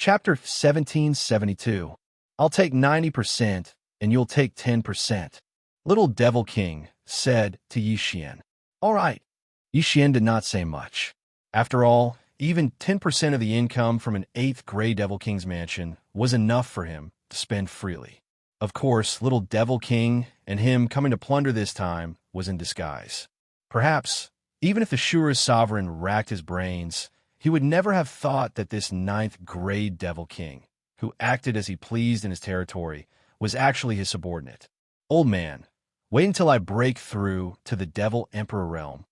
Chapter 1772. I'll take 90% and you'll take 10%. Little Devil King said to Yixian. All right. Yixian did not say much. After all, even 10% of the income from an 8th Grey Devil King's mansion was enough for him to spend freely. Of course, Little Devil King and him coming to plunder this time was in disguise. Perhaps, even if the Shura's sovereign racked his brains, he would never have thought that this 9th Grey Devil King, who acted as he pleased in his territory, was actually his subordinate. Old man, wait until I break through to the Devil Emperor realm.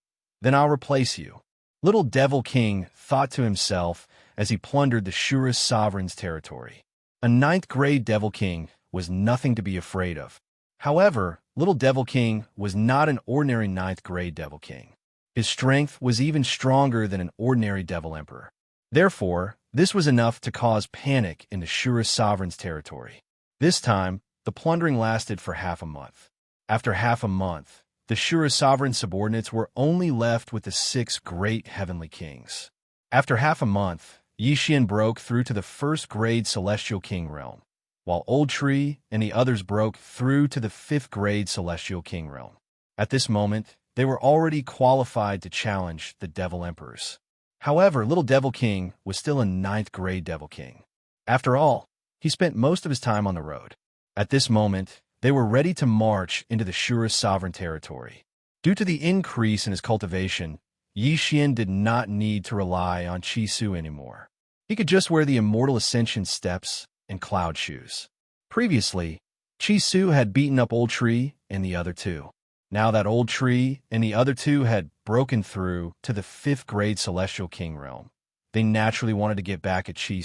Then I'll replace you. Little Devil King thought to himself as he plundered the Shura's sovereign's territory. A 9th Grey Devil King was nothing to be afraid of. However, Little Devil King was not an ordinary 9th Grey Devil King. His strength was even stronger than an ordinary Devil Emperor. Therefore, this was enough to cause panic in the Shura's sovereign's territory. This time, the plundering lasted for half a month. After half a month, the Shura's sovereign subordinates were only left with the 6 great heavenly kings. After half a month, Yixian broke through to the 1st grade Celestial King realm, while Old Tree and the others broke through to the 5th grade Celestial King realm. At this moment, they were already qualified to challenge the Devil Emperors. However, Little Devil King was still a 9th grade Devil King. After all, he spent most of his time on the road. At this moment, they were ready to march into the Shura's sovereign territory. Due to the increase in his cultivation, Yixian did not need to rely on Qi anymore. He could just wear the Immortal Ascension steps and cloud shoes. Previously, Qi had beaten up Old Tree and the other two. Now that Old Tree and the other two had broken through to the 5th grade Celestial King realm, they naturally wanted to get back at Qi.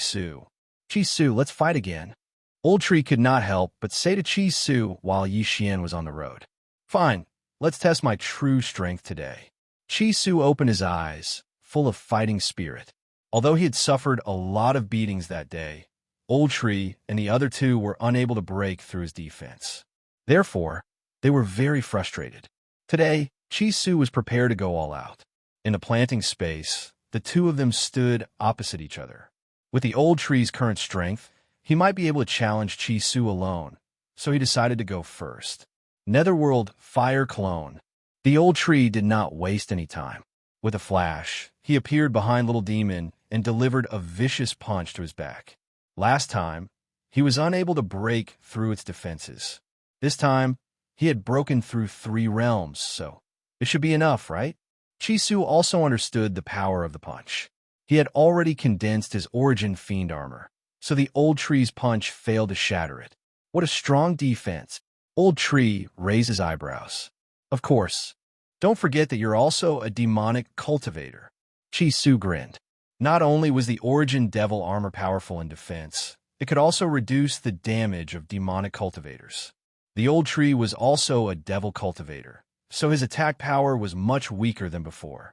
Qi, let's fight again. Old Tree could not help but say to Qi while Yixian was on the road. Fine, let's test my true strength today. Qi opened his eyes, full of fighting spirit. Although he had suffered a lot of beatings that day, Old Tree and the other two were unable to break through his defense. Therefore, they were very frustrated. Today, Qi was prepared to go all out. In the planting space, the two of them stood opposite each other. With the Old Tree's current strength, he might be able to challenge Qi alone, so he decided to go first. Netherworld Fire Clone. The Old Tree did not waste any time. With a flash, he appeared behind Little Demon and delivered a vicious punch to his back. Last time, he was unable to break through its defenses. This time, he had broken through 3 realms, so it should be enough, right? Qi also understood the power of the punch. He had already condensed his origin fiend armor, so the Old Tree's punch failed to shatter it. What a strong defense. Old Tree raised his eyebrows. Of course, don't forget that you're also a demonic cultivator. Qi grinned. Not only was the origin devil armor powerful in defense, it could also reduce the damage of demonic cultivators. The Old Tree was also a devil cultivator, so his attack power was much weaker than before.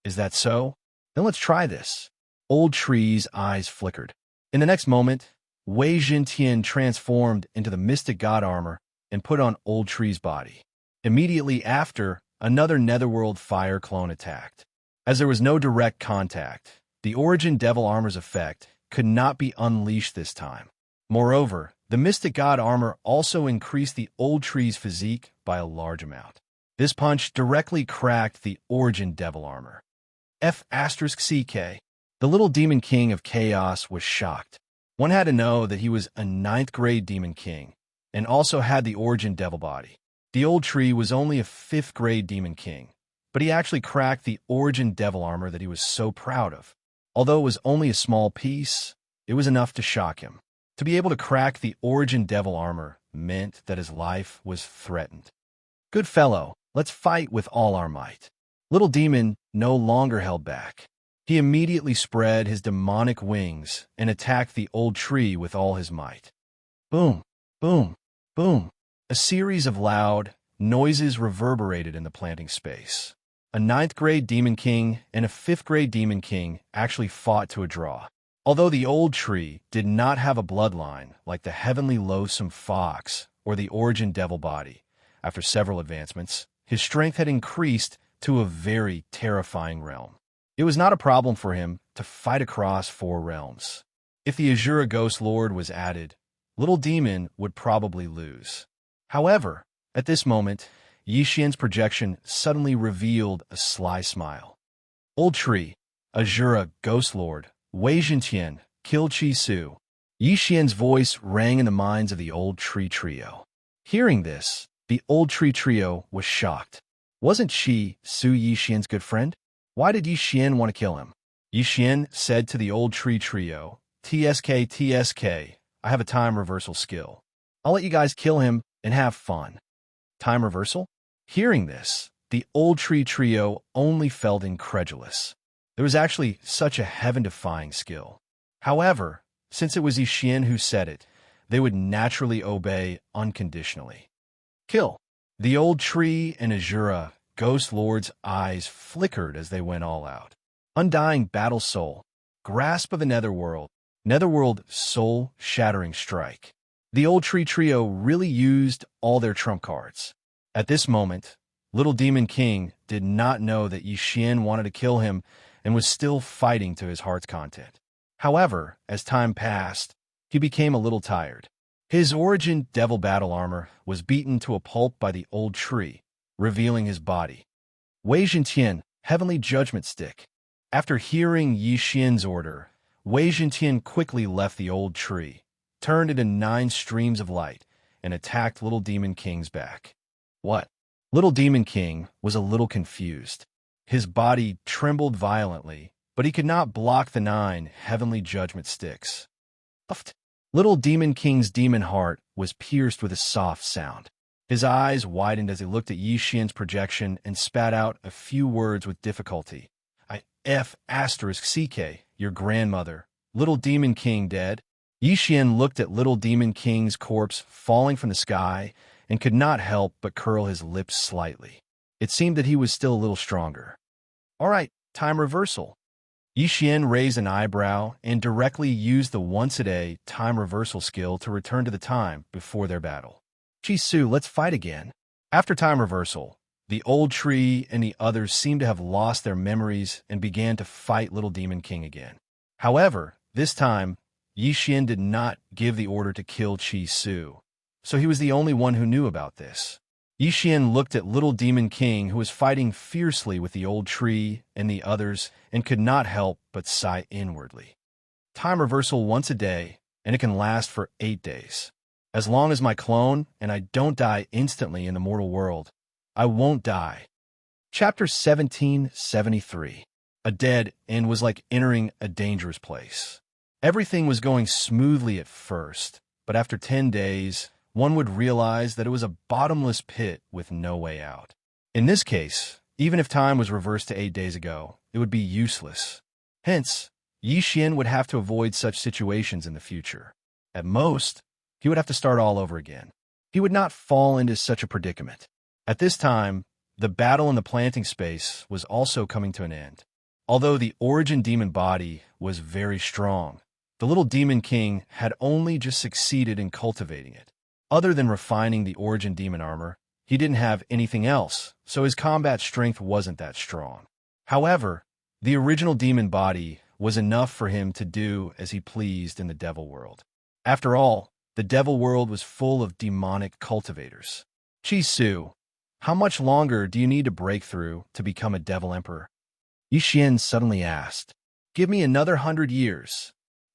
Is that so? Then let's try this. Old Tree's eyes flickered. In the next moment, Wei Jintian transformed into the Mystic God armor and put on Old Tree's body. Immediately after, another Netherworld Fire clone attacked. As there was no direct contact, the Origin Devil armor's effect could not be unleashed this time. Moreover, the Mystic God armor also increased the Old Tree's physique by a large amount. This punch directly cracked the Origin Devil armor. F*CK. The Little Demon King of Chaos was shocked. One had to know that he was a 9th grade Demon King, and also had the Origin Devil body. The Old Tree was only a 5th grade Demon King, but he actually cracked the Origin Devil armor that he was so proud of. Although it was only a small piece, it was enough to shock him. To be able to crack the Origin Devil armor meant that his life was threatened. Good fellow, let's fight with all our might. Little Demon no longer held back. He immediately spread his demonic wings and attacked the Old Tree with all his might. Boom, boom, boom. A series of loud noises reverberated in the planting space. A 9th grade Demon King and a 5th grade Demon King actually fought to a draw. Although the Old Tree did not have a bloodline like the Heavenly Loathsome Fox or the Origin Devil body, after several advancements, his strength had increased to a very terrifying realm. It was not a problem for him to fight across 4 realms. If the Azura Ghost Lord was added, Little Demon would probably lose. However, at this moment, Yixian's projection suddenly revealed a sly smile. Old Tree, Azura Ghost Lord, Wei Zhentian, kill Chi Su. Yixian's voice rang in the minds of the Old Tree Trio. Hearing this, the Old Tree Trio was shocked. Wasn't Chi Su Yixian's good friend? Why did Yixian want to kill him? Yixian said to the Old Tree Trio, TSK, I have a time reversal skill. I'll let you guys kill him and have fun. Time reversal? Hearing this, the Old Tree Trio only felt incredulous. There was actually such a heaven-defying skill. However, since it was Yixian who said it, they would naturally obey unconditionally. Kill. The Old Tree and Azura Ghost Lord's eyes flickered as they went all out. Undying Battle Soul. Grasp of a Netherworld. Netherworld Soul-Shattering Strike. The Old Tree Trio really used all their trump cards. At this moment, Little Demon King did not know that Yixian wanted to kill him and was still fighting to his heart's content. However, as time passed, he became a little tired. His origin devil battle armor was beaten to a pulp by the Old Tree, revealing his body. Wei Zhentian, Heavenly Judgment Stick. After hearing Yixian's order, Wei Zhentian quickly left the Old Tree, turned into 9 streams of light, and attacked Little Demon King's back. What? Little Demon King was a little confused. His body trembled violently, but he could not block the 9 Heavenly Judgment Sticks. Uft. Little Demon King's demon heart was pierced with a soft sound. His eyes widened as he looked at Yixian's projection and spat out a few words with difficulty. CK, your grandmother. Little Demon King dead? Yixian looked at Little Demon King's corpse falling from the sky and could not help but curl his lips slightly. It seemed that he was still a little stronger. All right, time reversal. Yixian raised an eyebrow and directly used the once-a-day time reversal skill to return to the time before their battle. Chi Su, let's fight again. After time reversal, the Old Tree and the others seemed to have lost their memories and began to fight Little Demon King again. However, this time, Yixian did not give the order to kill Chi Su, so he was the only one who knew about this. Yixian looked at Little Demon King, who was fighting fiercely with the Old Tree and the others, and could not help but sigh inwardly. Time reversal once a day, and it can last for 8 days. As long as my clone and I don't die instantly in the mortal world, I won't die. Chapter 1773. A dead end was like entering a dangerous place. Everything was going smoothly at first, but after 10 days, one would realize that it was a bottomless pit with no way out. In this case, even if time was reversed to 8 days ago, it would be useless. Hence, Yixian would have to avoid such situations in the future. At most, he would have to start all over again. He would not fall into such a predicament. At this time, the battle in the planting space was also coming to an end. Although the origin demon body was very strong, the Little Demon King had only just succeeded in cultivating it. Other than refining the origin demon armor, he didn't have anything else, so his combat strength wasn't that strong. However, the original demon body was enough for him to do as he pleased in the devil world. After all, the devil world was full of demonic cultivators. Chi Su, how much longer do you need to break through to become a devil emperor? Yixian suddenly asked. Give me another 100 years.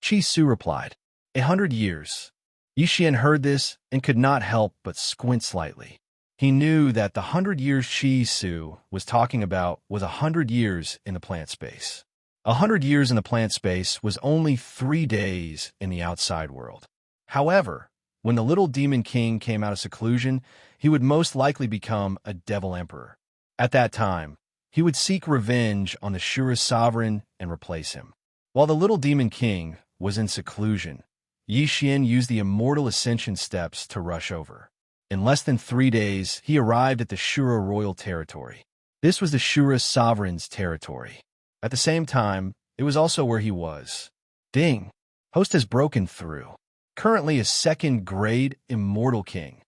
Chi Su replied. 100 years. Yixian heard this and could not help but squint slightly. He knew that the 100 years Chi Su was talking about was 100 years in the plant space. 100 years in the plant space was only 3 days in the outside world. However, when the Little Demon King came out of seclusion, he would most likely become a devil emperor. At that time, he would seek revenge on the Shura sovereign and replace him. While the Little Demon King was in seclusion, Yixian used the immortal ascension steps to rush over. In less than 3 days, he arrived at the Shura royal territory. This was the Shura sovereign's territory. At the same time, it was also where he was. Ding! Host has broken through. Currently a 2nd grade immortal king.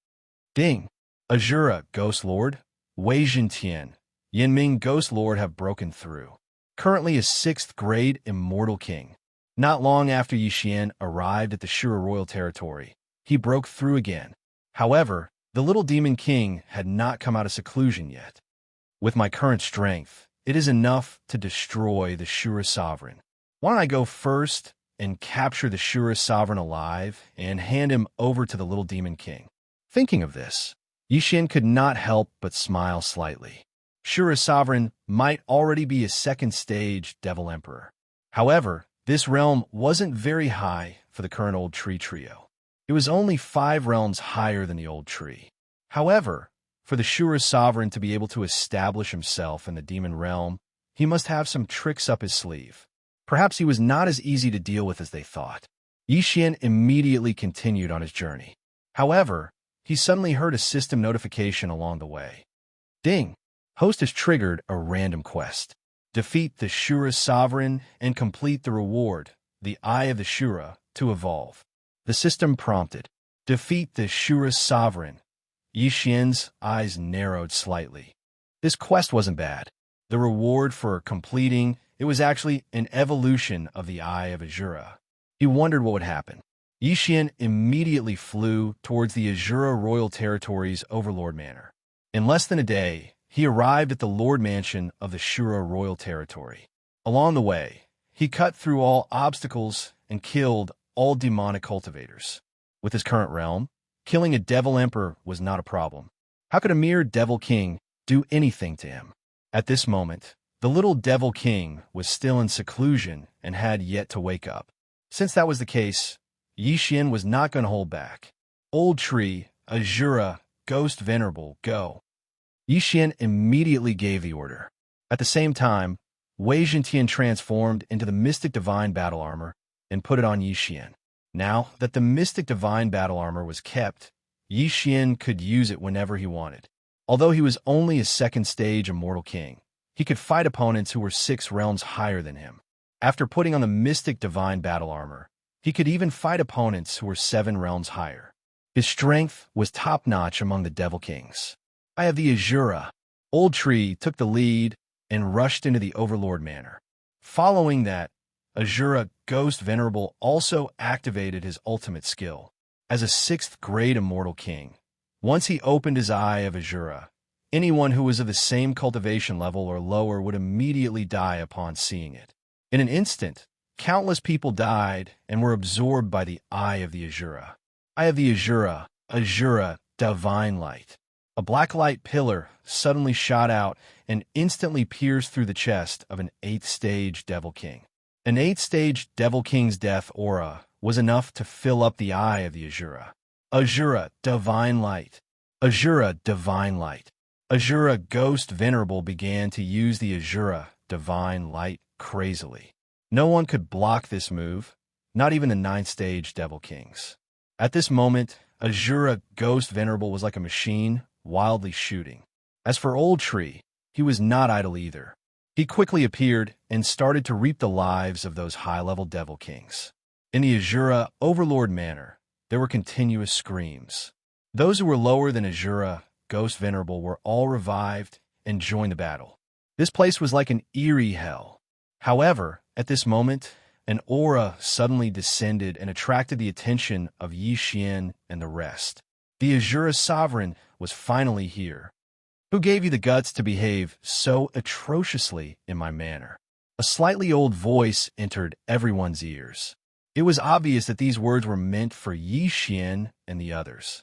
Ding! Azura Ghost Lord, Wei Zhentian, Yanming Ghost Lord have broken through. Currently a 6th grade immortal king. Not long after Yixian arrived at the Shura royal territory, he broke through again. However, the little demon king had not come out of seclusion yet. With my current strength, it is enough to destroy the Shura sovereign. Why don't I go first and capture the Shura sovereign alive and hand him over to the little demon king? Thinking of this, Yixian could not help but smile slightly. Shura sovereign might already be a second-stage devil emperor. However, this realm wasn't very high for the current old tree trio. It was only 5 realms higher than the old tree. However, for the Shura sovereign to be able to establish himself in the demon realm, he must have some tricks up his sleeve. Perhaps he was not as easy to deal with as they thought. Yixian immediately continued on his journey. However, he suddenly heard a system notification along the way. Ding! Host has triggered a random quest. Defeat the Shura sovereign and complete the reward, the Eye of the Shura, to evolve. The system prompted. Defeat the Shura sovereign. Yixian's eyes narrowed slightly. This quest wasn't bad. The reward for completing it was actually an evolution of the Eye of Azura. He wondered what would happen. Yixian immediately flew towards the Azura royal territory's overlord manor. In less than a day, he arrived at the Lord Mansion of the Shura royal territory. Along the way, he cut through all obstacles and killed all demonic cultivators. With his current realm, killing a devil emperor was not a problem. How could a mere devil king do anything to him? At this moment, the little devil king was still in seclusion and had yet to wake up. Since that was the case, Yixian was not going to hold back. Old tree, Azura, ghost venerable, go. Yixian immediately gave the order. At the same time, Wei Zhentian transformed into the mystic divine battle armor and put it on Yixian. Now that the mystic divine battle armor was kept, Yixian could use it whenever he wanted. Although he was only a second-stage immortal king, he could fight opponents who were 6 realms higher than him. After putting on the mystic divine battle armor, he could even fight opponents who were 7 realms higher. His strength was top-notch among the devil kings. I have the Azura. Old Tree took the lead and rushed into the Overlord Manor. Following that, Azura Ghost Venerable also activated his ultimate skill. As a 6th-grade immortal king, once he opened his Eye of Azura, anyone who was of the same cultivation level or lower would immediately die upon seeing it. In an instant, countless people died and were absorbed by the Eye of the Azura. Eye of the Azura, Azura, Divine Light. A black light pillar suddenly shot out and instantly pierced through the chest of an 8th-stage Devil King. An 8th-stage Devil King's death aura was enough to fill up the Eye of the Azura. Azura, Divine Light. Azura, Divine Light. Azura Ghost Venerable began to use the Azura, Divine Light, crazily. No one could block this move, not even the 9th-stage Devil Kings. At this moment, Azura Ghost Venerable was like a machine, wildly shooting. As for Old Tree, he was not idle either. He quickly appeared and started to reap the lives of those high-level Devil Kings. In the Azura Overlord Manor, there were continuous screams. Those who were lower than Azura Ghost Venerable were all revived and joined the battle. This place was like an eerie hell. However, at this moment, an aura suddenly descended and attracted the attention of Yixian and the rest. The Azura Sovereign was finally here. Who gave you the guts to behave so atrociously in my manor? A slightly old voice entered everyone's ears. It was obvious that these words were meant for Yixian and the others.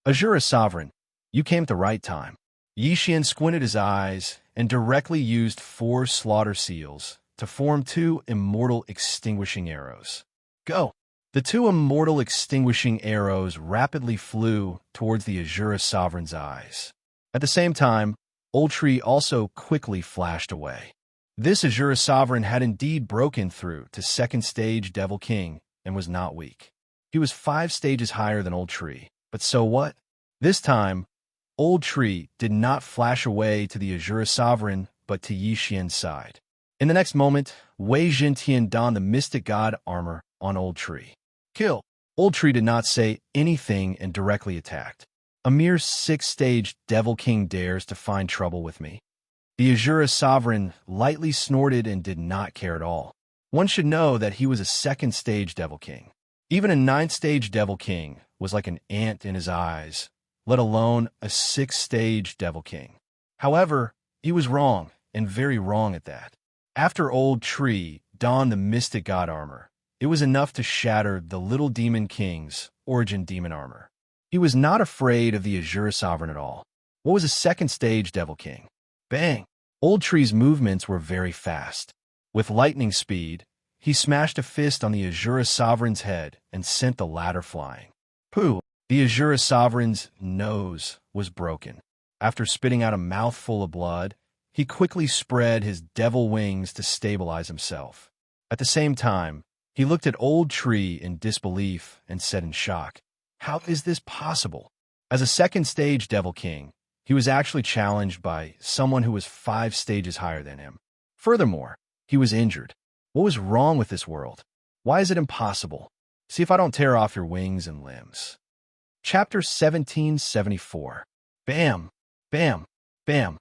Azura Sovereign, you came at the right time. Yixian squinted his eyes and directly used 4 slaughter seals to form 2 immortal extinguishing arrows. Go! The 2 immortal extinguishing arrows rapidly flew towards the Azura Sovereign's eyes. At the same time, Old Tree also quickly flashed away. This Azura Sovereign had indeed broken through to 2nd stage Devil King and was not weak. He was 5 stages higher than Old Tree, but so what? This time, Old Tree did not flash away to the Azura Sovereign, but to Yixian's side. In the next moment, Wei Zhentian donned the Mystic God armor on Old Tree. Kill! Old Tree did not say anything and directly attacked. A mere 6th-stage Devil King dares to find trouble with me. The Azura Sovereign lightly snorted and did not care at all. One should know that he was a second-stage Devil King. Even a ninth-stage Devil King was like an ant in his eyes, let alone a sixth-stage Devil King. However, he was wrong, and very wrong at that. After Old Tree donned the Mystic God armor, it was enough to shatter the Little Demon King's Origin Demon armor. He was not afraid of the Azura Sovereign at all. What was a second-stage Devil King? Bang! Old Tree's movements were very fast. With lightning speed, he smashed a fist on the Azura Sovereign's head and sent the latter flying. Pooh! The Azura Sovereign's nose was broken. After spitting out a mouthful of blood, he quickly spread his devil wings to stabilize himself. At the same time, he looked at Old Tree in disbelief and said in shock, "How is this possible?" As a second-stage Devil King, he was actually challenged by someone who was 5 stages higher than him. Furthermore, he was injured. What was wrong with this world? Why is it impossible? See if I don't tear off your wings and limbs. Chapter 1774. Bam! Bam! Bam!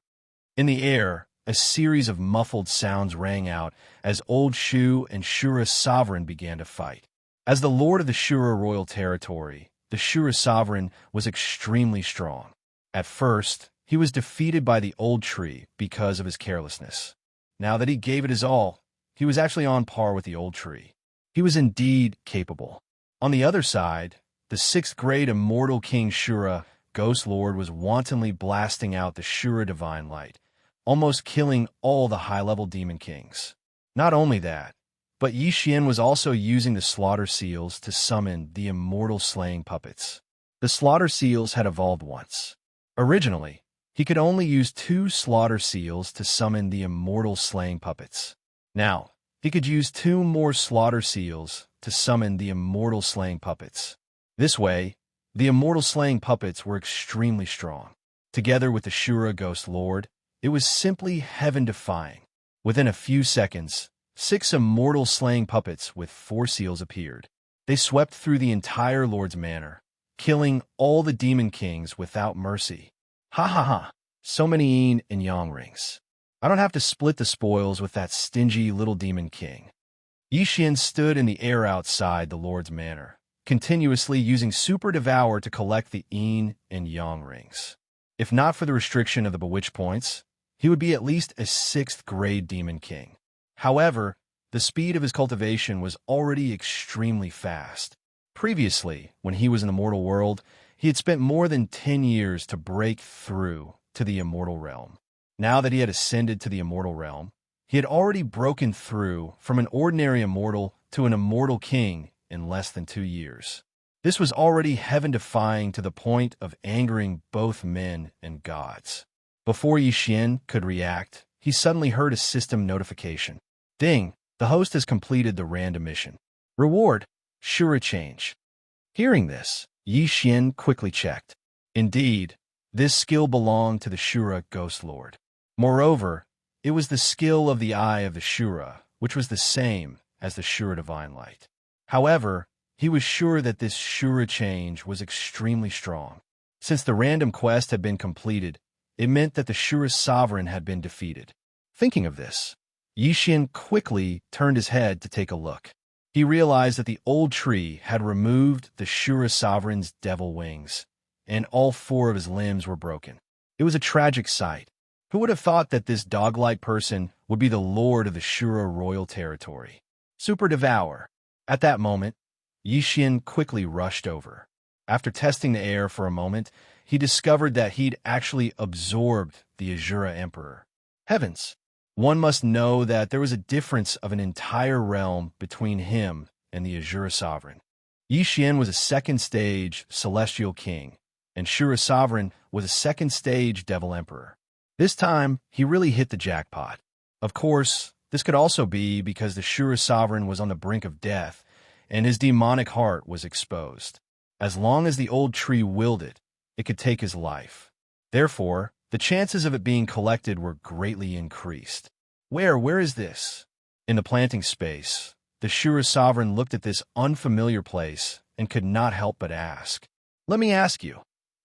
In the air, a series of muffled sounds rang out as Old Shu and Shura Sovereign began to fight. As the lord of the Shura royal territory, the Shura Sovereign was extremely strong. At first, he was defeated by the Old Tree because of his carelessness. Now that he gave it his all, he was actually on par with the Old Tree. He was indeed capable. On the other side, the 6th-grade Immortal King Shura, Ghost Lord, was wantonly blasting out the Shura Divine Light, almost killing all the high-level Demon Kings. Not only that, but Xianxia was also using the Slaughter Seals to summon the Immortal Slaying Puppets. The Slaughter Seals had evolved once. Originally, he could only use 2 Slaughter Seals to summon the Immortal Slaying Puppets. Now, he could use 2 more Slaughter Seals to summon the Immortal Slaying Puppets. This way, the Immortal Slaying Puppets were extremely strong. Together with the Shura Ghost Lord, it was simply heaven-defying. Within a few seconds, 6 Immortal Slaying Puppets with 4 seals appeared. They swept through the entire Lord's manor, killing all the Demon Kings without mercy. Ha ha ha! So many yin and yang rings. I don't have to split the spoils with that stingy little Demon King. Xianxia stood in the air outside the Lord's manor, continuously using Super Devourer to collect the yin and yang rings. If not for the restriction of the bewitched points, he would be at least a 6th-grade Demon King. However, the speed of his cultivation was already extremely fast. Previously, when he was in the mortal world, he had spent more than 10 years to break through to the immortal realm. Now that he had ascended to the immortal realm, he had already broken through from an ordinary immortal to an immortal king in less than 2 years. This was already heaven-defying to the point of angering both men and gods. Before Xianxia could react, he suddenly heard a system notification. Ding! The host has completed the random mission. Reward: Shura Change. Hearing this, Xianxia quickly checked. Indeed, this skill belonged to the Shura Ghost Lord. Moreover, it was the skill of the Eye of the Shura, which was the same as the Shura Divine Light. However, he was sure that this Shura change was extremely strong. Since the random quest had been completed, it meant that the Shura Sovereign had been defeated. Thinking of this, Xianxia quickly turned his head to take a look. He realized that the Old Tree had removed the Shura Sovereign's devil wings, and all 4 of his limbs were broken. It was a tragic sight. Who would have thought that this dog-like person would be the lord of the Shura royal territory? Super Devourer. At that moment, Xianxia quickly rushed over. After testing the air for a moment, he discovered that he'd actually absorbed the Azura Emperor. Heavens! One must know that there was a difference of an entire realm between him and the Azura Sovereign. Xianxia was a 2nd-stage Celestial King, and Shura Sovereign was a 2nd-stage Devil Emperor. This time, he really hit the jackpot. Of course, this could also be because the Shura Sovereign was on the brink of death, and his demonic heart was exposed. As long as the Old Tree willed it, it could take his life. Therefore, the chances of it being collected were greatly increased. Where is this? In the planting space, the Shura Sovereign looked at this unfamiliar place and could not help but ask, "Let me ask you,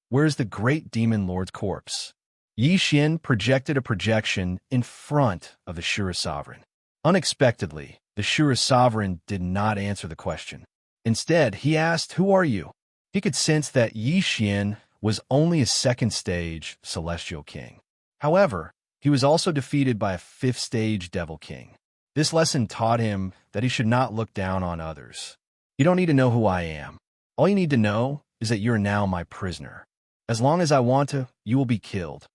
where is the great Demon Lord's corpse?" Xianxia projected a projection in front of the Shura Sovereign. Unexpectedly, The Shura sovereign did not answer the question. Instead, he asked, "Who are you?" He could sense that Xian was only a second-stage celestial king. However, he was also defeated by a fifth-stage devil king. This lesson taught him that he should not look down on others. "You don't need to know who I am. All you need to know is that you're now my prisoner. As long as I want to, you will be killed,"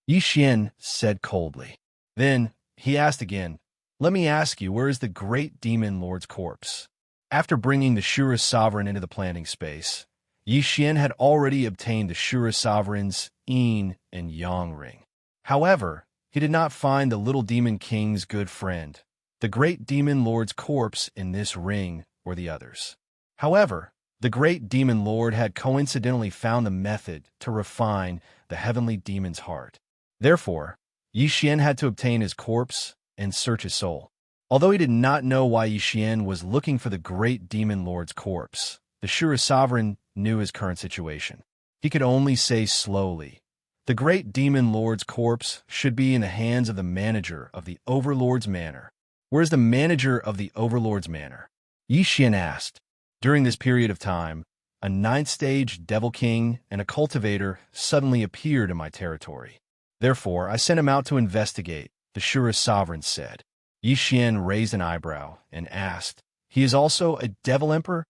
Xian said coldly. Then he asked again, "Let me ask you, where is the great demon lord's corpse?" After bringing the Shura sovereign into the planting space, Xian had already obtained the Shura sovereign's yin and yang ring. However, he did not find the little demon king's good friend, the great demon lord's corpse, in this ring or the others. However, the great demon lord had coincidentally found the method to refine the heavenly demon's heart. Therefore, Xian had to obtain his corpse and search his soul. Although he did not know why Xian was looking for the great demon lord's corpse, the Shura sovereign knew his current situation. He could only say slowly, "The great demon lord's corpse should be in the hands of the manager of the overlord's manor." "Where is the manager of the overlord's manor?" Xian asked. During this period of time, a ninth-stage devil king and a cultivator suddenly appeared in my territory. Therefore, I sent him out to investigate, the Shura sovereign said. Xian raised an eyebrow and asked, "He is also a devil emperor?"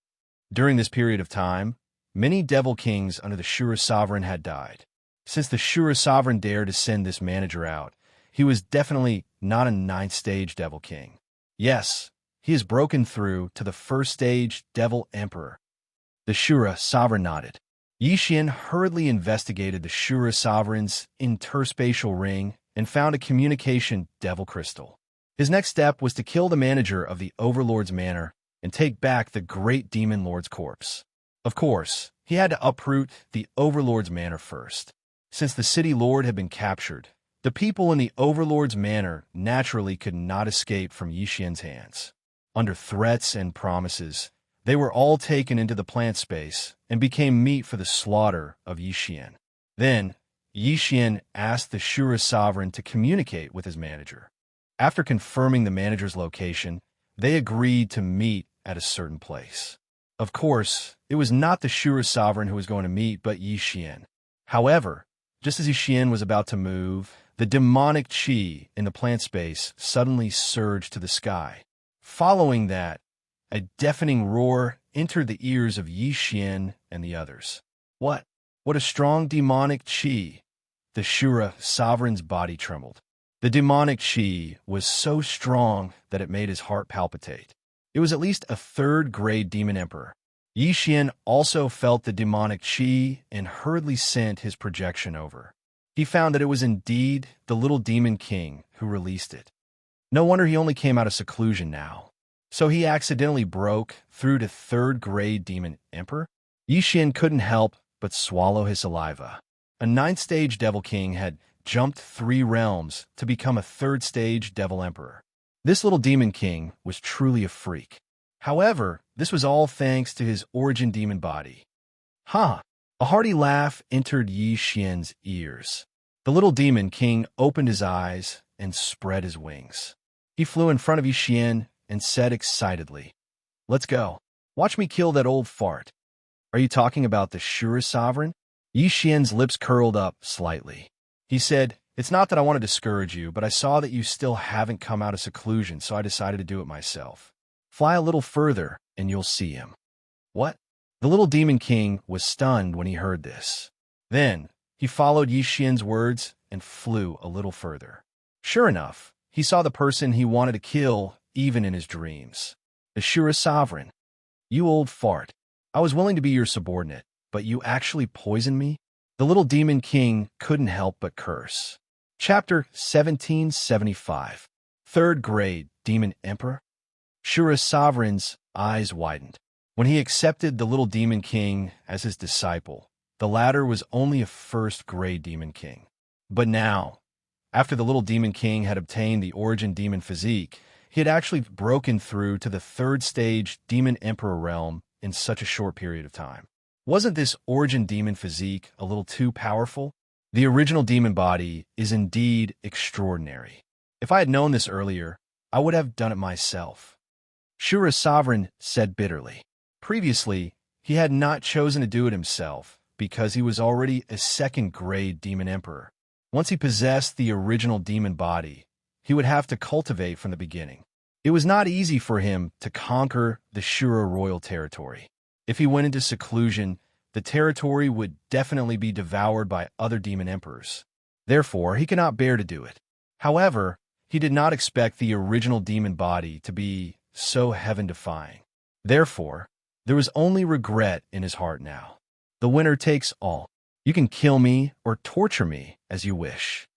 During this period of time, many devil kings under the Shura sovereign had died. Since the Shura sovereign dared to send this manager out, he was definitely not a ninth-stage devil king. Yes, he has broken through to the first-stage devil emperor. The Shura sovereign nodded. Xian hurriedly investigated the Shura sovereign's interspatial ring and found a communication devil crystal. His next step was to kill the manager of the overlord's manor and take back the great demon lord's corpse. Of course, he had to uproot the overlord's manor first. Since the city lord had been captured, the people in the overlord's manor naturally could not escape from Xian's hands. Under threats and promises, they were all taken into the plant space and became meat for the slaughter of Xian. Then, Xian asked the Shura sovereign to communicate with his manager. After confirming the manager's location, they agreed to meet at a certain place. Of course, it was not the Shura sovereign who was going to meet, but Xian. However, just as Xian was about to move, the demonic qi in the plant space suddenly surged to the sky. Following that, a deafening roar entered the ears of Xian and the others. What a strong demonic qi! The Shura sovereign's body trembled. The demonic qi was so strong that it made his heart palpitate. It was at least a third-grade demon emperor. Xian also felt the demonic qi and hurriedly sent his projection over. He found that it was indeed the little demon king who released it. No wonder he only came out of seclusion now. So he accidentally broke through to third-grade demon emperor? Xian couldn't help but swallow his saliva. A ninth-stage devil king had jumped 3 realms to become a third-stage devil emperor. This little demon king was truly a freak. However, this was all thanks to his origin demon body. Ha! A hearty laugh entered Xian's ears. The little demon king opened his eyes and spread his wings. He flew in front of Xian and said excitedly, "Let's go. Watch me kill that old fart." "Are you talking about the Shura sovereign?" Xian's lips curled up slightly. He said, "It's not that I want to discourage you, but I saw that you still haven't come out of seclusion, so I decided to do it myself. Fly a little further, and you'll see him." "What?" The little demon king was stunned when he heard this. Then, he followed Xian's words and flew a little further. Sure enough, he saw the person he wanted to kill even in his dreams. The Shura sovereign. "You old fart. I was willing to be your subordinate, but you actually poisoned me?" The little demon king couldn't help but curse. Chapter 1775. Third grade Demon Emperor. Shura sovereign's eyes widened. When he accepted the little demon king as his disciple, the latter was only a first-grade demon king. But now, after the little demon king had obtained the origin demon physique, he had actually broken through to the third-stage demon emperor realm in such a short period of time. Wasn't this origin demon physique a little too powerful? The original demon body is indeed extraordinary. If I had known this earlier, I would have done it myself. Shura's sovereign said bitterly. Previously, he had not chosen to do it himself because he was already a second-grade demon emperor. Once he possessed the original demon body, he would have to cultivate from the beginning. It was not easy for him to conquer the Shura royal territory. If he went into seclusion, the territory would definitely be devoured by other demon emperors. Therefore, he could not bear to do it. However, he did not expect the original demon body to be so heaven-defying. Therefore, there was only regret in his heart now. The winner takes all. You can kill me or torture me as you wish.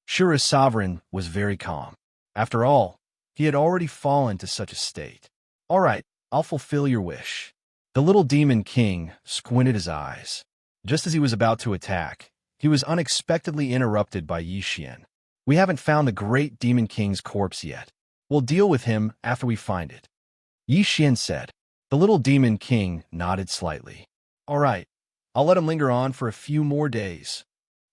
Shura's sovereign was very calm. After all, he had already fallen to such a state. All right, I'll fulfill your wish. The little demon king squinted his eyes. Just as he was about to attack, he was unexpectedly interrupted by Xianxia. We haven't found the great demon king's corpse yet. We'll deal with him after we find it. Xianxia said. The little demon king nodded slightly. All right, I'll let him linger on for a few more days.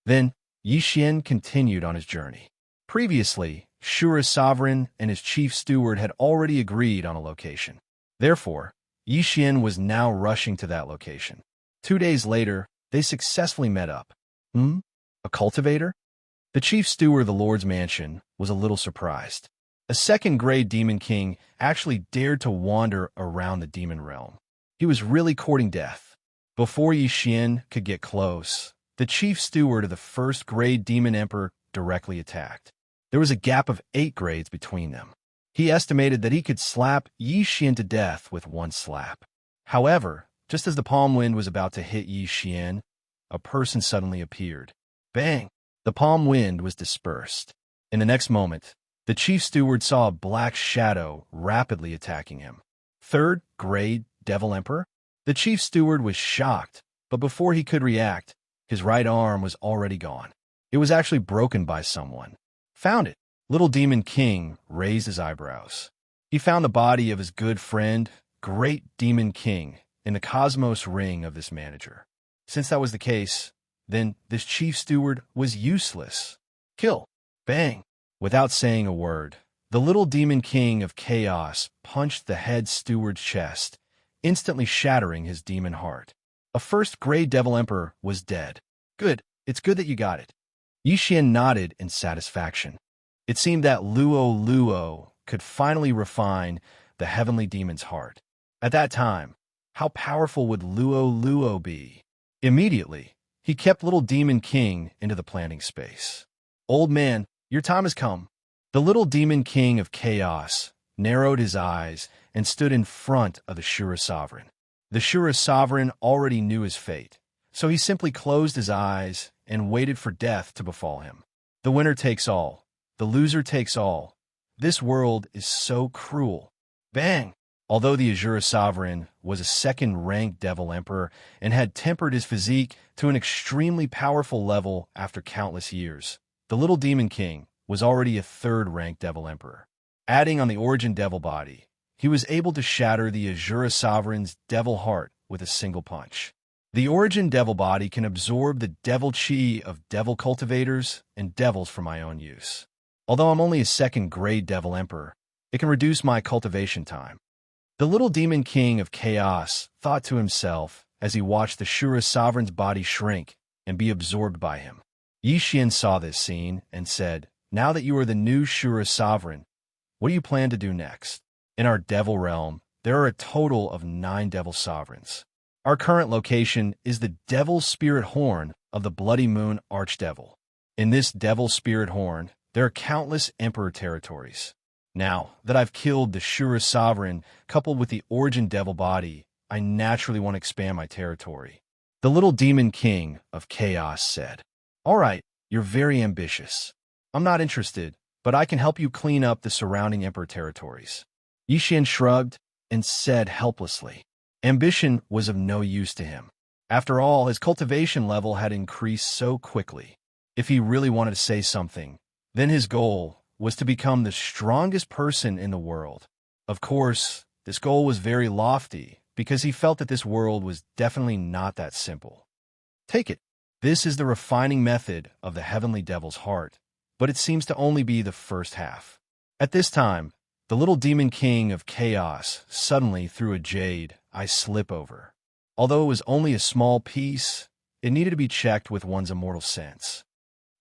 Then, Xianxia continued on his journey. Previously, Shura's sovereign and his chief steward had already agreed on a location. Therefore, Xianxia was now rushing to that location. 2 days later, they successfully met up. A cultivator? The chief steward of the Lord's mansion was a little surprised. A second-grade demon king actually dared to wander around the demon realm. He was really courting death. Before Xianxia could get close, the chief steward of the first-grade demon emperor directly attacked. There was a gap of 8 grades between them. He estimated that he could slap Xianxia to death with one slap. However, just as the palm wind was about to hit Xianxia, a person suddenly appeared. Bang! The palm wind was dispersed. In the next moment, the chief steward saw a black shadow rapidly attacking him. Third-grade Devil Emperor? The chief steward was shocked, but before he could react, his right arm was already gone. It was actually broken by someone. Found it. Little Demon King raised his eyebrows. He found the body of his good friend, Great Demon King, in the Cosmos Ring of this manager. Since that was the case, then this chief steward was useless. Kill. Bang. Without saying a word, the little Demon King of Chaos punched the head steward's chest, instantly shattering his demon heart. A first-grade Devil Emperor was dead. Good. It's good that you got it. Xianxia nodded in satisfaction. It seemed that Luo could finally refine the heavenly demon's heart. At that time, how powerful would Luo be? Immediately, he kept Little Demon King into the planting space. Old man, your time has come. The Little Demon King of Chaos narrowed his eyes and stood in front of the Shura Sovereign. The Shura Sovereign already knew his fate, so he simply closed his eyes and waited for death to befall him. The winner takes all. The loser takes all. This world is so cruel. Bang! Although the Azura Sovereign was a second-ranked Devil Emperor and had tempered his physique to an extremely powerful level after countless years, the Little Demon King was already a third-ranked Devil Emperor. Adding on the Origin Devil body, he was able to shatter the Azura Sovereign's Devil Heart with a single punch. The Origin Devil body can absorb the Devil Chi of Devil Cultivators and Devils for my own use. Although I'm only a second-grade Devil Emperor, it can reduce my cultivation time. The Little Demon King of Chaos thought to himself as he watched the Shura Sovereign's body shrink and be absorbed by him. Xianxia saw this scene and said, now that you are the new Shura Sovereign, what do you plan to do next? In our Devil Realm, there are a total of 9 Devil Sovereigns. Our current location is the Devil Spirit Horn of the Bloody Moon Archdevil. In this Devil Spirit Horn, there are countless Emperor territories. Now that I've killed the Shura Sovereign coupled with the Origin Devil body, I naturally want to expand my territory. The Little Demon King of Chaos said, all right, you're very ambitious. I'm not interested, but I can help you clean up the surrounding Emperor territories. Xianxia shrugged and said helplessly. Ambition was of no use to him. After all, his cultivation level had increased so quickly. If he really wanted to say something, then his goal was to become the strongest person in the world. Of course, this goal was very lofty because he felt that this world was definitely not that simple. Take it. This is the refining method of the Heavenly Devil's heart, but it seems to only be the first half. At this time, the little demon king of chaos suddenly threw a jade I slip over. Although it was only a small piece, it needed to be checked with one's immortal sense.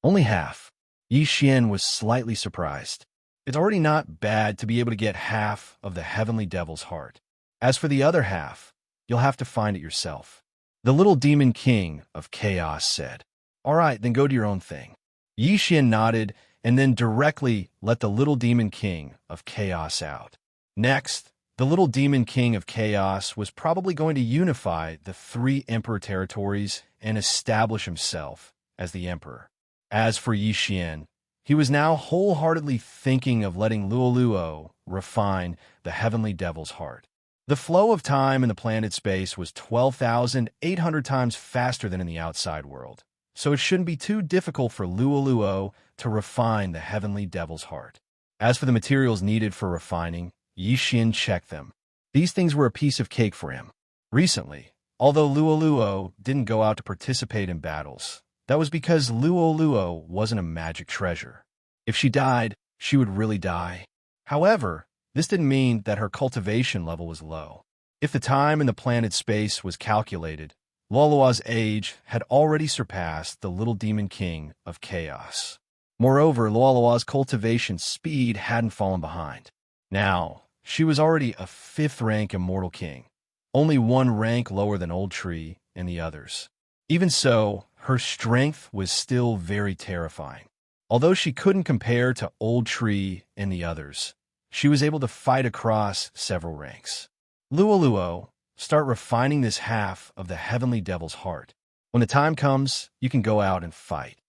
Only half. Xian was slightly surprised. It's already not bad to be able to get half of the heavenly devil's heart. As for the other half, you'll have to find it yourself. The little demon king of chaos said. All right, then go do your own thing. Xian nodded and then directly let the little demon king of chaos out. Next, the little demon king of chaos was probably going to unify the 3 emperor territories and establish himself as the emperor. As for Xian, he was now wholeheartedly thinking of letting Luoluo refine the heavenly devil's heart. The flow of time in the planet space was 12,800 times faster than in the outside world, so it shouldn't be too difficult for Luoluo to refine the heavenly devil's heart. As for the materials needed for refining, Xian checked them. These things were a piece of cake for him. Recently, although Luoluo didn't go out to participate in battles, that was because Luoluo wasn't a magic treasure. If she died, she would really die. However, this didn't mean that her cultivation level was low. If the time in the planet space was calculated, Luoluo's age had already surpassed the little demon king of chaos. Moreover, Luoluo's cultivation speed hadn't fallen behind. Now, she was already a 5th-rank immortal king, only 1 rank lower than Old Tree and the others. Even so, her strength was still very terrifying. Although she couldn't compare to Old Tree and the others, she was able to fight across several ranks. Luoluo, start refining this half of the heavenly devil's heart. When the time comes, you can go out and fight.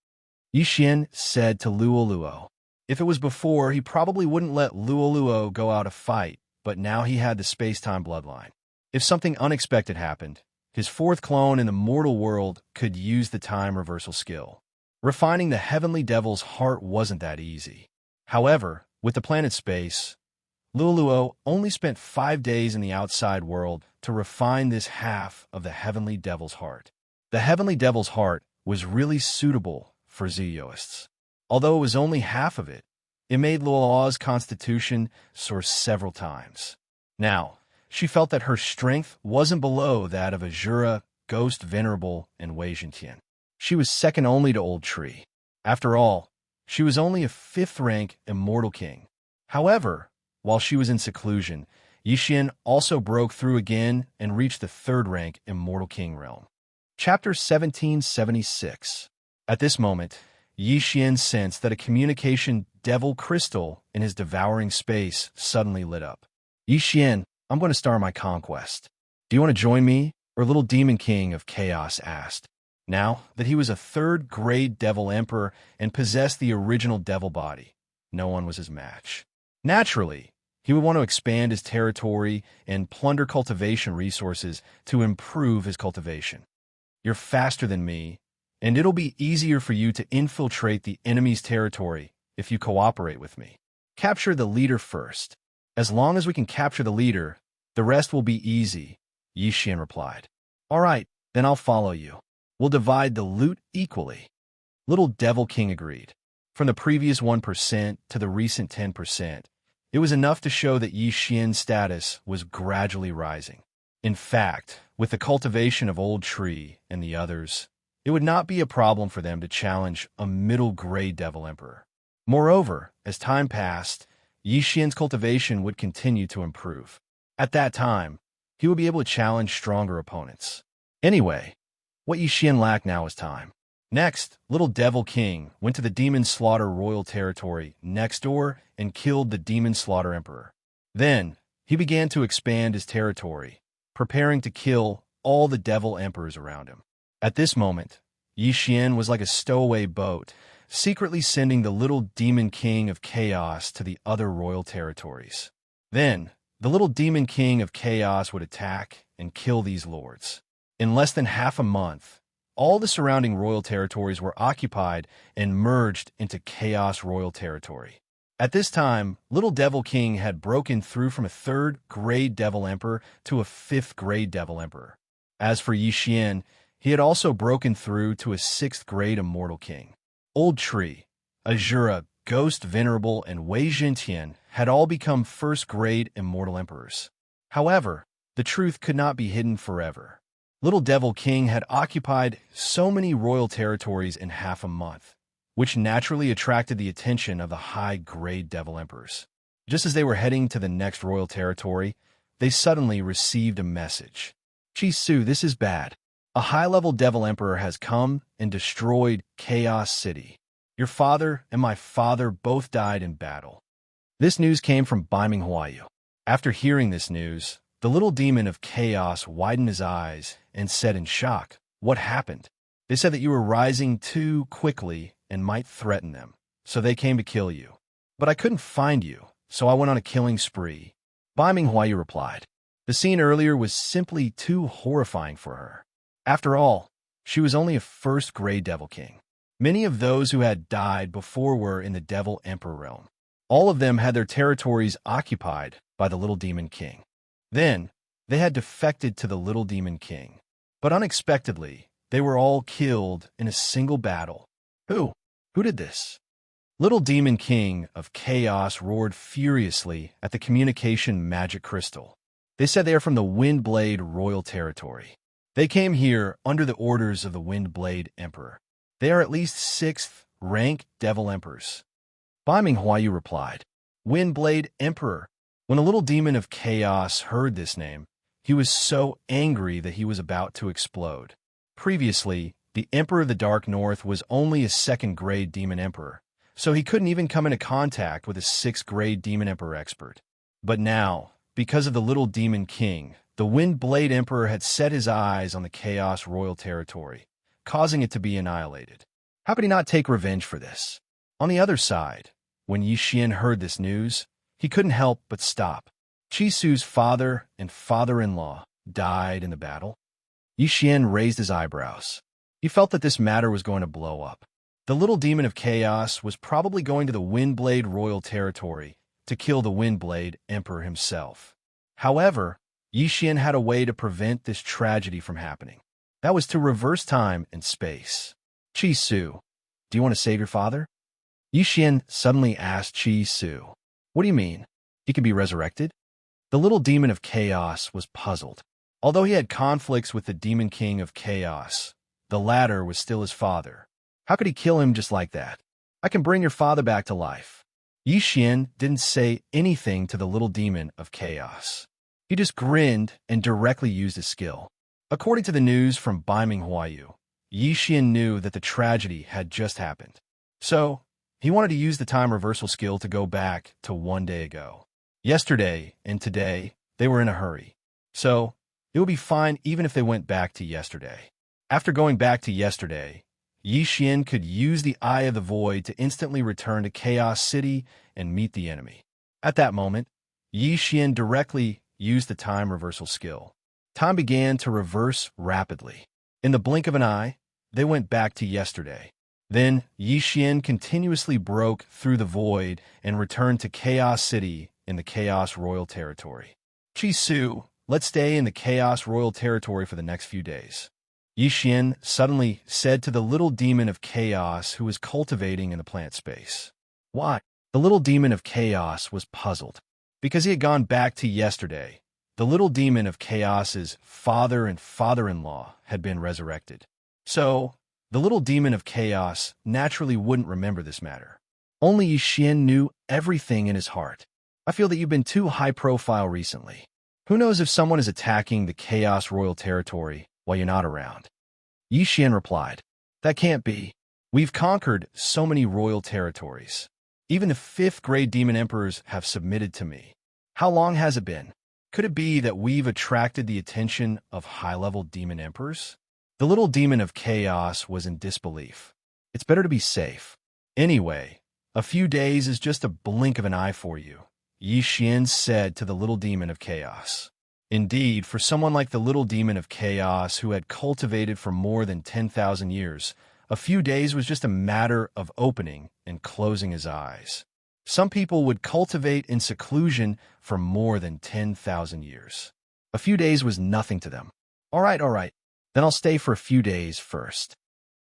Xian said to Luoluo. If it was before, he probably wouldn't let Luoluo go out to fight, but now he had the space-time bloodline. If something unexpected happened, his 4th clone in the mortal world could use the time reversal skill. Refining the heavenly devil's heart wasn't that easy. However, with the planet space, Luoluo only spent 5 days in the outside world to refine this half of the heavenly devil's heart. The heavenly devil's heart was really suitable for Zooists. Although it was only half of it, it made Luoluo's constitution soar several times. Now, she felt that her strength wasn't below that of Azura, Ghost Venerable, and Wei Zhentian. She was second only to Old Tree. After all, she was only a 5th-rank immortal king. However, while she was in seclusion, Xian also broke through again and reached the 3rd-rank immortal king realm. Chapter 1776. At this moment, Xian sensed that a communication devil crystal in his devouring space suddenly lit up. Xian, I'm going to start my conquest. Do you want to join me? Or little demon king of chaos asked. Now that he was a 3rd-grade devil emperor and possessed the original devil body, no one was his match. Naturally, he would want to expand his territory and plunder cultivation resources to improve his cultivation. You're faster than me, and it'll be easier for you to infiltrate the enemy's territory if you cooperate with me. Capture the leader first. As long as we can capture the leader, the rest will be easy, Xian replied. All right, then I'll follow you. We'll divide the loot equally. Little Devil King agreed. From the previous 1% to the recent 10%, it was enough to show that Xian's status was gradually rising. In fact, with the cultivation of Old Tree and the others, it would not be a problem for them to challenge a middle-grade Devil Emperor. Moreover, as time passed, Xian's cultivation would continue to improve. At that time, he would be able to challenge stronger opponents. Anyway, what Xian lacked now was time. Next, Little Devil King went to the Demon Slaughter royal territory next door and killed the Demon Slaughter Emperor. Then, he began to expand his territory, preparing to kill all the Devil Emperors around him. At this moment, Xian was like a stowaway boat, secretly sending the little Demon King of Chaos to the other royal territories. Then, the little Demon King of Chaos would attack and kill these lords. In less than half a month, all the surrounding royal territories were occupied and merged into Chaos Royal Territory. At this time, Little Devil King had broken through from a 3rd-grade Devil Emperor to a 5th-grade Devil Emperor. As for Xian, he had also broken through to a 6th-grade Immortal King. Old Tree, Azura, Ghost Venerable, and Wei Jintian had all become first-grade immortal emperors. However, the truth could not be hidden forever. Little Devil King had occupied so many royal territories in half a month, which naturally attracted the attention of the high-grade devil emperors. Just as they were heading to the next royal territory, they suddenly received a message. Chisu, this is bad. A high-level devil emperor has come and destroyed Chaos City. Your father and my father both died in battle. This news came from Baiming Huayu. After hearing this news, the little demon of chaos widened his eyes and said in shock, "What happened?" They said that you were rising too quickly and might threaten them, so they came to kill you. But I couldn't find you, so I went on a killing spree. Baiming Huayu replied. The scene earlier was simply too horrifying for her. After all, she was only a first-grade Devil King. Many of those who had died before were in the Devil Emperor realm. All of them had their territories occupied by the Little Demon King. Then, they had defected to the Little Demon King. But unexpectedly, they were all killed in a single battle. Who? Who did this? Little Demon King of Chaos roared furiously at the communication magic crystal. They said they are from the Windblade Royal Territory. They came here under the orders of the Windblade Emperor. They are at least 6th rank Devil Emperors. Baiming Huayu replied, Windblade Emperor. When the little demon of chaos heard this name, he was so angry that he was about to explode. Previously, the Emperor of the Dark North was only a 2nd-grade Demon Emperor, so he couldn't even come into contact with a 6th-grade Demon Emperor expert. But now, because of the Little Demon King, the Windblade Emperor had set his eyes on the Chaos Royal Territory, causing it to be annihilated. How could he not take revenge for this? On the other side, when Yixian heard this news, he couldn't help but stop. Chisu's father and father-in-law died in the battle. Yixian raised his eyebrows. He felt that this matter was going to blow up. The little demon of chaos was probably going to the Windblade Royal Territory to kill the Windblade Emperor himself. However, Yixian had a way to prevent this tragedy from happening. That was to reverse time and space. Chisu, do you want to save your father? Yixian suddenly asked Chisu. What do you mean? He can be resurrected? The little demon of chaos was puzzled. Although he had conflicts with the Demon King of Chaos, the latter was still his father. How could he kill him just like that? I can bring your father back to life. Yixian didn't say anything to the little demon of chaos. He just grinned and directly used his skill. According to the news from Baiming Huayu, Yixian knew that the tragedy had just happened. So, he wanted to use the time reversal skill to go back to one day ago. Yesterday and today, they were in a hurry. So, it would be fine even if they went back to yesterday. After going back to yesterday, Yixian could use the Eye of the Void to instantly return to Chaos City and meet the enemy. At that moment, Yixian directly used the time reversal skill. Time began to reverse rapidly. In the blink of an eye, they went back to yesterday. Then, Yixian continuously broke through the void and returned to Chaos City in the Chaos Royal Territory. Chisu, let's stay in the Chaos Royal Territory for the next few days. Yixian suddenly said to the little demon of chaos who was cultivating in the plant space. Why? The little demon of chaos was puzzled. Because he had gone back to yesterday, the little demon of chaos's father and father-in-law had been resurrected. So, the little demon of chaos naturally wouldn't remember this matter. Only Yixian knew everything in his heart. I feel that you've been too high-profile recently. Who knows if someone is attacking the Chaos Royal Territory while you're not around? Yixian replied, That can't be. We've conquered so many royal territories. Even the 5th-grade demon emperors have submitted to me. How long has it been? Could it be that we've attracted the attention of high-level demon emperors? The little demon of chaos was in disbelief. It's better to be safe. Anyway, a few days is just a blink of an eye for you, Yixian said to the little demon of chaos. Indeed, for someone like the little demon of chaos who had cultivated for more than 10,000 years, a few days was just a matter of opening and closing his eyes. Some people would cultivate in seclusion for more than 10,000 years. A few days was nothing to them. All right. Then I'll stay for a few days first.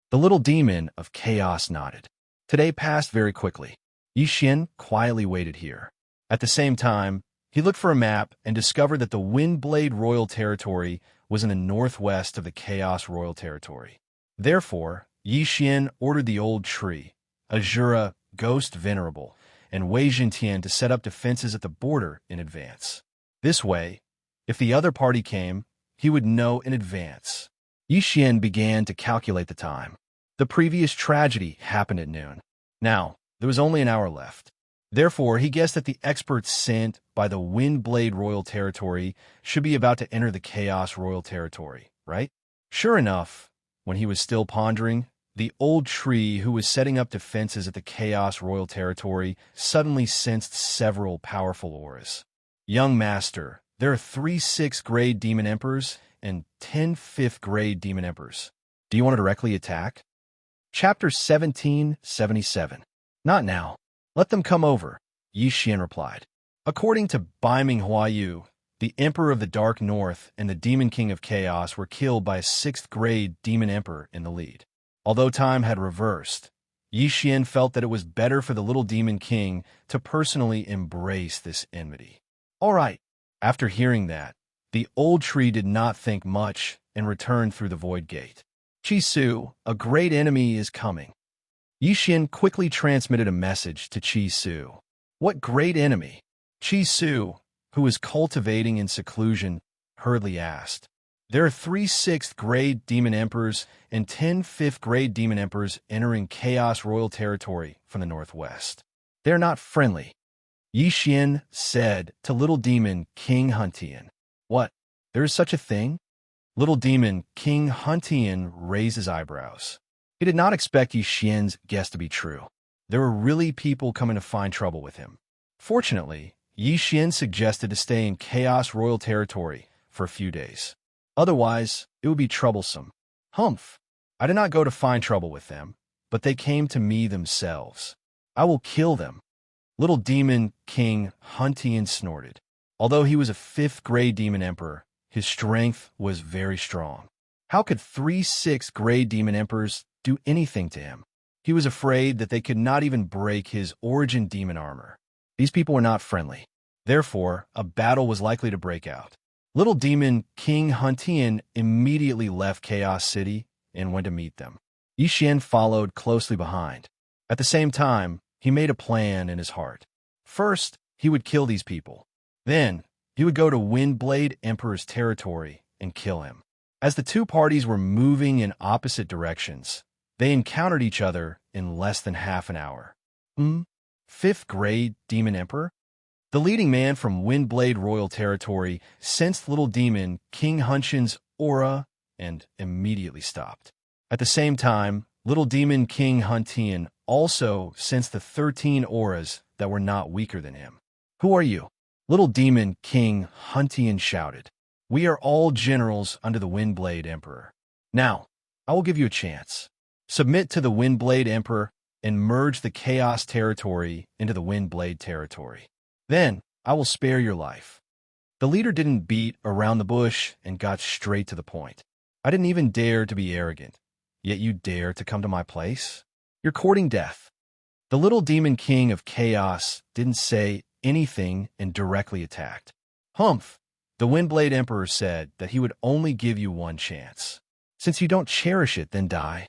The little demon of chaos nodded. Today passed very quickly. Yixian quietly waited here. At the same time, he looked for a map and discovered that the Windblade Royal Territory was in the northwest of the Chaos Royal Territory. Therefore, Yixian ordered the Old Tree, Azura, Ghost Venerable, and Wei Jintian to set up defenses at the border in advance. This way, if the other party came, he would know in advance. Yixian began to calculate the time. The previous tragedy happened at noon. Now, there was only an hour left. Therefore, he guessed that the experts sent by the Windblade Royal Territory should be about to enter the Chaos Royal Territory, right? Sure enough, when he was still pondering, the Old Tree, who was setting up defenses at the Chaos Royal Territory, suddenly sensed several powerful auras. Young Master, there are 3 6th-grade Demon Emperors and 10 5th-grade Demon Emperors. Do you want to directly attack? Chapter 1777. Not now. Let them come over, Yixian replied. According to Baiming Huayu, the Emperor of the Dark North and the Demon King of Chaos were killed by a 6th-grade Demon Emperor in the lead. Although time had reversed, Yixian felt that it was better for the little Demon King to personally embrace this enmity. All right. After hearing that, the Old Tree did not think much and returned through the Void Gate. Chi-Su, a great enemy is coming. Yixian quickly transmitted a message to Chi-Su. What great enemy? Chi-Su, who was cultivating in seclusion, hurriedly asked. There are 3 6th-grade Demon Emperors and 10 5th-grade Demon Emperors entering Chaos Royal Territory from the northwest. They're not friendly, Yixian said to Little Demon King Huntian. What? There is such a thing? Little Demon King Huntian raised his eyebrows. He did not expect Yixian's guess to be true. There were really people coming to find trouble with him. Fortunately, Yixian suggested to stay in Chaos Royal Territory for a few days. Otherwise, it would be troublesome. Humph! I did not go to find trouble with them, but they came to me themselves. I will kill them. Little Demon King Huntian snorted. Although he was a 5th-grade Demon Emperor, his strength was very strong. How could 3 6th-grade Demon Emperors do anything to him? He was afraid that they could not even break his origin demon armor. These people were not friendly. Therefore, a battle was likely to break out. Little Demon King Huntian immediately left Chaos City and went to meet them. Yixian followed closely behind. At the same time, he made a plan in his heart. First, he would kill these people. Then, he would go to Windblade Emperor's territory and kill him. As the two parties were moving in opposite directions, they encountered each other in less than half an hour. 5th-grade Demon Emperor? The leading man from Windblade Royal Territory sensed Little Demon King Huntian's aura and immediately stopped. At the same time, Little Demon King Huntian also sensed the 13 auras that were not weaker than him. Who are you? Little Demon King Huntian shouted. We are all generals under the Windblade Emperor. Now, I will give you a chance. Submit to the Windblade Emperor and merge the Chaos Territory into the Windblade Territory. Then, I will spare your life. The leader didn't beat around the bush and got straight to the point. I didn't even dare to be arrogant, yet you dare to come to my place? You're courting death. The Little Demon King of Chaos didn't say anything and directly attacked. Humph! The Windblade Emperor said that he would only give you one chance. Since you don't cherish it, then die.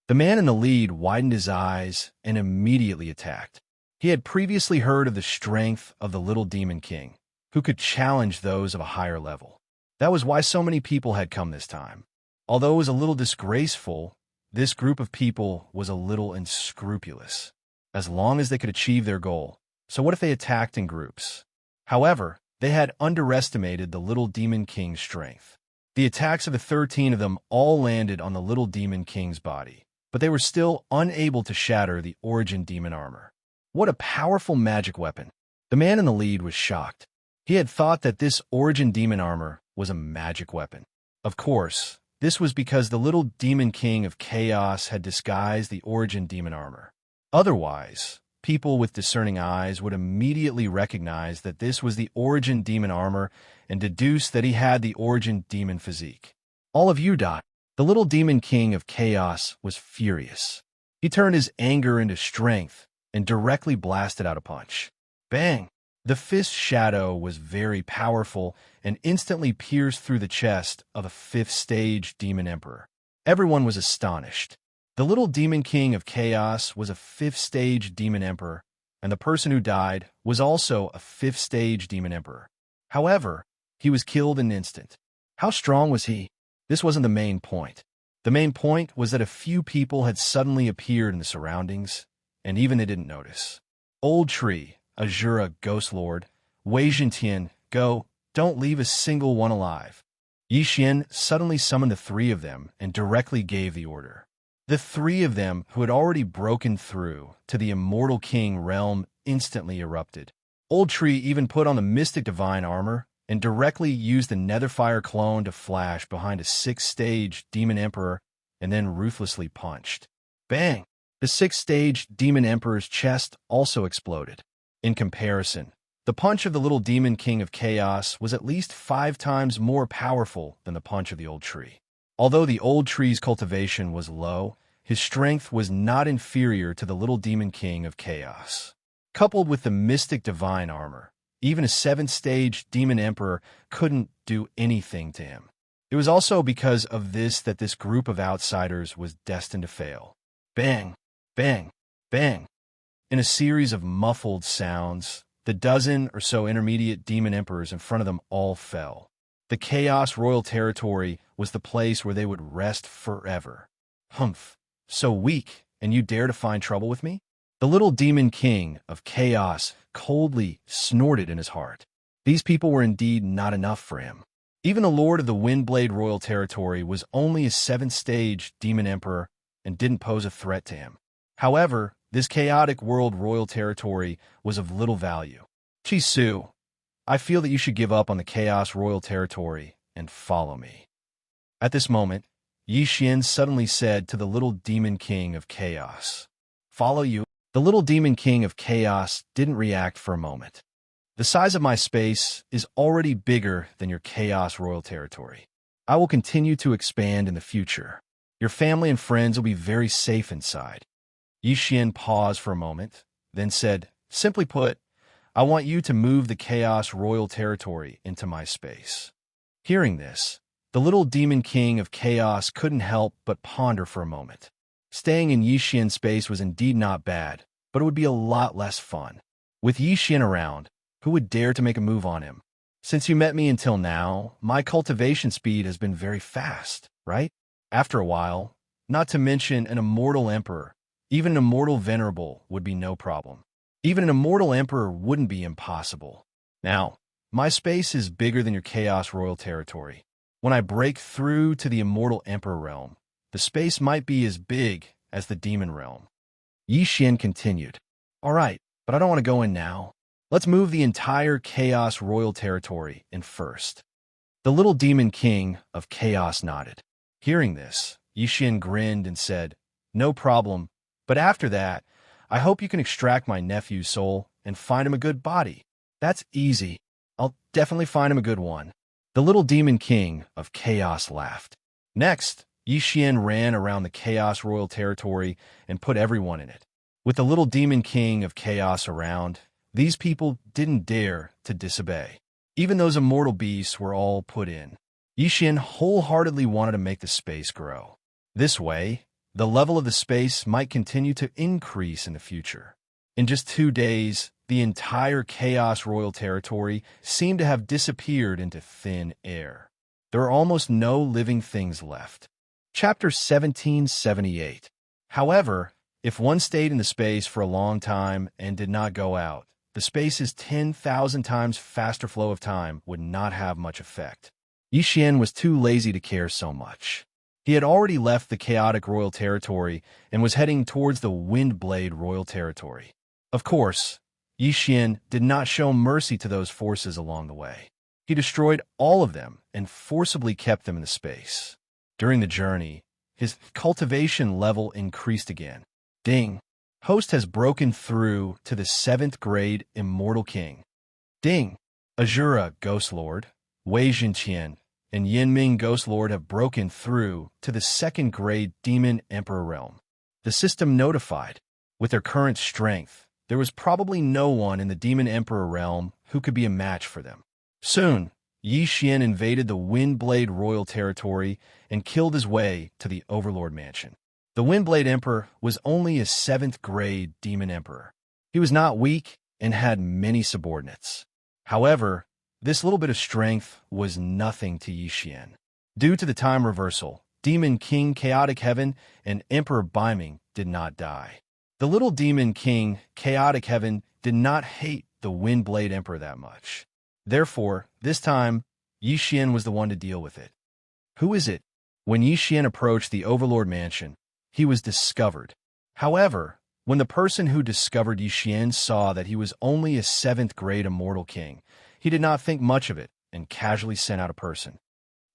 The man in the lead widened his eyes and immediately attacked. He had previously heard of the strength of the Little Demon King, who could challenge those of a higher level. That was why so many people had come this time. Although it was a little disgraceful, this group of people was a little unscrupulous, as long as they could achieve their goal. So what if they attacked in groups? However, they had underestimated the Little Demon King's strength. The attacks of the 13 of them all landed on the Little Demon King's body, but they were still unable to shatter the origin demon armor. What a powerful magic weapon. The man in the lead was shocked. He had thought that this origin demon armor was a magic weapon. Of course, this was because the Little Demon King of Chaos had disguised the origin demon armor. Otherwise, people with discerning eyes would immediately recognize that this was the origin demon armor and deduce that he had the origin demon physique. All of you died. The Little Demon King of Chaos was furious. He turned his anger into strength and directly blasted out a punch. Bang! The fist shadow was very powerful and instantly pierced through the chest of a 5th stage demon emperor. Everyone was astonished. The little demon king of chaos was a 5th stage demon emperor, and the person who died was also a 5th stage demon emperor. However, he was killed in an instant. How strong was he? This wasn't the main point. The main point was that a few people had suddenly appeared in the surroundings, and even they didn't notice. Old Tree, Azura, Ghost Lord, Wei Jintian, go, don't leave a single one alive. Yixian suddenly summoned the 3 of them and directly gave the order. The 3 of them, who had already broken through to the Immortal King realm, instantly erupted. Old Tree even put on the Mystic Divine armor and directly used the Netherfire clone to flash behind a 6th stage Demon Emperor and then ruthlessly punched. Bang! The 6th stage Demon Emperor's chest also exploded. In comparison, the punch of the little Demon King of Chaos was at least 5 times more powerful than the punch of the Old Tree. Although the Old Tree's cultivation was low, his strength was not inferior to the little Demon King of Chaos. Coupled with the Mystic Divine armor, even a 7th stage Demon Emperor couldn't do anything to him. It was also because of this that this group of outsiders was destined to fail. Bang! Bang! Bang! In a series of muffled sounds, the dozen or so intermediate demon emperors in front of them all fell. The Chaos Royal Territory was the place where they would rest forever. Humph! So weak, and you dare to find trouble with me? The little Demon King of Chaos coldly snorted in his heart. These people were indeed not enough for him. Even the Lord of the Windblade Royal Territory was only a 7th stage Demon Emperor and didn't pose a threat to him. However, this chaotic world royal territory was of little value. Chisu, I feel that you should give up on the Chaos Royal Territory and follow me. At this moment, Yixian suddenly said to the little Demon King of Chaos, Follow you? The little Demon King of Chaos didn't react for a moment. The size of my space is already bigger than your Chaos Royal Territory. I will continue to expand in the future. Your family and friends will be very safe inside. Yixian paused for a moment, then said, Simply put, I want you to move the Chaos Royal Territory into my space. Hearing this, the little Demon King of Chaos couldn't help but ponder for a moment. Staying in Yixian's space was indeed not bad, but it would be a lot less fun. With Yixian around, who would dare to make a move on him? Since you met me until now, my cultivation speed has been very fast, right? After a while, not to mention an immortal emperor, even an immortal venerable would be no problem. Even an immortal emperor wouldn't be impossible. Now, my space is bigger than your Chaos Royal Territory. When I break through to the immortal emperor realm, the space might be as big as the demon realm. Yixian continued, All right, but I don't want to go in now. Let's move the entire Chaos Royal Territory in first. The little Demon King of Chaos nodded. Hearing this, Yixian grinned and said, No problem, but after that, I hope you can extract my nephew's soul and find him a good body. That's easy. I'll definitely find him a good one. The little Demon King of Chaos laughed. Next, Yixian ran around the Chaos Royal Territory and put everyone in it. With the little Demon King of Chaos around, these people didn't dare to disobey. Even those immortal beasts were all put in. Yixian wholeheartedly wanted to make the space grow. This way, the level of the space might continue to increase in the future. In just 2 days, the entire Chaos Royal Territory seemed to have disappeared into thin air. There are almost no living things left. Chapter 1778. However, if one stayed in the space for a long time and did not go out, the space's 10,000 times faster flow of time would not have much effect. Yixian was too lazy to care so much. He had already left the chaotic royal territory and was heading towards the Windblade Royal Territory. Of course, Yixian did not show mercy to those forces along the way. He destroyed all of them and forcibly kept them in the space. During the journey, his cultivation level increased again. Ding! Host has broken through to the 7th grade Immortal King. Ding! Azura, Ghost Lord, Wei Jintian, and Yinming Ghost Lord have broken through to the 2nd grade Demon Emperor realm. The system notified. With their current strength, there was probably no one in the Demon Emperor realm who could be a match for them. Soon, Xian invaded the Windblade royal territory and killed his way to the Overlord Mansion. The Windblade Emperor was only a 7th grade Demon Emperor. He was not weak and had many subordinates. However, this little bit of strength was nothing to Xian. Due to the time reversal, Demon King Chaotic Heaven and Emperor Biming did not die. The little Demon King Chaotic Heaven did not hate the Windblade Emperor that much. Therefore, this time, Xian was the one to deal with it. Who is it? When Xian approached the Overlord Mansion, he was discovered. However, when the person who discovered Xian saw that he was only a 7th grade immortal king, he did not think much of it and casually sent out a person.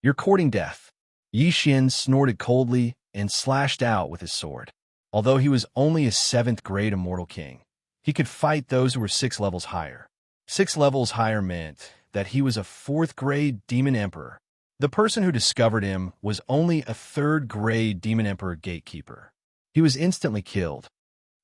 "You're courting death." Xian snorted coldly and slashed out with his sword. Although he was only a 7th grade immortal king, he could fight those who were 6 levels higher. 6 levels higher meant that he was a 4th grade Demon Emperor. The person who discovered him was only a 3rd grade Demon Emperor gatekeeper. He was instantly killed.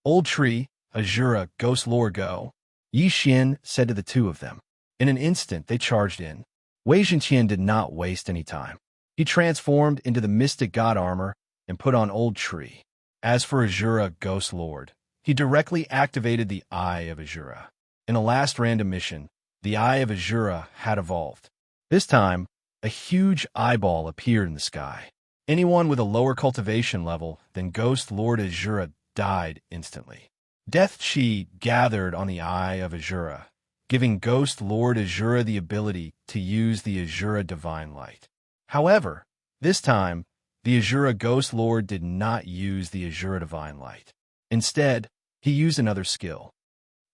"Old Tree, Azura, Ghost Lord, go," Xian said to the two of them. In an instant, they charged in. Wei Zhenqian did not waste any time. He transformed into the Mystic God armor and put on Old Tree. As for Azura, Ghost Lord, he directly activated the Eye of Azura. In the last random mission, the Eye of Azura had evolved. This time, a huge eyeball appeared in the sky. Anyone with a lower cultivation level than Ghost Lord Azura died instantly. Death Chi gathered on the Eye of Azura, giving Ghost Lord Azura the ability to use the Azura Divine Light. However, this time, the Azura Ghost Lord did not use the Azura Divine Light. Instead, he used another skill.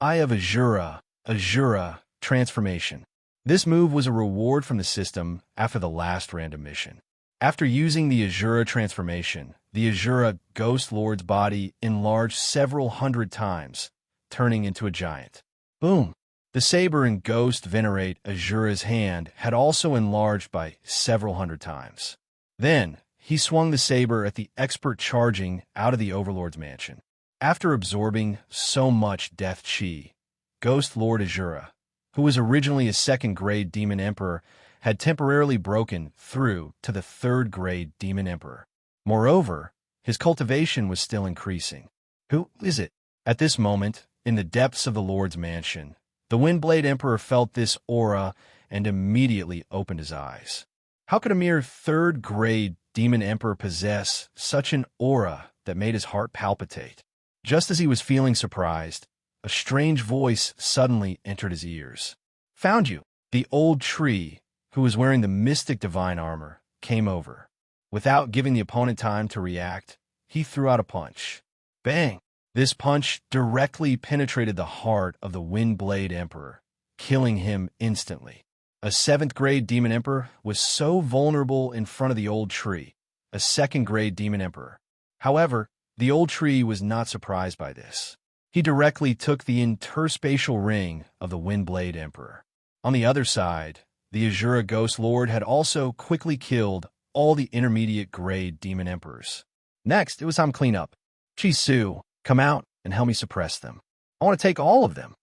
Eye of Azura, Azura Transformation. This move was a reward from the system after the last random mission. After using the Azura Transformation, the Azura Ghost Lord's body enlarged several hundred times, turning into a giant. Boom! The saber in Ghost Venerate Azura's hand had also enlarged by several hundred times. Then, he swung the saber at the expert charging out of the Overlord's mansion. After absorbing so much death chi, Ghost Lord Azura, who was originally a 2nd grade Demon Emperor, had temporarily broken through to the 3rd grade Demon Emperor. Moreover, his cultivation was still increasing. Who is it? At this moment, in the depths of the Lord's mansion, the Windblade Emperor felt this aura and immediately opened his eyes. How could a mere 3rd grade Demon Emperor possess such an aura that made his heart palpitate? Just as he was feeling surprised, a strange voice suddenly entered his ears. "Found you." The Old Tree, who was wearing the Mystic Divine armor, came over. Without giving the opponent time to react, he threw out a punch. Bang! This punch directly penetrated the heart of the Windblade Emperor, killing him instantly. A 7th grade Demon Emperor was so vulnerable in front of the Old Tree, a 2nd grade Demon Emperor. However, the Old Tree was not surprised by this. He directly took the interspatial ring of the Windblade Emperor. On the other side, the Azura Ghost Lord had also quickly killed all the intermediate grade Demon Emperors. Next, it was time to clean up. Chi-Su, come out and help me suppress them. I want to take all of them.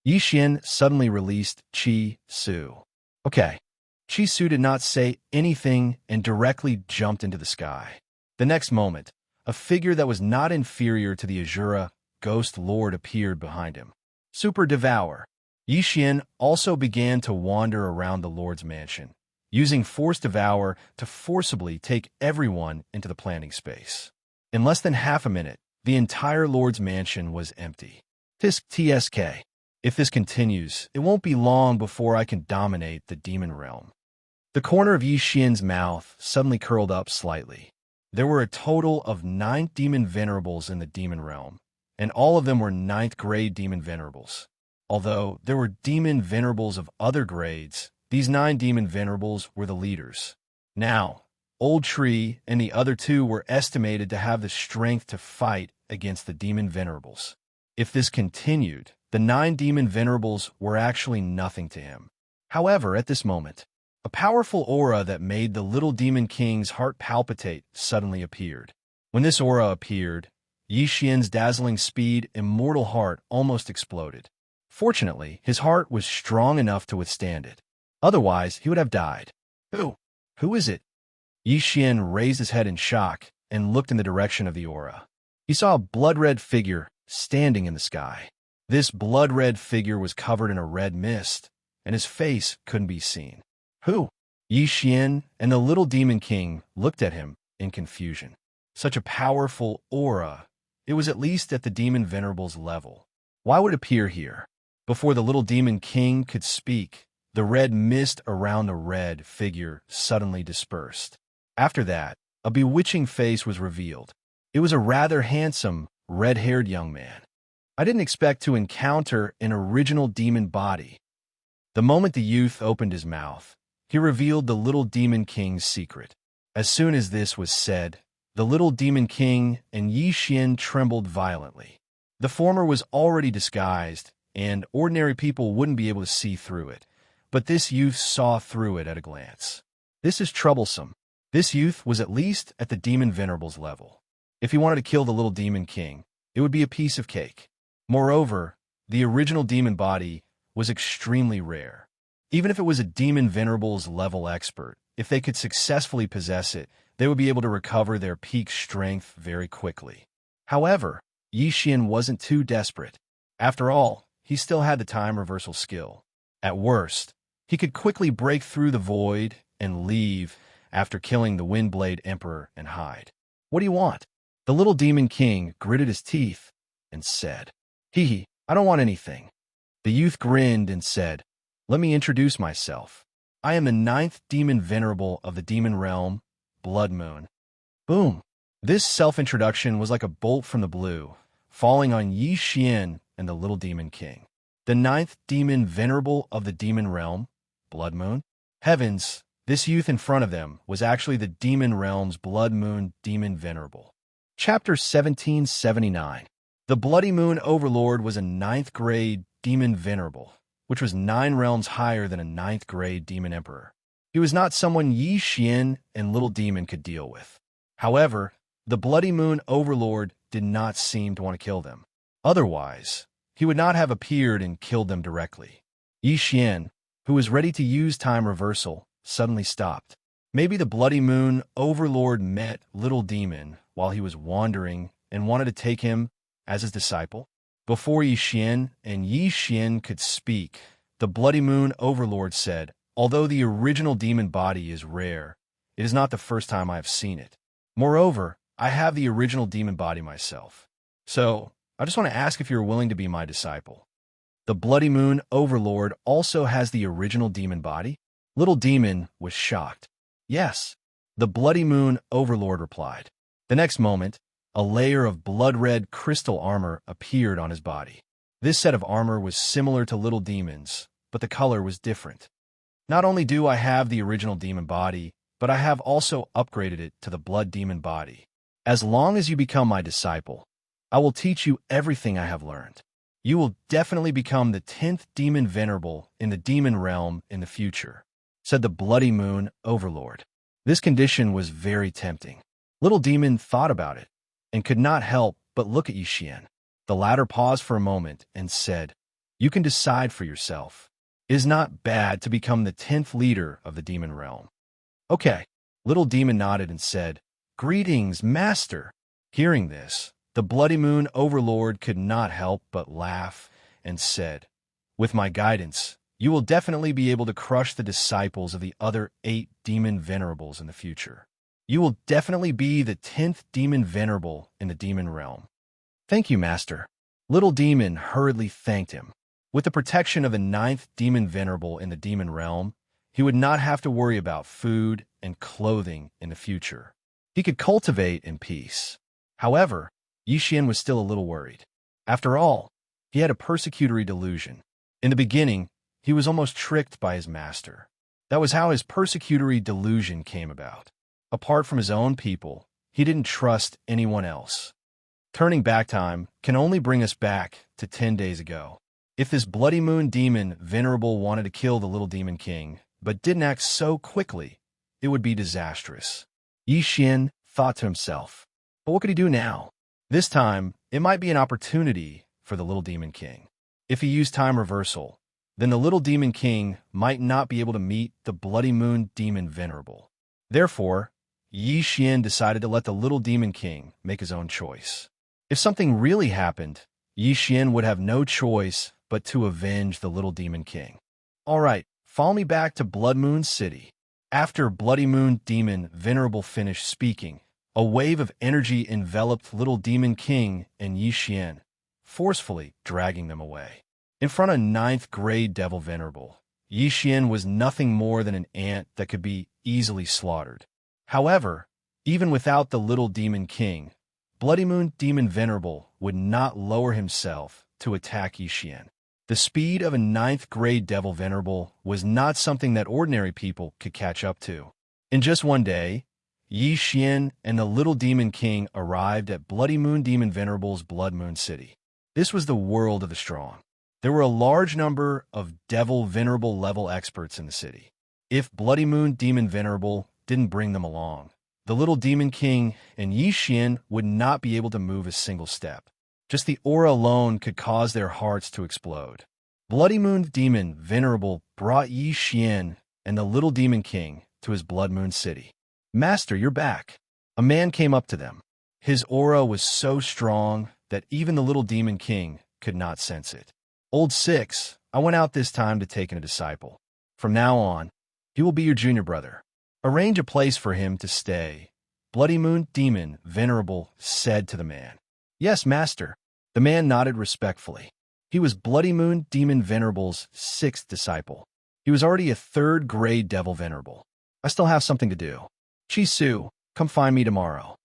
Xian suddenly released Chi-Su. Okay. Chi-Su did not say anything and directly jumped into the sky. The next moment, a figure that was not inferior to the Azura Ghost Lord appeared behind him. Super Devourer. Xian also began to wander around the Lord's mansion, using Force Devour to forcibly take everyone into the planting space. In less than half a minute, the entire Lord's mansion was empty. Tisk TSK. If this continues, it won't be long before I can dominate the demon realm. The corner of Xian's mouth suddenly curled up slightly. There were a total of 9 demon venerables in the demon realm, and all of them were 9th grade demon venerables. Although there were demon venerables of other grades, these 9 demon venerables were the leaders. Now, Old Tree and the other 2 were estimated to have the strength to fight against the demon venerables. If this continued, the 9 demon venerables were actually nothing to him. However, at this moment, a powerful aura that made the little demon king's heart palpitate suddenly appeared. When this aura appeared, Yi Xian's dazzling speed, immortal heart almost exploded. Fortunately, his heart was strong enough to withstand it. Otherwise, he would have died. Who? Who is it? Yi Xian raised his head in shock and looked in the direction of the aura. He saw a blood-red figure standing in the sky. This blood-red figure was covered in a red mist, and his face couldn't be seen. Who? Yi Xian and the little demon king looked at him in confusion. Such a powerful aura. It was at least at the demon venerable's level. Why would it appear here? Before the little demon king could speak, the red mist around the red figure suddenly dispersed. After that, a bewitching face was revealed. It was a rather handsome, red-haired young man. I didn't expect to encounter an original demon body. The moment the youth opened his mouth, he revealed the little demon king's secret. As soon as this was said, the little demon king and Yi Xian trembled violently. The former was already disguised, and ordinary people wouldn't be able to see through it, but this youth saw through it at a glance. This is troublesome. This youth was at least at the demon venerable's level. If he wanted to kill the little demon king, it would be a piece of cake. Moreover, the original demon body was extremely rare. Even if it was a demon venerable's level expert, if they could successfully possess it, they would be able to recover their peak strength very quickly. However, Yi Xian wasn't too desperate. After all, he still had the time reversal skill. At worst, he could quickly break through the void and leave after killing the Windblade Emperor and hide. What do you want? The little demon king gritted his teeth and said, Hee, I don't want anything. The youth grinned and said, Let me introduce myself. I am the 9th demon venerable of the demon realm, Blood Moon. Boom! This self-introduction was like a bolt from the blue, falling on Yi Xian and the little demon king. The 9th demon venerable of the demon realm, Blood Moon? Heavens, this youth in front of them was actually the demon realm's Blood Moon demon venerable. Chapter 1779. The Bloody Moon Overlord was a 9th grade demon venerable, which was 9 realms higher than a 9th grade demon emperor. He was not someone Yi Xian and little demon could deal with. However, the Bloody Moon Overlord did not seem to want to kill them. Otherwise, he would not have appeared and killed them directly. Yi Xian, who was ready to use time reversal, suddenly stopped. Maybe the Bloody Moon Overlord met little demon while he was wandering and wanted to take him as his disciple. Before Yi Xian and Yi Xian could speak, the Bloody Moon Overlord said, Although the original demon body is rare, it is not the first time I have seen it. Moreover, I have the original demon body myself. So, I just want to ask if you're willing to be my disciple. The Bloody Moon Overlord also has the original demon body? Little demon was shocked. Yes, the Bloody Moon Overlord replied. The next moment, a layer of blood-red crystal armor appeared on his body. This set of armor was similar to little demon's, but the color was different. Not only do I have the original demon body, but I have also upgraded it to the blood demon body. As long as you become my disciple, I will teach you everything I have learned. You will definitely become the 10th demon venerable in the demon realm in the future, said the Bloody Moon Overlord. This condition was very tempting. Little demon thought about it and could not help but look at Yi Xian. The latter paused for a moment and said, You can decide for yourself. It is not bad to become the 10th leader of the demon realm. Okay. Little demon nodded and said, Greetings, master. Hearing this, the Bloody Moon Overlord could not help but laugh and said, With my guidance, you will definitely be able to crush the disciples of the other 8 demon venerables in the future. You will definitely be the 10th demon venerable in the demon realm. Thank you, master. Little demon hurriedly thanked him. With the protection of the 9th demon venerable in the demon realm, he would not have to worry about food and clothing in the future. He could cultivate in peace. However, Yi Xian was still a little worried. After all, he had a persecutory delusion. In the beginning, he was almost tricked by his master. That was how his persecutory delusion came about. Apart from his own people, he didn't trust anyone else. Turning back time can only bring us back to 10 days ago. If this Bloody Moon demon venerable wanted to kill the little demon king, but didn't act so quickly, it would be disastrous. Yi Xian thought to himself, but what could he do now? This time, it might be an opportunity for the little demon king. If he used time reversal, then the little demon king might not be able to meet the Bloody Moon demon venerable. Therefore, Xian decided to let the little demon king make his own choice. If something really happened, Xian would have no choice but to avenge the little demon king. All right, follow me back to Blood Moon City. After Bloody Moon demon venerable finished speaking, a wave of energy enveloped little demon king and Xian, forcefully dragging them away. In front of ninth grade devil venerable, Xian was nothing more than an ant that could be easily slaughtered. However, even without the little demon king, Bloody Moon demon venerable would not lower himself to attack Xian. The speed of a ninth grade devil venerable was not something that ordinary people could catch up to. In just one day, Xian and the little demon king arrived at Bloody Moon demon venerable's Blood Moon City. This was the world of the strong. There were a large number of devil venerable level experts in the city. If Bloody Moon demon venerable didn't bring them along, the little demon king and Xian would not be able to move a single step. Just the aura alone could cause their hearts to explode. Bloody Moon demon venerable brought Xian and the little demon king to his Blood Moon City. "Master, you're back." A man came up to them. His aura was so strong that even the little demon king could not sense it. "Old Six, I went out this time to take in a disciple. From now on, he will be your junior brother. Arrange a place for him to stay," Bloody Moon demon venerable said to the man. "Yes, master." The man nodded respectfully. He was Bloody Moon demon venerable's sixth disciple. He was already a third grade devil venerable. "I still have something to do. Chi-Su, come find me tomorrow."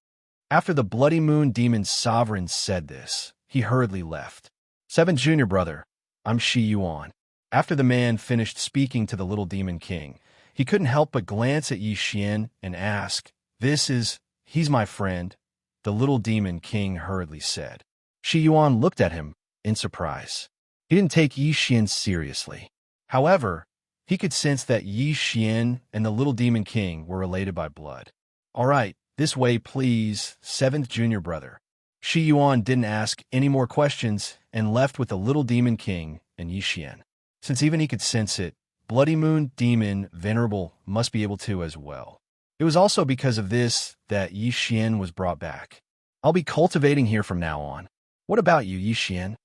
After the Bloody Moon demon sovereign said this, he hurriedly left. "Seventh junior brother, I'm Shi-Yuan." After the man finished speaking to the little demon king, he couldn't help but glance at Xian and ask, "He's my friend," the little demon king hurriedly said. Shi-Yuan looked at him in surprise. He didn't take Xian seriously. However, he could sense that Xian and the little demon king were related by blood. "All right, this way, please, seventh junior brother." Shi-Yuan didn't ask any more questions and left with the little demon king and Xian. Since even he could sense it, Bloody Moon demon venerable must be able to as well. It was also because of this that Xian was brought back. "I'll be cultivating here from now on. What about you, Xian?"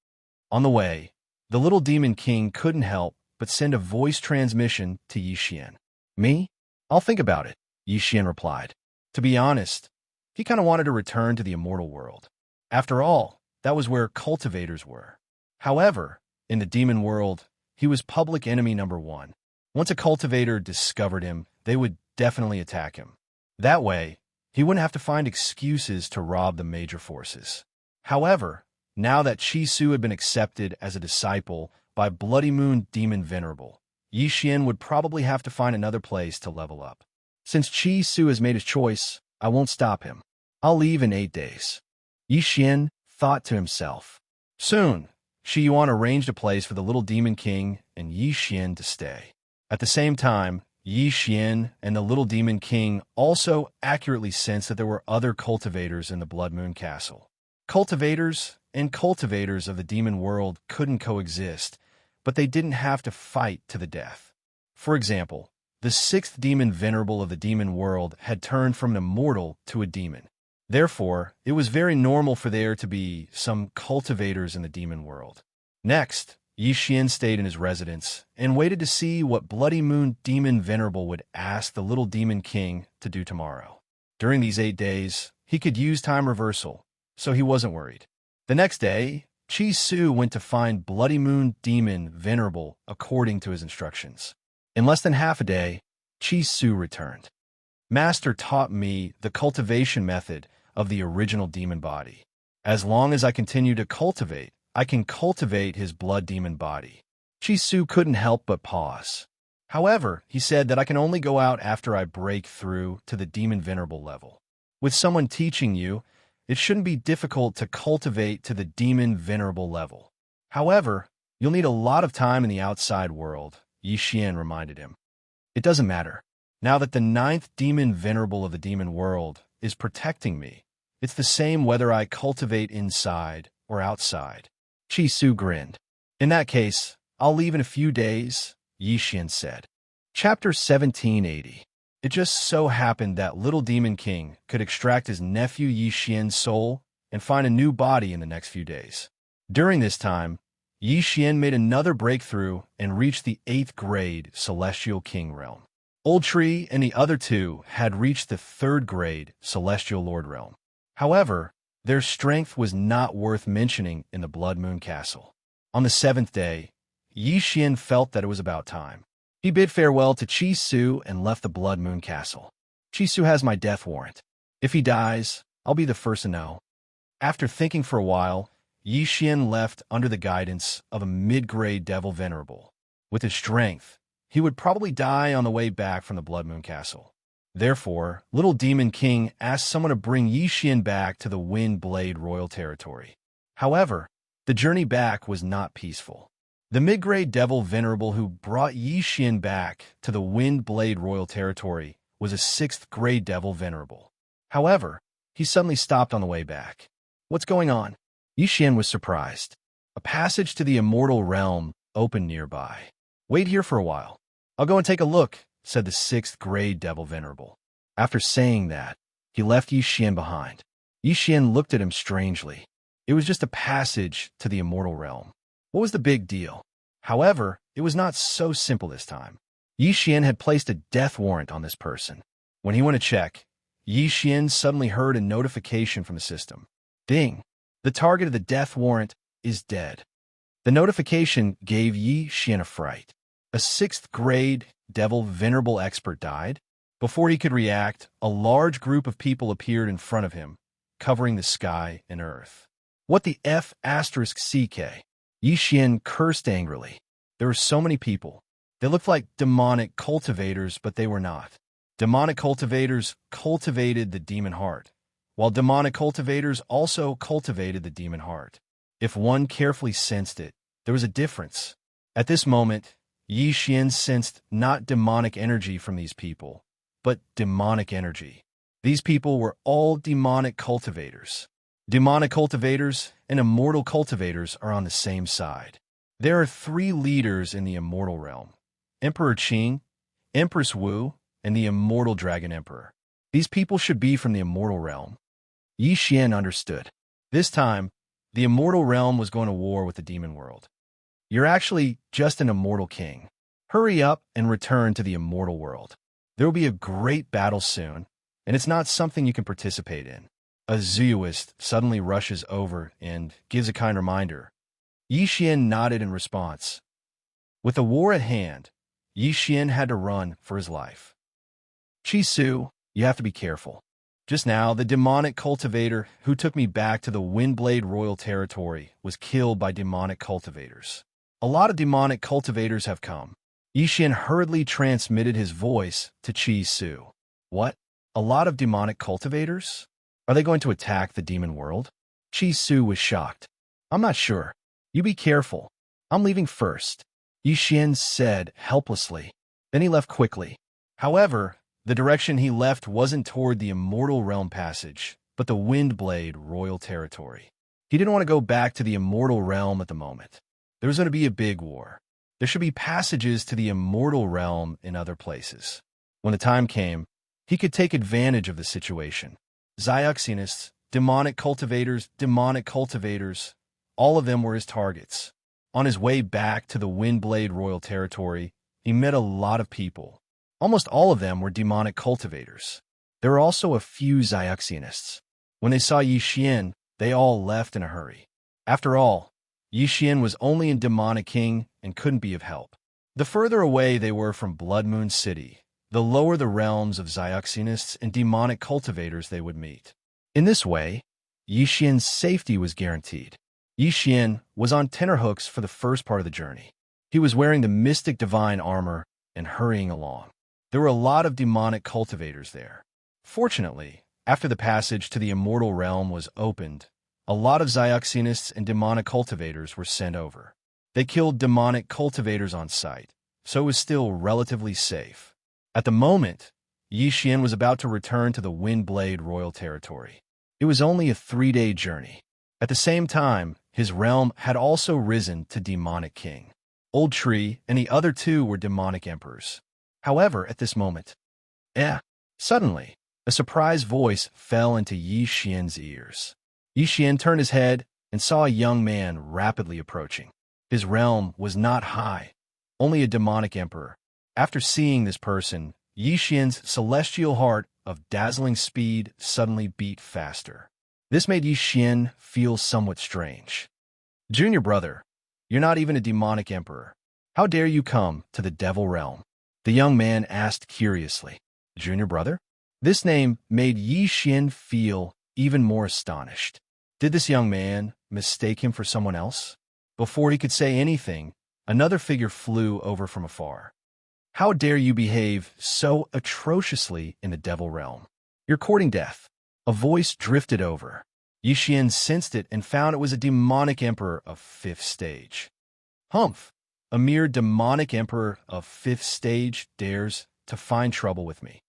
On the way, the little demon king couldn't help but send a voice transmission to Xian. "Me? I'll think about it," Xian replied. To be honest, he kind of wanted to return to the immortal world. After all, that was where cultivators were. However, in the demon world, he was public enemy number one. Once a cultivator discovered him, they would definitely attack him. That way, he wouldn't have to find excuses to rob the major forces. However, now that Chi-Su had been accepted as a disciple by Bloody Moon demon venerable, Xian would probably have to find another place to level up. Since Chi-Su has made his choice, I won't stop him. I'll leave in 8 days. Xian thought to himself. Soon, Shi-Yuan arranged a place for the little demon king and Xian to stay. At the same time, Xian and the little demon king also accurately sensed that there were other cultivators in the Blood Moon Castle. Cultivators and cultivators of the demon world couldn't coexist, but they didn't have to fight to the death. For example, the sixth demon venerable of the demon world had turned from an immortal to a demon. Therefore, it was very normal for there to be some cultivators in the demon world. Next, Xian stayed in his residence and waited to see what Bloody Moon demon venerable would ask the little demon king to do tomorrow. During these 8 days, he could use time reversal, so he wasn't worried. The next day, Chi-Su went to find Bloody Moon demon venerable according to his instructions. In less than half a day, Chi-Su returned. Master taught me the cultivation method of the original demon body. As long as I continue to cultivate, I can cultivate his blood demon body. Chi-Su couldn't help but pause. However, he said that I can only go out after I break through to the demon venerable level. With someone teaching you, it shouldn't be difficult to cultivate to the demon venerable level. However, you'll need a lot of time in the outside world, Xian reminded him. It doesn't matter. Now that the 9th demon venerable of the demon world is protecting me, It's the same whether I cultivate inside or outside. Qi Su grinned. In that case, I'll leave in a few days, Yixian said. Chapter 1780. It just so happened that Little Demon King could extract his nephew Yixian's soul and find a new body in the next few days. During this time, Yixian made another breakthrough and reached the 8th grade Celestial King realm. Old Tree and the other two had reached the 3rd grade Celestial Lord realm. However, their strength was not worth mentioning in the Blood Moon Castle. On the 7th day, Yixian felt that it was about time. He bid farewell to Qi Su and left the Blood Moon Castle. Qi Su has my death warrant. If he dies, I'll be the first to know. After thinking for a while, Yixian left under the guidance of a mid-grade devil venerable. With his strength, he would probably die on the way back from the Blood Moon Castle. Therefore, Little Demon King asked someone to bring Yixian back to the Wind Blade Royal Territory. However, the journey back was not peaceful. The mid-grade devil venerable who brought Yixian back to the Wind Blade Royal Territory was a 6th grade devil venerable. However, he suddenly stopped on the way back. What's going on? Yixian was surprised. A passage to the immortal realm opened nearby. Wait here for a while. I'll go and take a look, said the 6th grade devil venerable. After saying that, he left Yixian behind. Yixian looked at him strangely. It was just a passage to the immortal realm. What was the big deal? However, it was not so simple this time. Yixian had placed a death warrant on this person. When he went to check, Yixian suddenly heard a notification from the system. Ding! The target of the death warrant is dead. The notification gave Yixian a fright. A 6th grade devil venerable expert died. Before he could react, a large group of people appeared in front of him, covering the sky and earth. What the F***CK? Yixian cursed angrily. There were so many people. They looked like demonic cultivators, but they were not. Demonic cultivators cultivated the demon heart, while demonic cultivators also cultivated the demon heart. If one carefully sensed it, there was a difference. At this moment, Yixian sensed not demonic energy from these people, but demonic energy. These people were all demonic cultivators. Demonic cultivators and immortal cultivators are on the same side. There are 3 leaders in the immortal realm: Emperor Qing, Empress Wu, and the immortal Dragon Emperor. These people should be from the immortal realm. Yixian understood. This time, the immortal realm was going to war with the demon world. You're actually just an immortal king. Hurry up and return to the immortal world. There will be a great battle soon, and it's not something you can participate in. A Zooist suddenly rushes over and gives a kind reminder. Yixian nodded in response. With the war at hand, Yixian had to run for his life. Qi Su, you have to be careful. Just now, the demonic cultivator who took me back to the Windblade Royal Territory was killed by demonic cultivators. A lot of demonic cultivators have come. Yixian hurriedly transmitted his voice to Qi Su. What? A lot of demonic cultivators? Are they going to attack the demon world? Qi Su was shocked. I'm not sure. You be careful. I'm leaving first, Yixian said helplessly. Then he left quickly. However, the direction he left wasn't toward the Immortal Realm Passage, but the Windblade Royal Territory. He didn't want to go back to the Immortal Realm at the moment. There was going to be a big war. There should be passages to the Immortal Realm in other places. When the time came, he could take advantage of the situation. Xianxianists, demonic cultivators, all of them were his targets. On his way back to the Windblade Royal Territory, he met a lot of people. Almost all of them were demonic cultivators. There were also a few Xianxianists. When they saw Yixian, they all left in a hurry. After all, Yixian was only a demonic king and couldn't be of help. The further away they were from Blood Moon City, the lower the realms of Xianxianists and demonic cultivators they would meet. In this way, Yixian's safety was guaranteed. Yixian was on tenterhooks for the first part of the journey. He was wearing the mystic divine armor and hurrying along. There were a lot of demonic cultivators there. Fortunately, after the passage to the immortal realm was opened, a lot of Xianxianists and demonic cultivators were sent over. They killed demonic cultivators on sight, so it was still relatively safe. At the moment, Yixian was about to return to the Windblade Royal Territory. It was only a 3-day journey. At the same time, his realm had also risen to demonic king. Old Tree and the other two were demonic emperors. However, at this moment, suddenly, a surprised voice fell into Yi Xian's ears. Yi Xian turned his head and saw a young man rapidly approaching. His realm was not high, only a demonic emperor. After seeing this person, Yi Xian's celestial heart of dazzling speed suddenly beat faster. This made Yi Xian feel somewhat strange. Junior brother, you're not even a demonic emperor. How dare you come to the devil realm? The young man asked curiously. Junior brother? This name made Yi Xian feel even more astonished. Did this young man mistake him for someone else? Before he could say anything, another figure flew over from afar. How dare you behave so atrociously in the devil realm? You're courting death. A voice drifted over. Yi Xian sensed it and found it was a demonic emperor of 5th stage. Humph! A mere demonic emperor of 5th stage dares to find trouble with me.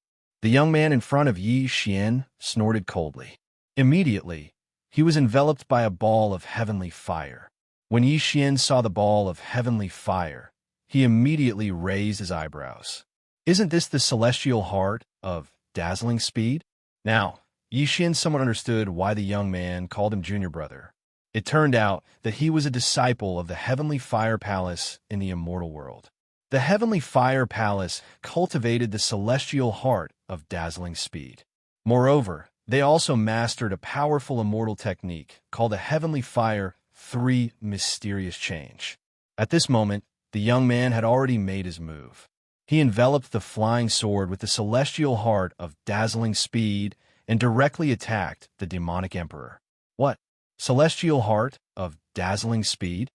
The young man in front of Yi Xian snorted coldly. Immediately, he was enveloped by a ball of heavenly fire. When Yi Xian saw the ball of heavenly fire, he immediately raised his eyebrows. Isn't this the celestial heart of dazzling speed? Now, Yi Xian somewhat understood why the young man called him junior brother. It turned out that he was a disciple of the Heavenly Fire Palace in the immortal world. The Heavenly Fire Palace cultivated the celestial heart of dazzling speed. Moreover, they also mastered a powerful immortal technique called the Heavenly Fire 3 Mysterious Change. At this moment, the young man had already made his move. He enveloped the flying sword with the celestial heart of dazzling speed and directly attacked the demonic emperor. What? Celestial heart of dazzling speed?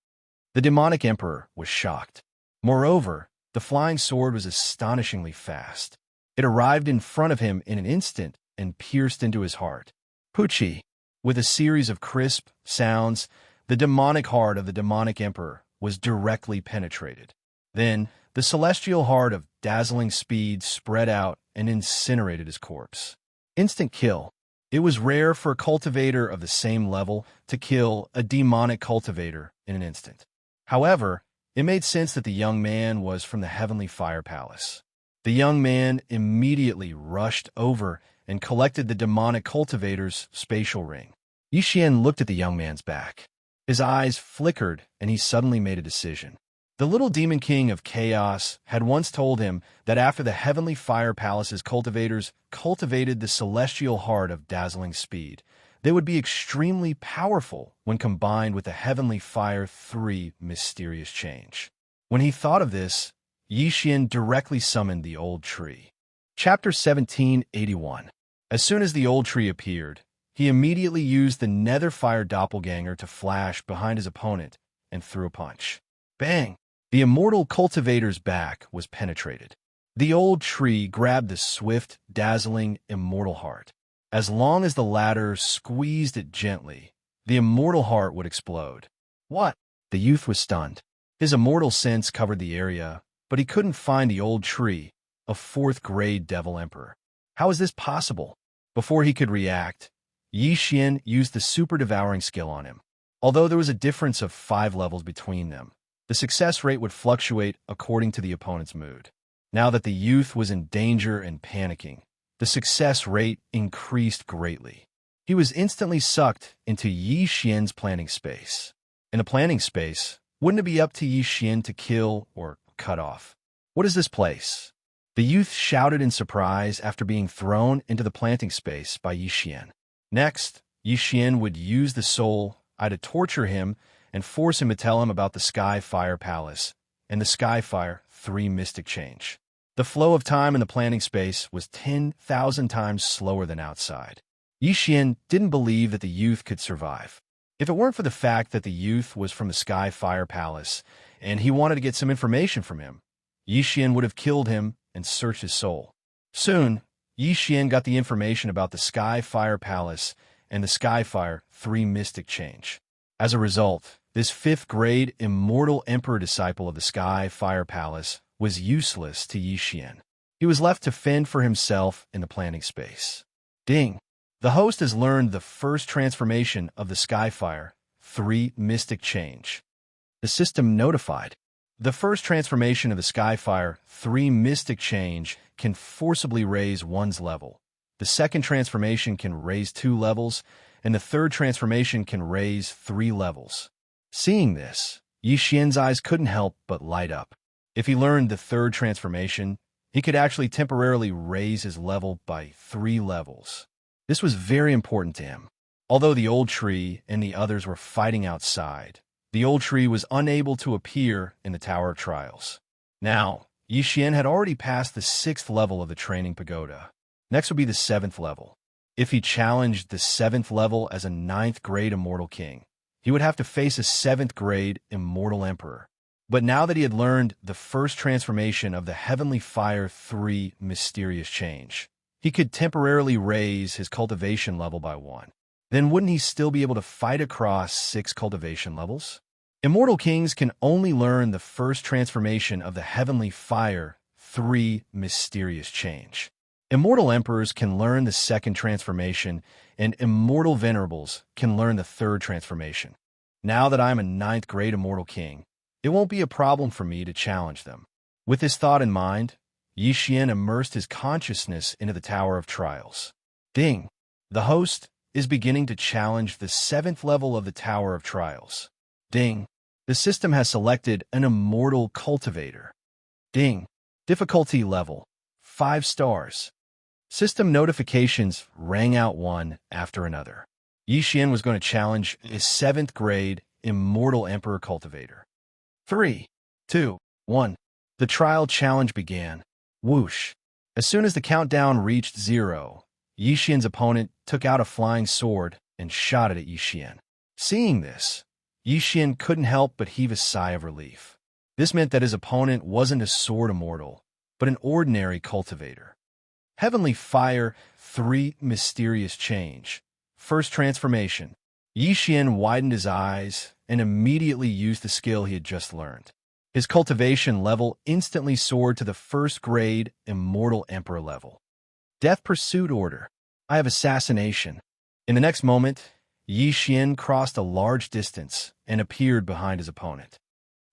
The demonic emperor was shocked. Moreover, the flying sword was astonishingly fast. It arrived in front of him in an instant and pierced into his heart. Puchi! With a series of crisp sounds, the demonic heart of the demonic emperor was directly penetrated. Then, the celestial heart of dazzling speed spread out and incinerated his corpse. Instant kill. It was rare for a cultivator of the same level to kill a demonic cultivator in an instant. However, it made sense that the young man was from the Heavenly Fire Palace. The young man immediately rushed over and collected the demonic cultivator's spatial ring. Yi Xian looked at the young man's back. His eyes flickered and he suddenly made a decision. The little demon king of chaos had once told him that after the Heavenly Fire Palace's cultivators cultivated the celestial heart of dazzling speed, they would be extremely powerful when combined with the Heavenly Fire 3 Mysterious Change. When he thought of this, Yi Xian directly summoned the Old Tree. Chapter 1781. As soon as the Old Tree appeared, he immediately used the Nether Fire Doppelganger to flash behind his opponent and threw a punch. Bang! The immortal cultivator's back was penetrated. The Old Tree grabbed the swift, dazzling, immortal heart. As long as the latter squeezed it gently, the immortal heart would explode. What? The youth was stunned. His immortal sense covered the area, but he couldn't find the Old Tree, a 4th-grade devil emperor. How is this possible? Before he could react, Yi Xian used the super devouring skill on him. Although there was a difference of 5 levels between them, the success rate would fluctuate according to the opponent's mood. Now that the youth was in danger and panicking, the success rate increased greatly. He was instantly sucked into Yi Xian's planning space. In a planning space, wouldn't it be up to Yi Xian to kill or cut off? What is this place? The youth shouted in surprise after being thrown into the planting space by Yi Xian. Next, Yi Xian would use the soul Eye to torture him and force him to tell him about the Sky Fire Palace and the Sky Fire 3 Mystic Change. The flow of time in the planning space was 10,000 times slower than outside. Yi Xian didn't believe that the youth could survive. If it weren't for the fact that the youth was from the Sky Fire Palace and he wanted to get some information from him, Yi Xian would have killed him and searched his soul. Soon, Yi Xian got the information about the Sky Fire Palace and the Sky Fire 3 Mystic Change. As a result, this 5th-grade immortal emperor disciple of the Sky Fire Palace was useless to Yi Xian. He was left to fend for himself in the planning space. Ding! The host has learned the first transformation of the Skyfire, 3 Mystic Change. The system notified. The first transformation of the Skyfire, 3 Mystic Change, can forcibly raise one's level. The second transformation can raise 2 levels, and the third transformation can raise 3 levels. Seeing this, Xian's eyes couldn't help but light up. If he learned the third transformation, he could actually temporarily raise his level by 3 levels. This was very important to him. Although the old tree and the others were fighting outside, the old tree was unable to appear in the Tower of Trials. Now, Xian had already passed the 6th level of the training pagoda. Next would be the 7th level. If he challenged the 7th level as a 9th grade Immortal King, he would have to face a 7th grade Immortal Emperor. But now that he had learned the first transformation of the Heavenly Fire 3 Mysterious Change, he could temporarily raise his cultivation level by 1. Then wouldn't he still be able to fight across 6 cultivation levels? Immortal Kings can only learn the first transformation of the Heavenly Fire 3 Mysterious Change. Immortal Emperors can learn the second transformation, and Immortal Venerables can learn the third transformation. Now that I'm a 9th grade Immortal King, it won't be a problem for me to challenge them. With this thought in mind, Xian immersed his consciousness into the Tower of Trials. Ding! The host is beginning to challenge the 7th level of the Tower of Trials. Ding! The system has selected an Immortal Cultivator. Ding! Difficulty level 5 stars. System notifications rang out one after another. Xian was going to challenge his 7th grade Immortal Emperor Cultivator. 3, 2, 1. The trial challenge began. Whoosh! As soon as the countdown reached 0, Xian's opponent took out a flying sword and shot it at Xian. Seeing this, Xian couldn't help but heave a sigh of relief. This meant that his opponent wasn't a sword immortal, but an ordinary cultivator. Heavenly Fire 3 Mysterious Change. First transformation. Xian widened his eyes and immediately used the skill he had just learned. His cultivation level instantly soared to the 1st grade Immortal Emperor level. Death Pursuit Order. I have Assassination. In the next moment, Xian crossed a large distance and appeared behind his opponent.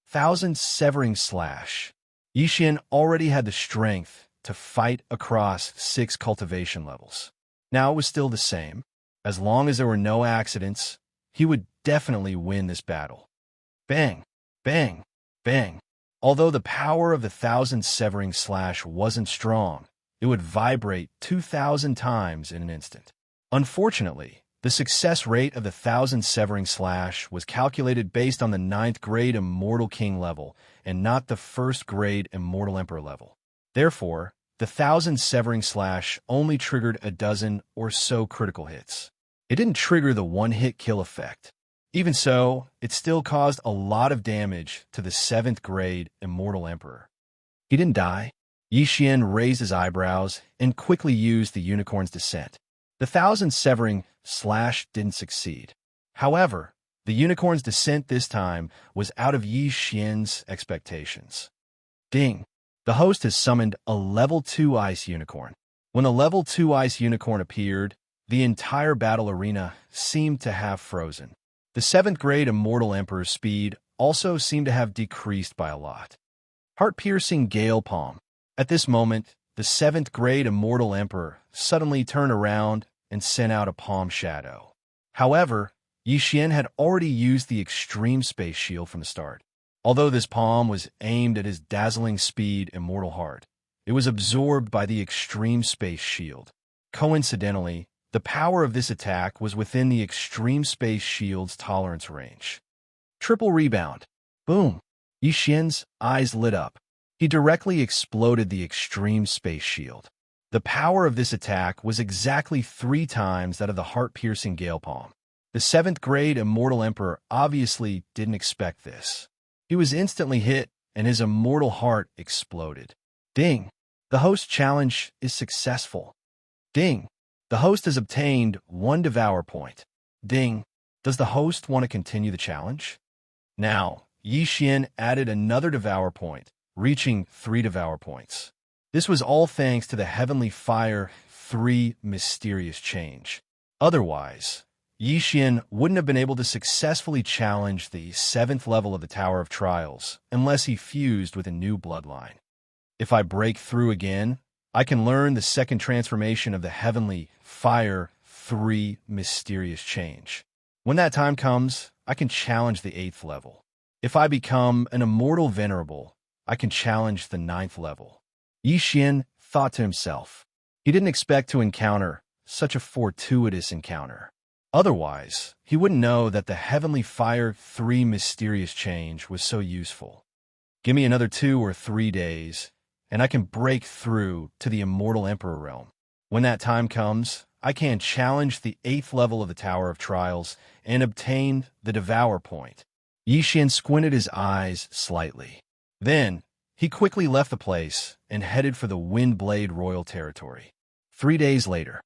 Thousand Severing Slash. Xian already had the strength to fight across 6 cultivation levels. Now it was still the same. As long as there were no accidents, he would definitely win this battle. Bang! Bang! Bang! Although the power of the Thousand Severing Slash wasn't strong, it would vibrate 2,000 times in an instant. Unfortunately, the success rate of the Thousand Severing Slash was calculated based on the 9th grade Immortal King level and not the 1st grade Immortal Emperor level. Therefore, the Thousand Severing Slash only triggered a dozen or so critical hits. It didn't trigger the one-hit kill effect. Even so, it still caused a lot of damage to the 7th grade Immortal Emperor. He didn't die. Xian raised his eyebrows and quickly used the Unicorn's Descent. The Thousand Severing Slash didn't succeed. However, the Unicorn's Descent this time was out of Xian's expectations. Ding! The host has summoned a Level 2 Ice Unicorn. When the Level 2 Ice Unicorn appeared, the entire battle arena seemed to have frozen. The 7th grade Immortal Emperor's speed also seemed to have decreased by a lot. Heart-piercing Gale Palm. At this moment, the 7th grade Immortal Emperor suddenly turned around and sent out a palm shadow. However, Xian had already used the Extreme Space Shield from the start. Although this palm was aimed at his dazzling speed Immortal Heart, it was absorbed by the Extreme Space Shield. Coincidentally, the power of this attack was within the Extreme Space Shield's tolerance range. Triple Rebound. Boom! Xian's eyes lit up. He directly exploded the Extreme Space Shield. The power of this attack was exactly 3 times that of the heart-piercing Gale Palm. The 7th grade Immortal Emperor obviously didn't expect this. He was instantly hit, and his immortal heart exploded. Ding! The host challenge is successful. Ding! The host has obtained 1 Devour point. Ding! Does the host want to continue the challenge? Now, Xian added another Devour point, reaching 3 Devour points. This was all thanks to the Heavenly Fire 3 Mysterious Change. Otherwise, Yixian wouldn't have been able to successfully challenge the 7th level of the Tower of Trials unless he fused with a new bloodline. If I break through again, I can learn the second transformation of the Heavenly Fire 3 Mysterious Change. When that time comes, I can challenge the 8th level. If I become an Immortal Venerable, I can challenge the 9th level. Yixian thought to himself. He didn't expect to encounter such a fortuitous encounter. Otherwise, he wouldn't know that the Heavenly Fire 3 Mysterious Change was so useful. Give me another 2 or 3 days, and I can break through to the Immortal Emperor realm. When that time comes, I can challenge the 8th level of the Tower of Trials and obtain the Devourer point. Yixian squinted his eyes slightly. Then, he quickly left the place and headed for the Windblade Royal Territory. 3 days later.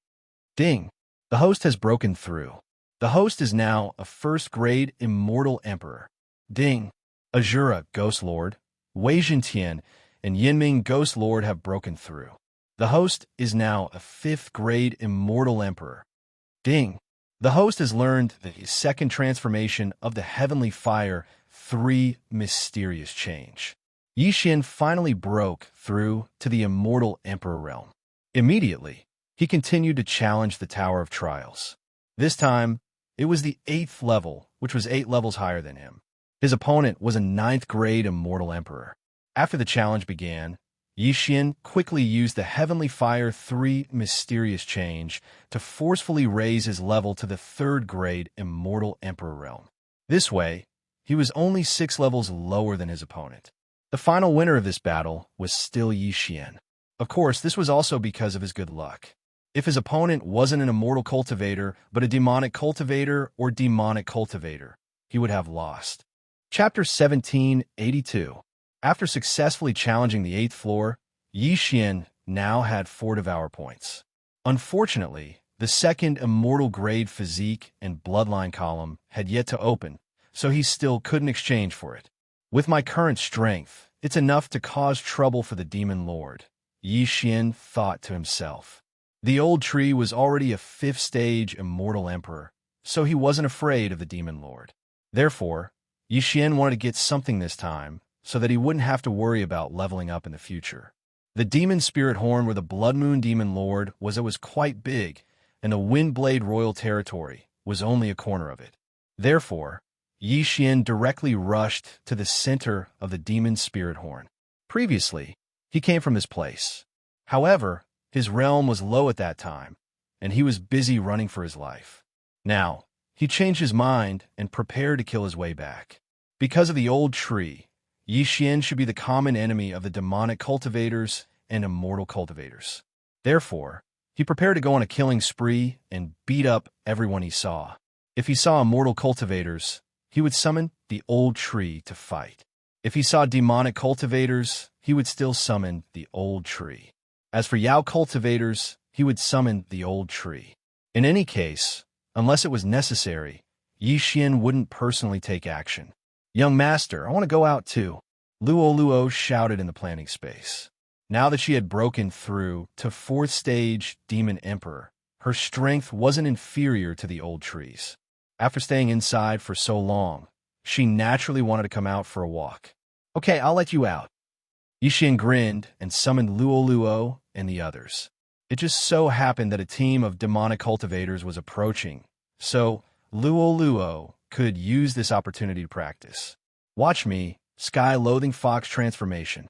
Ding! The host has broken through. The host is now a first-grade Immortal Emperor. Ding! Azura, Ghost Lord, Wei Zhentian, and Yinming Ghost Lord have broken through. The host is now a 5th-grade Immortal Emperor. Ding! The host has learned the second transformation of the Heavenly Fire 3 Mysterious Change. Yixian finally broke through to the Immortal Emperor realm. Immediately, he continued to challenge the Tower of Trials. This time, it was the 8th level, which was 8 levels higher than him. His opponent was a 9th-grade Immortal Emperor. After the challenge began, Yixian quickly used the Heavenly Fire 3 Mysterious Change to forcefully raise his level to the 3rd-grade Immortal Emperor realm. This way, he was only 6 levels lower than his opponent. The final winner of this battle was still Yixian. Of course, this was also because of his good luck. If his opponent wasn't an Immortal Cultivator, but a Demonic Cultivator or Demonic Cultivator, he would have lost. Chapter 1782. After successfully challenging the 8th floor, Yixian now had 4 Devour points. Unfortunately, the second Immortal Grade Physique and Bloodline column had yet to open, so he still couldn't exchange for it. With my current strength, it's enough to cause trouble for the Demon Lord, Yixian thought to himself. The old tree was already a 5th-stage Immortal Emperor, so he wasn't afraid of the Demon Lord. Therefore, Yixian wanted to get something this time, so that he wouldn't have to worry about leveling up in the future. The Demon Spirit Horn where the Blood Moon Demon Lord was quite big, and the Windblade Royal Territory was only a corner of it. Therefore, Yixian directly rushed to the center of the Demon Spirit Horn. Previously, he came from this place. However, his realm was low at that time, and he was busy running for his life. Now, he changed his mind and prepared to kill his way back. Because of the old tree, Yixian should be the common enemy of the Demonic Cultivators and Immortal Cultivators. Therefore, he prepared to go on a killing spree and beat up everyone he saw. If he saw Immortal Cultivators, he would summon the old tree to fight. If he saw Demonic Cultivators, he would still summon the old tree. As for Yao Cultivators, he would summon the old tree. In any case, unless it was necessary, Yixian wouldn't personally take action. "Young master, I want to go out too," Luo shouted in the planning space. Now that she had broken through to 4th stage Demon Emperor, her strength wasn't inferior to the old trees. After staying inside for so long, she naturally wanted to come out for a walk. "Okay, I'll let you out." Yixian grinned and summoned Luo and the others. It just so happened that a team of Demonic Cultivators was approaching, so Luo could use this opportunity to practice. "Watch me, Sky Loathing Fox transformation."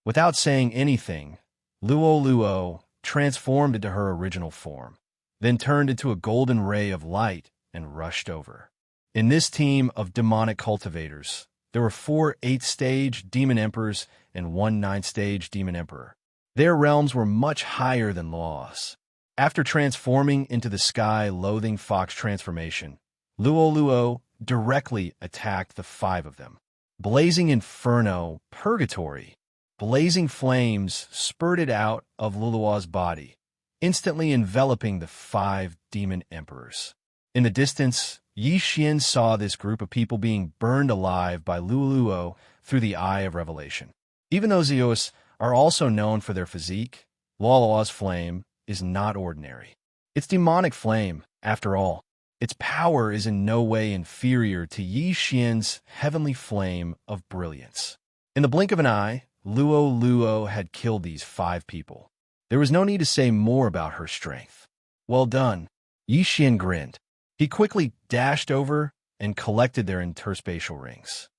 Without saying anything, Luo transformed into her original form, then turned into a golden ray of light and rushed over. In this team of Demonic Cultivators, there were 4 8th-stage Demon Emperors and 1 9th-stage Demon Emperor. Their realms were much higher than Law's. After transforming into the Sky Loathing Fox transformation, Luo directly attacked the 5 of them. Blazing Inferno, Purgatory. Blazing flames spurted out of Lulua's body, instantly enveloping the 5 Demon Emperors. In the distance, Yixian saw this group of people being burned alive by Luo through the Eye of Revelation. Even though Zeus are also known for their physique, Luo's flame is not ordinary. It's demonic flame, after all. Its power is in no way inferior to Yi Xian's heavenly flame of brilliance. In the blink of an eye, Luo Luo had killed these 5 people. There was no need to say more about her strength. Well done. Yi Xian grinned. He quickly dashed over and collected their interspatial rings.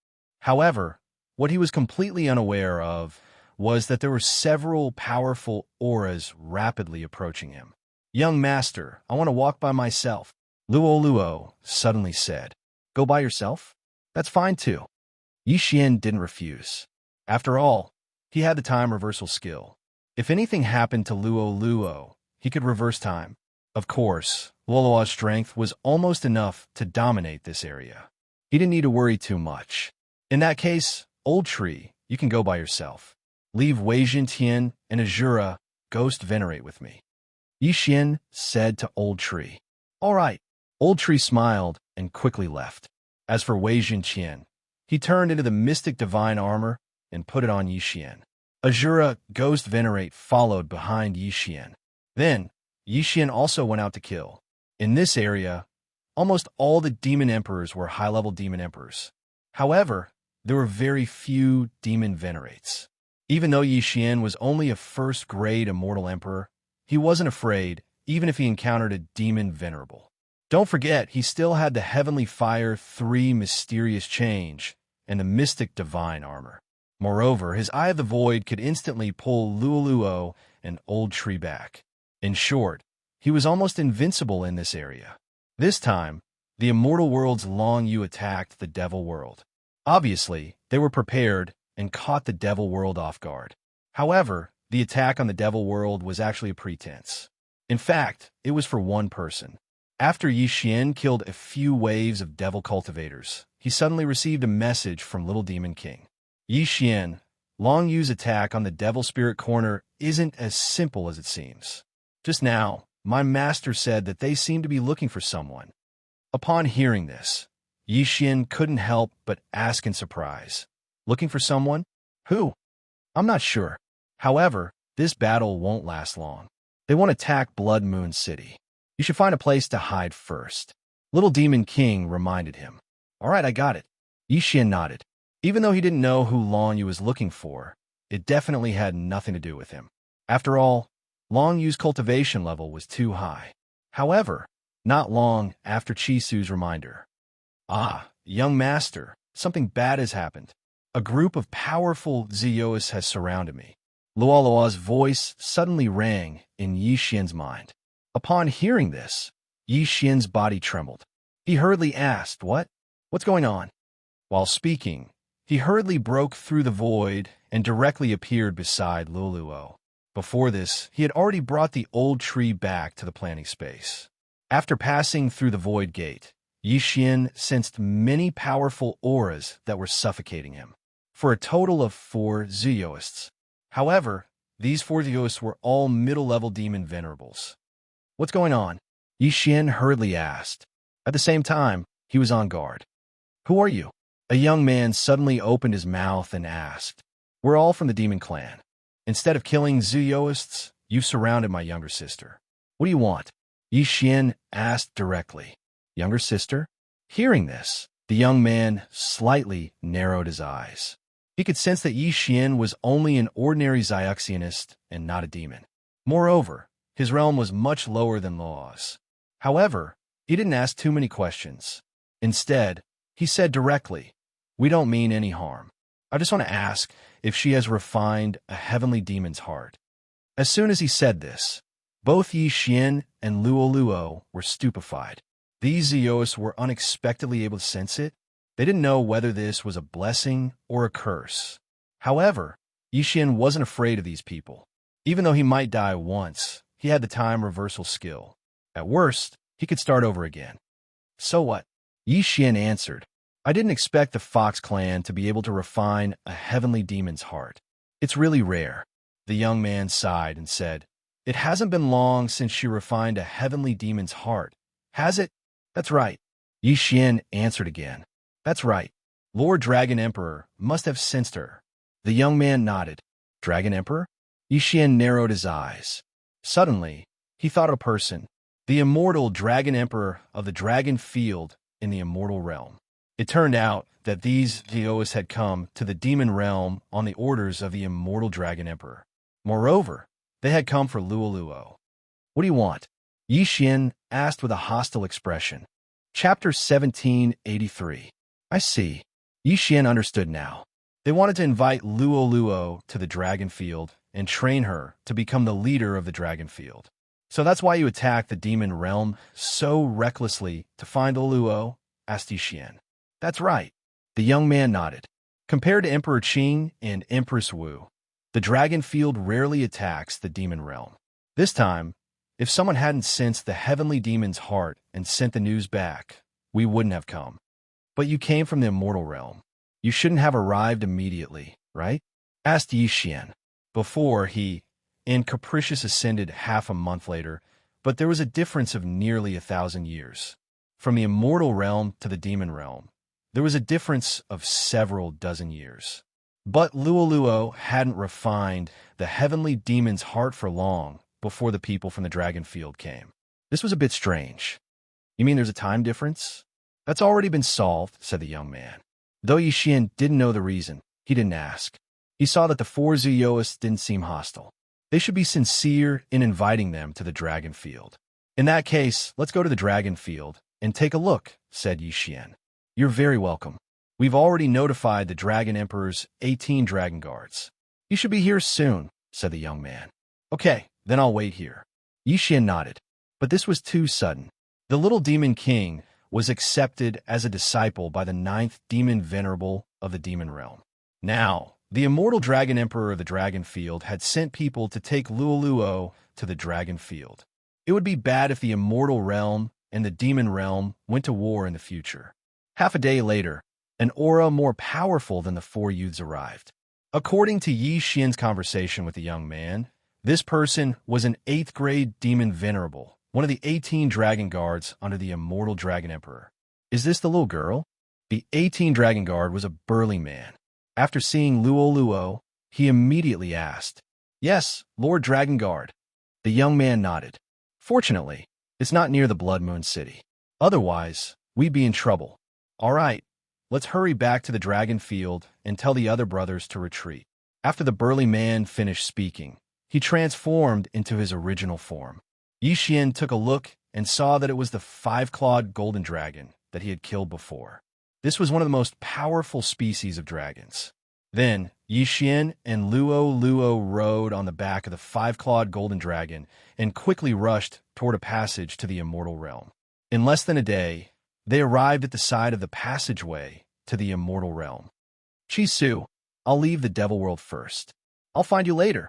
However, what he was completely unaware of was that there were several powerful auras rapidly approaching him. "Young master, I want to walk by myself," Luo Luo suddenly said. "Go by yourself? That's fine too." Yi Xian didn't refuse. After all, he had the time reversal skill. If anything happened to Luo Luo, he could reverse time. Of course, Luo Luo's strength was almost enough to dominate this area. He didn't need to worry too much. In that case, Old Tree, you can go by yourself. Leave Wei Tian and Azura ghost venerate with me," Yi Xian said to Old Tree. "All right." Old Tree smiled and quickly left. As for Wei Tian, he turned into the mystic divine armor and put it on Yi Xian. Azura ghost venerate followed behind Yi Xian. Then, Yi Xian also went out to kill. In this area, almost all the demon emperors were high-level demon emperors. However, there were very few demon venerates. Even though Yi Xian was only a first-grade immortal emperor, he wasn't afraid, even if he encountered a demon venerable. Don't forget, he still had the Heavenly Fire 3 mysterious change and the Mystic Divine armor. Moreover, his Eye of the Void could instantly pull Luo Luo and Old Tree back. In short, he was almost invincible in this area. This time, the Immortal World's Long Yu attacked the Devil World. Obviously, they were prepared and caught the Devil World off guard. However, the attack on the Devil World was actually a pretense. In fact, it was for one person. After Yi Xian killed a few waves of Devil cultivators, he suddenly received a message from Little Demon King. "Yi Xian, Long Yu's attack on the Devil Spirit Corner isn't as simple as it seems. Just now, my master said that they seem to be looking for someone." Upon hearing this, Yi Xian couldn't help but ask in surprise, "Looking for someone? Who?" "I'm not sure. However, this battle won't last long. They won't attack Blood Moon City. You should find a place to hide first," Little Demon King reminded him. "All right, I got it." Yi Xian nodded. Even though he didn't know who Long Yu was looking for, it definitely had nothing to do with him. After all, Long Yu's cultivation level was too high. However, not long after Chisu's reminder. "Ah, young master, something bad has happened. A group of powerful Ziyos has surrounded me." Luo Luo's voice suddenly rang in Yi Xian's mind. Upon hearing this, Yi Xian's body trembled. He hurriedly asked, What's going on?" While speaking, he hurriedly broke through the void and directly appeared beside Luo Luo. Before this, he had already brought the Old Tree back to the planning space. After passing through the void gate, Yi Xian sensed many powerful auras that were suffocating him, for a total of 4 Zioists. However, these 4 Zioists were all middle-level demon venerables. "What's going on?" Yi Xian hurriedly asked. At the same time, he was on guard. "Who are you?" A young man suddenly opened his mouth and asked. "We're all from the demon clan. Instead of killing Zioists, you've surrounded my younger sister. What do you want?" Yi Xian asked directly. "Younger sister?" Hearing this, the young man slightly narrowed his eyes. He could sense that Yi Xian was only an ordinary Xianxianist and not a demon. Moreover, his realm was much lower than Luo's. However, he didn't ask too many questions. Instead, he said directly, "We don't mean any harm. I just want to ask if she has refined a heavenly demon's heart." As soon as he said this, both Yi Xian and Luo Luo were stupefied. These Zioists were unexpectedly able to sense it. They didn't know whether this was a blessing or a curse. However, Yi Xian wasn't afraid of these people. Even though he might die once, he had the time reversal skill. At worst, he could start over again. "So what?" Yi Xian answered. "I didn't expect the Fox clan to be able to refine a heavenly demon's heart. It's really rare." The young man sighed and said, "It hasn't been long since she refined a heavenly demon's heart, has it?" "That's right." Yi Xian answered again. "That's right. Lord Dragon Emperor must have sensed her." The young man nodded. "Dragon Emperor?" Yi Xian narrowed his eyes. Suddenly, he thought of a person. the immortal dragon emperor of the dragon field in the immortal realm. It turned out that these Theos had come to the demon realm on the orders of the immortal dragon emperor. Moreover, they had come for Luoluo. What do you want? Yixian asked with a hostile expression. Chapter 1783. I see. Yixian understood now. They wanted to invite Luoluo to the dragon field and train her to become the leader of the dragon field. So that's why you attacked the demon realm so recklessly to find Luoluo? Asked Yixian. That's right. The young man nodded. Compared to Emperor Qing and Empress Wu, the dragon field rarely attacks the demon realm. This time, if someone hadn't sensed the heavenly demon's heart and sent the news back, we wouldn't have come. But you came from the immortal realm. You shouldn't have arrived immediately, right? Asked Yixian. Before he, in capricious ascended half a month later, but there was a difference of nearly 1,000 years. From the immortal realm to the demon realm, there was a difference of several dozen years. But Luoluo hadn't refined the heavenly demon's heart for long before the people from the dragon field came. This was a bit strange. You mean there's a time difference? That's already been solved, said the young man. Though Yixian didn't know the reason, he didn't ask. He saw that the four Zuyoists didn't seem hostile. They should be sincere in inviting them to the dragon field. In that case, let's go to the dragon field and take a look, said Yixian. You're very welcome. We've already notified the Dragon Emperor's 18 Dragon Guards. You should be here soon, said the young man. Okay, then I'll wait here. Yixian nodded. But this was too sudden. The little demon king was accepted as a disciple by the 9th demon venerable of the demon realm. Now, the immortal dragon emperor of the dragon field had sent people to take Luoluo to the dragon field. It would be bad if the immortal realm and the demon realm went to war in the future. Half a day later, an aura more powerful than the four youths arrived. According to Yixian's conversation with the young man, this person was an 8th grade demon venerable, one of the 18 dragon guards under the immortal dragon emperor. Is this the little girl? The 18 dragon guard was a burly man. After seeing Luoluo, he immediately asked, Yes, Lord Dragon Guard. The young man nodded. Fortunately, it's not near the Blood Moon City. Otherwise, we'd be in trouble. All right, let's hurry back to the dragon field and tell the other brothers to retreat. After the burly man finished speaking, he transformed into his original form. Yixian took a look and saw that it was the 5-clawed golden dragon that he had killed before. This was one of the most powerful species of dragons. Then, Yixian and Luoluo rode on the back of the 5-clawed golden dragon and quickly rushed toward a passage to the immortal realm. In less than a day, they arrived at the side of the passageway to the immortal realm. Chisu, I'll leave the devil world first. I'll find you later.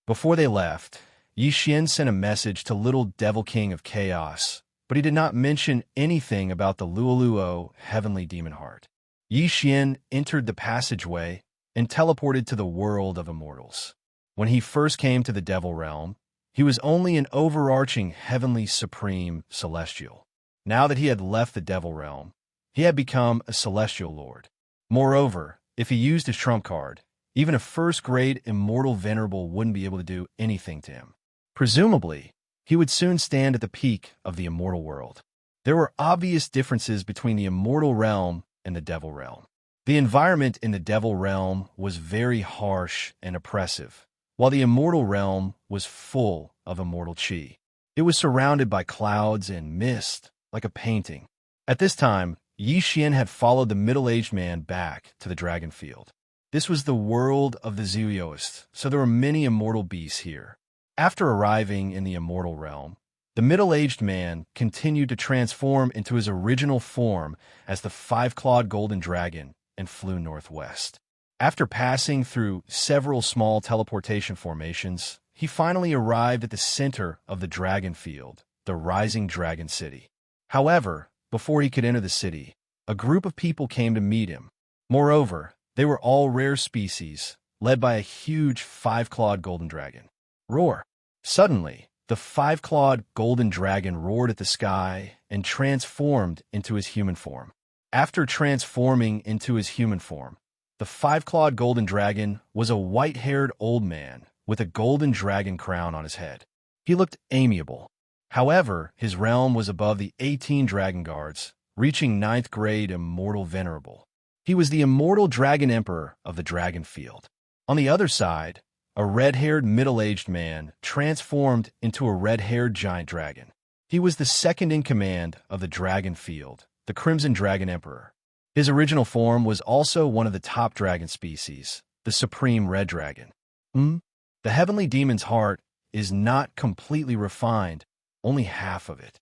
Before they left, Yixian sent a message to little devil king of chaos, but he did not mention anything about the Luoluo heavenly demon heart. Yixian entered the passageway and teleported to the world of immortals. When he first came to the devil realm, he was only an overarching heavenly supreme celestial. Now that he had left the devil realm, he had become a celestial lord. Moreover, if he used his trump card, even a first-grade immortal venerable wouldn't be able to do anything to him. Presumably, he would soon stand at the peak of the immortal world. There were obvious differences between the immortal realm and the devil realm. The environment in the devil realm was very harsh and oppressive, while the immortal realm was full of immortal chi. It was surrounded by clouds and mist, like a painting. At this time, Yixian had followed the middle-aged man back to the dragon field. This was the world of the Zuyoists, so there were many immortal beasts here. After arriving in the immortal realm, the middle-aged man continued to transform into his original form as the 5-clawed golden dragon and flew northwest. After passing through several small teleportation formations, he finally arrived at the center of the dragon field, the rising dragon city. However, before he could enter the city, a group of people came to meet him. Moreover, they were all rare species, led by a huge 5-clawed golden dragon. Roar! Suddenly, the 5-clawed golden dragon roared at the sky and transformed into his human form. After transforming into his human form, the 5-clawed golden dragon was a white-haired old man with a golden dragon crown on his head. He looked amiable. However, his realm was above the 18 dragon guards, reaching 9th grade Immortal Venerable. He was the immortal dragon emperor of the dragon field. On the other side, a red-haired middle-aged man transformed into a red-haired giant dragon. He was the second in command of the dragon field, the Crimson Dragon Emperor. His original form was also one of the top dragon species, the Supreme Red Dragon. The heavenly demon's heart is not completely refined, only half of it.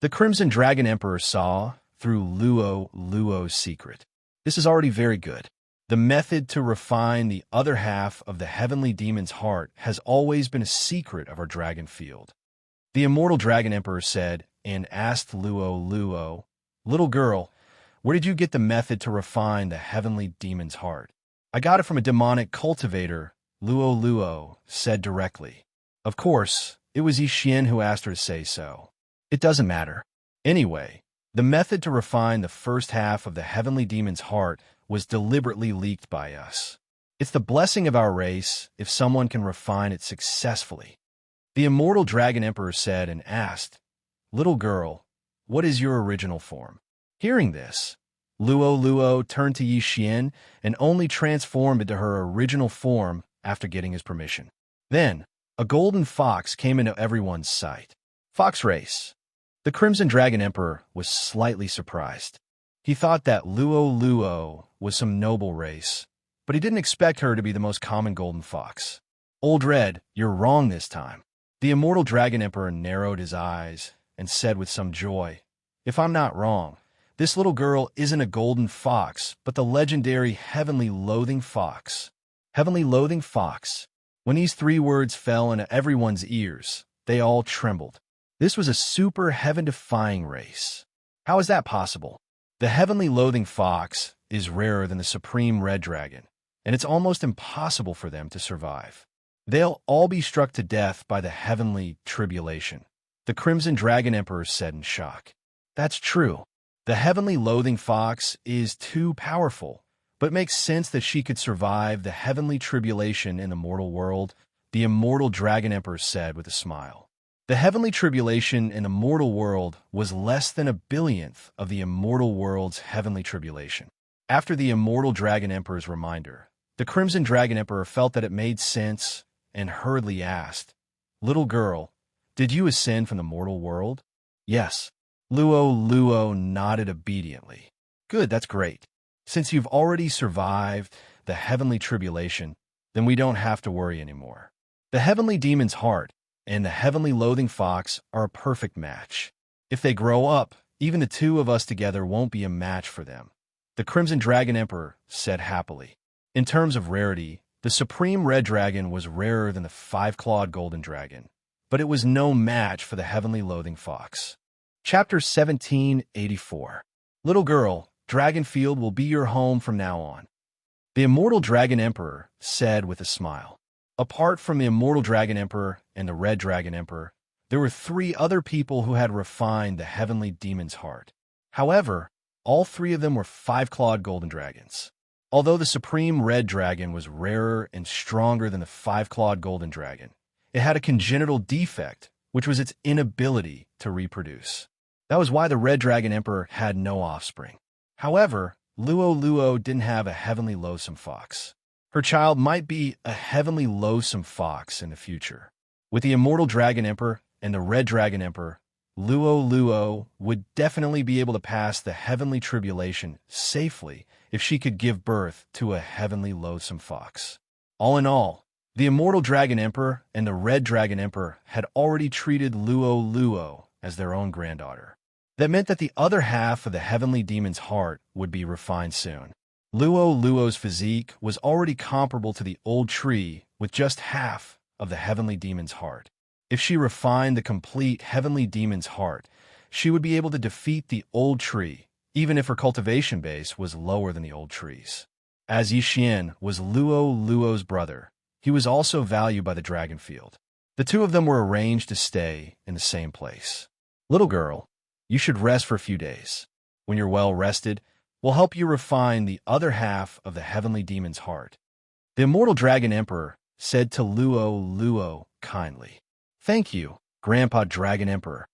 The Crimson Dragon Emperor saw through Luo's secret. This is already very good. The method to refine the other half of the heavenly demon's heart has always been a secret of our dragon field. The Immortal Dragon Emperor said and asked Luo, "Little girl, where did you get the method to refine the heavenly demon's heart?" "I got it from a demonic cultivator," Luo said directly. Of course, it was Xianxia who asked her to say so. It doesn't matter. Anyway, the method to refine the first half of the heavenly demon's heart was deliberately leaked by us. It's the blessing of our race if someone can refine it successfully. The Immortal Dragon Emperor said and asked, "Little girl, what is your original form?" Hearing this, Luo turned to Xianxia and only transformed into her original form after getting his permission. Then, a golden fox came into everyone's sight. Fox race. The Crimson Dragon Emperor was slightly surprised. He thought that Luo was some noble race, but he didn't expect her to be the most common golden fox. "Old Red, you're wrong this time." The Immortal Dragon Emperor narrowed his eyes and said with some joy, "If I'm not wrong, this little girl isn't a golden fox, but the legendary Heavenly Loathing Fox." Heavenly Loathing Fox. When these 3 words fell into everyone's ears, they all trembled. This was a super heaven-defying race. How is that possible? The Heavenly Loathing Fox is rarer than the Supreme Red Dragon, and it's almost impossible for them to survive. They'll all be struck to death by the heavenly tribulation, the Crimson Dragon Emperor said in shock. That's true. The Heavenly Loathing Fox is too powerful, but it makes sense that she could survive the heavenly tribulation in the mortal world, the Immortal Dragon Emperor said with a smile. The heavenly tribulation in the mortal world was less than 1/1000th of the immortal world's heavenly tribulation. After the Immortal Dragon Emperor's reminder, the Crimson Dragon Emperor felt that it made sense and hurriedly asked, "Little girl, did you ascend from the mortal world?" "Yes." Luo nodded obediently. "Good, that's great. Since you've already survived the heavenly tribulation, then we don't have to worry anymore. The heavenly demon's heart and the heavenly loathing fox are a perfect match. If they grow up, even the 2 of us together won't be a match for them," the Crimson Dragon Emperor said happily. In terms of rarity, the Supreme Red Dragon was rarer than the 5-clawed Golden Dragon, but it was no match for the Heavenly Loathing Fox. Chapter 1784. Little girl, Dragonfield will be your home from now on. The Immortal Dragon Emperor said with a smile. Apart from the Immortal Dragon Emperor and the Red Dragon Emperor, there were 3 other people who had refined the Heavenly Demon's heart. However, all 3 of them were 5-clawed Golden Dragons. Although the Supreme Red Dragon was rarer and stronger than the 5-clawed Golden Dragon, it had a congenital defect, which was its inability to reproduce. That was why the Red Dragon Emperor had no offspring. However, Luo didn't have a heavenly loathsome fox. Her child might be a heavenly loathsome fox in the future. With the Immortal Dragon Emperor and the Red Dragon Emperor, Luo would definitely be able to pass the heavenly tribulation safely if she could give birth to a heavenly loathsome fox. All in all, the Immortal Dragon Emperor and the Red Dragon Emperor had already treated Luo as their own granddaughter. That meant that the other half of the heavenly demon's heart would be refined soon. Luo's physique was already comparable to the old tree with just half of the heavenly demon's heart. If she refined the complete heavenly demon's heart, she would be able to defeat the old tree, even if her cultivation base was lower than the old trees. As Xianxia was Luo's brother, he was also valued by the dragon field. The 2 of them were arranged to stay in the same place. Little girl, you should rest for a few days. When you're well rested, we'll help you refine the other half of the heavenly demon's heart. The Immortal Dragon Emperor said to Luo kindly. Thank you, Grandpa Dragon Emperor.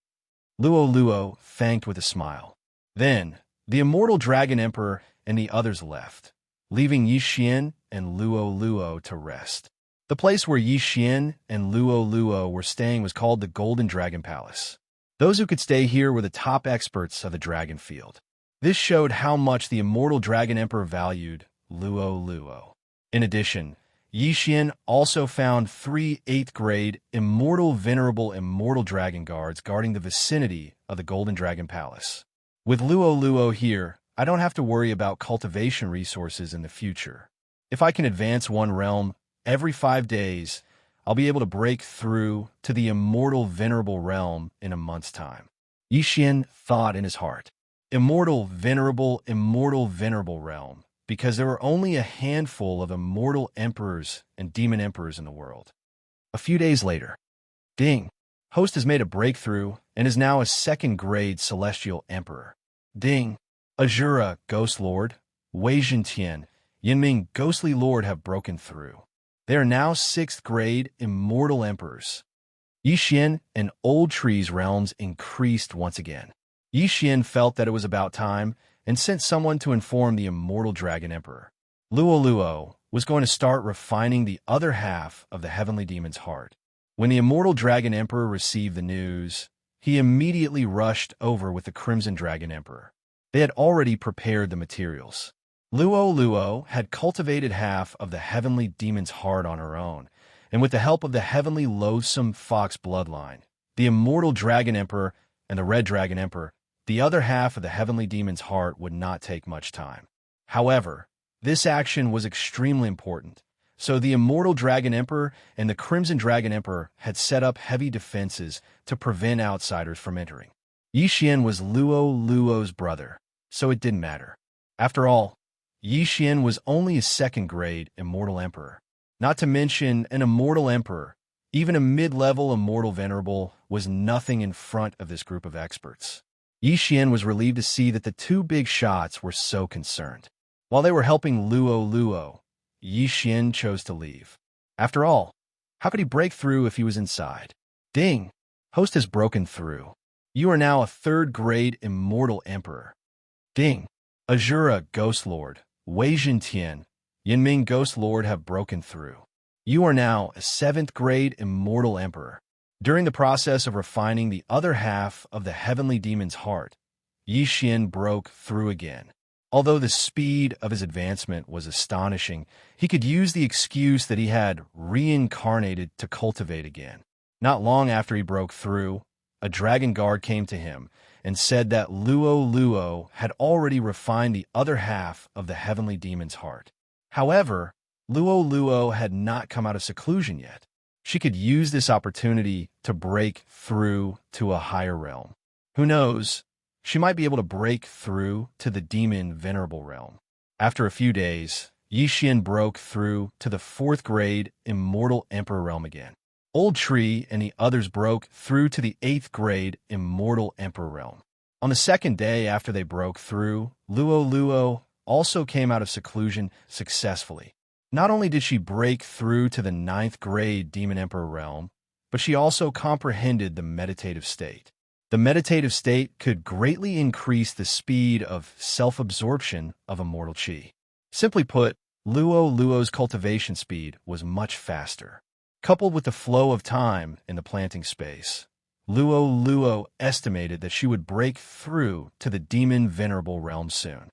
Luo thanked with a smile. Then, the immortal Dragon Emperor and the others left, leaving Yixian and Luo to rest. The place where Yixian and Luo were staying was called the Golden Dragon Palace. Those who could stay here were the top experts of the dragon field. This showed how much the immortal Dragon Emperor valued Luo. In addition, Yixian also found 3 8th-grade venerable immortal dragon guards guarding the vicinity of the Golden Dragon Palace. With Luo here, I don't have to worry about cultivation resources in the future. If I can advance one realm every 5 days, I'll be able to break through to the immortal venerable realm in a month's time. Yixian thought in his heart. Immortal venerable realm, because there were only a handful of immortal emperors and demon emperors in the world. A few days later, Ding, host has made a breakthrough and is now a 2nd-grade celestial emperor. Ding, Azura, Ghost Lord, Wei Zhentian, Yinming, Ghostly Lord have broken through. They are now 6th-grade immortal emperors. Yixian and Old Tree's realms increased once again. Yixian felt that it was about time and sent someone to inform the immortal Dragon Emperor. Luo was going to start refining the other half of the heavenly demon's heart. When the immortal Dragon Emperor received the news, he immediately rushed over with the Crimson Dragon Emperor. They had already prepared the materials. Luo had cultivated half of the heavenly demon's heart on her own, and with the help of the heavenly loathsome fox bloodline, the immortal Dragon Emperor and the Red Dragon Emperor, the other half of the heavenly demon's heart would not take much time. However, this action was extremely important, so the immortal Dragon Emperor and the Crimson Dragon Emperor had set up heavy defenses to prevent outsiders from entering. Yixian was Luo's brother, so it didn't matter. After all, Yixian was only a 2nd-grade immortal emperor. Not to mention an immortal emperor, even a mid-level immortal venerable was nothing in front of this group of experts. Yixian was relieved to see that the 2 big shots were so concerned. While they were helping Luo, Yixian chose to leave. After all, how could he break through if he was inside? Ding! Host has broken through. You are now a 3rd-grade immortal emperor. Ding! Azura, Ghost Lord, Wei Zhentian, Yinming, Ghost Lord have broken through. You are now a 7th-grade immortal emperor. During the process of refining the other half of the heavenly demon's heart, Yixian broke through again. Although the speed of his advancement was astonishing, he could use the excuse that he had reincarnated to cultivate again. Not long after he broke through, a dragon guard came to him and said that Luo had already refined the other half of the heavenly demon's heart. However, Luo had not come out of seclusion yet. She could use this opportunity to break through to a higher realm. Who knows, she might be able to break through to the demon venerable realm. After a few days, Yixian broke through to the 4th-grade immortal emperor realm again. Old Tree and the others broke through to the 8th-grade immortal emperor realm. On the 2nd day after they broke through, Luo also came out of seclusion successfully. Not only did she break through to the 9th-grade demon emperor realm, but she also comprehended the meditative state. The meditative state could greatly increase the speed of self-absorption of immortal chi. Simply put, Luo's cultivation speed was much faster. Coupled with the flow of time in the planting space, Luo estimated that she would break through to the demon venerable realm soon.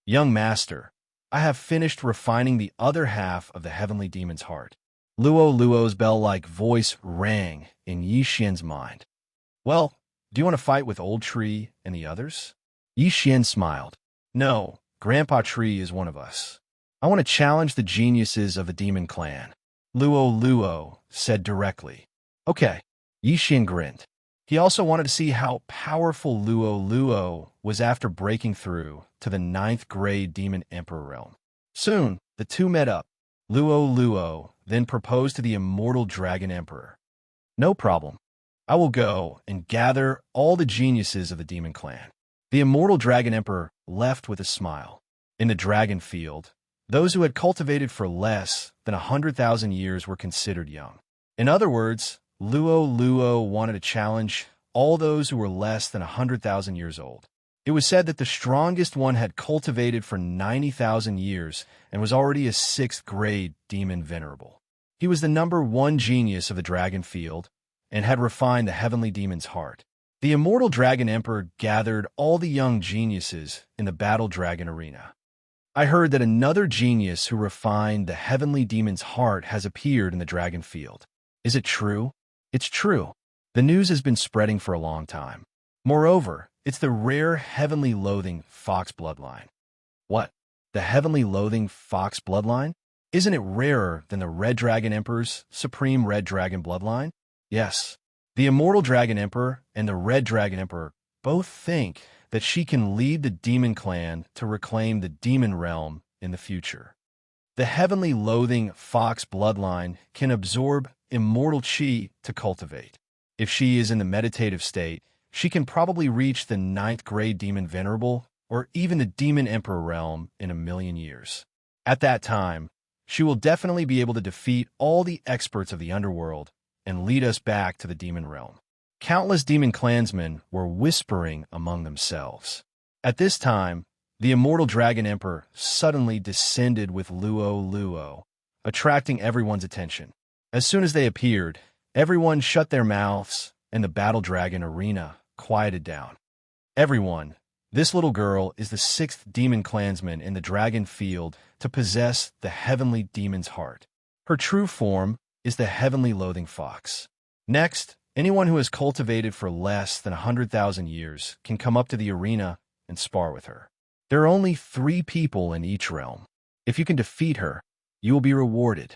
Young master, I have finished refining the other half of the heavenly demon's heart. Luo's bell-like voice rang in Yixian's mind. Well, do you want to fight with Old Tree and the others? Yixian smiled. No, Grandpa Tree is one of us. I want to challenge the geniuses of the demon clan. Luo said directly. Okay. Yixian grinned. He also wanted to see how powerful Luo was after breaking through to the 9th-grade demon emperor realm. Soon, the two met up. Luo then proposed to the immortal dragon emperor. No problem. I will go and gather all the geniuses of the demon clan. The immortal dragon emperor left with a smile. In the dragon field, those who had cultivated for less than 100,000 years were considered young. In other words, Luo wanted to challenge all those who were less than 100,000 years old. It was said that the strongest one had cultivated for 90,000 years and was already a 6th-grade demon venerable. He was the #1 genius of the dragon field and had refined the heavenly demon's heart. The immortal dragon emperor gathered all the young geniuses in the battle dragon arena. I heard that another genius who refined the heavenly demon's heart has appeared in the dragon field. Is it true? It's true. The news has been spreading for a long time. Moreover, it's the rare heavenly loathing fox bloodline. What? The heavenly loathing fox bloodline? Isn't it rarer than the red dragon emperor's supreme red dragon bloodline? Yes. The immortal dragon emperor and the red dragon emperor both think that she can lead the demon clan to reclaim the demon realm in the future. The heavenly loathing fox bloodline can absorb immortal chi to cultivate. If she is in the meditative state, she can probably reach the 9th-grade demon venerable or even the demon emperor realm in 1,000,000 years. At that time, she will definitely be able to defeat all the experts of the underworld and lead us back to the demon realm. Countless demon clansmen were whispering among themselves. At this time, the immortal dragon emperor suddenly descended with Luo, attracting everyone's attention. As soon as they appeared, everyone shut their mouths and the battle dragon arena quieted down. Everyone, this little girl is the 6th demon clansman in the dragon field to possess the heavenly demon's heart. Her true form is the heavenly loathing fox. Next, anyone who has cultivated for less than 100,000 years can come up to the arena and spar with her. There are only 3 people in each realm. If you can defeat her, you will be rewarded.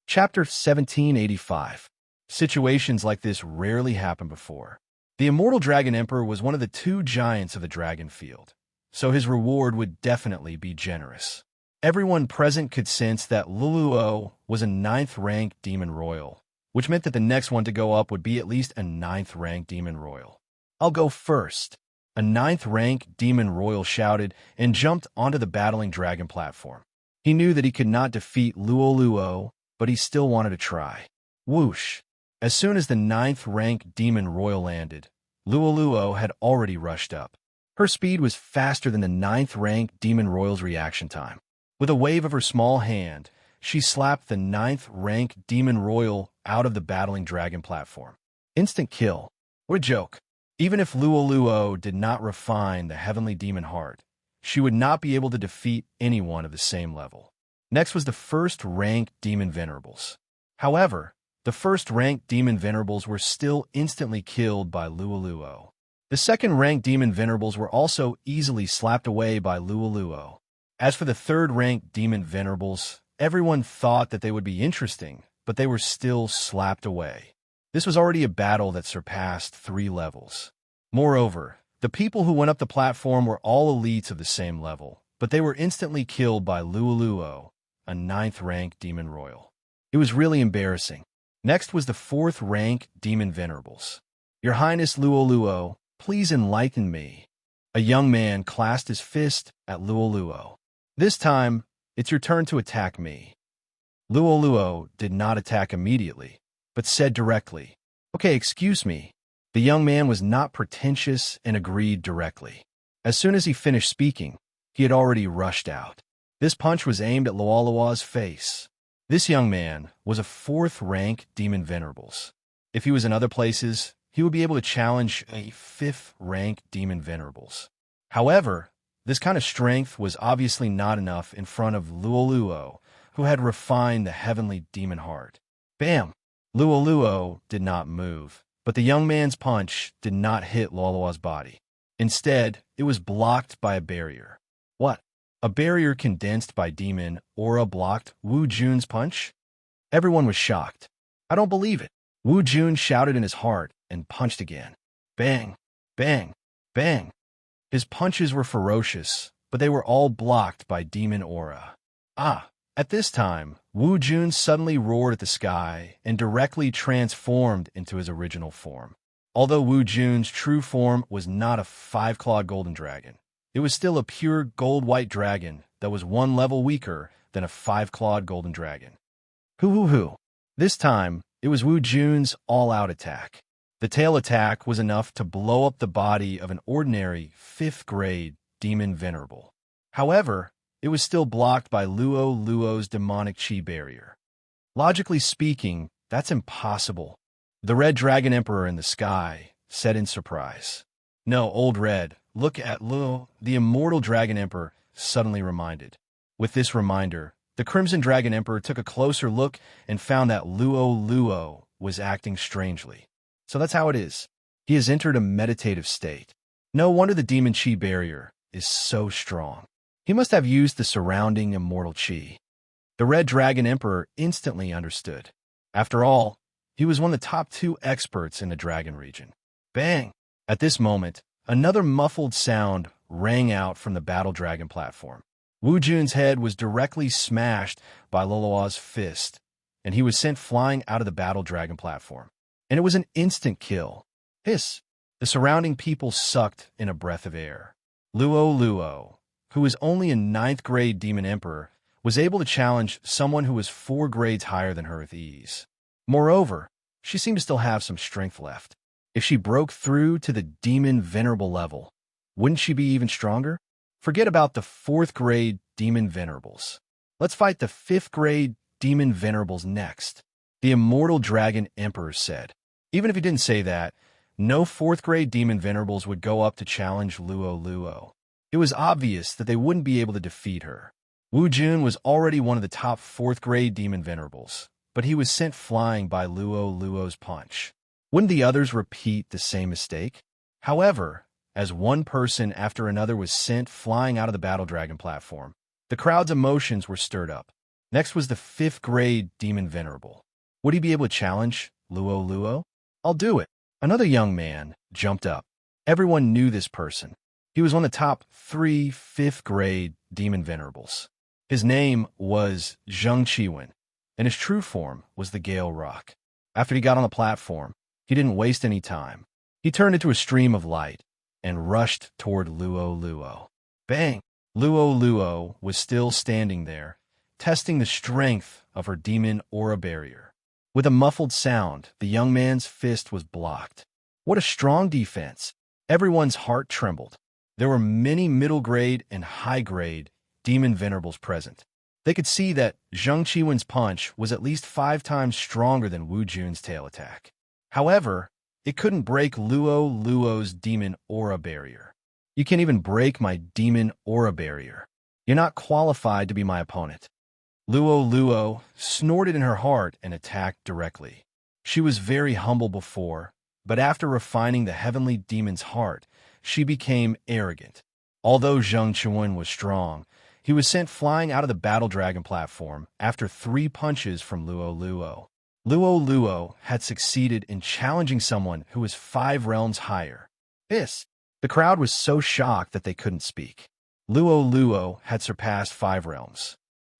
Chapter 1785. Situations like this rarely happened before. The immortal dragon emperor was one of the 2 giants of the dragon field, so his reward would definitely be generous. Everyone present could sense that Luo was a 9th-rank demon royal, which meant that the next one to go up would be at least a 9th-rank demon royal. I'll go first. A 9th-rank demon royal shouted and jumped onto the battling dragon platform. He knew that he could not defeat Luo, but he still wanted to try. Whoosh! As soon as the 9th-rank demon royal landed, Luo had already rushed up. Her speed was faster than the 9th-rank demon royal's reaction time. With a wave of her small hand, she slapped the 9th-rank demon royal out of the battling dragon platform. Instant kill. What a joke. Even if Luo did not refine the heavenly demon heart, she would not be able to defeat anyone of the same level. Next was the 1st-rank demon venerables. However, the 1st-rank demon venerables were still instantly killed by Luo. The 2nd-rank demon venerables were also easily slapped away by Luo. As for the 3rd-rank demon venerables, everyone thought that they would be interesting, but they were still slapped away. This was already a battle that surpassed 3 levels. Moreover, the people who went up the platform were all elites of the same level, but they were instantly killed by Luo, a 9th-rank demon royal. It was really embarrassing. Next was the 4th-rank demon venerables. Your Highness Luo, please enlighten me. A young man clasped his fist at Luo. This time, it's your turn to attack me. Luo did not attack immediately, but said directly, "Okay, excuse me." The young man was not pretentious and agreed directly. As soon as he finished speaking, he had already rushed out. This punch was aimed at Luo's face. This young man was a 4th-rank demon venerables. If he was in other places, he would be able to challenge a 5th-rank demon venerables. However, this kind of strength was obviously not enough in front of Luo, who had refined the heavenly demon heart. Bam! Luo did not move, but the young man's punch did not hit Luo's body. Instead, it was blocked by a barrier. What? A barrier condensed by demon aura blocked Wu Jun's punch? Everyone was shocked. I don't believe it. Wu Jun shouted in his heart and punched again. Bang! Bang! Bang! His punches were ferocious, but they were all blocked by demon aura. At this time, Wu Jun suddenly roared at the sky and directly transformed into his original form. Although Wu Jun's true form was not a 5-clawed golden dragon, it was still a pure gold-white dragon that was 1 level weaker than a 5-clawed golden dragon. Hoo! This time, It was Wu Jun's all-out attack. The tail attack was enough to blow up the body of an ordinary 5th-grade demon venerable. However, it was still blocked by Luo's demonic chi barrier. Logically speaking, that's impossible. The Red Dragon Emperor in the sky said in surprise. No, Old Red, look at Luo, the Immortal Dragon Emperor suddenly reminded. With this reminder, the Crimson Dragon Emperor took a closer look and found that Luo was acting strangely. So that's how it is. He has entered a meditative state. No wonder the demon chi barrier is so strong. He must have used the surrounding immortal chi. The Red Dragon Emperor instantly understood. After all, he was one of the top 2 experts in the dragon region. Bang! At this moment, another muffled sound rang out from the battle dragon platform. Wu Jun's head was directly smashed by Luo's fist, and he was sent flying out of the battle dragon platform. And it was an instant kill. Hiss! The surrounding people sucked in a breath of air. Luo, who was only a 9th-grade demon emperor, was able to challenge someone who was 4 grades higher than her with ease. Moreover, she seemed to still have some strength left. If she broke through to the demon venerable level, wouldn't she be even stronger? Forget about the 4th-grade demon venerables. Let's fight the 5th-grade demon venerables next, the Immortal Dragon Emperor said. Even if he didn't say that, no 4th-grade demon venerables would go up to challenge Luo. It was obvious that they wouldn't be able to defeat her. Wu Jun was already one of the top 4th-grade demon venerables, but he was sent flying by Luo's punch. Wouldn't the others repeat the same mistake? However, as one person after another was sent flying out of the battle dragon platform, the crowd's emotions were stirred up. Next was the 5th-grade demon venerable. Would he be able to challenge Luo? I'll do it. Another young man jumped up. Everyone knew this person. He was one of the top 3 5th-grade demon venerables. His name was Xianxia, and his true form was the Gale Rock. After he got on the platform, he didn't waste any time. He turned into a stream of light and rushed toward Luo. Bang! Luo was still standing there, testing the strength of her demon aura barrier. With a muffled sound, the young man's fist was blocked. What a strong defense! Everyone's heart trembled. There were many middle-grade and high-grade demon venerables present. They could see that Xianxia's punch was at least 5 times stronger than Wu Jun's tail attack. However, it couldn't break Luo's demon aura barrier. You can't even break my demon aura barrier. You're not qualified to be my opponent. Luo snorted in her heart and attacked directly. She was very humble before, but after refining the heavenly demon's heart, she became arrogant. Although Xianxia was strong, he was sent flying out of the battle dragon platform after 3 punches from Luo. Luo had succeeded in challenging someone who was 5 realms higher. The crowd was so shocked that they couldn't speak. Luo had surpassed 5 realms.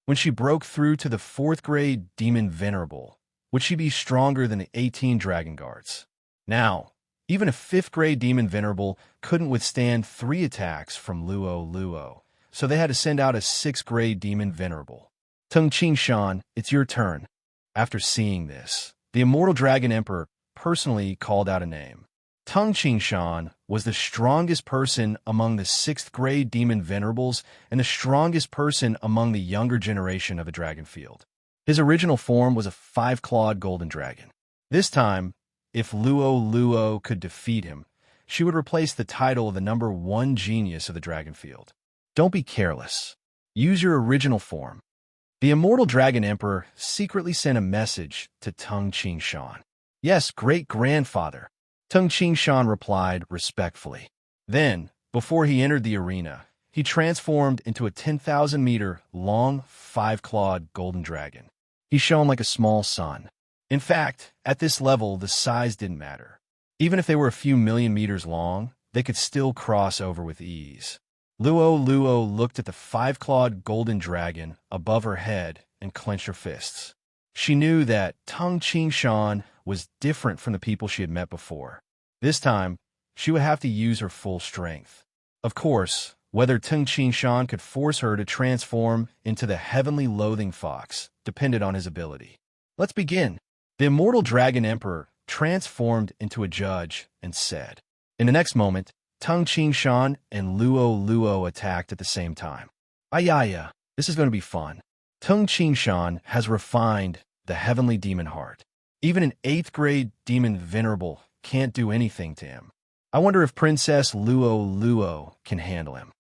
When she broke through to the 4th-grade demon venerable, would she be stronger than the 18 dragon guards? Now, even a 5th-grade demon venerable couldn't withstand 3 attacks from Luo, so they had to send out a 6th-grade demon venerable. Tung Qingshan, it's your turn. After seeing this, the Immortal Dragon Emperor personally called out a name. Tung Qingshan was the strongest person among the 6th-grade demon venerables and the strongest person among the younger generation of the dragon field. His original form was a 5-clawed golden dragon. This time, if Luo could defeat him, she would replace the title of the number 1 genius of the dragon field. Don't be careless. Use your original form. The Immortal Dragon Emperor secretly sent a message to Tung Qingshan. Yes, great-grandfather. Tung Qingshan replied respectfully. Then, before he entered the arena, he transformed into a 10,000-meter long 5-clawed golden dragon. He shone like a small sun. In fact, at this level, the size didn't matter. Even if they were a few million meters long, they could still cross over with ease. Luo looked at the 5-clawed golden dragon above her head and clenched her fists. She knew that Tung Qingshan was different from the people she had met before. This time, she would have to use her full strength. Of course, whether Tung Qingshan could force her to transform into the heavenly loathing fox depended on his ability. Let's begin. The immortal dragon emperor transformed into a judge and said. In the next moment, Tung Qingshan and Luo Luo attacked at the same time. Ayaya, this is going to be fun. Tung Qingshan has refined the heavenly demon heart. Even an 8th grade demon venerable can't do anything to him. I wonder if Princess Luo Luo can handle him.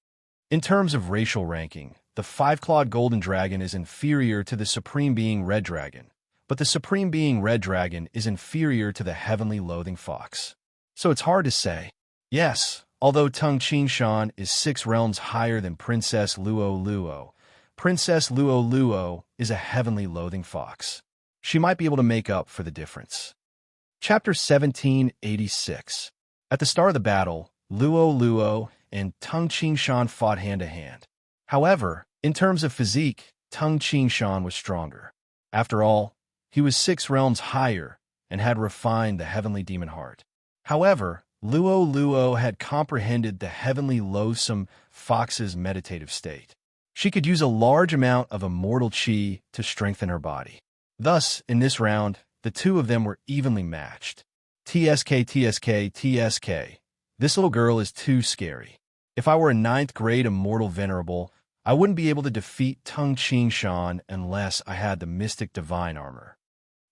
In terms of racial ranking, the 5-clawed golden dragon is inferior to the supreme being red dragon, but the supreme being red dragon is inferior to the heavenly loathing fox. So it's hard to say. Yes, although Tung Qingshan is 6 realms higher than Princess Luo Luo, Princess Luo Luo is a heavenly loathing fox. She might be able to make up for the difference. Chapter 1786. At the start of the battle, Luo Luo and Tung Qingshan fought hand-to-hand. However, in terms of physique, Tung Qingshan was stronger. After all, he was 6 realms higher and had refined the heavenly demon heart. However, Luo Luo had comprehended the heavenly loathsome fox's meditative state. She could use a large amount of immortal qi to strengthen her body. Thus, in this round, the two of them were evenly matched. TSK, TSK, TSK. This little girl is too scary. If I were a 9th grade immortal venerable, I wouldn't be able to defeat Tung Qingshan unless I had the mystic divine armor.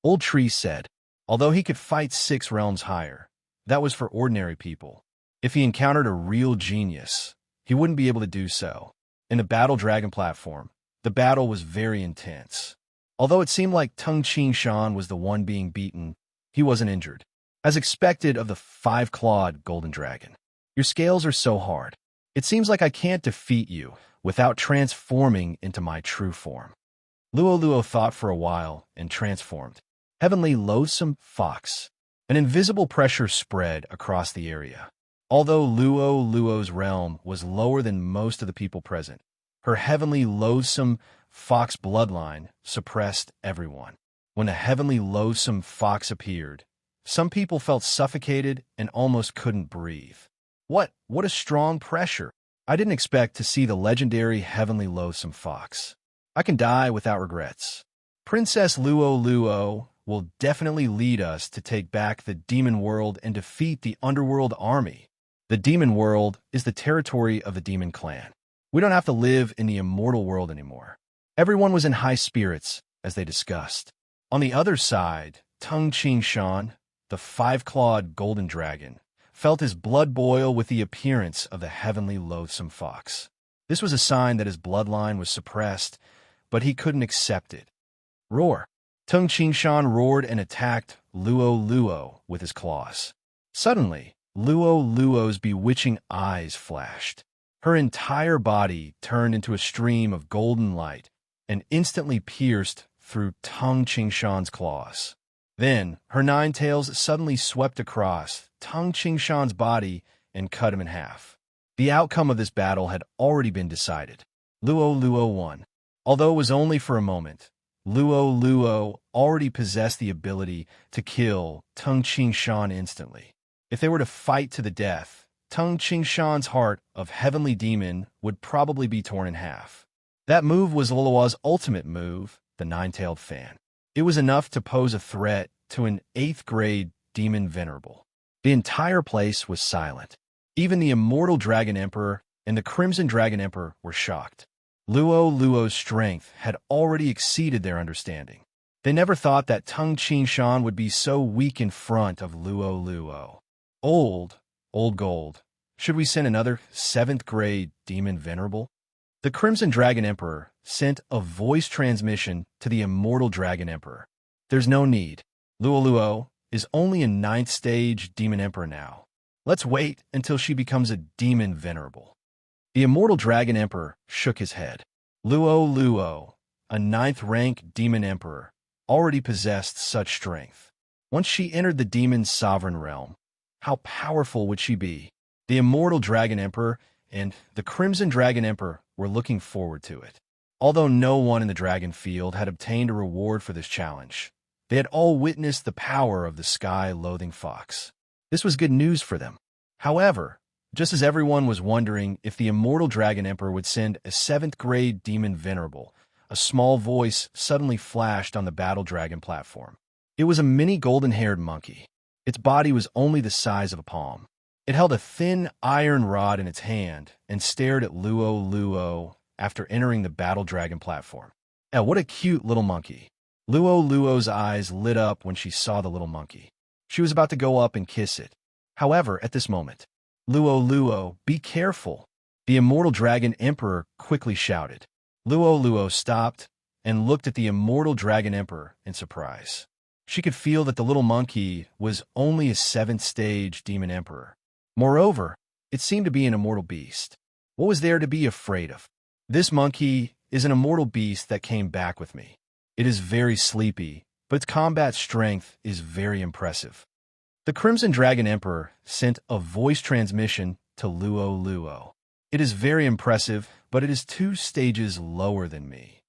Old Tree said, although he could fight 6 realms higher, that was for ordinary people. If he encountered a real genius, he wouldn't be able to do so. In the Battle Dragon platform, the battle was very intense. Although it seemed like Tung Qingshan was the one being beaten, he wasn't injured. As expected of the 5-clawed golden dragon. Your scales are so hard. It seems like I can't defeat you without transforming into my true form. Luo Luo thought for a while and transformed. Heavenly loathsome fox. An invisible pressure spread across the area. Although Luo Luo's realm was lower than most of the people present, her heavenly loathsome fox bloodline suppressed everyone. When the heavenly loathsome fox appeared, some people felt suffocated and almost couldn't breathe. What a strong pressure! I didn't expect to see the legendary heavenly loathsome fox. I can die without regrets. Princess Luo Luo will definitely lead us to take back the demon world and defeat the underworld army. The demon world is the territory of the demon clan. We don't have to live in the immortal world anymore. Everyone was in high spirits as they discussed. On the other side, Tung Qingshan, the 5-clawed golden dragon, felt his blood boil with the appearance of the heavenly loathsome fox. This was a sign that his bloodline was suppressed, but he couldn't accept it. Roar! Tung Qingshan roared and attacked Luo Luo with his claws. Suddenly, Luo Luo's bewitching eyes flashed. Her entire body turned into a stream of golden light and instantly pierced through Tung Qingshan's claws. Then, her 9 tails suddenly swept across Tung Qingshan's body and cut him in half. The outcome of this battle had already been decided. Luo Luo won. Although it was only for a moment, Luo Luo already possessed the ability to kill Tung Qingshan instantly. If they were to fight to the death, Tung Qingshan's heart of heavenly demon would probably be torn in half. That move was Luo's ultimate move, the 9-tailed fan. It was enough to pose a threat to an 8th grade demon venerable. The entire place was silent. Even the Immortal Dragon Emperor and the Crimson Dragon Emperor were shocked. Luo Luo's strength had already exceeded their understanding. They never thought that Tung Qingshan would be so weak in front of Luo Luo. Old gold. Should we send another 7th grade demon venerable? The Crimson Dragon Emperor sent a voice transmission to the Immortal Dragon Emperor. There's no need. Luo Luo is only a 9th stage demon emperor now. Let's wait until she becomes a demon venerable. The Immortal Dragon Emperor shook his head. Luo Luo, a 9th rank demon emperor, already possessed such strength. Once she entered the demon's sovereign realm, how powerful would she be? The Immortal Dragon Emperor and the Crimson Dragon Emperor were looking forward to it. Although no one in the dragon field had obtained a reward for this challenge, they had all witnessed the power of the sky-loathing fox. This was good news for them. However, just as everyone was wondering if the Immortal Dragon Emperor would send a 7th grade demon venerable, a small voice suddenly flashed on the Battle Dragon platform. It was a mini golden-haired monkey. Its body was only the size of a palm. It held a thin iron rod in its hand and stared at Luo after entering the battle dragon platform. What a cute little monkey. Luo's eyes lit up when she saw the little monkey. She was about to go up and kiss it. However, at this moment, Luo, be careful, the Immortal Dragon Emperor quickly shouted. Luo stopped and looked at the Immortal Dragon Emperor in surprise. She could feel that the little monkey was only a 7th stage demon emperor. Moreover, it seemed to be an immortal beast. What was there to be afraid of? This monkey is an immortal beast that came back with me. It is very sleepy, but its combat strength is very impressive. The Crimson Dragon Emperor sent a voice transmission to Luo. It is very impressive, but it is 2 stages lower than me.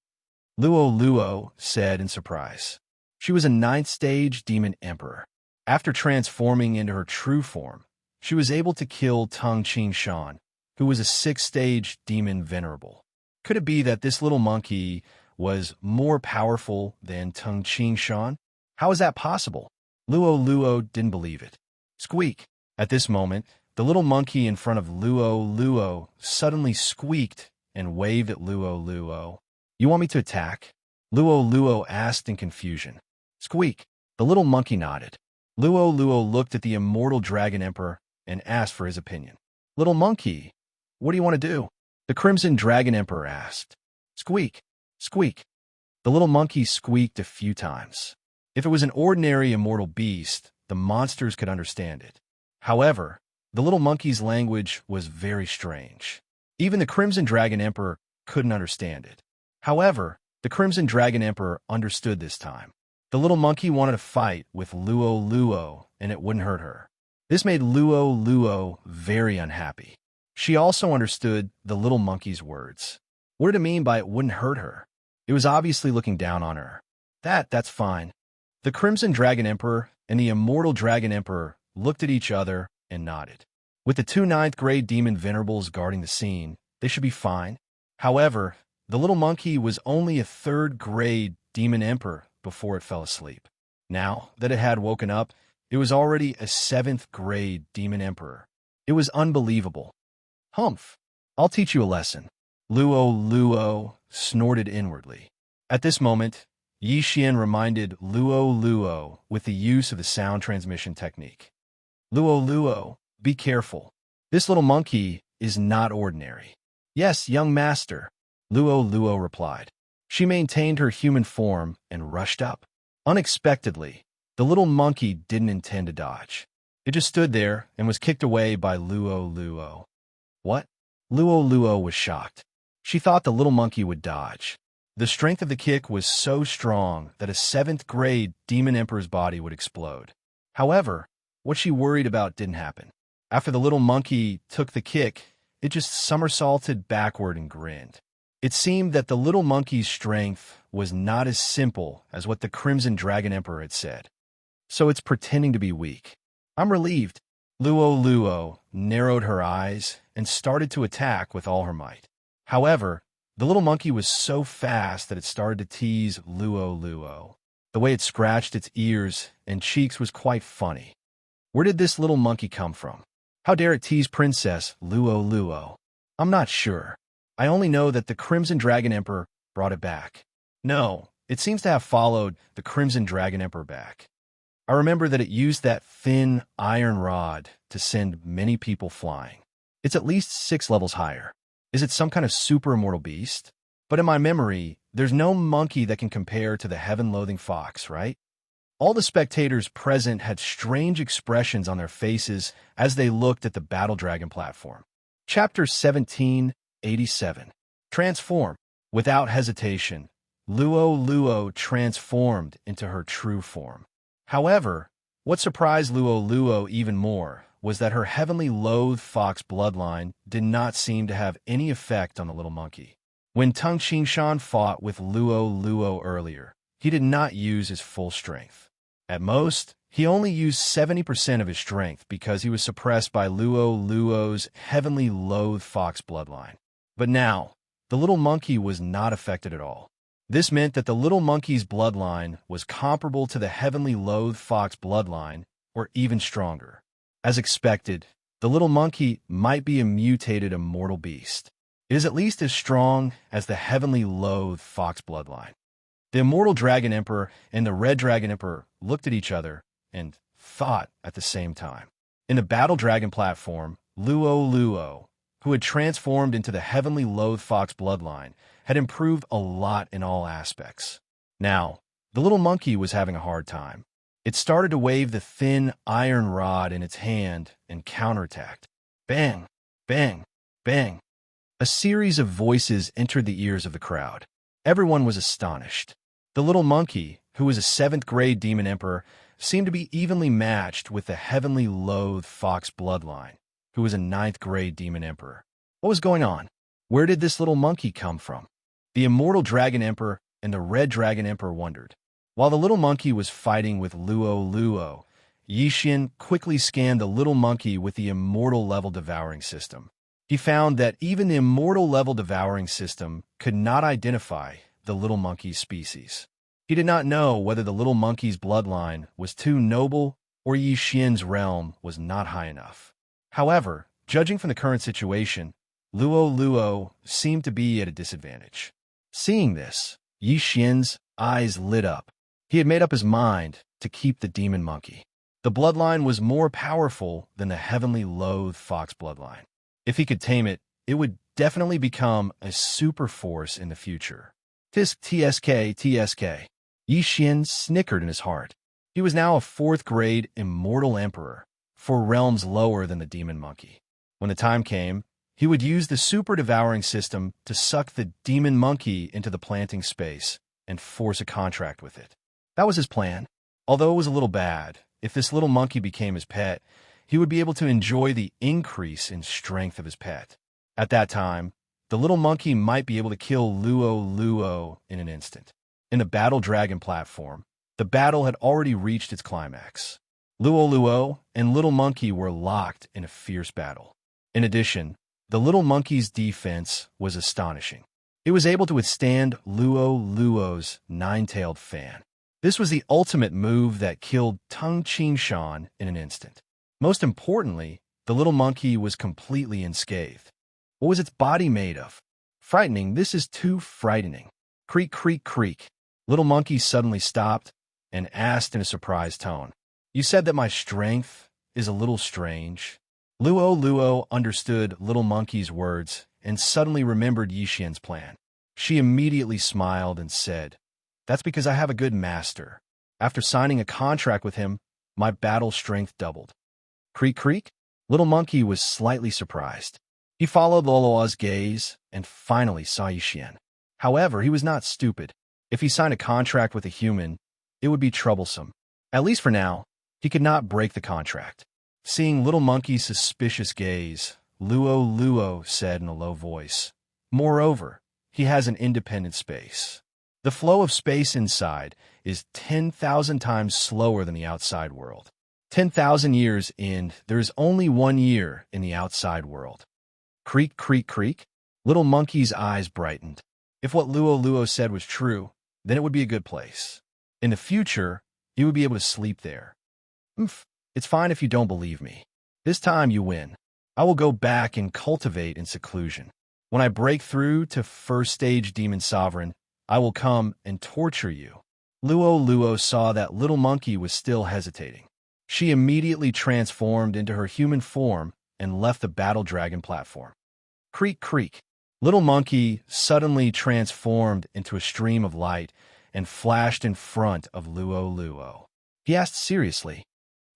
Luo said in surprise. She was a 9th stage demon emperor. After transforming into her true form, she was able to kill Xianxia, who was a 6th stage demon venerable. Could it be that this little monkey was more powerful than Xianxia? How is that possible? Luo didn't believe it. Squeak! At this moment, the little monkey in front of Luo suddenly squeaked and waved at Luo. You want me to attack? Luo asked in confusion. Squeak! The little monkey nodded. Luo looked at the Immortal Dragon Emperor and asked for his opinion. Little monkey, what do you want to do? The Crimson Dragon Emperor asked. Squeak! Squeak! The little monkey squeaked a few times. If it was an ordinary immortal beast, the monsters could understand it. However, the little monkey's language was very strange. Even the Crimson Dragon Emperor couldn't understand it. However, the Crimson Dragon Emperor understood this time. The little monkey wanted to fight with Luo, and it wouldn't hurt her. This made Luo very unhappy. She also understood the little monkey's words. What did it mean by it wouldn't hurt her? It was obviously looking down on her. That's fine. The Crimson Dragon Emperor and the Immortal Dragon Emperor looked at each other and nodded. With the 2 9th grade demon venerables guarding the scene, they should be fine. However, the little monkey was only a 3rd grade demon emperor before it fell asleep. Now that it had woken up, it was already a 7th grade demon emperor. It was unbelievable. Humph! I'll teach you a lesson. Luo snorted inwardly. At this moment, Xianxia reminded Luo with the use of the sound transmission technique. Luo, be careful. This little monkey is not ordinary. Yes, young master, Luo replied. She maintained her human form and rushed up. Unexpectedly, the little monkey didn't intend to dodge. It just stood there and was kicked away by Luo. What? Luo was shocked. She thought the little monkey would dodge. The strength of the kick was so strong that a 7th grade demon emperor's body would explode. However, what she worried about didn't happen. After the little monkey took the kick, it just somersaulted backward and grinned. It seemed that the little monkey's strength was not as simple as what the Crimson Dragon Emperor had said. So it's pretending to be weak. I'm relieved. Luo narrowed her eyes and started to attack with all her might. However, the little monkey was so fast that it started to tease Luo. The way it scratched its ears and cheeks was quite funny. Where did this little monkey come from? How dare it tease Princess Luo? I'm not sure. I only know that the Crimson Dragon Emperor brought it back. No, it seems to have followed the Crimson Dragon Emperor back. I remember that it used that thin iron rod to send many people flying. It's at least 6 levels higher. Is it some kind of super immortal beast? But in my memory, there's no monkey that can compare to the heaven-loathing fox, right? All the spectators present had strange expressions on their faces as they looked at the battle dragon platform. Chapter 1787. Transform. Without hesitation, Luo transformed into her true form. However, what surprised Luo even more was that her heavenly loathed fox bloodline did not seem to have any effect on the little monkey. When Xianxia fought with Luo earlier, he did not use his full strength. At most, he only used 70% of his strength because he was suppressed by Luo's heavenly loathed fox bloodline. But now, the little monkey was not affected at all. This meant that the little monkey's bloodline was comparable to the heavenly loathed fox bloodline, or even stronger. As expected, the little monkey might be a mutated immortal beast. It is at least as strong as the heavenly loathed fox bloodline. The immortal dragon emperor and the red dragon emperor looked at each other and thought at the same time. In the battle dragon platform, Luo, who had transformed into the heavenly loathed fox bloodline, had improved a lot in all aspects. Now, the little monkey was having a hard time. It started to wave the thin iron rod in its hand and counterattacked. Bang, bang, bang. A series of voices entered the ears of the crowd. Everyone was astonished. The little monkey, who was a 7th grade demon emperor, seemed to be evenly matched with the heavenly loathed fox bloodline, who was a 9th grade demon emperor. What was going on? Where did this little monkey come from? The immortal dragon emperor and the red dragon emperor wondered. While the little monkey was fighting with Luo, Yixian quickly scanned the little monkey with the immortal level devouring system. He found that even the immortal level devouring system could not identify the little monkey's species. He did not know whether the little monkey's bloodline was too noble or Yixian's realm was not high enough. However, judging from the current situation, Luo seemed to be at a disadvantage. Seeing this, Yixian's eyes lit up. He had made up his mind to keep the demon monkey. The bloodline was more powerful than the heavenly loathed fox bloodline. If he could tame it, it would definitely become a super force in the future. TSK. Yixian snickered in his heart. He was now a 4th grade immortal emperor, 4 realms lower than the demon monkey. When the time came, he would use the super devouring system to suck the demon monkey into the planting space and force a contract with it. That was his plan. Although it was a little bad, if this little monkey became his pet, he would be able to enjoy the increase in strength of his pet. At that time, the little monkey might be able to kill Luo in an instant. In the battle dragon platform, the battle had already reached its climax. Luo and little monkey were locked in a fierce battle. In addition, the little monkey's defense was astonishing. It was able to withstand Luo's 9-tailed fan. This was the ultimate move that killed Tung Qingshan in an instant. Most importantly, the little monkey was completely unscathed. What was its body made of? Frightening, this is too frightening. Creak, creak, creak. Little monkey suddenly stopped and asked in a surprised tone, "You said that my strength is a little strange?" Luo understood little monkey's words and suddenly remembered Yixian's plan. She immediately smiled and said, "That's because I have a good master. After signing a contract with him, my battle strength doubled." Creak, creak. Little monkey was slightly surprised. He followed Loloa's gaze and finally saw Yixian. However, he was not stupid. If he signed a contract with a human, it would be troublesome. At least for now, he could not break the contract. Seeing little monkey's suspicious gaze, Luo said in a low voice, "Moreover, he has an independent space. The flow of space inside is 10,000 times slower than the outside world. 10,000 years in, there is only 1 year in the outside world." Creak, creak, creak. Little monkey's eyes brightened. If what Luo said was true, then it would be a good place. In the future, he would be able to sleep there. It's fine if you don't believe me. This time you win. I will go back and cultivate in seclusion. When I break through to 1st stage demon sovereign, I will come and torture you. Luo saw that little monkey was still hesitating. She immediately transformed into her human form and left the battle dragon platform. Creak, creak. Little monkey suddenly transformed into a stream of light and flashed in front of Luo. He asked seriously,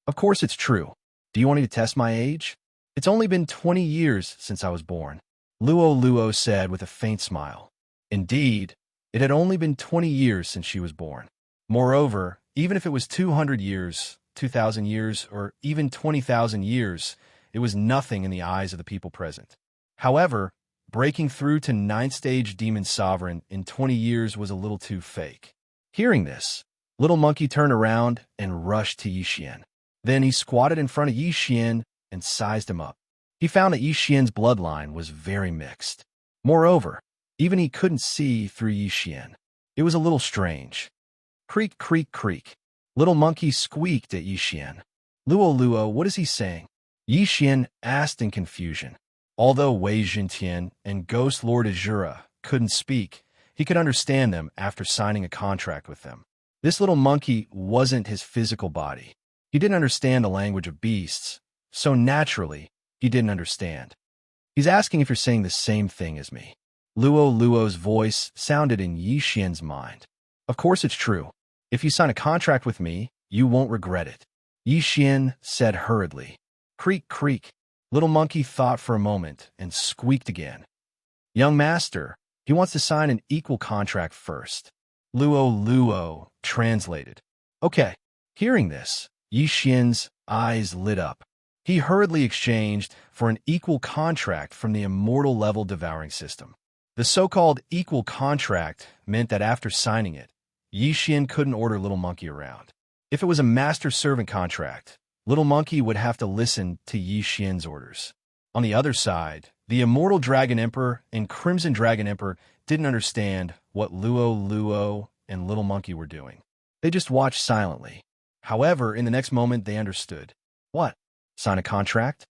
"Of course it's true. Do you want me to test my age? It's only been 20 years since I was born." Luo said with a faint smile. Indeed, it had only been 20 years since she was born. Moreover, even if it was 200 years, 2,000 years, or even 20,000 years, it was nothing in the eyes of the people present. However, breaking through to 9th stage demon sovereign in 20 years was a little too fake. Hearing this, little monkey turned around and rushed to Yixian. Then he squatted in front of Yixian and sized him up. He found that Yixian's bloodline was very mixed. Moreover, even he couldn't see through Yixian. It was a little strange. Creak, creak, creak. Little monkey squeaked at Yixian. Luo, Luo, what is he saying? Yixian asked in confusion. Although Wei Jintian and Ghost Lord Azura couldn't speak, he could understand them after signing a contract with them. This little monkey wasn't his physical body. He didn't understand the language of beasts, so naturally, he didn't understand. He's asking if you're saying the same thing as me. Luo Luo's voice sounded in Yixian's mind. Of course it's true. If you sign a contract with me, you won't regret it. Yixian said hurriedly. Creak, creak. Little monkey thought for a moment and squeaked again. Young master, he wants to sign an equal contract first. Luo Luo translated. Okay. Hearing this, Yixian's eyes lit up. He hurriedly exchanged for an equal contract from the immortal level devouring system. The so-called equal contract meant that after signing it, Yixian couldn't order Little Monkey around. If it was a master-servant contract, Little Monkey would have to listen to Yixian's orders. On the other side, the Immortal Dragon Emperor and Crimson Dragon Emperor didn't understand what Luo Luo and Little Monkey were doing. They just watched silently. However, in the next moment, they understood. What? Sign a contract?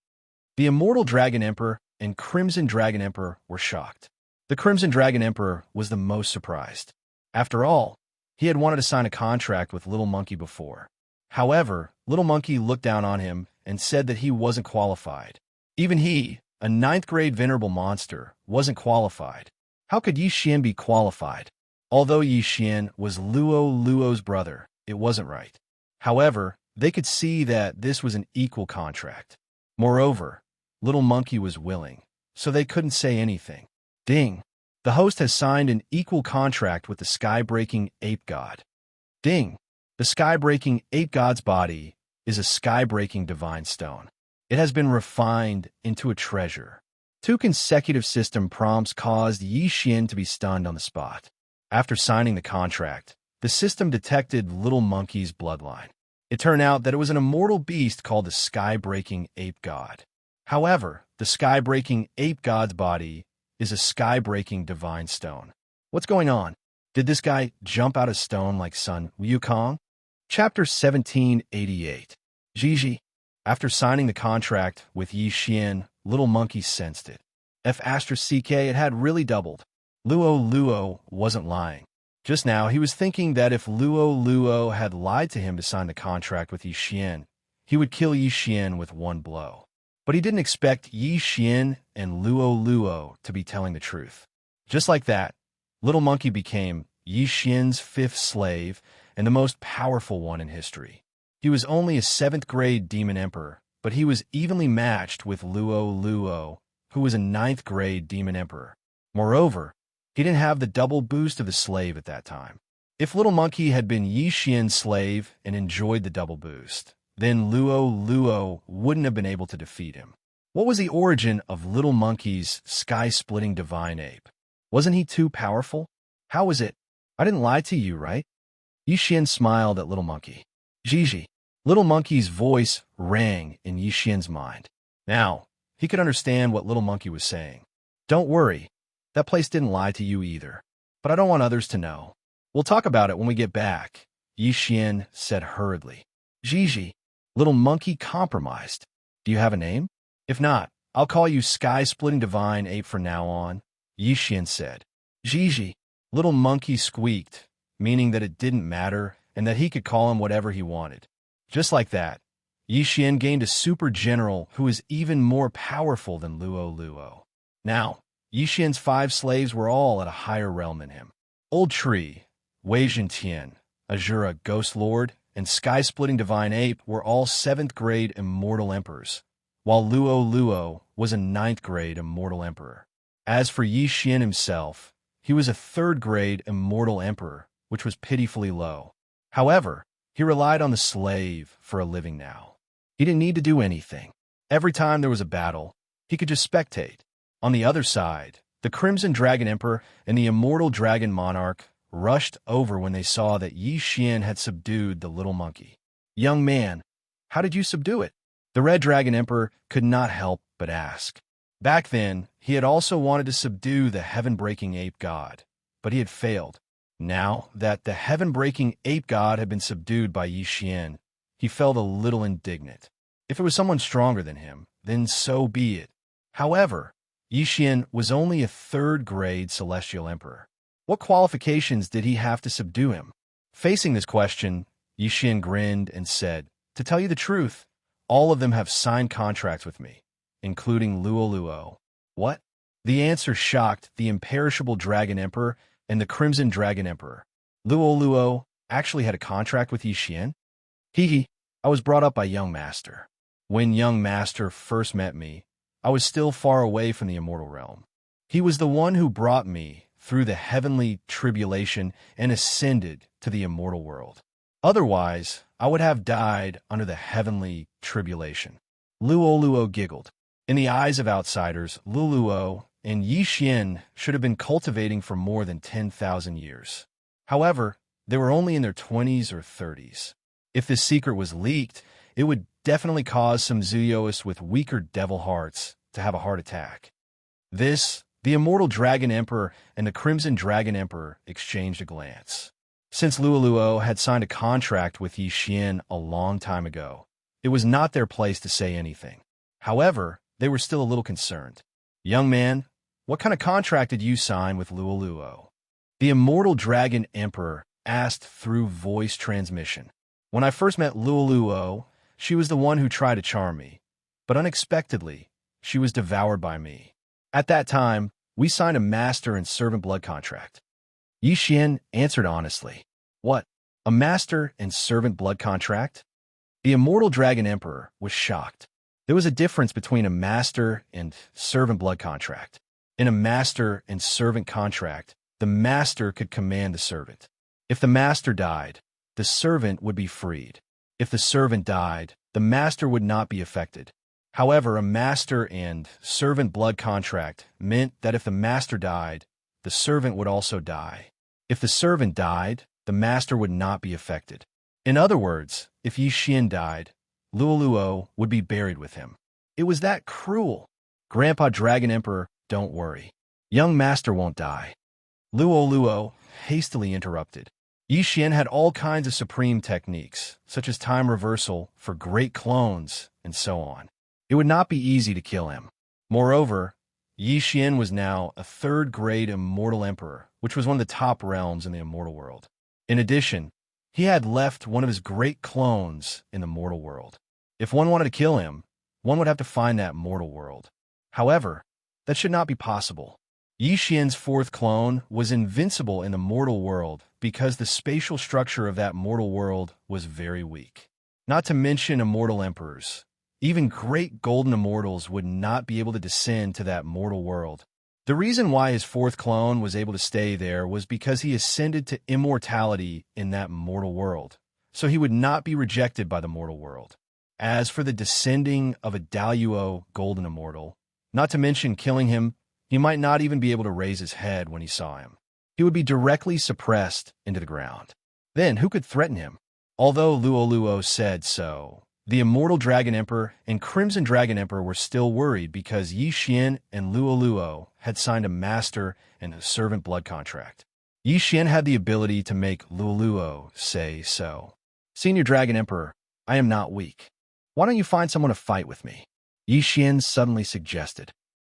The Immortal Dragon Emperor and Crimson Dragon Emperor were shocked. The Crimson Dragon Emperor was the most surprised. After all, he had wanted to sign a contract with Little Monkey before. However, Little Monkey looked down on him and said that he wasn't qualified. Even he, a 9th-grade venerable monster, wasn't qualified. How could Yixian be qualified? Although Yixian was Luo Luo's brother, it wasn't right. However, they could see that this was an equal contract. Moreover, Little Monkey was willing, so they couldn't say anything. Ding! The host has signed an equal contract with the sky-breaking ape god. Ding! The sky-breaking ape god's body is a sky-breaking divine stone. It has been refined into a treasure. 2 consecutive system prompts caused Yixian to be stunned on the spot. After signing the contract, the system detected Little Monkey's bloodline. It turned out that it was an immortal beast called the sky-breaking ape god. However, the sky-breaking ape god's body is a sky-breaking divine stone. What's going on? Did this guy jump out of stone like Sun Wukong? Chapter 1788. Jiji. After signing the contract with Yixian, Little Monkey sensed it. F***, it had really doubled. Luo Luo wasn't lying. Just now, he was thinking that if Luo Luo had lied to him to sign the contract with Yixian, he would kill Yixian with one blow. But he didn't expect Yixian and Luo Luo to be telling the truth. Just like that, Little Monkey became Yixian's 5th slave and the most powerful one in history. He was only a 7th-grade demon emperor, but he was evenly matched with Luo Luo, who was a 9th-grade demon emperor. Moreover, he didn't have the double boost of the slave at that time. If Little Monkey had been Yixian's slave and enjoyed the double boost, then Luo Luo wouldn't have been able to defeat him. What was the origin of Little Monkey's sky-splitting divine ape? Wasn't he too powerful? How was it? I didn't lie to you, right? Yixian smiled at Little Monkey. Jiji. Little Monkey's voice rang in Yixian's mind. Now, he could understand what Little Monkey was saying. Don't worry. That place didn't lie to you either. But I don't want others to know. We'll talk about it when we get back, Yixian said hurriedly. Jiji. Little Monkey compromised. Do you have a name? If not, I'll call you Sky-Splitting Divine Ape from now on, Yixian said. Jiji. Little Monkey squeaked, meaning that it didn't matter and that he could call him whatever he wanted. Just like that, Yixian gained a super general who is even more powerful than Luo Luo. Now, Yixian's 5 slaves were all at a higher realm than him. Old Tree, Wei Jintian, Azura Ghost Lord, and Sky-Splitting Divine Ape were all 7th-grade Immortal Emperors, while Luo Luo was a 9th-grade Immortal Emperor. As for Yixian himself, he was a 3rd-grade Immortal Emperor, which was pitifully low. However, he relied on the slave for a living now. He didn't need to do anything. Every time there was a battle, he could just spectate. On the other side, the Crimson Dragon Emperor and the Immortal Dragon Monarch rushed over when they saw that Yixian had subdued the Little Monkey. Young man, how did you subdue it? The Red Dragon Emperor could not help but ask. Back then, he had also wanted to subdue the heaven-breaking ape god, but he had failed. Now that the heaven-breaking ape god had been subdued by Xian, he felt a little indignant. If it was someone stronger than him, then so be it. However, Xian was only a third-grade celestial emperor. What qualifications did he have to subdue him? Facing this question, Xian grinned and said, "To tell you the truth, all of them have signed contracts with me, including Luo. What? The answer shocked the imperishable Dragon Emperor and the Crimson Dragon Emperor. Luo actually had a contract with Xian? Hee, I was brought up by Young Master. When Young Master first met me, I was still far away from the immortal realm. He was the one who brought me through the heavenly tribulation and ascended to the immortal world. Otherwise, I would have died under the heavenly tribulation." Luo giggled. In the eyes of outsiders, Luo and Xian should have been cultivating for more than 10,000 years. However, they were only in their 20s or 30s. If this secret was leaked, it would definitely cause some Zuyoists with weaker devil hearts to have a heart attack. The Immortal Dragon Emperor and the Crimson Dragon Emperor exchanged a glance. Since Luo had signed a contract with Xian a long time ago, it was not their place to say anything. However, they were still a little concerned. "Young man, what kind of contract did you sign with Luo?" The Immortal Dragon Emperor asked through voice transmission. "When I first met Luo, she was the one who tried to charm me, but unexpectedly, she was devoured by me. At that time, we signed a master and servant blood contract." Xian answered honestly. "What? A master and servant blood contract?" The Immortal Dragon Emperor was shocked. There was a difference between a master and servant blood contract. In a master and servant contract, the master could command the servant. If the master died, the servant would be freed. If the servant died, the master would not be affected. However, a master and servant blood contract meant that if the master died, the servant would also die. If the servant died, the master would not be affected. In other words, if Xian died, Luo would be buried with him. It was that cruel. "Grandpa Dragon Emperor, don't worry. Young Master won't die." Luo hastily interrupted. Xian had all kinds of supreme techniques, such as time reversal for great clones and so on. It would not be easy to kill him. Moreover, Xian was now a third-grade immortal emperor, which was one of the top realms in the immortal world. In addition, he had left one of his great clones in the mortal world. If one wanted to kill him, one would have to find that mortal world. However, that should not be possible. Xian's fourth clone was invincible in the mortal world because the spatial structure of that mortal world was very weak. Not to mention immortal emperors. Even great golden immortals would not be able to descend to that mortal world. The reason why his fourth clone was able to stay there was because he ascended to immortality in that mortal world, so he would not be rejected by the mortal world. As for the descending of a Daluo golden immortal, not to mention killing him, he might not even be able to raise his head when he saw him. He would be directly suppressed into the ground. Then who could threaten him? Although Luo said so, the Immortal Dragon Emperor and Crimson Dragon Emperor were still worried because Xian and Luo had signed a master and a servant blood contract. Xian had the ability to make Luo say so. "Senior Dragon Emperor, I am not weak. Why don't you find someone to fight with me?" Xian suddenly suggested.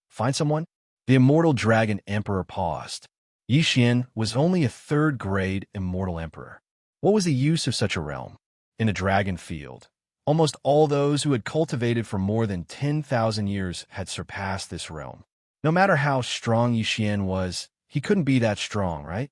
"Find someone?" The Immortal Dragon Emperor paused. Xian was only a third-grade immortal emperor. What was the use of such a realm? In a dragon field, almost all those who had cultivated for more than 10,000 years had surpassed this realm. No matter how strong Xian was, he couldn't be that strong, right?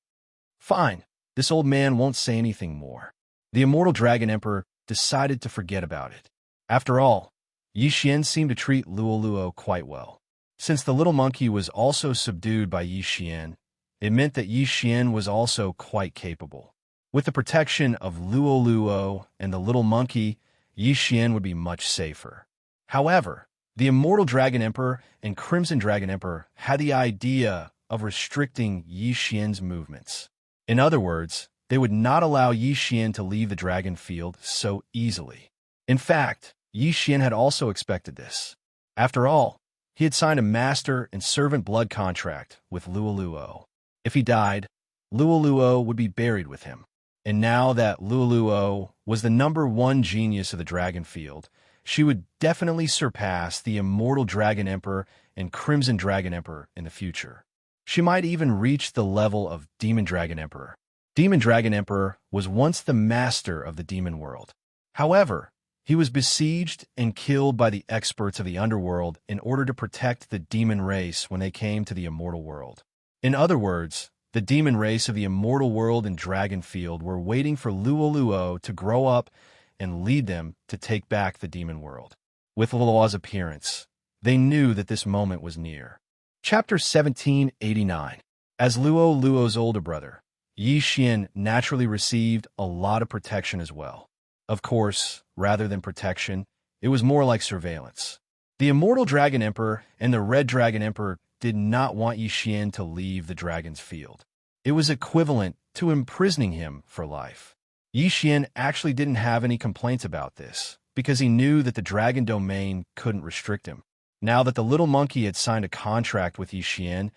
Fine, this old man won't say anything more. The Immortal Dragon Emperor decided to forget about it. After all, Xian seemed to treat Luo quite well. Since the little monkey was also subdued by Xian, it meant that Xian was also quite capable. With the protection of Luo and the little monkey, Xian would be much safer. However, the Immortal Dragon Emperor and Crimson Dragon Emperor had the idea of restricting Xian's movements. In other words, they would not allow Xian to leave the dragon field so easily. In fact, Xian had also expected this. After all, he had signed a master and servant blood contract with Luo. If he died, Luoluo would be buried with him. And now that Luoluo was the #1 genius of the Dragon Field, she would definitely surpass the Immortal Dragon Emperor and Crimson Dragon Emperor in the future. She might even reach the level of Demon Dragon Emperor. Demon Dragon Emperor was once the master of the demon world. However, he was besieged and killed by the experts of the underworld in order to protect the demon race when they came to the immortal world. In other words, the demon race of the immortal world and Dragon Field were waiting for Luoluo to grow up and lead them to take back the demon world. With Luoluo's appearance, they knew that this moment was near. Chapter 1789. As Luoluo's older brother, Yixian naturally received a lot of protection as well. Of course, rather than protection, it was more like surveillance. The Immortal Dragon Emperor and the Red Dragon Emperor did not want Yixian to leave the Dragon's Field. It was equivalent to imprisoning him for life. Yixian actually didn't have any complaints about this, because he knew that the Dragon Domain couldn't restrict him. Now that the little monkey had signed a contract with Yixian,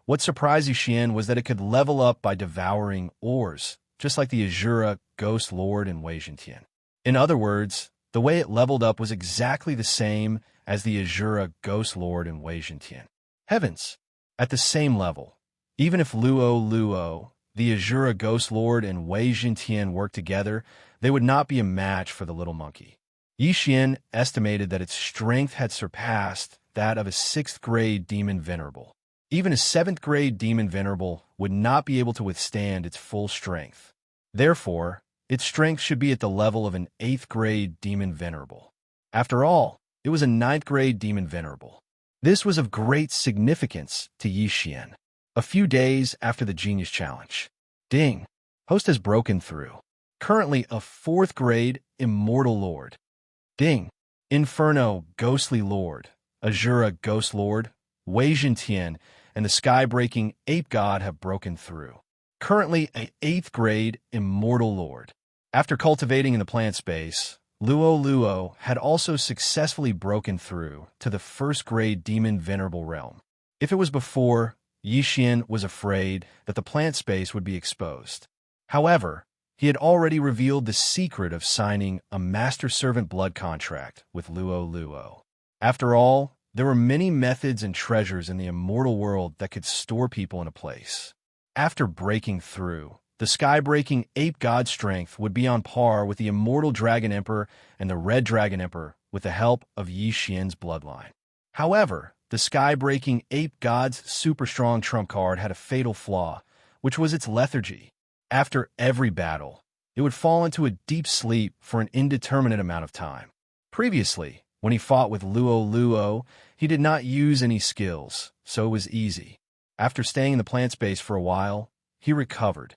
what surprised Yixian was that it could level up by devouring ores, just like the Azura, Ghost Lord, and Wei Zhentian. In other words, the way it leveled up was exactly the same as the Azura, Ghost Lord, and Wei Zhentian. Heavens! At the same level, even if Luoluo, the Azura, Ghost Lord, and Wei Zhentian worked together, they would not be a match for the little monkey. Yixian estimated that its strength had surpassed that of a 6th grade demon venerable. Even a 7th grade demon venerable would not be able to withstand its full strength. Therefore, its strength should be at the level of an 8th grade demon venerable. After all, it was a 9th grade demon venerable. This was of great significance to Yixian. A few days after the Genius Challenge. Ding! Host has broken through. Currently a 4th grade Immortal Lord. Ding! Inferno Ghostly Lord, Azura Ghost Lord, Wei Zhentian, and the Sky-Breaking Ape God have broken through. Currently a 8th grade Immortal Lord. After cultivating in the plant space, Luoluo had also successfully broken through to the 1st grade Demon Venerable realm. If it was before, Yixian was afraid that the plant space would be exposed. However, he had already revealed the secret of signing a master-servant blood contract with Luoluo. After all, there were many methods and treasures in the immortal world that could store people in a place. After breaking through, the Sky-Breaking Ape God strength would be on par with the Immortal Dragon Emperor and the Red Dragon Emperor with the help of Yixian's bloodline. However, the Sky-Breaking Ape God's super-strong trump card had a fatal flaw, which was its lethargy. After every battle, it would fall into a deep sleep for an indeterminate amount of time. Previously, when he fought with Luoluo, he did not use any skills, so it was easy. After staying in the plant space for a while, he recovered.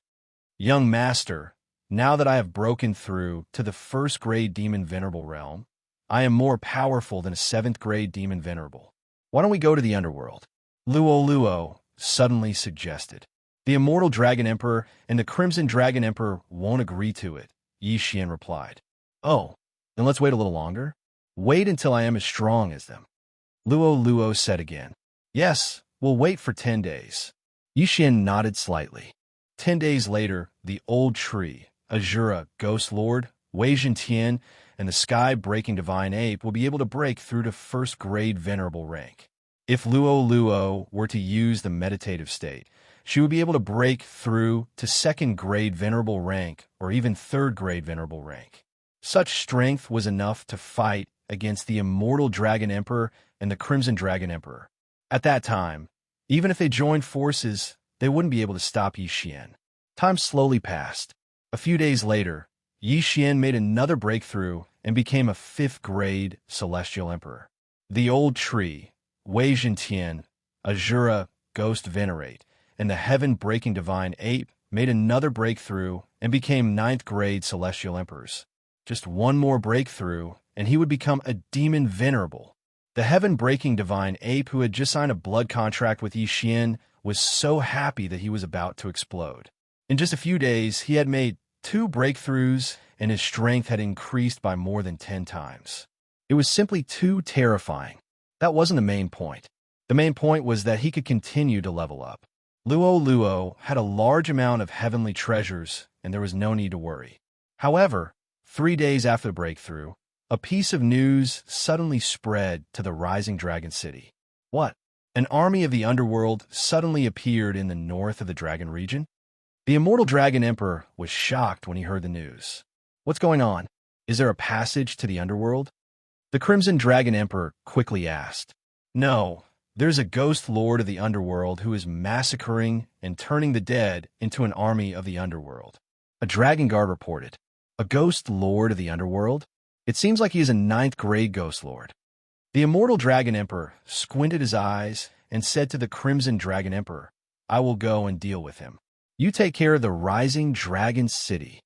Young Master, now that I have broken through to the 1st grade Demon Venerable realm, I am more powerful than a 7th grade Demon Venerable. Why don't we go to the underworld? Luoluo suddenly suggested. The Immortal Dragon Emperor and the Crimson Dragon Emperor won't agree to it, Yixian replied. Oh, then let's wait a little longer? Wait until I am as strong as them. Luoluo said again. Yes, we'll wait for 10 days. Yixian nodded slightly. 10 days later, the old tree, Azura, Ghost Lord, Wei Zhentian, and the Sky-Breaking Divine Ape will be able to break through to 1st grade Venerable rank. If Luoluo were to use the meditative state, she would be able to break through to 2nd grade Venerable rank or even 3rd grade Venerable rank. Such strength was enough to fight against the Immortal Dragon Emperor and the Crimson Dragon Emperor. At that time, even if they joined forces, they wouldn't be able to stop Yixian. Time slowly passed. A few days later, Yixian made another breakthrough and became a 5th grade Celestial Emperor. The old tree, Wei Zhentian, Azura, Ghost Venerate, and the Heaven-Breaking Divine Ape made another breakthrough and became 9th grade Celestial Emperors. Just one more breakthrough, and he would become a Demon Venerable. The Heaven-Breaking Divine Ape, who had just signed a blood contract with Yixian, was so happy that he was about to explode. In just a few days, he had made 2 breakthroughs, and his strength had increased by more than 10 times. It was simply too terrifying. That wasn't the main point. The main point was that he could continue to level up. Luo had a large amount of heavenly treasures, and there was no need to worry. However, 3 days after the breakthrough, a piece of news suddenly spread to the rising dragon city. What? An army of the underworld suddenly appeared in the north of the dragon region? The immortal dragon emperor was shocked when he heard the news. What's going on? Is there a passage to the underworld? The crimson dragon emperor quickly asked. No, there's a ghost lord of the underworld who is massacring and turning the dead into an army of the underworld. A dragon guard reported. A ghost lord of the underworld? It seems like he is a 9th-grade ghost lord. The immortal dragon emperor squinted his eyes and said to the crimson dragon emperor, I will go and deal with him. You take care of the rising dragon city.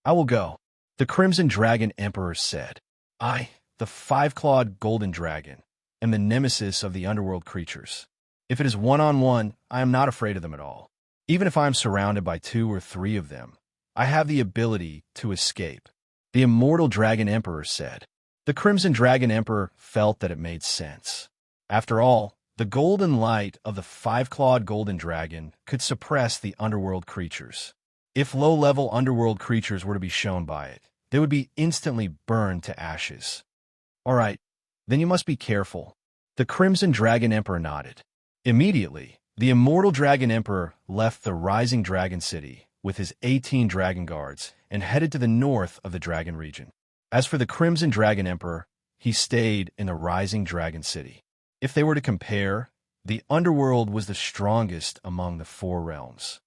I will go, the crimson dragon emperor said. I, the 5-clawed golden dragon, am the nemesis of the underworld creatures. If it is one-on-one, I am not afraid of them at all. Even if I am surrounded by 2 or 3 of them, I have the ability to escape. The immortal dragon emperor said. The crimson dragon emperor felt that it made sense. After all, the golden light of the 5-clawed golden dragon could suppress the underworld creatures. If low-level underworld creatures were to be shown by it, they would be instantly burned to ashes. All right, then you must be careful. The crimson dragon emperor nodded. Immediately, the immortal dragon emperor left the rising dragon city with his 18 dragon guards and headed to the north of the dragon region. As for the crimson dragon emperor, he stayed in the rising dragon city. If they were to compare, the underworld was the strongest among the 4 realms.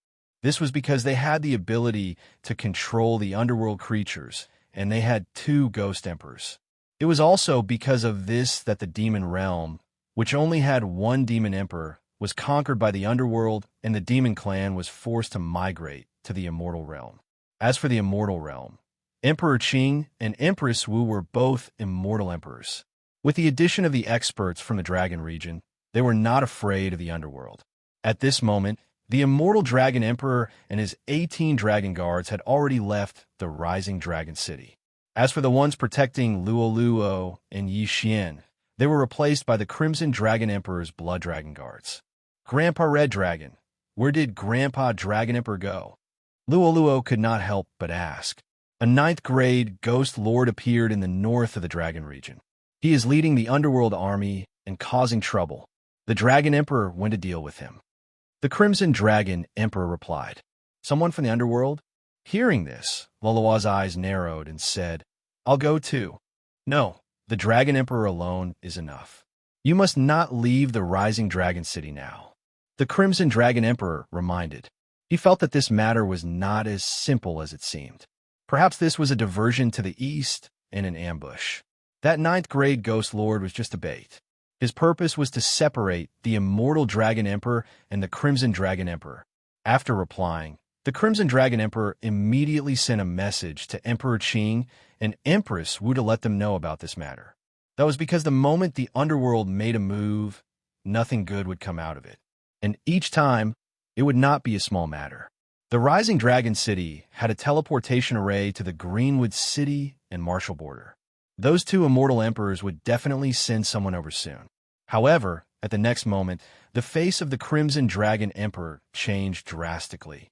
This was because they had the ability to control the underworld creatures, and they had 2 ghost emperors. It was also because of this that the demon realm, which only had 1 demon emperor, was conquered by the underworld, and the demon clan was forced to migrate to the immortal realm. As for the immortal realm, Emperor Qing and Empress Wu were both immortal emperors. With the addition of the experts from the dragon region, they were not afraid of the underworld. At this moment, the immortal dragon emperor and his 18 dragon guards had already left the rising dragon city. As for the ones protecting Luo and Xianxia, they were replaced by the crimson dragon emperor's blood dragon guards. Grandpa Red Dragon, where did Grandpa Dragon Emperor go? Luo could not help but ask. A 9th-grade ghost lord appeared in the north of the dragon region. He is leading the underworld army and causing trouble. The dragon emperor went to deal with him. The crimson dragon emperor replied. Someone from the underworld? Hearing this, Loloa's eyes narrowed and said, I'll go too. No, the dragon emperor alone is enough. You must not leave the rising dragon city now. The crimson dragon emperor reminded. He felt that this matter was not as simple as it seemed. Perhaps this was a diversion to the east and an ambush. That 9th-grade ghost lord was just a bait. His purpose was to separate the immortal dragon emperor and the crimson dragon emperor. After replying, the crimson dragon emperor immediately sent a message to Emperor Qing and Empress Wu to let them know about this matter. That was because the moment the underworld made a move, nothing good would come out of it. And each time, it would not be a small matter. The Rising Dragon City had a teleportation array to the Greenwood City and Marshall border. Those 2 immortal emperors would definitely send someone over soon. However, at the next moment, the face of the Crimson Dragon Emperor changed drastically.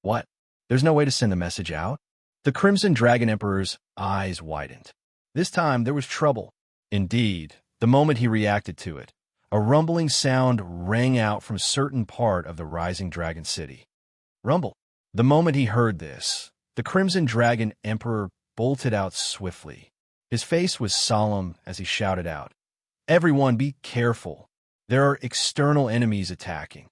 What? There's no way to send the message out? The Crimson Dragon Emperor's eyes widened. This time, there was trouble. Indeed, the moment he reacted to it, a rumbling sound rang out from a certain part of the Rising Dragon City. Rumble. The moment he heard this, the Crimson Dragon Emperor bolted out swiftly. His face was solemn as he shouted out, Everyone be careful. There are external enemies attacking.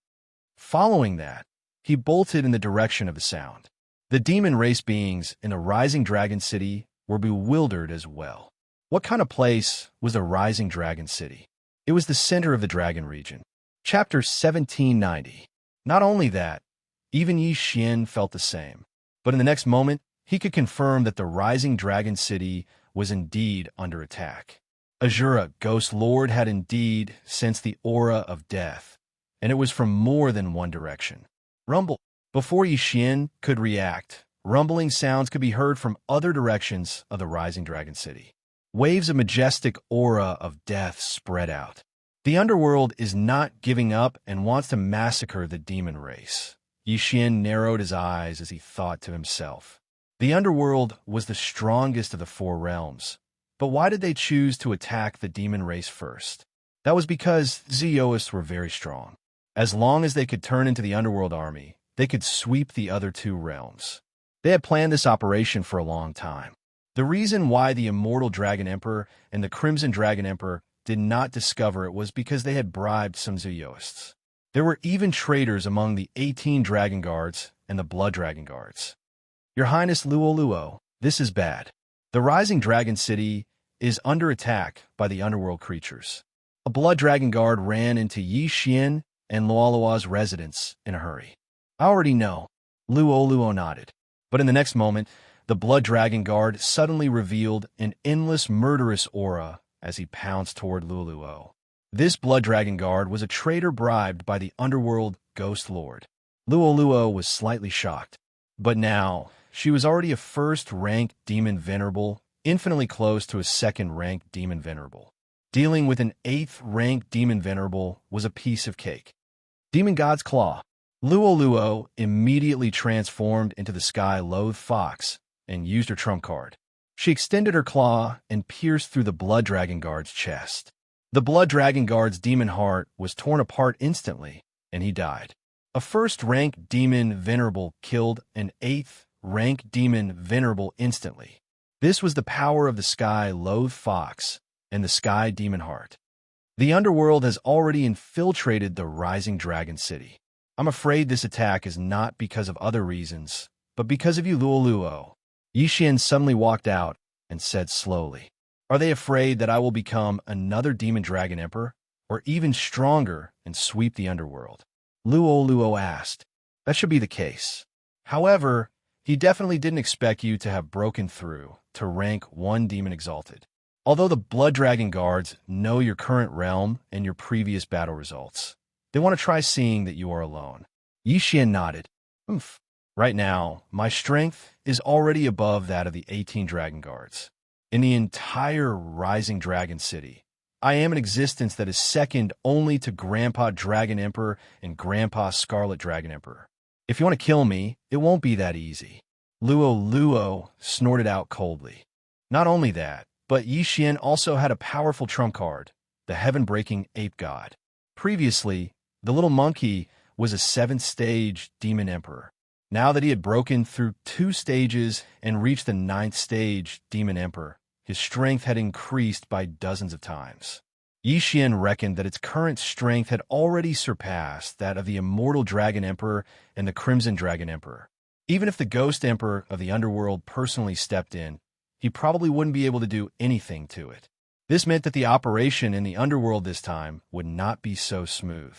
Following that, he bolted in the direction of the sound. The demon race beings in the Rising Dragon City were bewildered as well. What kind of place was the Rising Dragon City? It was the center of the dragon region. Chapter 1790. Not only that, even Xianxia felt the same. But in the next moment, he could confirm that the Rising Dragon City was indeed under attack. Azura, Ghost Lord, had indeed sensed the aura of death, and it was from more than one direction. Rumble. Before Xianxia could react, rumbling sounds could be heard from other directions of the Rising Dragon City. Waves of majestic aura of death spread out. The underworld is not giving up and wants to massacre the demon race. Yixian narrowed his eyes as he thought to himself. The underworld was the strongest of the four realms, but why did they choose to attack the demon race first? That was because Zeoists were very strong. As long as they could turn into the underworld army, they could sweep the other two realms. They had planned this operation for a long time. The reason why the Immortal Dragon Emperor and the Crimson Dragon Emperor did not discover it was because they had bribed some Zeoists. There were even traitors among the 18 Dragon Guards and the Blood Dragon Guards. Your Highness Luo, this is bad. The Rising Dragon City is under attack by the underworld creatures. A Blood Dragon Guard ran into Yixian and Luoluo's residence in a hurry. I already know. Luo nodded. But in the next moment, the Blood Dragon Guard suddenly revealed an endless murderous aura as he pounced toward Luo. This Blood Dragon Guard was a traitor bribed by the underworld Ghost Lord. Luo was slightly shocked. But now, she was already a first-rank Demon Venerable, infinitely close to a second-rank Demon Venerable. Dealing with an 8th-rank Demon Venerable was a piece of cake. Demon God's Claw. Luo immediately transformed into the Sky-Loathed Fox and used her trump card. She extended her claw and pierced through the Blood Dragon Guard's chest. The Blood Dragon Guard's demon heart was torn apart instantly, and he died. A first-rank Demon Venerable killed an 8th-rank Demon Venerable instantly. This was the power of the Sky-Loathed Fox and the Sky Demon Heart. The underworld has already infiltrated the Rising Dragon City. I'm afraid this attack is not because of other reasons, but because of you, Luo. Yixian suddenly walked out and said slowly, "Are they afraid that I will become another Demon Dragon Emperor, or even stronger and sweep the underworld?" Luo asked. That should be the case. However, he definitely didn't expect you to have broken through to rank 1 Demon Exalted. Although the Blood Dragon Guards know your current realm and your previous battle results, they want to try seeing that you are alone. Yixian nodded. Oomph. Right now, my strength is already above that of the 18 Dragon Guards. In the entire Rising Dragon City, I am an existence that is second only to Grandpa Dragon Emperor and Grandpa Scarlet Dragon Emperor. If you want to kill me, it won't be that easy. Luo snorted out coldly. Not only that, but Yixian also had a powerful trump card, the Heaven-Breaking Ape God. Previously, the little monkey was a 7th-stage Demon Emperor. Now that he had broken through 2 stages and reached the 9th stage Demon Emperor, his strength had increased by dozens of times. Yixian reckoned that its current strength had already surpassed that of the Immortal Dragon Emperor and the Crimson Dragon Emperor. Even if the Ghost Emperor of the Underworld personally stepped in, he probably wouldn't be able to do anything to it. This meant that the operation in the Underworld this time would not be so smooth.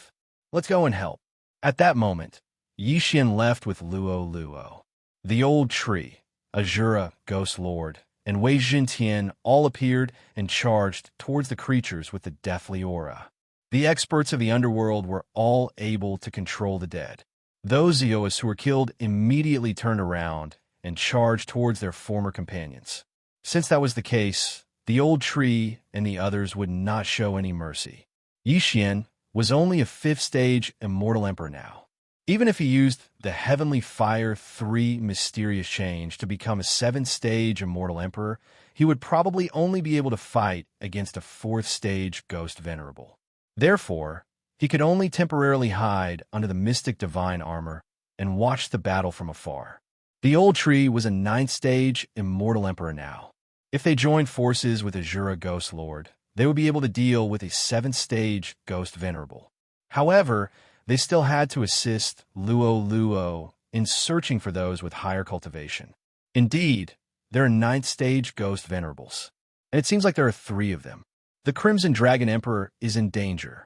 Let's go and help. At that moment, Yixian left with Luo. The Old Tree, Azura, Ghost Lord, and Wei Jintian all appeared and charged towards the creatures with the deathly aura. The experts of the underworld were all able to control the dead. Those Zeoists who were killed immediately turned around and charged towards their former companions. Since that was the case, the Old Tree and the others would not show any mercy. Yixian was only a 5th-stage Immortal Emperor now. Even if he used the Heavenly Fire 3 mysterious change to become a 7th-stage Immortal Emperor, he would probably only be able to fight against a 4th-stage Ghost Venerable. Therefore, he could only temporarily hide under the Mystic Divine armor and watch the battle from afar. The Old Tree was a 9th-stage Immortal Emperor now. If they joined forces with Azura Ghost Lord, they would be able to deal with a 7th-stage Ghost Venerable. However, they still had to assist Luo in searching for those with higher cultivation. Indeed, there are 9th-stage Ghost Venerables, and it seems like there are 3 of them. The Crimson Dragon Emperor is in danger.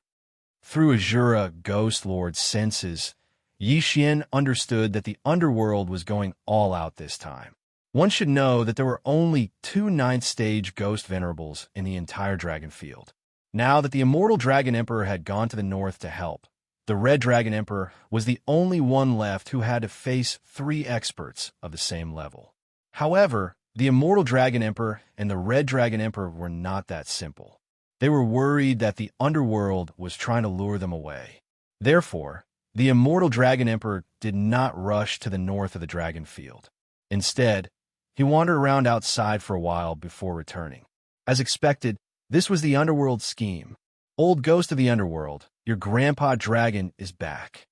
Through Azura Ghost Lord's senses, Yixian understood that the underworld was going all out this time. One should know that there were only 2 9th-stage Ghost Venerables in the entire Dragon Field. Now that the Immortal Dragon Emperor had gone to the north to help, the Red Dragon Emperor was the only one left who had to face 3 experts of the same level. However, the Immortal Dragon Emperor and the Red Dragon Emperor were not that simple. They were worried that the underworld was trying to lure them away. Therefore, the immortal Dragon Emperor did not rush to the north of the dragon field. Instead, he wandered around outside for a while before returning. As expected, this was the underworld scheme. Old ghost of the underworld, your grandpa dragon is back.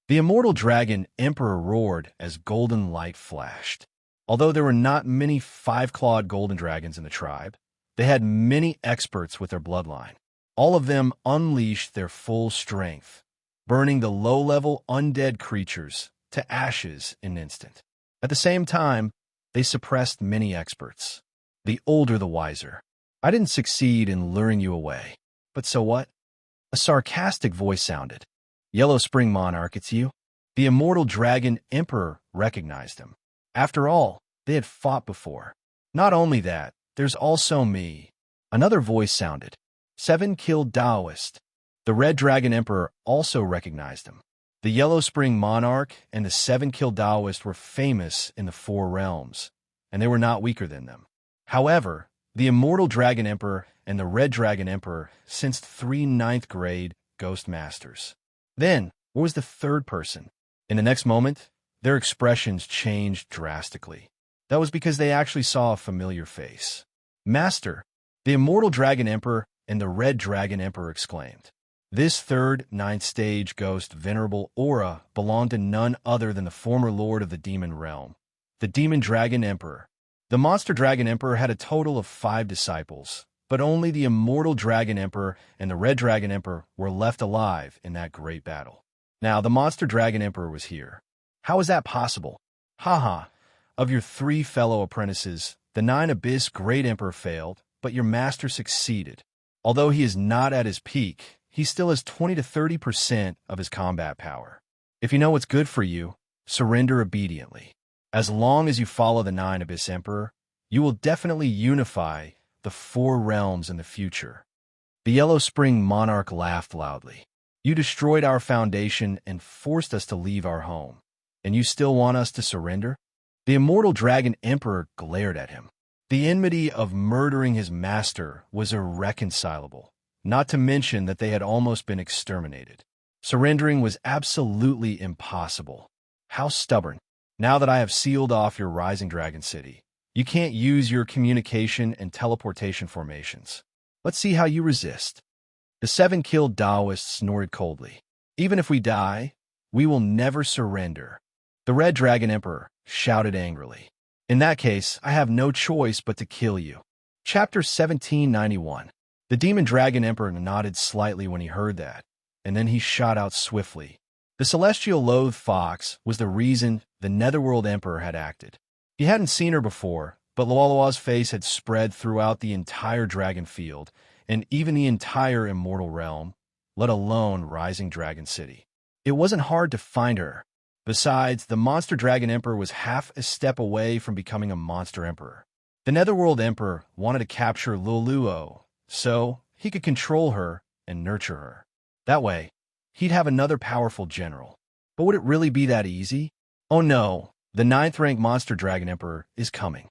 The immortal Dragon Emperor roared as golden light flashed. Although there were not many five-clawed golden dragons in the tribe, they had many experts with their bloodline. All of them unleashed their full strength, burning the low-level undead creatures to ashes in an instant. At the same time, they suppressed many experts. The older the wiser. I didn't succeed in luring you away. But so what? A sarcastic voice sounded. Yellow Spring Monarch, it's you? The immortal Dragon Emperor recognized him. After all, they had fought before. Not only that, there's also me. Another voice sounded. 7-killed Taoist. The Red Dragon Emperor also recognized him. The Yellow Spring Monarch and the 7-killed Taoist were famous in the Four Realms, and they were not weaker than them. However, the Immortal Dragon Emperor and the Red Dragon Emperor sensed 3 9th-grade Ghost Masters. Then, what was the third person? In the next moment, their expressions changed drastically. That was because they actually saw a familiar face. Master, the Immortal Dragon Emperor and the Red Dragon Emperor exclaimed. This third 9th-stage ghost venerable aura belonged to none other than the former lord of the demon realm, the Demon Dragon Emperor. The Monster Dragon Emperor had a total of 5 disciples, but only the Immortal Dragon Emperor and the Red Dragon Emperor were left alive in that great battle. Now, the Monster Dragon Emperor was here. How is that possible? Haha, of your 3 fellow apprentices, the 9 Abyss Great Emperor failed, but your master succeeded. Although he is not at his peak, he still has 20 to 30% of his combat power. If you know what's good for you, surrender obediently. As long as you follow the 9 Abyss Emperor, you will definitely unify the 4 realms in the future. The Yellow Spring Monarch laughed loudly. You destroyed our foundation and forced us to leave our home. And you still want us to surrender? The Immortal Dragon Emperor glared at him. The enmity of murdering his master was irreconcilable, not to mention that they had almost been exterminated. Surrendering was absolutely impossible. How stubborn. Now that I have sealed off your Rising Dragon City, you can't use your communication and teleportation formations. Let's see how you resist. The 7-killed Taoist snorted coldly. Even if we die, we will never surrender. The Red Dragon Emperor shouted angrily. In that case, I have no choice but to kill you. Chapter 1791. The Demon Dragon Emperor nodded slightly when he heard that, and then he shot out swiftly. The Celestial Loathed Fox was the reason the Netherworld Emperor had acted. He hadn't seen her before, but Lualua's face had spread throughout the entire dragon field, and even the entire Immortal Realm, let alone Rising Dragon City. It wasn't hard to find her. Besides, the Monster Dragon Emperor was half a step away from becoming a Monster Emperor. The Netherworld Emperor wanted to capture Luluo, so he could control her and nurture her. That way, he'd have another powerful general. But would it really be that easy? Oh no, the 9th-rank Monster Dragon Emperor is coming.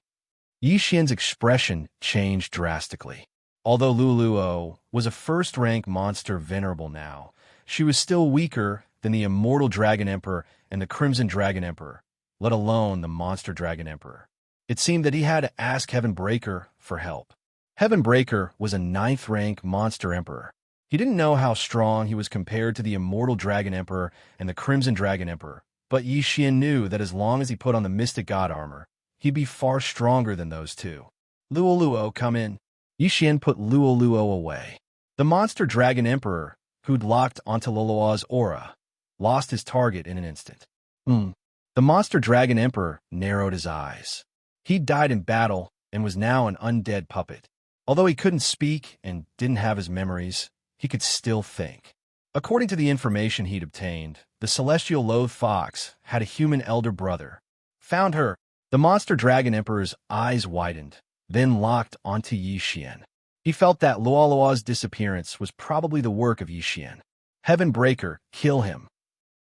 Yi Xian's expression changed drastically. Although Luluo was a 1st-rank monster venerable now, she was still weaker than the Immortal Dragon Emperor and the Crimson Dragon Emperor, let alone the Monster Dragon Emperor. It seemed that he had to ask Heaven Breaker for help. Heaven Breaker was a 9th-rank monster emperor. He didn't know how strong he was compared to the Immortal Dragon Emperor and the Crimson Dragon Emperor, but Yi Xian knew that as long as he put on the Mystic God armor, he'd be far stronger than those two. Luoluo, come in. Yi Xian put Luoluo away. The Monster Dragon Emperor, who'd locked onto Lulua's aura, lost his target in an instant. The Monster Dragon Emperor narrowed his eyes. He'd died in battle and was now an undead puppet. Although he couldn't speak and didn't have his memories, he could still think. According to the information he'd obtained, the Celestial Loathed Fox had a human elder brother. Found her. The Monster Dragon Emperor's eyes widened, then locked onto Yi Xian. He felt that Luolua's disappearance was probably the work of Yi Xian. Heaven Breaker, kill him.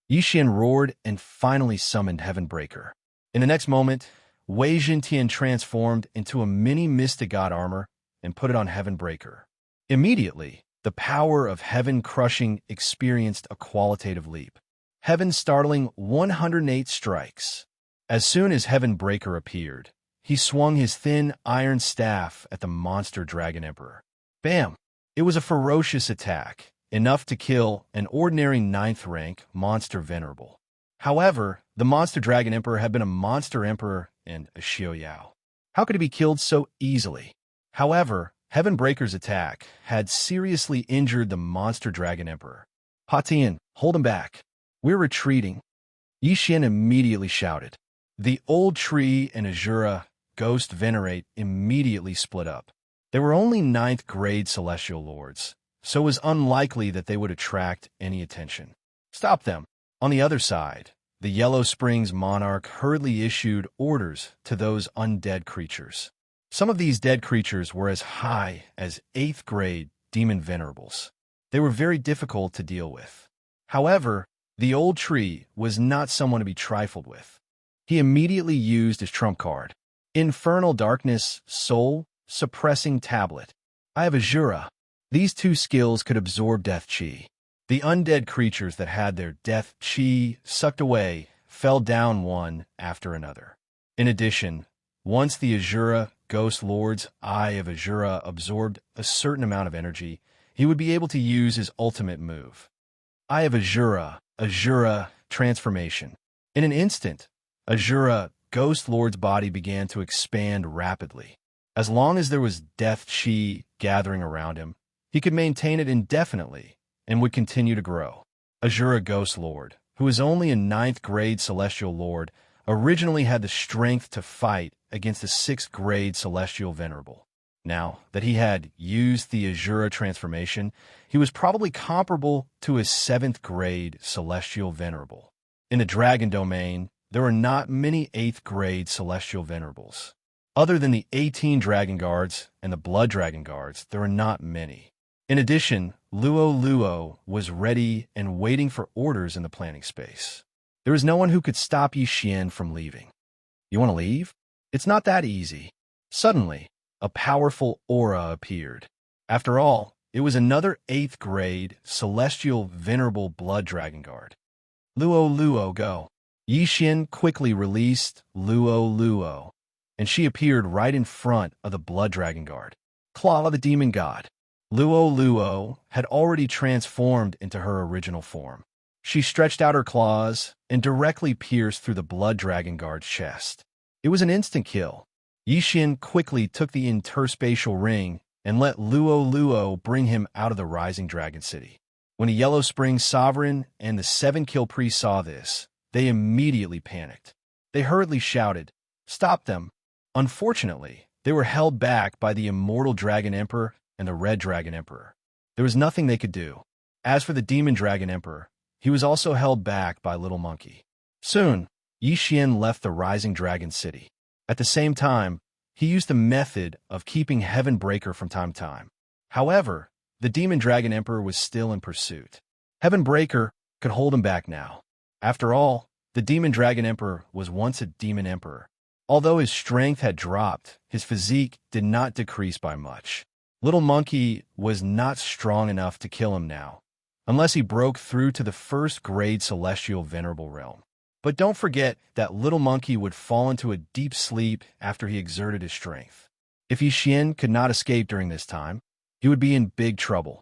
Yi Xian roared and finally summoned Heaven Breaker. In the next moment, Wei Jingtian transformed into a mini Mystic God armor and put it on Heaven Breaker. Immediately, the power of Heaven Crushing experienced a qualitative leap. Heaven's startling 108 strikes. As soon as Heaven Breaker appeared, he swung his thin iron staff at the monster Dragon Emperor. Bam! It was a ferocious attack, enough to kill an ordinary 9th rank monster venerable. However, the monster Dragon Emperor had been a monster emperor and a Xiaoyao. How could he be killed so easily? However, Heaven Breaker's attack had seriously injured the monster Dragon Emperor. Hatian, hold him back. We're retreating. Yixian immediately shouted. The old tree and Azura, Ghost Venerate, immediately split up. They were only 9th grade celestial lords, so it was unlikely that they would attract any attention. Stop them. On the other side, the Yellow Springs monarch hurriedly issued orders to those undead creatures. Some of these dead creatures were as high as 8th grade demon venerables. They were very difficult to deal with. However, the old tree was not someone to be trifled with. He immediately used his trump card. Infernal Darkness, Soul, Suppressing Tablet. I have Azura. These two skills could absorb death chi. The undead creatures that had their death chi sucked away fell down one after another. In addition, once the Azura Ghost Lord's Eye of Azura absorbed a certain amount of energy, he would be able to use his ultimate move. Eye of Azura, Azura Transformation. In an instant, Azura Ghost Lord's body began to expand rapidly. As long as there was death chi gathering around him, he could maintain it indefinitely and would continue to grow. Azura Ghost Lord, who was only a 9th grade celestial lord, originally had the strength to fight against a 6th grade celestial venerable. Now that he had used the Azura transformation, he was probably comparable to a 7th grade celestial venerable. In the dragon domain, there were not many 8th grade celestial venerables. Other than the 18 dragon guards and the blood dragon guards, there were not many. In addition, Luo was ready and waiting for orders in the planning space. There was no one who could stop Yixian from leaving. You want to leave? It's not that easy. Suddenly, a powerful aura appeared. After all, it was another 8th grade celestial venerable blood dragon guard. Luo, go. Yixian quickly released Luo, and she appeared right in front of the blood dragon guard. Claw of the demon god. Luo had already transformed into her original form. She stretched out her claws and directly pierced through the blood dragon guard's chest. It was an instant kill. Yixian quickly took the interspatial ring and let Luo bring him out of the rising dragon city. When the Yellow Springs sovereign and the 7-kill priest saw this, they immediately panicked. They hurriedly shouted, "Stop them!" Unfortunately, they were held back by the Immortal Dragon Emperor and the Red Dragon Emperor. There was nothing they could do. As for the Demon Dragon Emperor, he was also held back by Little Monkey. Soon, Yixian left the rising dragon city. At the same time, he used a method of keeping Heaven Breaker from time to time. However, the Demon Dragon Emperor was still in pursuit. Heaven Breaker could hold him back now. After all, the Demon Dragon Emperor was once a demon emperor. Although his strength had dropped, his physique did not decrease by much. Little Monkey was not strong enough to kill him now, unless he broke through to the 1st grade celestial venerable realm. But don't forget that Little Monkey would fall into a deep sleep after he exerted his strength. If Yixian could not escape during this time, he would be in big trouble.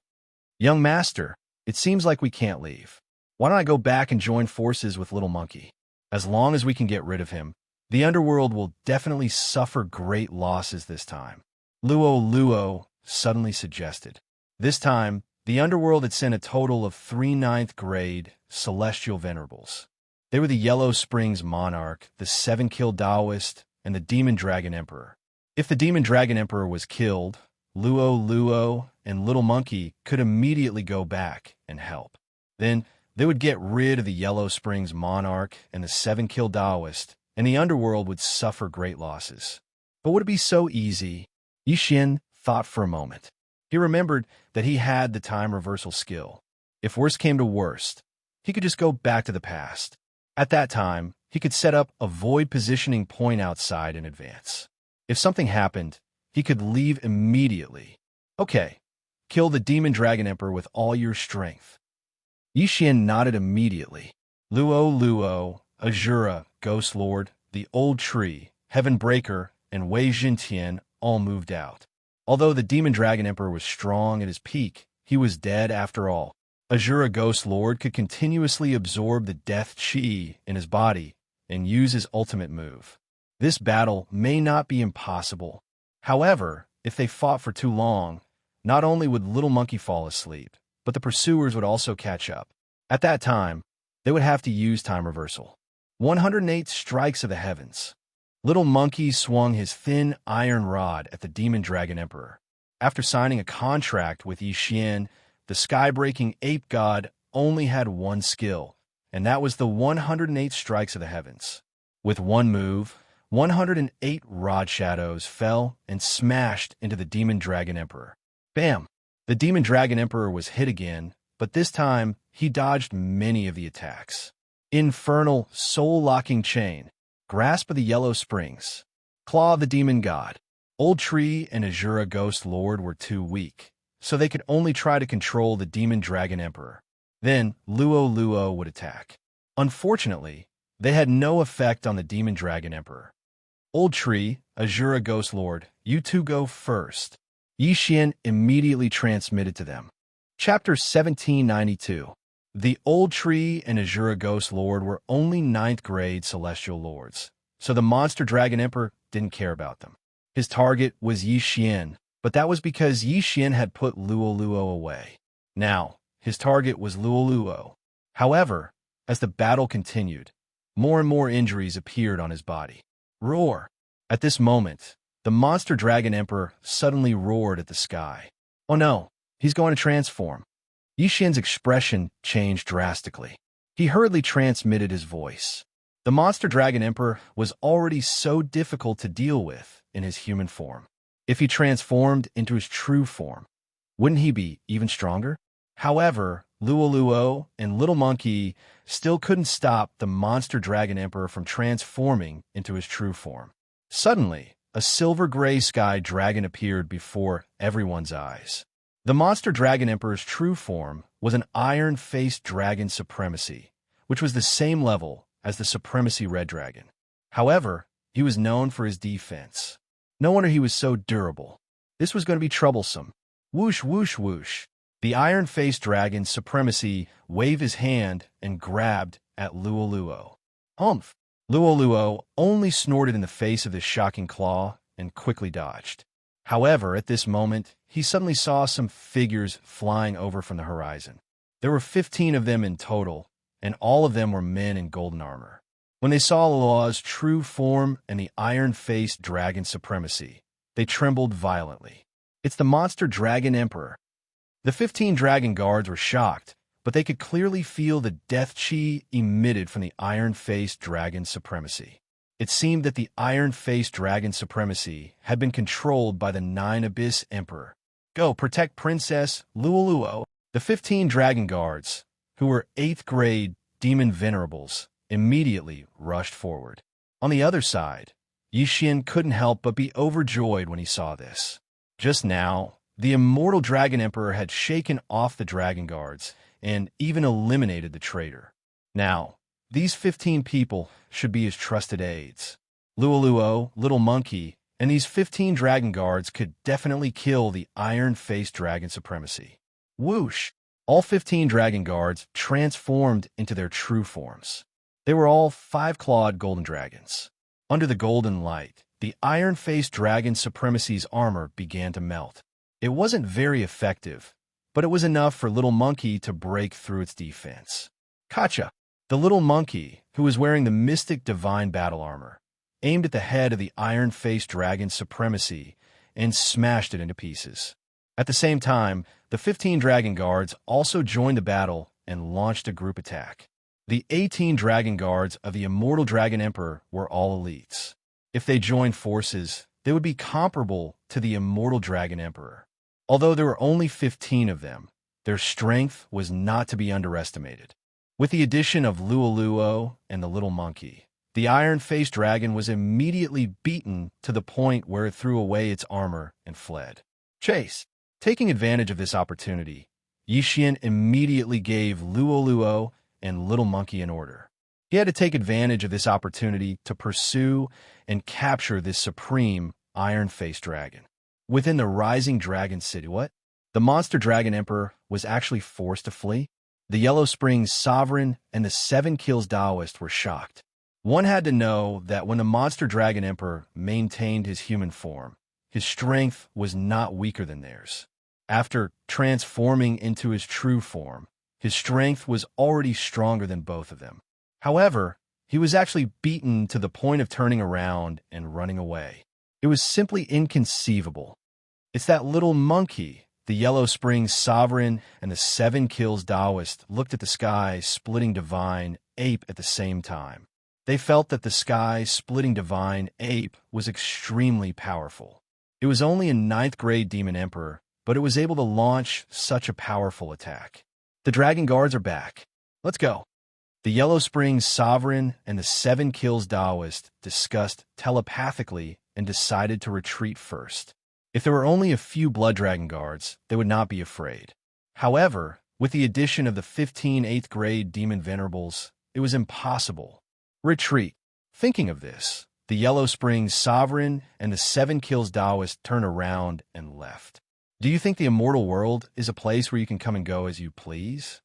Young Master, it seems like we can't leave. Why don't I go back and join forces with Little Monkey? As long as we can get rid of him, the underworld will definitely suffer great losses this time. Luo suddenly suggested. This time, the underworld had sent a total of 3 9th grade celestial venerables. They were the Yellow Springs monarch, the 7-kill Taoist, and the Demon Dragon Emperor. If the Demon Dragon Emperor was killed, Luo and Little Monkey could immediately go back and help. Then, they would get rid of the Yellow Springs monarch and the 7-kill Taoist, and the underworld would suffer great losses. But would it be so easy? Yixian thought for a moment. He remembered that he had the time reversal skill. If worst came to worst, he could just go back to the past. At that time, he could set up a void positioning point outside in advance. If something happened, he could leave immediately. Okay, Kill the Demon Dragon Emperor with all your strength. Yixian nodded immediately. Luo, Azura, Ghost Lord, the Old Tree, Heaven Breaker, and Wei Jintian all moved out. Although the Demon Dragon Emperor was strong at his peak, he was dead after all. Azura Ghost Lord could continuously absorb the death chi in his body and use his ultimate move. This battle may not be impossible. However, if they fought for too long, not only would Little Monkey fall asleep, but the pursuers would also catch up. At that time, they would have to use time reversal. 108 strikes of the heavens. Little Monkey swung his thin iron rod at the Demon Dragon Emperor. After signing a contract with Yixian, the sky-breaking ape god only had one skill, and that was the 108 strikes of the heavens. With one move, 108 rod shadows fell and smashed into the Demon Dragon Emperor. Bam! The Demon Dragon Emperor was hit again, but this time he dodged many of the attacks. Infernal, soul-locking chain. Grasp of the Yellow Springs. Claw of the Demon God. Old Tree and Azura Ghost Lord were too weak, so they could only try to control the Demon Dragon Emperor. Then Luo would attack. Unfortunately, they had no effect on the Demon Dragon Emperor. Old Tree, Azura Ghost Lord, you two go first. Yixian immediately transmitted to them. Chapter 1792. The Old Tree and Azura Ghost Lord were only 9th grade celestial lords, so the Monster Dragon Emperor didn't care about them. His target was Yixian, but that was because Yixian had put Luo away. Now, his target was Luo. However, as the battle continued, more and more injuries appeared on his body. Roar! At this moment, the Monster Dragon Emperor suddenly roared at the sky. Oh no, he's going to transform. Yixian's expression changed drastically. He hurriedly transmitted his voice. The Monster Dragon Emperor was already so difficult to deal with in his human form. If he transformed into his true form, wouldn't he be even stronger? However, Luo and Little Monkey still couldn't stop the Monster Dragon Emperor from transforming into his true form. Suddenly, a silver-gray sky dragon appeared before everyone's eyes. The Monster Dragon Emperor's true form was an iron-faced dragon supremacy, which was the same level as the Supremacy Red Dragon. However, he was known for his defense. No wonder he was so durable. This was going to be troublesome. Whoosh, whoosh, whoosh. The iron-faced dragon supremacy waved his hand and grabbed at Luo. Humph! Luo only snorted in the face of this shocking claw and quickly dodged. However, at this moment, he suddenly saw some figures flying over from the horizon. There were 15 of them in total, and all of them were men in golden armor. When they saw Luo's true form and the iron-faced dragon supremacy, they trembled violently. It's the Monster Dragon Emperor. The 15 dragon guards were shocked, but they could clearly feel the death chi emitted from the iron-faced dragon supremacy. It seemed that the iron-faced dragon supremacy had been controlled by the 9 Abyss Emperor. Go, protect Princess Luo. The 15 dragon guards, who were 8th grade demon venerables, immediately rushed forward. On the other side, Yixian couldn't help but be overjoyed when he saw this. Just now, the Immortal Dragon Emperor had shaken off the dragon guards and even eliminated the traitor. Now, these 15 people should be his trusted aides. Luo, Little Monkey, and these 15 dragon guards could definitely kill the iron-faced dragon supremacy. Whoosh! All 15 dragon guards transformed into their true forms. They were all 5-clawed golden dragons. Under the golden light, the iron-faced dragon supremacy's armor began to melt. It wasn't very effective, but it was enough for Little Monkey to break through its defense. Kacha! The Little Monkey, who was wearing the mystic divine battle armor, aimed at the head of the iron-faced dragon supremacy and smashed it into pieces. At the same time, the 15 dragon guards also joined the battle and launched a group attack. The 18 dragon guards of the Immortal Dragon Emperor were all elites. If they joined forces, they would be comparable to the Immortal Dragon Emperor. Although there were only 15 of them, their strength was not to be underestimated. With the addition of Luo and the Little Monkey, the iron-faced dragon was immediately beaten to the point where it threw away its armor and fled. Chase! Taking advantage of this opportunity, Yixian immediately gave Luo and Little Monkey an order. He had to take advantage of this opportunity to pursue and capture this supreme iron-faced dragon. Within the rising dragon city, the monster dragon emperor was actually forced to flee? The Yellow Springs sovereign and the 7 Kills Taoist were shocked. One had to know that when the monster dragon emperor maintained his human form, his strength was not weaker than theirs. After transforming into his true form, his strength was already stronger than both of them. However, he was actually beaten to the point of turning around and running away. It was simply inconceivable. It's that little monkey. The Yellow Springs sovereign and the 7 Kills Taoist looked at the sky-splitting divine ape at the same time. They felt that the sky-splitting divine ape was extremely powerful. It was only a 9th grade demon emperor, but it was able to launch such a powerful attack. The dragon guards are back. Let's go. The Yellow Springs sovereign and the 7 Kills Taoist discussed telepathically and decided to retreat first. If there were only a few blood dragon guards, they would not be afraid. However, with the addition of the 15 8th grade demon venerables, it was impossible. Retreat. Thinking of this, the Yellow Springs sovereign and the 7 Kills Taoist turned around and left. Do you think the immortal world is a place where you can come and go as you please?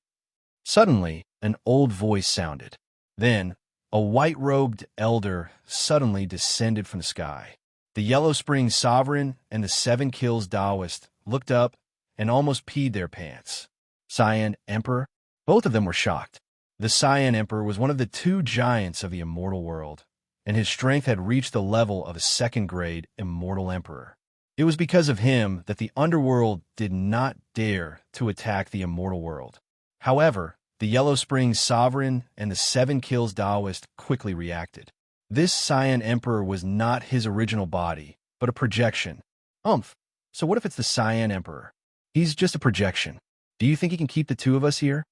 Suddenly, an old voice sounded. Then, a white-robed elder suddenly descended from the sky. The Yellow Springs sovereign and the 7 Kills Taoist looked up and almost peed their pants. Cyan Emperor? Both of them were shocked. The Cyan Emperor was one of the 2 giants of the immortal world, and his strength had reached the level of a 2nd grade immortal emperor. It was because of him that the underworld did not dare to attack the immortal world. However, the Yellow Springs sovereign and the 7 Kills Taoist quickly reacted. This Cyan Emperor was not his original body, but a projection. So what if it's the Cyan Emperor? He's just a projection. Do you think he can keep the 2 of us here?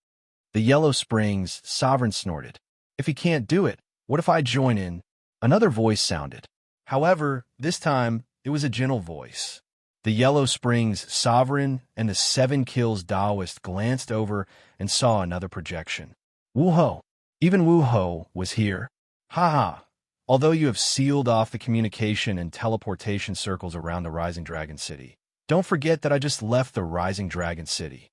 The Yellow Springs sovereign snorted. If he can't do it, what if I join in? Another voice sounded. However, this time, it was a gentle voice. The Yellow Springs sovereign and the 7 Kills Taoist glanced over and saw another projection. Wu-ho. Even Wu-ho was here. Ha. Although you have sealed off the communication and teleportation circles around the Rising Dragon City, don't forget that I just left the Rising Dragon City.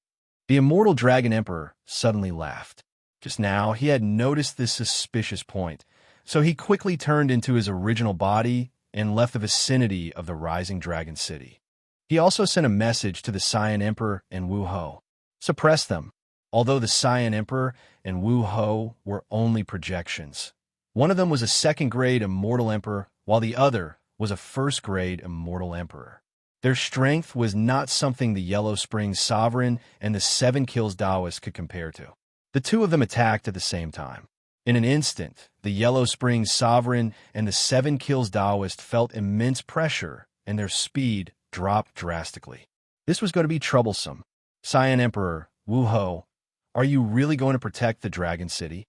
The Immortal Dragon Emperor suddenly laughed. Just now, he had noticed this suspicious point, so he quickly turned into his original body and left the vicinity of the Rising Dragon City. He also sent a message to the Cyan Emperor and Wu-ho. Suppress them. Although the Cyan Emperor and Wu-ho were only projections. One of them was a 2nd grade immortal emperor, while the other was a 1st grade immortal emperor. Their strength was not something the Yellow Springs sovereign and the 7 Kills Taoist could compare to. The 2 of them attacked at the same time. In an instant, the Yellow Springs sovereign and the 7 Kills Taoist felt immense pressure, and their speed dropped drastically. This was going to be troublesome. Cyan Emperor, Wu-ho, are you really going to protect the Dragon City?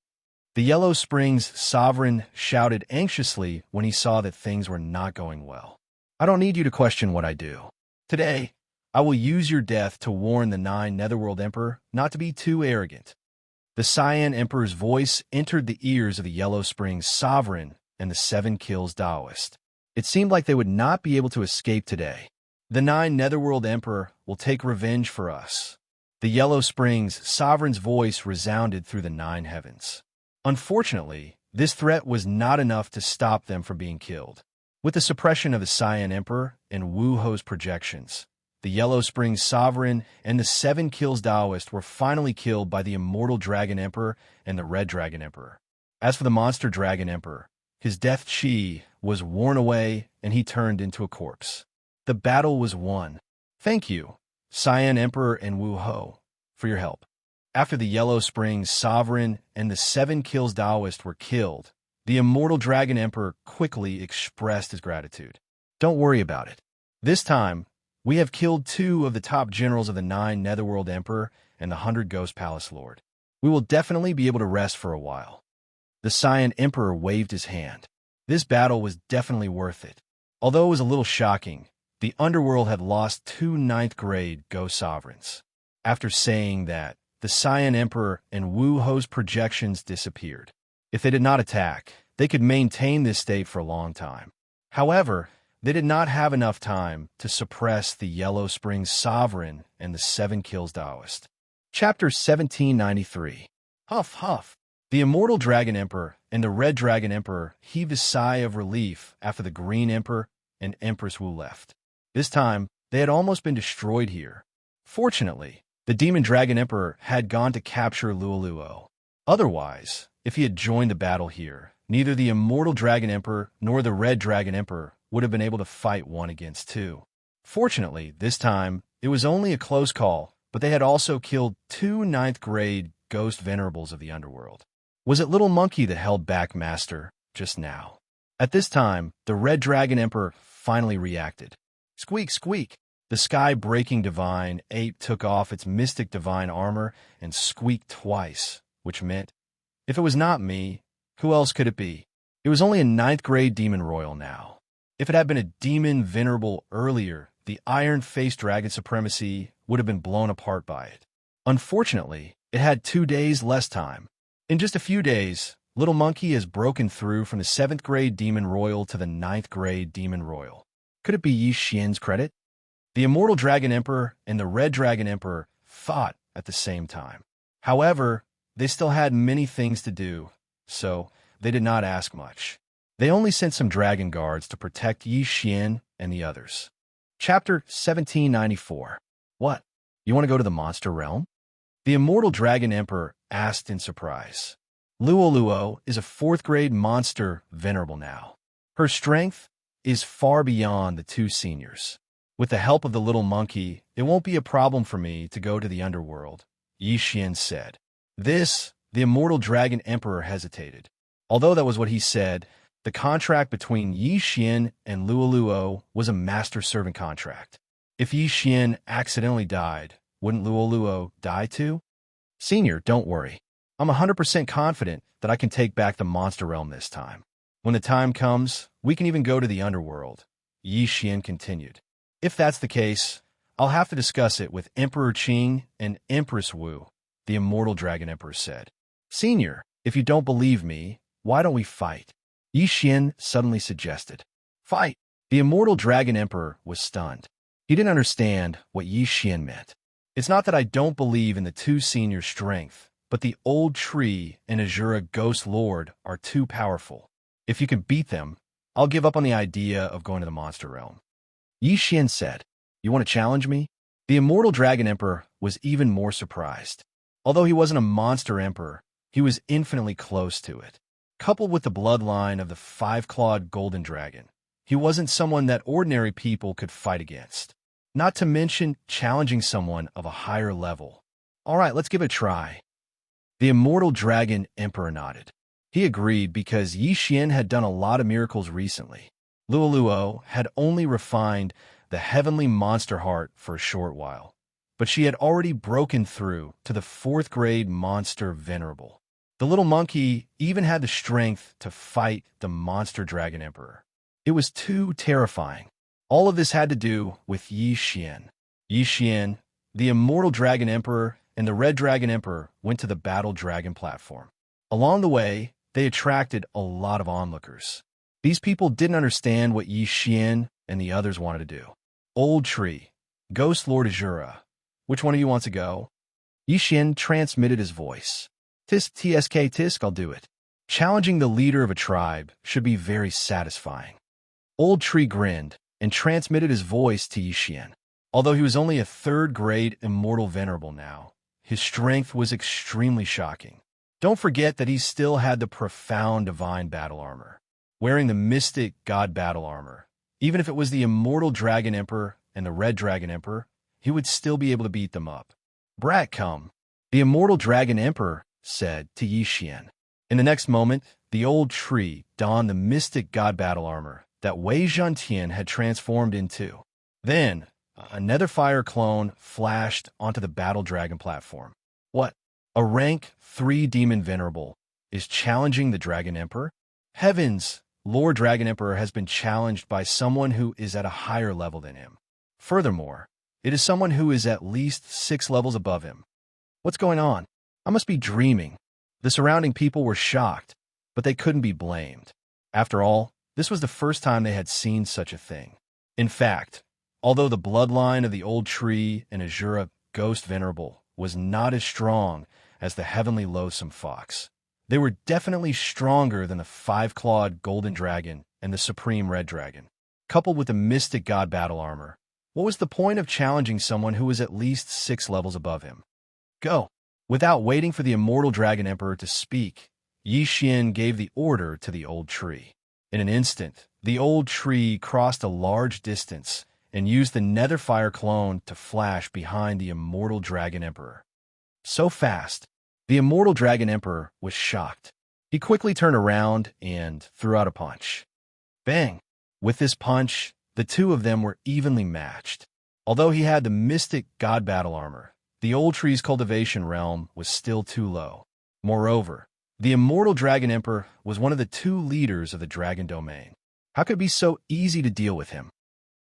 The Yellow Springs sovereign shouted anxiously when he saw that things were not going well. I don't need you to question what I do. Today, I will use your death to warn the 9 Netherworld Emperor not to be too arrogant. The Cyan Emperor's voice entered the ears of the Yellow Springs sovereign and the 7 Kills Taoist. It seemed like they would not be able to escape today. The 9 Netherworld Emperor will take revenge for us. The Yellow Springs sovereign's voice resounded through the 9 heavens. Unfortunately, this threat was not enough to stop them from being killed. With the suppression of the Cyan Emperor and Wu-ho's projections, the Yellow Springs sovereign and the 7 Kills Taoist were finally killed by the Immortal Dragon Emperor and the Red Dragon Emperor. As for the Monster Dragon Emperor, his death chi was worn away and he turned into a corpse. The battle was won. Thank you, Cyan Emperor and Wu-ho, for your help. After the Yellow Springs sovereign and the 7 Kills Taoist were killed, the Immortal Dragon Emperor quickly expressed his gratitude. Don't worry about it. This time, we have killed 2 of the top generals of the 9 Netherworld Emperor and the 100 Ghost Palace Lord. We will definitely be able to rest for a while. The Cyan Emperor waved his hand. This battle was definitely worth it. Although it was a little shocking, the underworld had lost 2 ninth-grade Ghost Sovereigns. After saying that, the Cyan Emperor and Wu Ho's projections disappeared. If they did not attack, they could maintain this state for a long time. However, they did not have enough time to suppress the Yellow Springs Sovereign and the 7 Kills Daoist. Chapter 1793. Huff, huff. The Immortal Dragon Emperor and the Red Dragon Emperor heaved a sigh of relief after the Green Emperor and Empress Wu left. This time, they had almost been destroyed here. Fortunately, the Demon Dragon Emperor had gone to capture Luoluo. Otherwise, if he had joined the battle here, neither the Immortal Dragon Emperor nor the Red Dragon Emperor would have been able to fight 1 against 2. Fortunately, this time, it was only a close call, but they had also killed 2 ninth-grade Ghost Venerables of the Underworld. Was it Little Monkey that held back Master just now? At this time, the Red Dragon Emperor finally reacted. Squeak, squeak! The sky-breaking divine ape took off its mystic divine armor and squeaked twice, which meant, if it was not me, who else could it be? It was only a 9th-grade demon royal now. If it had been a demon venerable earlier, the iron-faced dragon supremacy would have been blown apart by it. Unfortunately, it had 2 days less time. In just a few days, Little Monkey has broken through from the 7th-grade demon royal to the 9th-grade demon royal. Could it be Yi Xian's credit? The Immortal Dragon Emperor and the Red Dragon Emperor fought at the same time. However, they still had many things to do, so they did not ask much. They only sent some dragon guards to protect Yi Xian and the others. Chapter 1794. What? You want to go to the monster realm? The Immortal Dragon Emperor asked in surprise. Luoluo is a 4th-grade monster venerable now. Her strength is far beyond the 2 seniors. With the help of the Little Monkey, it won't be a problem for me to go to the underworld, Yi Xian said. The Immortal Dragon Emperor hesitated. Although that was what he said, the contract between Yi Xian and Luoluo was a master-servant contract. If Yi Xian accidentally died, wouldn't Luoluo die too? Senior, don't worry. I'm 100% confident that I can take back the monster realm this time. When the time comes, we can even go to the underworld, Yi Xian continued. If that's the case, I'll have to discuss it with Emperor Qing and Empress Wu, the Immortal Dragon Emperor said. Senior, if you don't believe me, why don't we fight? Yi Xian suddenly suggested. Fight! The Immortal Dragon Emperor was stunned. He didn't understand what Yi Xian meant. It's not that I don't believe in the 2 seniors' strength, but the Old Tree and Azura Ghost Lord are too powerful. If you can beat them, I'll give up on the idea of going to the monster realm. Yi Xian said, You want to challenge me? The Immortal Dragon Emperor was even more surprised. Although he wasn't a monster emperor, he was infinitely close to it. Coupled with the bloodline of the 5-clawed golden dragon, he wasn't someone that ordinary people could fight against. Not to mention challenging someone of a higher level. All right, let's give it a try. The Immortal Dragon Emperor nodded. He agreed because Yi Xian had done a lot of miracles recently. Luoluo had only refined the heavenly monster heart for a short while, but she had already broken through to the 4th-grade monster venerable. The Little Monkey even had the strength to fight the Monster Dragon Emperor. It was too terrifying. All of this had to do with Yi Xian. Yi Xian, the Immortal Dragon Emperor, and the Red Dragon Emperor went to the Battle Dragon platform. Along the way, they attracted a lot of onlookers. These people didn't understand what Yi Xian and the others wanted to do. Old Tree, Ghost Lord Azura, which one of you wants to go? Yi Xian transmitted his voice. Tisk tsk tisk, I'll do it. Challenging the leader of a tribe should be very satisfying. Old Tree grinned and transmitted his voice to Yi Xian. Although he was only a 3rd-grade immortal venerable now, his strength was extremely shocking. Don't forget that he still had the profound divine battle armor. Wearing the mystic god battle armor, even if it was the Immortal Dragon Emperor and the Red Dragon Emperor, he would still be able to beat them up. Brat, come. The Immortal Dragon Emperor said to Yi Xian. In the next moment, the Old Tree donned the mystic god battle armor that Wei Zhantian had transformed into. Then, a Netherfire clone flashed onto the Battle Dragon platform. What? A rank 3 demon venerable is challenging the Dragon Emperor? Heavens, Lord Dragon Emperor has been challenged by someone who is at a higher level than him. Furthermore, it is someone who is at least 6 levels above him. What's going on? I must be dreaming. The surrounding people were shocked, but they couldn't be blamed. After all, this was the first time they had seen such a thing. In fact, although the bloodline of the old tree and Azura Ghost Venerable was not as strong as the heavenly loathsome fox, they were definitely stronger than the 5-clawed golden dragon and the supreme red dragon. Coupled with the mystic god battle armor, what was the point of challenging someone who was at least 6 levels above him? Go! Without waiting for the immortal Dragon Emperor to speak, Xianxia gave the order to the old tree. In an instant, the old tree crossed a large distance and used the Netherfire clone to flash behind the immortal Dragon Emperor. So fast, the immortal Dragon Emperor was shocked. He quickly turned around and threw out a punch. Bang! With this punch, the two of them were evenly matched. Although he had the mystic god battle armor, the old tree's cultivation realm was still too low. Moreover, the immortal Dragon Emperor was one of the 2 leaders of the dragon domain. How could it be so easy to deal with him?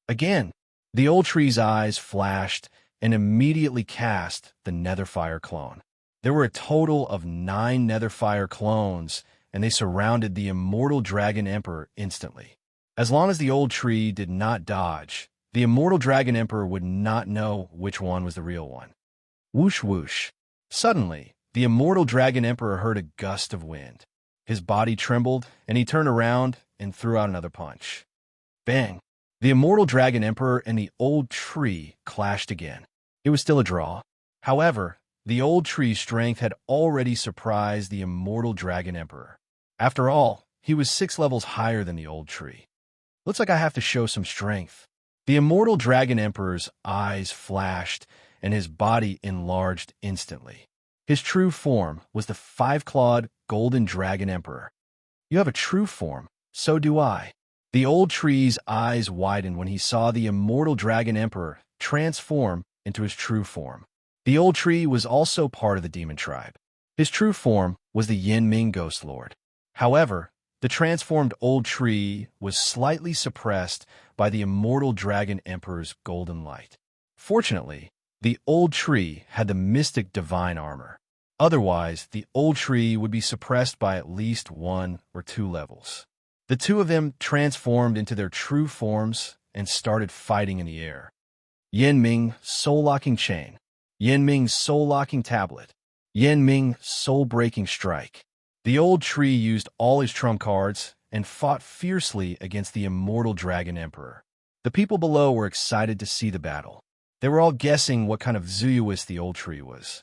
Again, the old tree's eyes flashed and immediately cast the Netherfire clone. There were a total of 9 Netherfire clones, and they surrounded the immortal Dragon Emperor instantly. As long as the old tree did not dodge, the immortal Dragon Emperor would not know which one was the real one. Whoosh whoosh. Suddenly, the immortal Dragon Emperor heard a gust of wind. His body trembled, and he turned around and threw out another punch. Bang! The immortal Dragon Emperor and the old tree clashed again. It was still a draw. However, the old tree's strength had already surprised the immortal Dragon Emperor. After all, he was 6 levels higher than the old tree. Looks like I have to show some strength. The immortal Dragon Emperor's eyes flashed, and his body enlarged instantly. His true form was the 5-clawed golden dragon emperor. You have a true form, so do I. The old tree's eyes widened when he saw the immortal dragon emperor transform into his true form. The old tree was also part of the demon tribe. His true form was the Yin-Ming Ghost Lord. However, the transformed old tree was slightly suppressed by the immortal dragon emperor's golden light. Fortunately, the old tree had the mystic divine armor. Otherwise, the old tree would be suppressed by at least 1 or 2 levels. The 2 of them transformed into their true forms and started fighting in the air. Yin-Ming Soul-Locking Chain, Yin-Ming Soul-Locking Tablet, Yin-Ming Soul-Breaking Strike. The old tree used all his trump cards and fought fiercely against the immortal Dragon Emperor. The people below were excited to see the battle. They were all guessing what kind of Zuyuist the old tree was.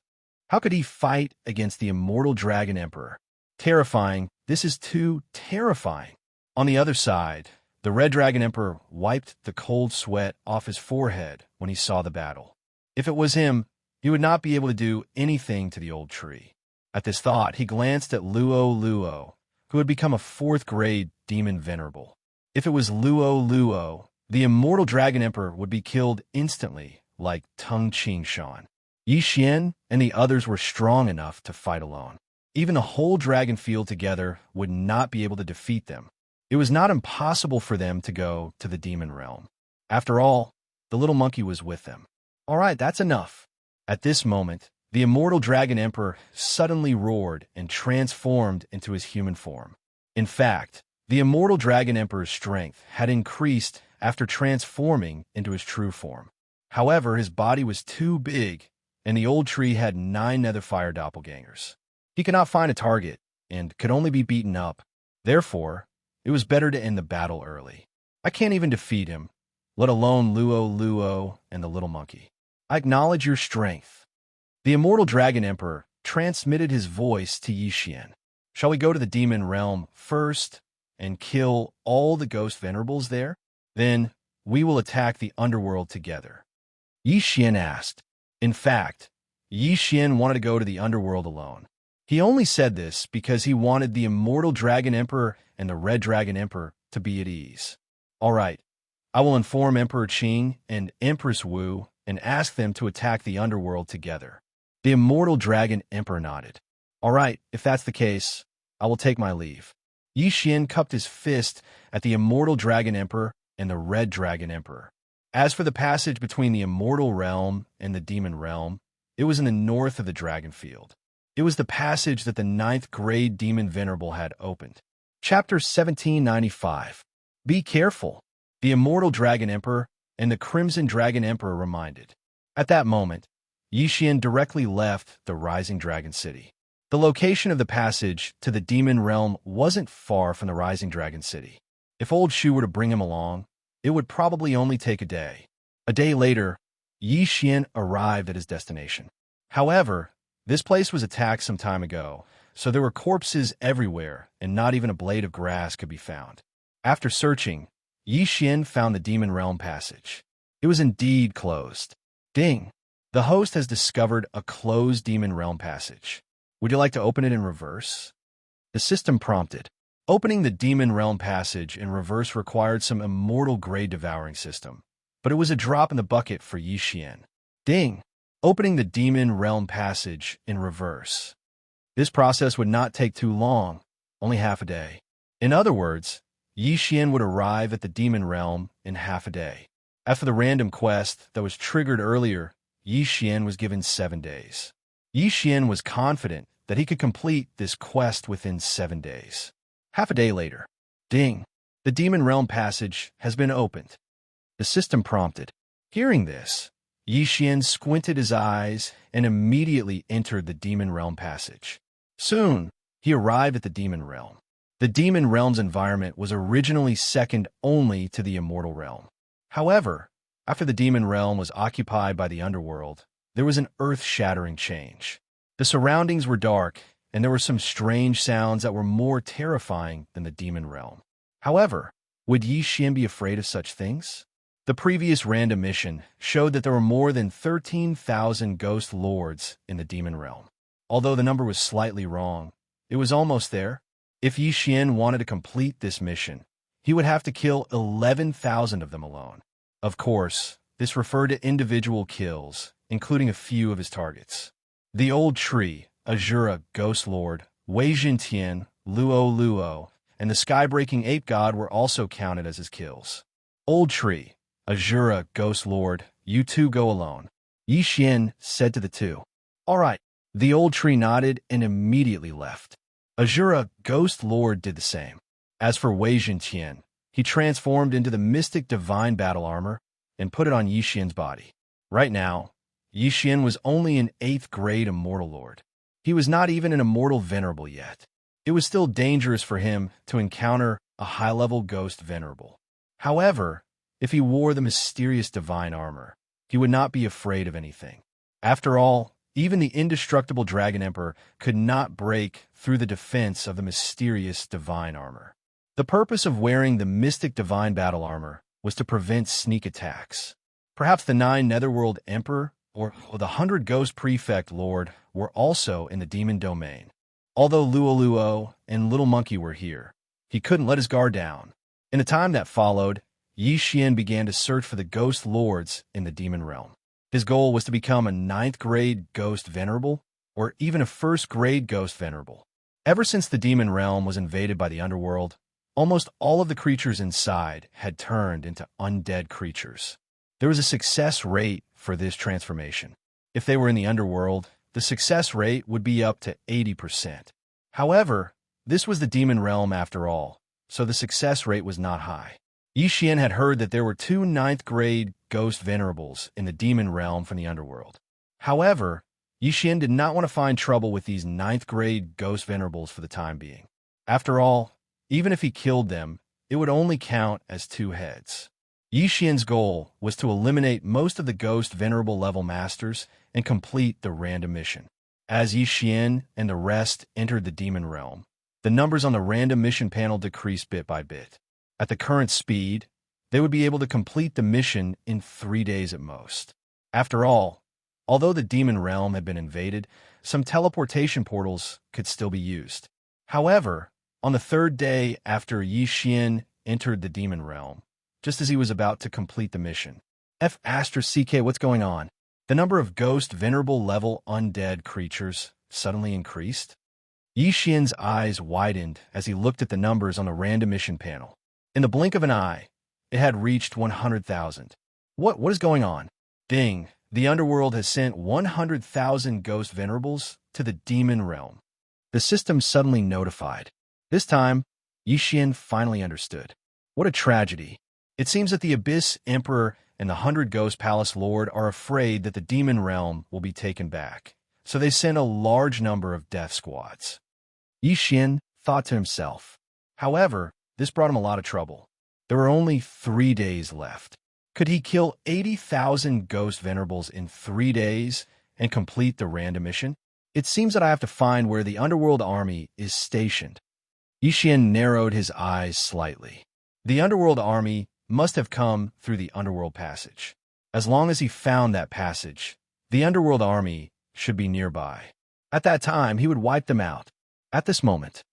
How could he fight against the immortal Dragon Emperor? Terrifying. This is too terrifying. On the other side, the Red Dragon Emperor wiped the cold sweat off his forehead when he saw the battle. If it was him, he would not be able to do anything to the old tree. At this thought, he glanced at Luo, who had become a 4th-grade demon venerable. If it was Luo, the immortal Dragon Emperor would be killed instantly, like Tung Qingshan. Xianxia and the others were strong enough to fight alone. Even a whole dragon field together would not be able to defeat them. It was not impossible for them to go to the demon realm. After all, the little monkey was with them. All right, that's enough. At this moment, the immortal Dragon Emperor suddenly roared and transformed into his human form. In fact, the immortal Dragon Emperor's strength had increased after transforming into his true form. However, his body was too big, and the old tree had 9 Netherfire doppelgangers. He could not find a target, and could only be beaten up. Therefore, it was better to end the battle early. I can't even defeat him, let alone Luo and the little monkey. I acknowledge your strength. The immortal Dragon Emperor transmitted his voice to Xianxia. Shall we go to the demon realm first and kill all the ghost venerables there? Then we will attack the underworld together. Xianxia asked. In fact, Xianxia wanted to go to the underworld alone. He only said this because he wanted the immortal Dragon Emperor and the Red Dragon Emperor to be at ease. All right, I will inform Emperor Qing and Empress Wu and ask them to attack the underworld together. The immortal Dragon Emperor nodded. All right, if that's the case, I will take my leave. Yi Xian cupped his fist at the Immortal Dragon Emperor and the Red Dragon Emperor. As for the passage between the Immortal Realm and the Demon Realm, it was in the north of the Dragon Field. It was the passage that the 9th grade Demon Venerable had opened. Chapter 1795. Be careful, the Immortal Dragon Emperor and the Crimson Dragon Emperor reminded. At that moment, Yi Xian directly left the Rising Dragon City. The location of the passage to the Demon Realm wasn't far from the Rising Dragon City. If Old Shu were to bring him along, it would probably only take a day. A day later, Yi Xian arrived at his destination. However, this place was attacked some time ago, so there were corpses everywhere and not even a blade of grass could be found. After searching, Yi Xian found the Demon Realm passage. It was indeed closed. Ding! The host has discovered a closed Demon Realm passage. Would you like to open it in reverse? The system prompted. Opening the Demon Realm passage in reverse required some immortal grade devouring system, but it was a drop in the bucket for Yi Xian. Ding! Opening the Demon Realm passage in reverse. This process would not take too long, only half a day. In other words, Yi Xian would arrive at the Demon Realm in half a day. After the random quest that was triggered earlier, Yi Xian was given 7 days. Yi Xian was confident that he could complete this quest within 7 days. Half a day later, ding! The Demon Realm passage has been opened. The system prompted. Hearing this, Yi Xian squinted his eyes and immediately entered the Demon Realm passage. Soon, he arrived at the Demon Realm. The Demon Realm's environment was originally second only to the Immortal Realm. However, after the Demon Realm was occupied by the underworld, there was an earth-shattering change. The surroundings were dark, and there were some strange sounds that were more terrifying than the Demon Realm. However, would Yi Xian be afraid of such things? The previous random mission showed that there were more than 13,000 ghost lords in the Demon Realm. Although the number was slightly wrong, it was almost there. If Yi Xian wanted to complete this mission, he would have to kill 11,000 of them alone. Of course, this referred to individual kills, including a few of his targets. The Old Tree, Azura Ghost Lord, Wei Jintian, Luo Luo, and the Sky-Breaking Ape God were also counted as his kills. Old Tree, Azura Ghost Lord, you two go alone, Yi Xian said to the two. All right. The Old Tree nodded and immediately left. Azura Ghost Lord did the same. As for Wei Jintian, he transformed into the mystic divine battle armor and put it on Yi Xian's body. Right now, Yi Xian was only an 8th grade Immortal Lord. He was not even an Immortal Venerable yet. It was still dangerous for him to encounter a high-level Ghost Venerable. However, if he wore the mysterious divine armor, he would not be afraid of anything. After all, even the indestructible Dragon Emperor could not break through the defense of the mysterious divine armor. The purpose of wearing the mystic divine battle armor was to prevent sneak attacks. Perhaps the 9 Netherworld Emperor or the 100 Ghost Prefect Lord were also in the demon domain. Although Luo Luo and Little Monkey were here, he couldn't let his guard down. In the time that followed, Yi Xian began to search for the Ghost Lords in the Demon Realm. His goal was to become a 9th grade Ghost Venerable, or even a 1st grade Ghost Venerable. Ever since the Demon Realm was invaded by the underworld, almost all of the creatures inside had turned into undead creatures. There was a success rate for this transformation. If they were in the underworld, the success rate would be up to 80%. However, this was the Demon Realm after all, so the success rate was not high. Yi Xian had heard that there were 2 9th grade Ghost Venerables in the Demon Realm from the underworld. However, Yi Xian did not want to find trouble with these 9th grade Ghost Venerables for the time being. After all, even if he killed them, it would only count as 2 heads. Yi Xian's goal was to eliminate most of the Ghost Venerable level masters and complete the random mission. As Yi Xian and the rest entered the Demon Realm, the numbers on the random mission panel decreased bit by bit. At the current speed, they would be able to complete the mission in 3 days at most. After all, although the Demon Realm had been invaded, some teleportation portals could still be used. However, on the 3rd day after Yi Xian entered the Demon Realm, just as he was about to complete the mission, *CK, what's going on? The number of Ghost Venerable level undead creatures suddenly increased. Yi Xian's eyes widened as he looked at the numbers on the random mission panel. In the blink of an eye, it had reached 100,000. What is going on? Ding! The underworld has sent 100,000 ghost venerables to the demon realm. The system suddenly notified. This time, Yi Xian finally understood. What a tragedy. It seems that the Abyss Emperor and the 100 Ghost Palace Lord are afraid that the demon realm will be taken back, so they send a large number of death squads. Yi Xian thought to himself. However, this brought him a lot of trouble. There were only 3 days left. Could he kill 80,000 ghost venerables in 3 days and complete the random mission? It seems that I have to find where the underworld army is stationed. Yi Xian narrowed his eyes slightly. The underworld army must have come through the underworld passage. As long as he found that passage, the underworld army should be nearby. At that time, he would wipe them out. At this moment,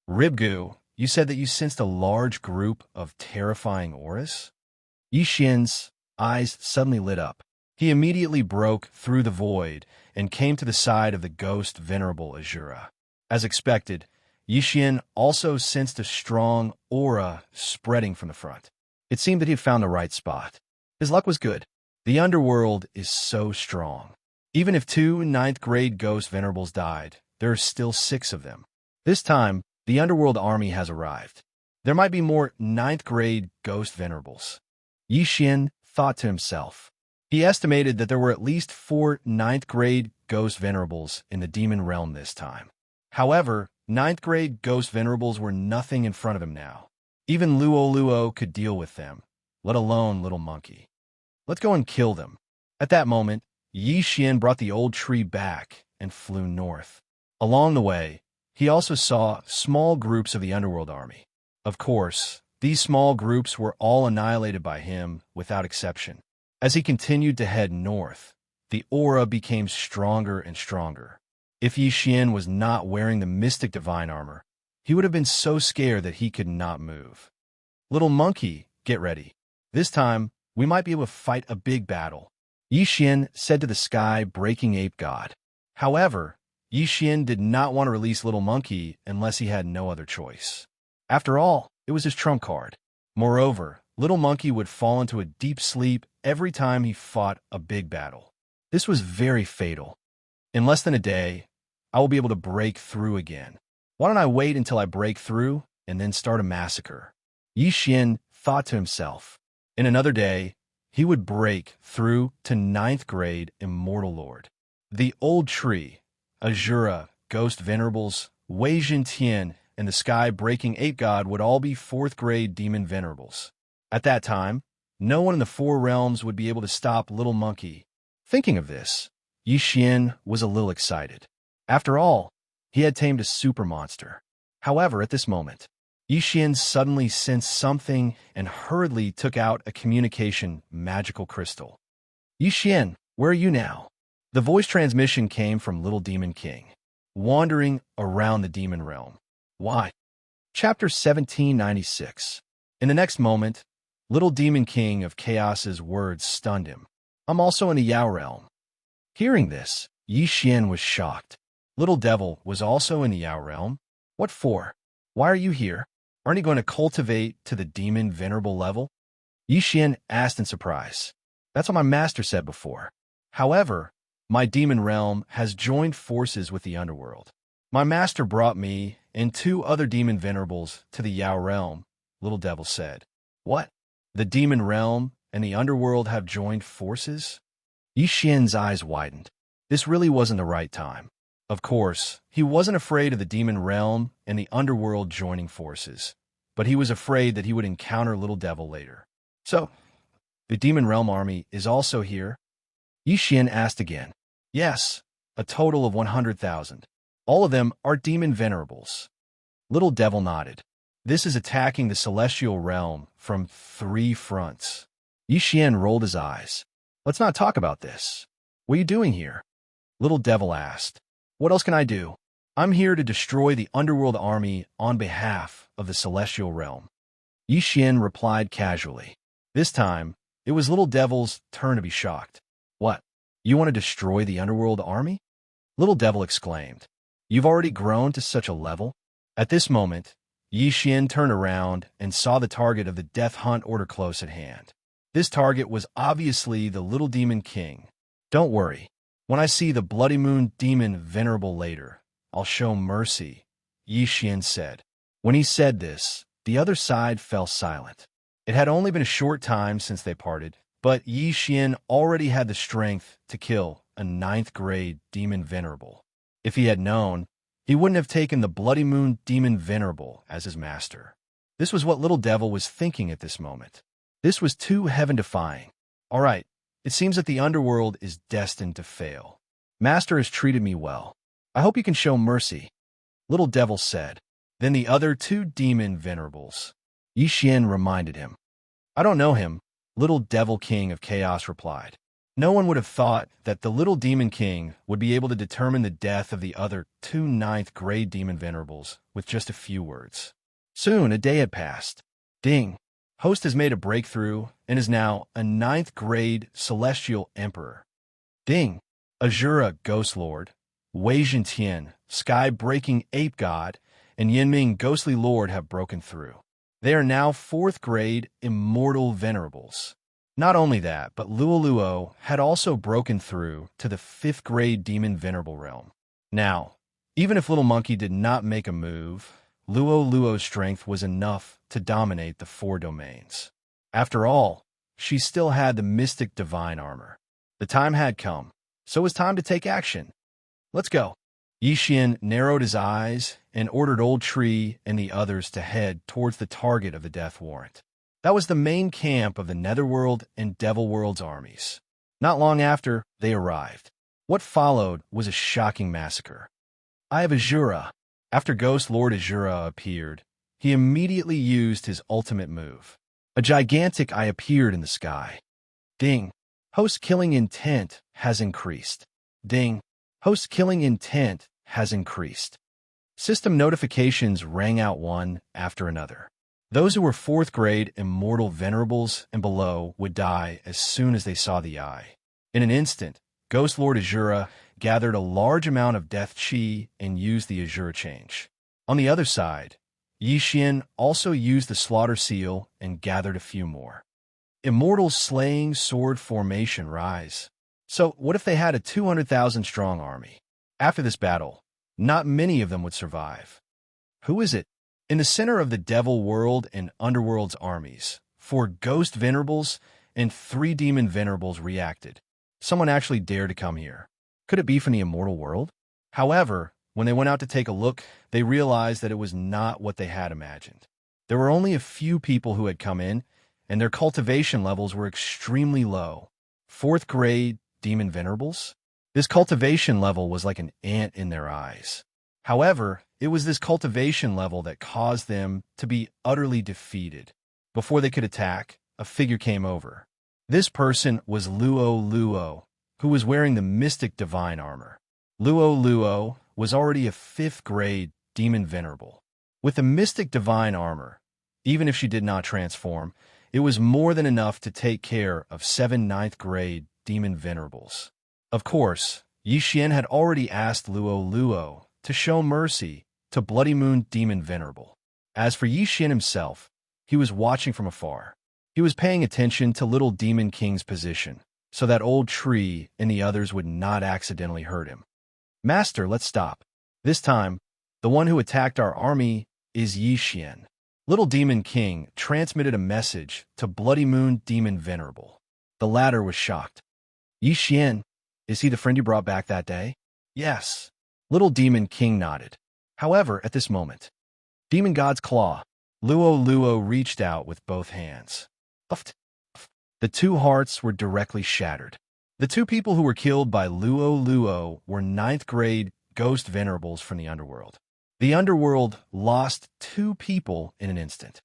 Ribgu, you said that you sensed a large group of terrifying auras? Yi Xian's eyes suddenly lit up. He immediately broke through the void and came to the side of the ghost venerable Azura. As expected, Yi Xian also sensed a strong aura spreading from the front. It seemed that he had found the right spot. His luck was good. The underworld is so strong. Even if 2 ninth-grade ghost venerables died, there are still 6 of them. This time, the underworld army has arrived. There might be more 9th-grade ghost venerables. Yi Xian thought to himself. He estimated that there were at least 4 9th-grade ghost venerables in the demon realm this time. However, 9th-grade ghost venerables were nothing in front of him now. Even Luo could deal with them, let alone Little Monkey. Let's go and kill them. At that moment, Yi Xian brought the old tree back and flew north. Along the way, he also saw small groups of the underworld army. Of course, these small groups were all annihilated by him without exception. As he continued to head north, the aura became stronger and stronger. If Yi Xian was not wearing the mystic divine armor, he would have been so scared that he could not move. Little Monkey, get ready. This time, we might be able to fight a big battle, Yi Xian said to the sky-breaking ape god. However, Yi Xian did not want to release Little Monkey unless he had no other choice. After all, it was his trump card. Moreover, Little Monkey would fall into a deep sleep every time he fought a big battle. This was very fatal. In less than a day, I will be able to break through again. Why don't I wait until I break through and then start a massacre? Yi Xian thought to himself. In another day, he would break through to 9th grade Immortal Lord. The old tree, Azura, Ghost Venerables, Wei Jintian, and the sky-breaking ape god would all be 4th grade demon venerables. At that time, no one in the 4 realms would be able to stop Little Monkey. Thinking of this, Yi Xian was a little excited. After all, he had tamed a super monster. However, at this moment, Yi Xian suddenly sensed something and hurriedly took out a communication magical crystal. Yi Xian, where are you now? The voice transmission came from Little Demon King, wandering around the demon realm. Why? Chapter 1796. In the next moment, Little Demon King of Chaos's words stunned him. I'm also in the Yao realm. Hearing this, Yi Xian was shocked. Little Devil was also in the Yao realm. What for? Why are you here? Aren't you going to cultivate to the demon venerable level? Yi Xian asked in surprise. That's what my master said before. However, my demon realm has joined forces with the underworld. My master brought me and 2 other demon venerables to the Yao realm, Little Devil said. What? The demon realm and the underworld have joined forces? Yi Xian's eyes widened. This really wasn't the right time. Of course, he wasn't afraid of the demon realm and the underworld joining forces, but he was afraid that he would encounter Little Devil later. So, the demon realm army is also here? Yi Xian asked again. Yes, a total of 100,000. All of them are demon venerables. Little Devil nodded. This is attacking the celestial realm from 3 fronts. Yi Xian rolled his eyes. Let's not talk about this. What are you doing here? Little Devil asked. What else can I do? I'm here to destroy the underworld army on behalf of the celestial realm. Yi Xian replied casually. This time, it was Little Devil's turn to be shocked. What? You want to destroy the underworld army? Little Devil exclaimed. You've already grown to such a level? At this moment, Xian turned around and saw the target of the death hunt order close at hand. This target was obviously the little demon king. Don't worry. When I see the Bloody Moon demon venerable later, I'll show mercy, Xian said. When he said this, the other side fell silent. It had only been a short time since they parted, but Xian already had the strength to kill a 9th-grade demon venerable. If he had known, he wouldn't have taken the Bloody Moon demon venerable as his master. This was what Little Devil was thinking at this moment. This was too heaven-defying. All right, it seems that the underworld is destined to fail. Master has treated me well. I hope you can show mercy, Little Devil said. Then the other 2 demon venerables. Xian reminded him. I don't know him, Little Devil King of Chaos replied. No one would have thought that the little demon king would be able to determine the death of the other 2 9th-grade demon venerables with just a few words. Soon a day had passed. Ding! Host has made a breakthrough and is now a 9th-grade celestial emperor. Ding! Azura Ghost Lord, Wei Zhentian, sky-breaking ape god, and Yinming Ghostly Lord have broken through. They are now 4th-grade immortal venerables. Not only that, but Luo had also broken through to the 5th-grade demon venerable realm. Now, even if Little Monkey did not make a move, Luo's strength was enough to dominate the 4 domains. After all, she still had the mystic divine armor. The time had come, so it was time to take action. Let's go. Xian narrowed his eyes and ordered Old Tree and the others to head towards the target of the death warrant. That was the main camp of the Netherworld and Devilworld's armies. Not long after, they arrived. What followed was a shocking massacre. Eye of Azura. After Ghost Lord Azura appeared, he immediately used his ultimate move. A gigantic eye appeared in the sky. Ding! Host killing intent has increased. Ding! Host killing intent has increased. System notifications rang out one after another. Those who were 4th-grade immortal venerables and below would die as soon as they saw the eye. In an instant, Ghost Lord Azura gathered a large amount of death chi and used the Azura change. On the other side, Xian also used the slaughter seal and gathered a few more. Immortal slaying sword formation rise. So what if they had a 200,000-strong army? After this battle, not many of them would survive. Who is it? In the center of the Devil World and Underworld's armies, 4 Ghost Venerables and 3 Demon Venerables reacted. Someone actually dared to come here. Could it be from the Immortal World? However, when they went out to take a look, they realized that it was not what they had imagined. There were only a few people who had come in, and their cultivation levels were extremely low. 4th-grade Demon Venerables? This cultivation level was like an ant in their eyes. However, it was this cultivation level that caused them to be utterly defeated. Before they could attack, a figure came over. This person was Luo, who was wearing the mystic divine armor. Luo was already a 5th-grade demon venerable. With the mystic divine armor, even if she did not transform, it was more than enough to take care of 7 9th-grade demon venerables. Of course, Xian had already asked Luo to show mercy to Bloody Moon Demon Venerable. As for Xian himself, he was watching from afar. He was paying attention to Little Demon King's position, so that Old Tree and the others would not accidentally hurt him. Master, let's stop. This time, the one who attacked our army is Xian. Little Demon King transmitted a message to Bloody Moon Demon Venerable. The latter was shocked. Xian, is he the friend you brought back that day? Yes. Little Demon King nodded. However, at this moment, Demon God's Claw, Luo reached out with both hands. The 2 hearts were directly shattered. The 2 people who were killed by Luo were 9th-grade ghost venerables from the underworld. The underworld lost 2 people in an instant.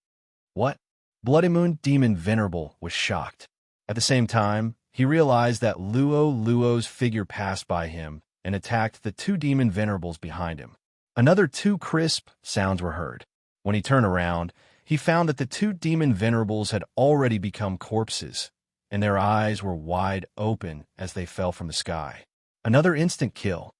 What? Bloody Moon Demon Venerable was shocked. At the same time, he realized that Luo's figure passed by him and attacked the 2 demon venerables behind him. Another 2 crisp sounds were heard. When he turned around, he found that the 2 demon venerables had already become corpses, and their eyes were wide open as they fell from the sky. Another instant kill.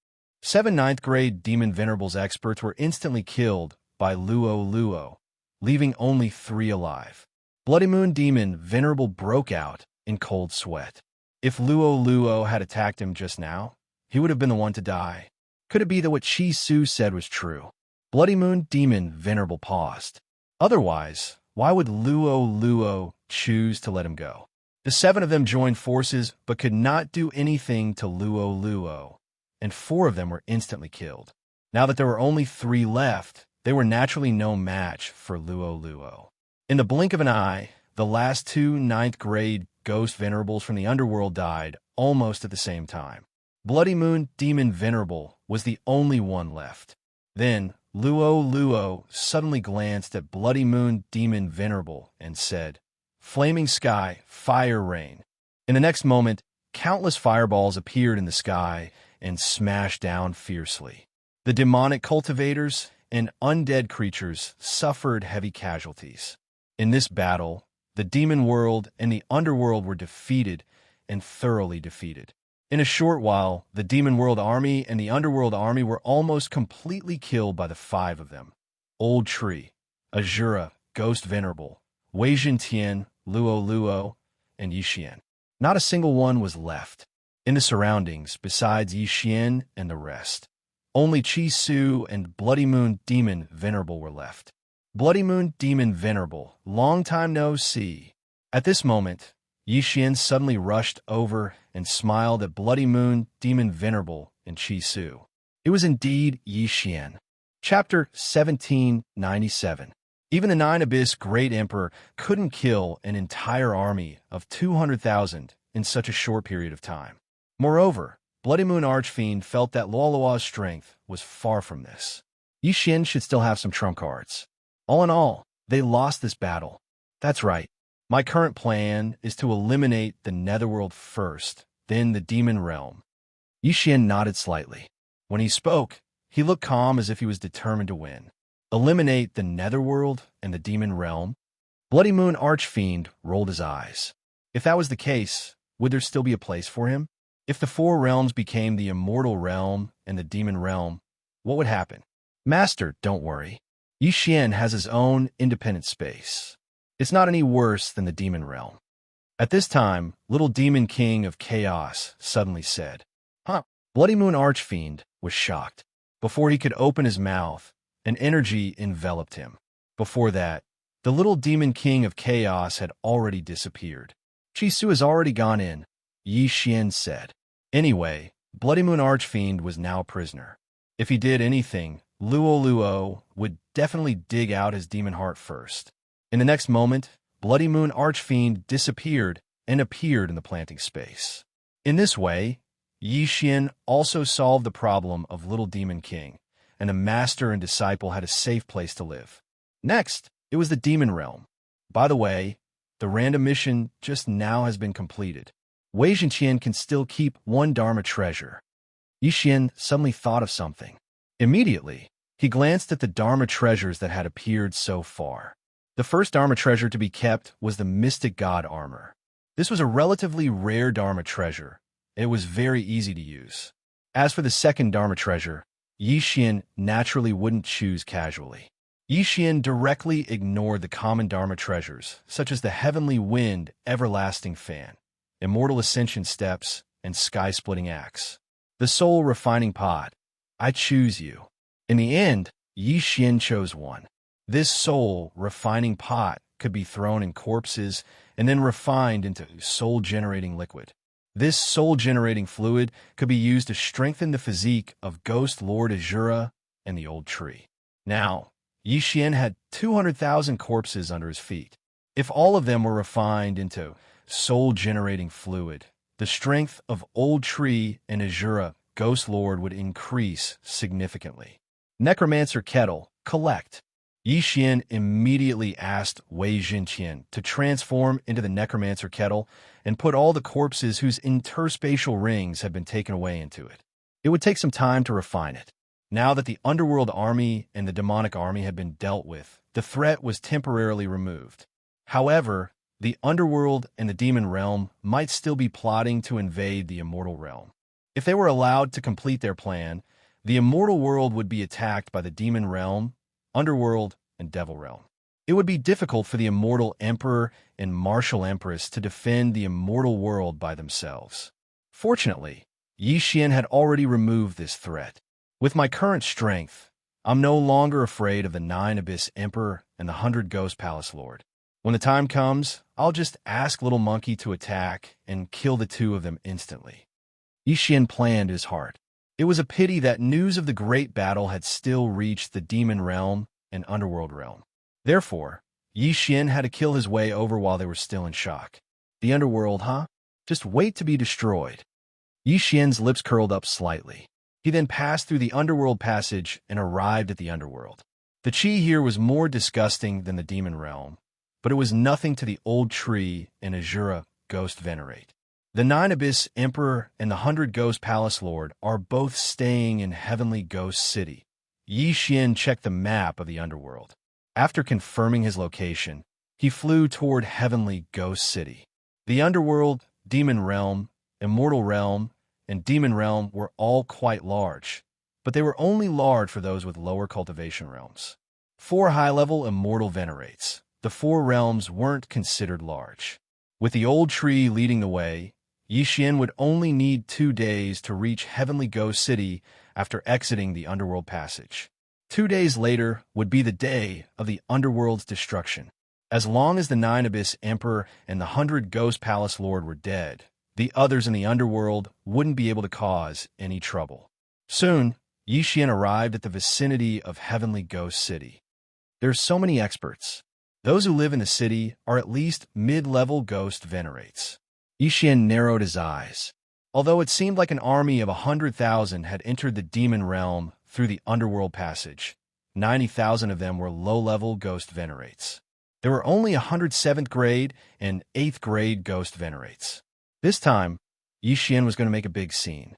7 ninth-grade Demon Venerables experts were instantly killed by Luo, leaving only 3 alive. Bloody Moon Demon Venerable broke out in cold sweat. If Luo had attacked him just now, he would have been the one to die. Could it be that what Chi Su said was true? Bloody Moon Demon Venerable paused. Otherwise, why would Luo choose to let him go? The 7 of them joined forces but could not do anything to Luo, and 4 of them were instantly killed. Now that there were only 3 left, they were naturally no match for Luo. In the blink of an eye, the last 2 ninth-grade ghost venerables from the underworld died almost at the same time. Bloody Moon Demon Venerable was the only one left. Then, Luo suddenly glanced at Bloody Moon Demon Venerable and said, "Flaming sky, fire rain." In the next moment, countless fireballs appeared in the sky and smashed down fiercely. The demonic cultivators and undead creatures suffered heavy casualties. In this battle, the demon world and the underworld were defeated and thoroughly defeated. In a short while, the demon world army and the underworld army were almost completely killed by the 5 of them. Old Tree, Azura, Ghost Venerable, Wei Jintian, Luo, and Yixian. Not a single one was left. In the surroundings, besides Yixian and the rest, only Chi Su and Bloody Moon Demon Venerable were left. Bloody Moon Demon Venerable, long time no see. At this moment, Yixian suddenly rushed over and smiled at Bloody Moon Demon Venerable and Chi Su. It was indeed Yixian. Chapter 1797. Even the 9 Abyss Great Emperor couldn't kill an entire army of 200,000 in such a short period of time. Moreover, Bloody Moon Archfiend felt that Luo's strength was far from this. Yixian should still have some trump cards. All in all, they lost this battle. That's right. My current plan is to eliminate the Netherworld first, then the Demon Realm. Yixian nodded slightly. When he spoke, he looked calm as if he was determined to win. Eliminate the Netherworld and the Demon Realm? Bloody Moon Archfiend rolled his eyes. If that was the case, would there still be a place for him? If the 4 realms became the Immortal Realm and the Demon Realm, what would happen? Master, don't worry. Yixian has his own independent space. It's not any worse than the Demon Realm. At this time, Little Demon King of Chaos suddenly said, "Huh?" Bloody Moon Archfiend was shocked. Before he could open his mouth, an energy enveloped him. Before that, the Little Demon King of Chaos had already disappeared. Chi Su has already gone in, Yixian said. Anyway, Bloody Moon Archfiend was now a prisoner. If he did anything, Luo would definitely dig out his demon heart first. In the next moment, Bloody Moon Archfiend disappeared and appeared in the planting space. In this way, Yixian also solved the problem of Little Demon King, and the master and disciple had a safe place to live. Next, it was the Demon Realm. By the way, the random mission just now has been completed. Wei Jintian can still keep 1 Dharma treasure. Yixian suddenly thought of something. Immediately, he glanced at the Dharma treasures that had appeared so far. The first Dharma treasure to be kept was the Mystic God armor. This was a relatively rare Dharma treasure, and it was very easy to use. As for the second Dharma treasure, Yixian naturally wouldn't choose casually. Yixian directly ignored the common Dharma treasures, such as the Heavenly Wind Everlasting Fan, Immortal Ascension Steps, and Sky-Splitting Axe. The Soul Refining Pot. I choose you. In the end, Yixian chose one. This soul refining pot could be thrown in corpses and then refined into soul-generating liquid. This soul-generating fluid could be used to strengthen the physique of Ghost Lord Azura and the Old Tree. Now, Yixian had 200,000 corpses under his feet. If all of them were refined into soul-generating fluid, the strength of Old Tree and Azura Ghost Lord would increase significantly. Necromancer Kettle, collect. Yixian immediately asked Wei Jintian to transform into the Necromancer Kettle and put all the corpses whose interspatial rings had been taken away into it. It would take some time to refine it. Now that the Underworld Army and the Demonic Army had been dealt with, the threat was temporarily removed. However, the Underworld and the Demon Realm might still be plotting to invade the Immortal Realm. If they were allowed to complete their plan, the immortal world would be attacked by the demon realm, underworld, and devil realm. It would be difficult for the immortal emperor and martial empress to defend the immortal world by themselves. Fortunately, Xian had already removed this threat. With my current strength, I'm no longer afraid of the 9 Abyss Emperor and the 100 Ghost Palace Lord. When the time comes, I'll just ask Little Monkey to attack and kill the 2 of them instantly. Xian planned his heart. It was a pity that news of the great battle had still reached the demon realm and underworld realm. Therefore, Xian had to kill his way over while they were still in shock. The underworld, huh? Just wait to be destroyed. Xian's lips curled up slightly. He then passed through the underworld passage and arrived at the underworld. The chi here was more disgusting than the demon realm, but it was nothing to the old tree and Azura ghost venerate. The 9 Abyss Emperor and the 100 Ghost Palace Lord are both staying in Heavenly Ghost City. Xian checked the map of the underworld. After confirming his location, he flew toward Heavenly Ghost City. The underworld, demon realm, immortal realm, and demon realm were all quite large, but they were only large for those with lower cultivation realms. 4 high-level immortal venerates. The 4 realms weren't considered large. With the old tree leading the way, Xian would only need 2 days to reach Heavenly Ghost City after exiting the underworld passage. 2 days later would be the day of the underworld's destruction. As long as the 9 Abyss Emperor and the 100 Ghost Palace Lord were dead, the others in the underworld wouldn't be able to cause any trouble. Soon, Xian arrived at the vicinity of Heavenly Ghost City. There's so many experts. Those who live in the city are at least mid-level ghost venerates. Xian narrowed his eyes. Although it seemed like an army of 100,000 had entered the demon realm through the underworld passage, 90,000 of them were low-level ghost venerates. There were only 107th grade and 8th grade ghost venerates. This time, Xian was going to make a big scene.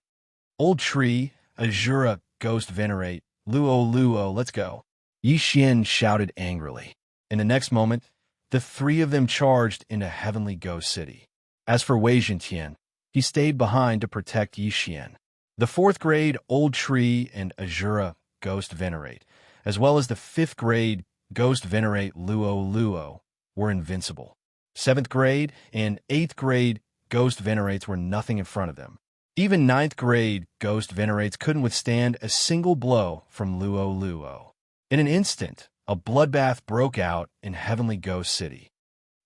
Old tree, Azura, ghost venerate, Luo, let's go. Xian shouted angrily. In the next moment, the 3 of them charged into Heavenly Ghost City. As for Wei Zhentian, he stayed behind to protect Xian. The 4th grade Old Tree and Azura Ghost Venerate, as well as the 5th grade Ghost Venerate Luo, were invincible. 7th grade and 8th grade Ghost Venerates were nothing in front of them. Even 9th grade Ghost Venerates couldn't withstand a single blow from Luo. In an instant, a bloodbath broke out in Heavenly Ghost City.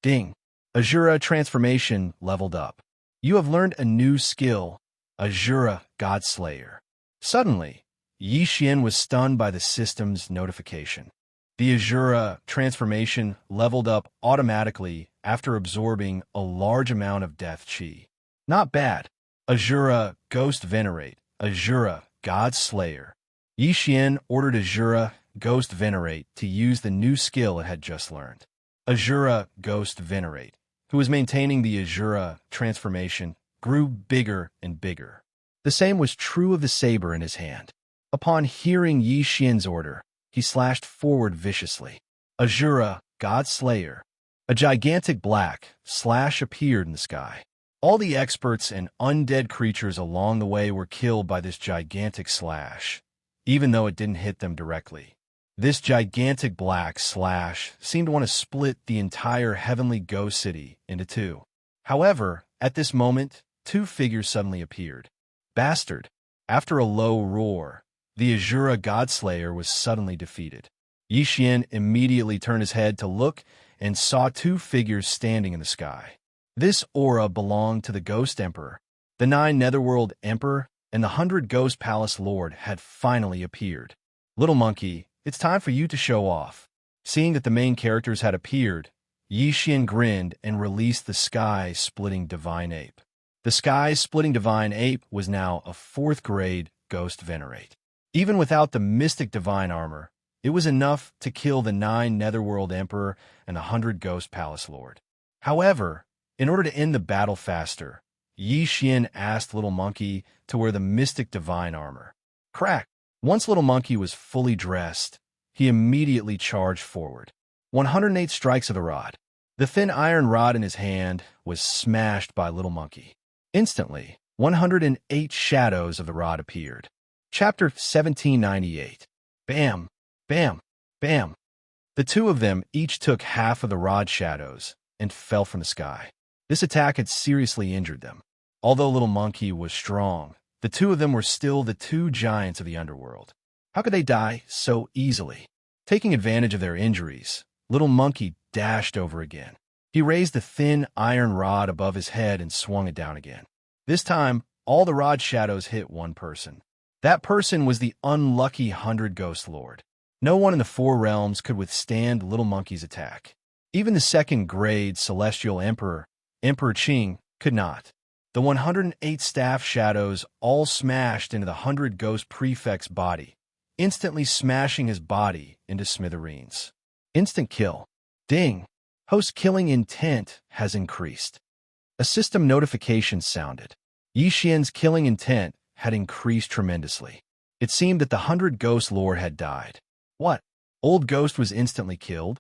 Ding! Azura transformation leveled up. You have learned a new skill, Azura Godslayer. Suddenly, Xian was stunned by the system's notification. The Azura transformation leveled up automatically after absorbing a large amount of death chi. Not bad. Azura Ghost Venerate, Azura Godslayer. Xian ordered Azura Ghost Venerate to use the new skill it had just learned. Azura Ghost Venerate, who was maintaining the Azura transformation, grew bigger and bigger. The same was true of the saber in his hand. Upon hearing Xian's order, he slashed forward viciously. Azura Godslayer. A gigantic black slash appeared in the sky. All the experts and undead creatures along the way were killed by this gigantic slash, even though it didn't hit them directly. This gigantic black slash seemed to want to split the entire Heavenly Ghost City into 2. However, at this moment, 2 figures suddenly appeared. Bastard! After a low roar, the Azura Godslayer was suddenly defeated. Xian immediately turned his head to look and saw 2 figures standing in the sky. This aura belonged to the Ghost Emperor. The 9 Netherworld Emperor and the 100 Ghost Palace Lord had finally appeared. Little Monkey, it's time for you to show off. Seeing that the main characters had appeared, Xian grinned and released the Sky-Splitting Divine Ape. The Sky-Splitting Divine Ape was now a 4th grade Ghost Venerate. Even without the Mystic Divine Armor, it was enough to kill the 9 Netherworld Emperor and the 100 Ghost Palace Lord. However, in order to end the battle faster, Xian asked Little Monkey to wear the Mystic Divine Armor. Crack! Once Little Monkey was fully dressed, he immediately charged forward. 108 strikes of the rod. The thin iron rod in his hand was smashed by Little Monkey. Instantly, 108 shadows of the rod appeared. Chapter 1798. Bam, bam, bam. The two of them each took half of the rod shadows and fell from the sky. This attack had seriously injured them. Although Little Monkey was strong, the two of them were still the two giants of the underworld. How could they die so easily? Taking advantage of their injuries, Little Monkey dashed over again. He raised the thin iron rod above his head and swung it down again. This time, all the rod shadows hit one person. That person was the unlucky 100 Ghost Lord. No one in the four realms could withstand Little Monkey's attack. Even the second-grade Celestial Emperor, Emperor Qing, could not. The 108 staff shadows all smashed into the 100 Ghost Prefect's body, instantly smashing his body into smithereens. Instant kill. Ding! Host killing intent has increased. A system notification sounded. Yixian's killing intent had increased tremendously. It seemed that the 100 Ghost Lord had died. What? Old Ghost was instantly killed?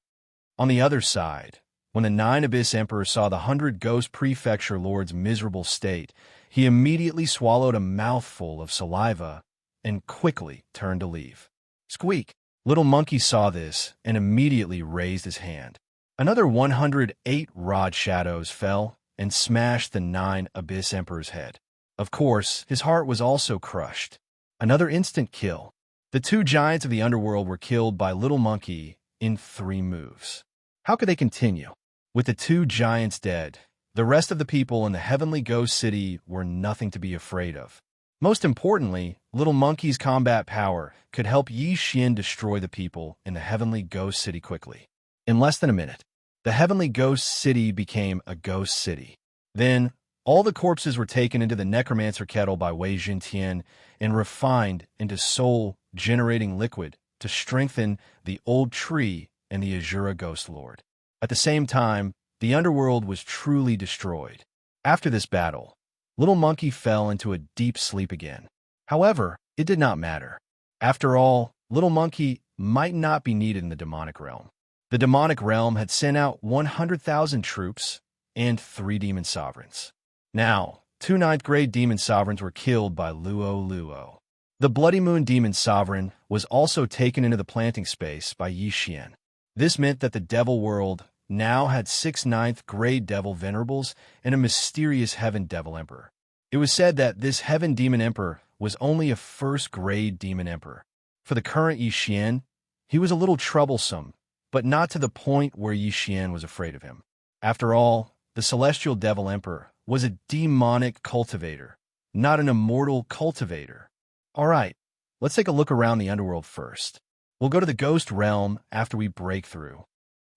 On the other side, when the 9 Abyss Emperor saw the 100 Ghost Prefecture Lord's miserable state, he immediately swallowed a mouthful of saliva and quickly turned to leave. Squeak! Little Monkey saw this and immediately raised his hand. Another 108 rod shadows fell and smashed the 9 Abyss Emperor's head. Of course, his heart was also crushed. Another instant kill. The two giants of the underworld were killed by Little Monkey in 3 moves. How could they continue? With the two giants dead, the rest of the people in the Heavenly Ghost City were nothing to be afraid of. Most importantly, Little Monkey's combat power could help Yixian destroy the people in the Heavenly Ghost City quickly. In less than a minute, the Heavenly Ghost City became a ghost city. Then, all the corpses were taken into the Necromancer Kettle by Wei Jintian and refined into soul-generating liquid to strengthen the old tree and the Azura Ghost Lord. At the same time, the underworld was truly destroyed. After this battle, Little Monkey fell into a deep sleep again. However, it did not matter. After all, Little Monkey might not be needed in the demonic realm. The demonic realm had sent out 100,000 troops and 3 demon sovereigns. Now, 2 9th-grade demon sovereigns were killed by Luo Luo. The Bloody Moon demon sovereign was also taken into the planting space by Yixian. This meant that the devil world now had 6 9th-grade devil venerables and a mysterious heaven devil emperor. It was said that this heaven demon emperor was only a 1st-grade demon emperor. For the current Yixian, he was a little troublesome, but not to the point where Yixian was afraid of him. After all, the celestial devil emperor was a demonic cultivator, not an immortal cultivator. All right, let's take a look around the underworld first. We'll go to the ghost realm after we break through.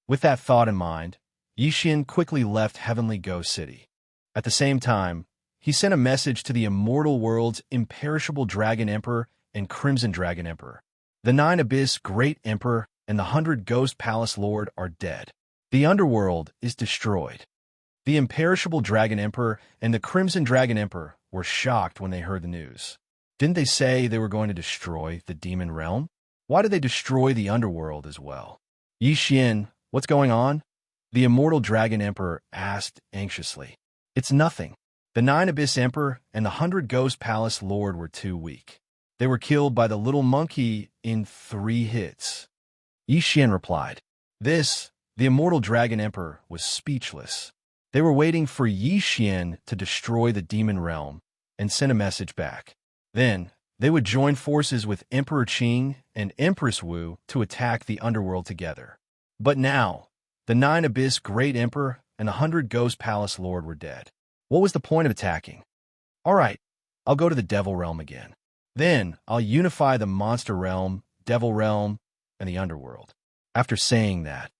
With that thought in mind, Yixian quickly left Heavenly Ghost City. At the same time, he sent a message to the immortal world's imperishable Dragon Emperor and Crimson Dragon Emperor. The 9 Abyss Great Emperor and the 100 Ghost Palace Lord are dead. The underworld is destroyed. The imperishable Dragon Emperor and the Crimson Dragon Emperor were shocked when they heard the news. Didn't they say they were going to destroy the demon realm? Why did they destroy the underworld as well? Yixian, what's going on? The immortal Dragon Emperor asked anxiously. It's nothing. The 9 Abyss Emperor and the 100 Ghost Palace Lord were too weak. They were killed by the Little Monkey in 3 hits. Yixian replied. The immortal Dragon Emperor, was speechless. They were waiting for Yixian to destroy the demon realm and send a message back. Then, they would join forces with Emperor Qing and Empress Wu to attack the underworld together. But now, the 9 Abyss Great Emperor and the 100 Ghost Palace Lord were dead. What was the point of attacking? All right, I'll go to the Devil Realm again. Then, I'll unify the Monster Realm, Devil Realm, and the Underworld. After saying that,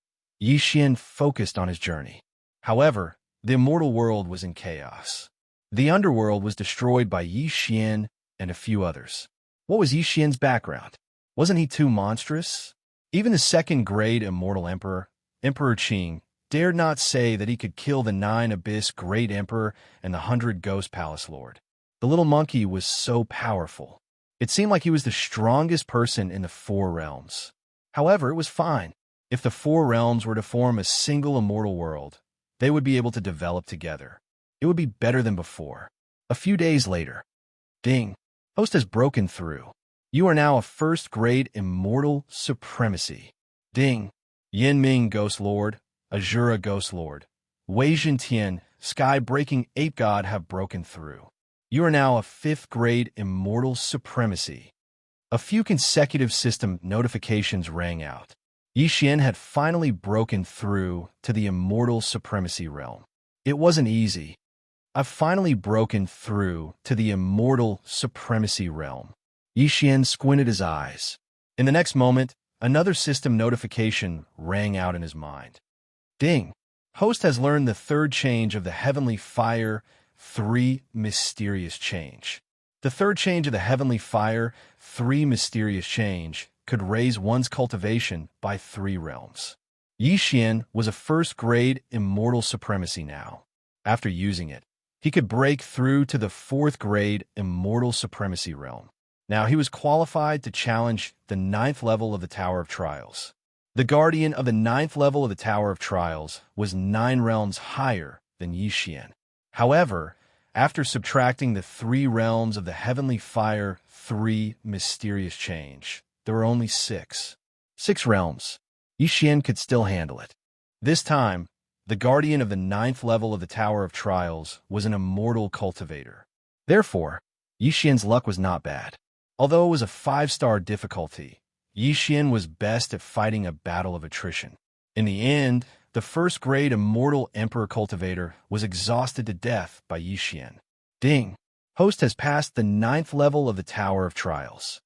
Yixian focused on his journey. However, the immortal world was in chaos. The underworld was destroyed by Yixian and a few others. What was Yixian's background? Wasn't he too monstrous? Even the 2nd-grade immortal emperor, Emperor Qing, dared not say that he could kill the 9 Abyss Great Emperor and the 100 Ghost Palace Lord. The little monkey was so powerful. It seemed like he was the strongest person in the 4 realms. However, it was fine. If the 4 realms were to form a single immortal world, they would be able to develop together. It would be better than before. A few days later. Ding! Host has broken through. You are now a first-grade immortal supremacy. Ding. Yin Ming Ghost Lord, Azura Ghost Lord, Wei Tian, Sky-breaking Ape God have broken through. You are now a 5th-grade immortal supremacy. A few consecutive system notifications rang out. Yixian had finally broken through to the immortal supremacy realm. It wasn't easy. I've finally broken through to the immortal supremacy realm. Yixian squinted his eyes. In the next moment, another system notification rang out in his mind. Ding! Host has learned the 3rd change of the Heavenly Fire 3 Mysterious Change. The 3rd change of the Heavenly Fire 3 Mysterious Change could raise one's cultivation by 3 realms. Yixian was a 1st-grade immortal supremacy now. After using it, he could break through to the 4th-grade immortal supremacy realm. Now he was qualified to challenge the 9th level of the Tower of Trials. The guardian of the 9th level of the Tower of Trials was 9 realms higher than Yixian. However, after subtracting the 3 realms of the Heavenly Fire 3 Mysterious Change, there were only 6. 6 realms. Yixian could still handle it. This time, the guardian of the 9th level of the Tower of Trials was an immortal cultivator. Therefore, Yixian's luck was not bad. Although it was a 5-star difficulty, Yixian was best at fighting a battle of attrition. In the end, the 1st-grade immortal emperor cultivator was exhausted to death by Yixian. Ding! Host has passed the 9th level of the Tower of Trials.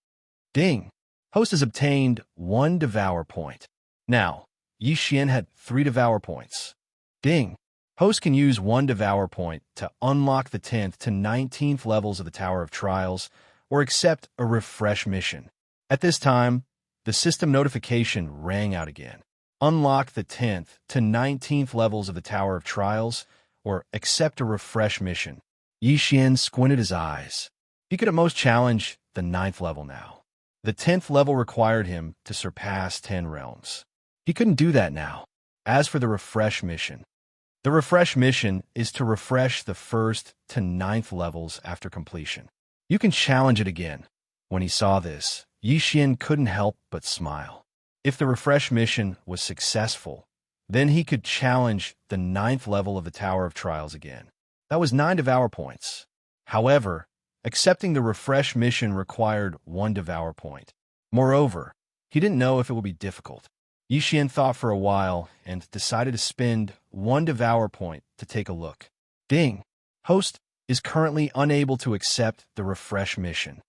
Ding! Host has obtained 1 Devour point. Now, Yixian had 3 Devour points. Ding! Host can use 1 Devour point to unlock the 10th to 19th levels of the Tower of Trials or accept a refresh mission. At this time, the system notification rang out again. Unlock the 10th to 19th levels of the Tower of Trials or accept a refresh mission. Yixian squinted his eyes. He could at most challenge the 9th level now. The 10th level required him to surpass 10 realms. He couldn't do that now. As for the refresh mission, the refresh mission is to refresh the 1st to 9th levels after completion. You can challenge it again. When he saw this, Yixian couldn't help but smile. If the refresh mission was successful, then he could challenge the 9th level of the Tower of Trials again. That was 9 Devour points. However, accepting the refresh mission required 1 Devour point. Moreover, he didn't know if it would be difficult. Yixian thought for a while and decided to spend 1 Devour point to take a look. Ding! Host is currently unable to accept the refresh mission.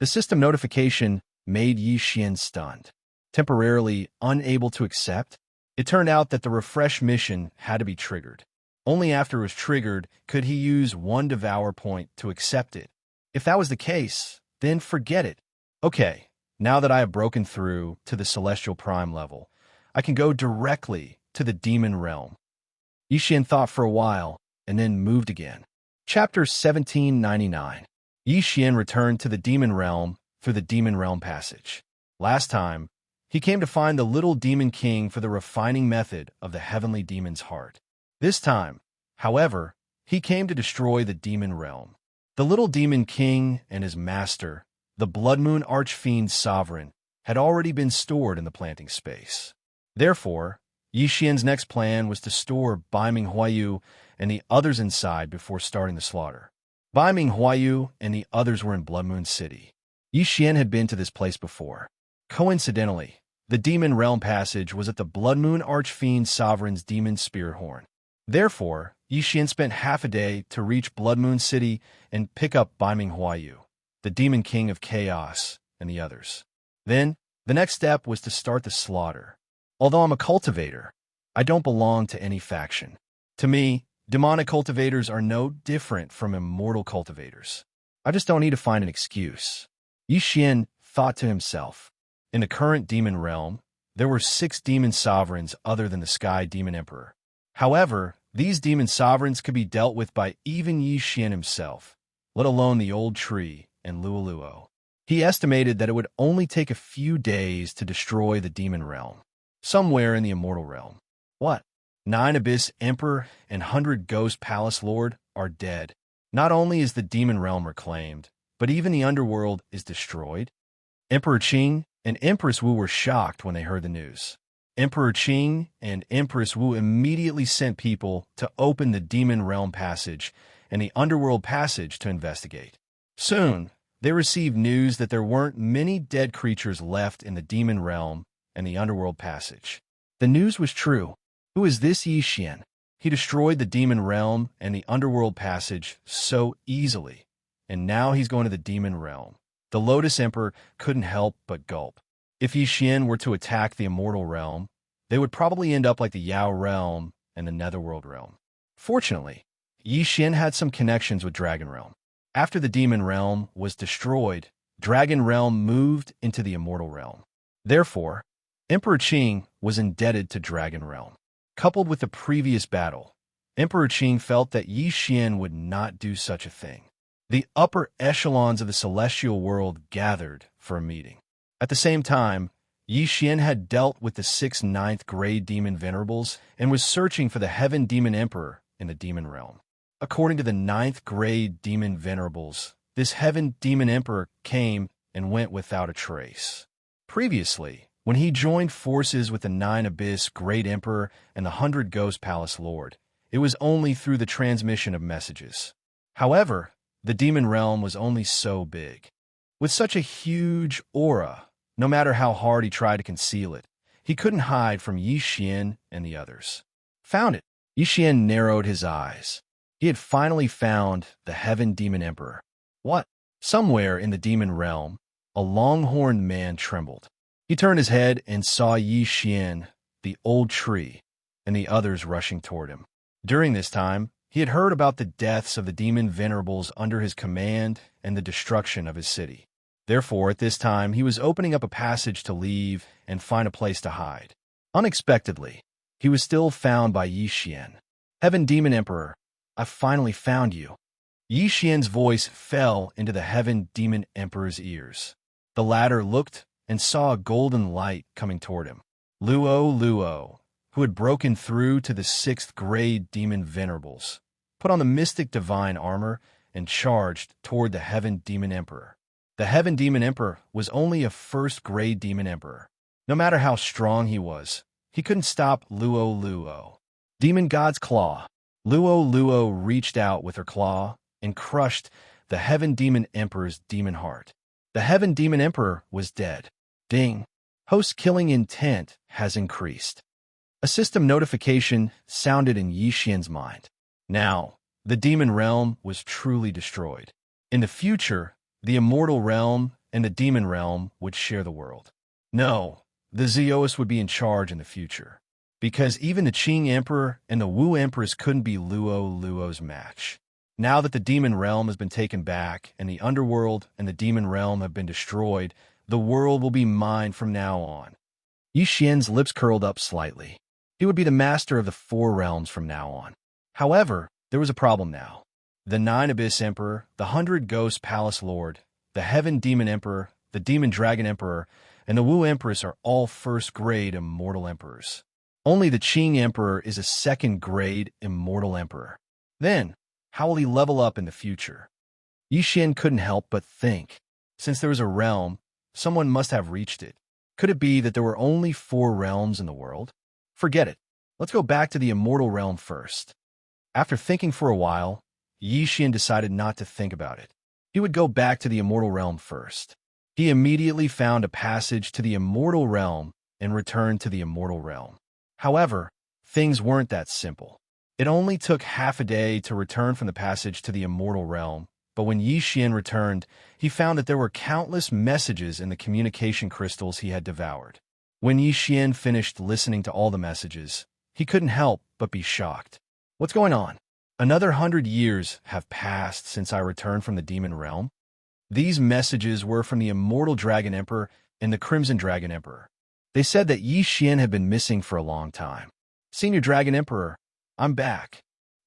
The system notification made Yixian stunned. Temporarily unable to accept? It turned out that the refresh mission had to be triggered. Only after it was triggered could he use 1 Devour point to accept it. If that was the case, then forget it. Okay, now that I have broken through to the Celestial Prime level, I can go directly to the Demon Realm. Yixian thought for a while and then moved again. Chapter 1799. Yixian returned to the Demon Realm through the Demon Realm passage. Last time, he came to find the little Demon King for the refining method of the Heavenly Demon's heart. This time, however, he came to destroy the Demon Realm. The little Demon King and his master, the Blood Moon Archfiend Sovereign, had already been stored in the planting space. Therefore, Yixian's next plan was to store Bai Ming Huayu and the others inside before starting the slaughter. Bai Ming Huayu and the others were in Blood Moon City. Yixian had been to this place before. Coincidentally, the Demon Realm passage was at the Blood Moon Archfiend Sovereign's Demon Spirit Horn. Therefore, Yixian spent half a day to reach Blood Moon City and pick up Bai Ming Huayu, the Demon King of Chaos, and the others. Then, the next step was to start the slaughter. Although I'm a cultivator, I don't belong to any faction. To me, demonic cultivators are no different from immortal cultivators. I just don't need to find an excuse. Yixian thought to himself. In the current demon realm, there were 6 demon sovereigns other than the Sky Demon Emperor. However, these demon sovereigns could be dealt with by even Yixian himself, let alone the Old Tree and Luoluo. He estimated that it would only take a few days to destroy the demon realm, somewhere in the immortal realm. What? 9 Abyss Emperor and 100 Ghost Palace Lord are dead. Not only is the demon realm reclaimed, but even the underworld is destroyed. Emperor Qing and Empress Wu were shocked when they heard the news. Emperor Qing and Empress Wu immediately sent people to open the Demon Realm Passage and the Underworld Passage to investigate. Soon, they received news that there weren't many dead creatures left in the Demon Realm and the Underworld Passage. The news was true. Who is this Xian? He destroyed the Demon Realm and the Underworld Passage so easily, and now he's going to the Demon Realm. The Lotus Emperor couldn't help but gulp. If Xian were to attack the Immortal Realm, they would probably end up like the Yao Realm and the Netherworld Realm. Fortunately, Xian had some connections with Dragon Realm. After the Demon Realm was destroyed, Dragon Realm moved into the Immortal Realm. Therefore, Emperor Qing was indebted to Dragon Realm. Coupled with the previous battle, Emperor Qing felt that Xian would not do such a thing. The upper echelons of the celestial world gathered for a meeting. At the same time, Xian had dealt with the 6th 9th grade demon venerables and was searching for the Heaven Demon Emperor in the Demon Realm. According to the 9th grade demon venerables, this Heaven Demon Emperor came and went without a trace. Previously, when he joined forces with the 9 Abyss Great Emperor and the 100 Ghost Palace Lord, it was only through the transmission of messages. However, the Demon Realm was only so big. With such a huge aura, no matter how hard he tried to conceal it, he couldn't hide from Xian and the others. Found it. Xian narrowed his eyes. He had finally found the Heaven Demon Emperor. What? Somewhere in the Demon Realm, a long-horned man trembled. He turned his head and saw Xian, the old tree, and the others rushing toward him. During this time, he had heard about the deaths of the demon venerables under his command and the destruction of his city. Therefore, at this time, he was opening up a passage to leave and find a place to hide. Unexpectedly, he was still found by Xian. Heaven Demon Emperor, I finally found you. Xian's voice fell into the Heaven Demon Emperor's ears. The latter looked and saw a golden light coming toward him. Luo, who had broken through to the 6th grade demon venerables, put on the mystic divine armor and charged toward the Heaven Demon Emperor. The Heaven Demon Emperor was only a 1st grade demon emperor. No matter how strong he was, he couldn't stop Luo. Demon God's Claw. Luo reached out with her claw and crushed the Heaven Demon Emperor's demon heart. The Heaven Demon Emperor was dead. Ding. Host killing intent has increased. A system notification sounded in Xian's mind. Now, the Demon Realm was truly destroyed. In the future, the Immortal Realm and the Demon Realm would share the world. No, the Zeus would be in charge in the future, because even the Qing Emperor and the Wu Empress couldn't be Luo's match. Now that the Demon Realm has been taken back and the Underworld and the Demon Realm have been destroyed, the world will be mine from now on. Xian's lips curled up slightly. He would be the master of the 4 realms from now on. However, there was a problem now. The 9 Abyss Emperor, the 100 Ghost Palace Lord, the Heaven Demon Emperor, the Demon Dragon Emperor, and the Wu Empress are all 1st grade Immortal Emperors. Only the Qing Emperor is a 2nd grade Immortal Emperor. Then, how will he level up in the future? Xian couldn't help but think. Since there was a realm, someone must have reached it. Could it be that there were only 4 realms in the world? Forget it. Let's go back to the Immortal Realm first. After thinking for a while, Xian decided not to think about it. He would go back to the Immortal Realm first. He immediately found a passage to the Immortal Realm and returned to the Immortal Realm. However, things weren't that simple. It only took half a day to return from the passage to the Immortal Realm, but when Xian returned, he found that there were countless messages in the communication crystals he had devoured. When Xian finished listening to all the messages, he couldn't help but be shocked. What's going on? Another 100 years have passed since I returned from the Demon Realm. These messages were from the Immortal Dragon Emperor and the Crimson Dragon Emperor. They said that Xian had been missing for a long time. Senior Dragon Emperor, I'm back.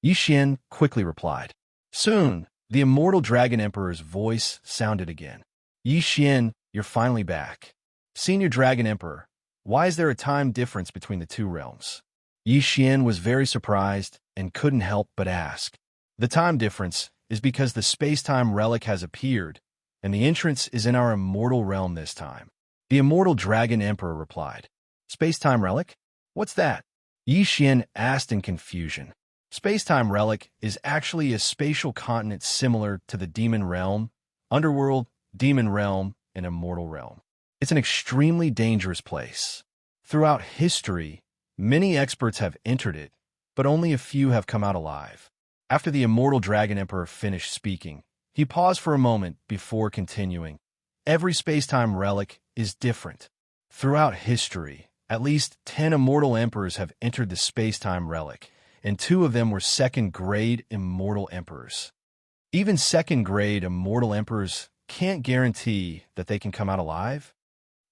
Xian quickly replied. Soon, the Immortal Dragon Emperor's voice sounded again. Xian, you're finally back. Senior Dragon Emperor, why is there a time difference between the 2 realms? Xian was very surprised and couldn't help but ask. The time difference is because the space-time relic has appeared, and the entrance is in our immortal realm this time. The immortal dragon emperor replied. Space-time relic? What's that? Xian asked in confusion. Space-time relic is actually a spatial continent similar to the demon realm, underworld, demon realm, and immortal realm. It's an extremely dangerous place. Throughout history, many experts have entered it, but only a few have come out alive. After the immortal dragon emperor finished speaking, he paused for a moment before continuing. Every space-time relic is different. Throughout history, at least 10 immortal emperors have entered the space-time relic, and 2 of them were second-grade immortal emperors. Even second-grade immortal emperors can't guarantee that they can come out alive?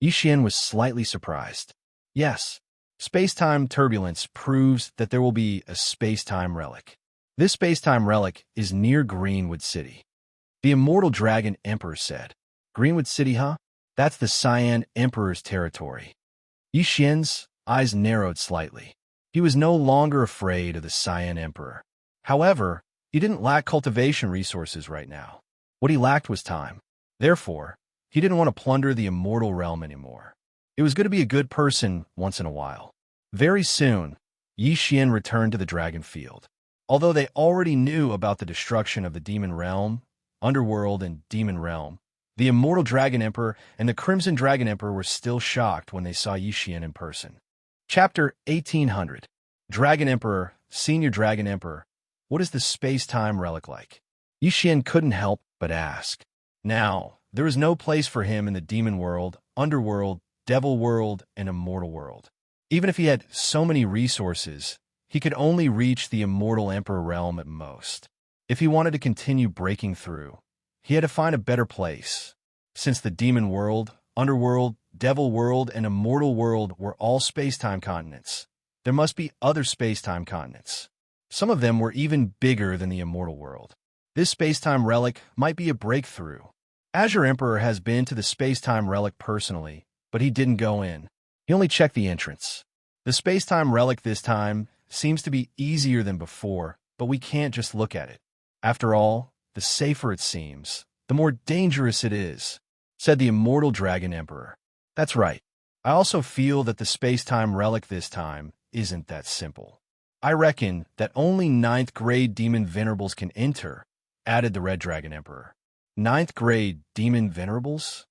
Xian was slightly surprised. Yes, space-time turbulence proves that there will be a space-time relic. This space-time relic is near Greenwood City. The immortal dragon emperor said. Greenwood City, huh? That's the Cyan Emperor's territory. Xian's eyes narrowed slightly. He was no longer afraid of the Cyan Emperor. However, he didn't lack cultivation resources right now. What he lacked was time. Therefore, he didn't want to plunder the immortal realm anymore. It was good to be a good person once in a while. Very soon, Xian returned to the dragon field. Although they already knew about the destruction of the demon realm, underworld, and demon realm, the immortal dragon emperor and the crimson dragon emperor were still shocked when they saw Xian in person. Chapter 1800. Dragon Emperor, Senior Dragon Emperor, what is the space-time relic like? Xian couldn't help but ask. Now, there is no place for him in the demon world, underworld, devil world, and immortal world. Even if he had so many resources, he could only reach the immortal emperor realm at most. If he wanted to continue breaking through, he had to find a better place. Since the demon world, underworld, devil world, and immortal world were all space-time continents, there must be other space-time continents. Some of them were even bigger than the immortal world. This space-time relic might be a breakthrough. Azure Emperor has been to the space-time relic personally, but he didn't go in. He only checked the entrance. The space-time relic this time seems to be easier than before, but we can't just look at it. After all, the safer it seems, the more dangerous it is, said the immortal dragon emperor. That's right. I also feel that the space-time relic this time isn't that simple. I reckon that only 9th grade demon venerables can enter, added the red dragon emperor. 9th grade demon venerables?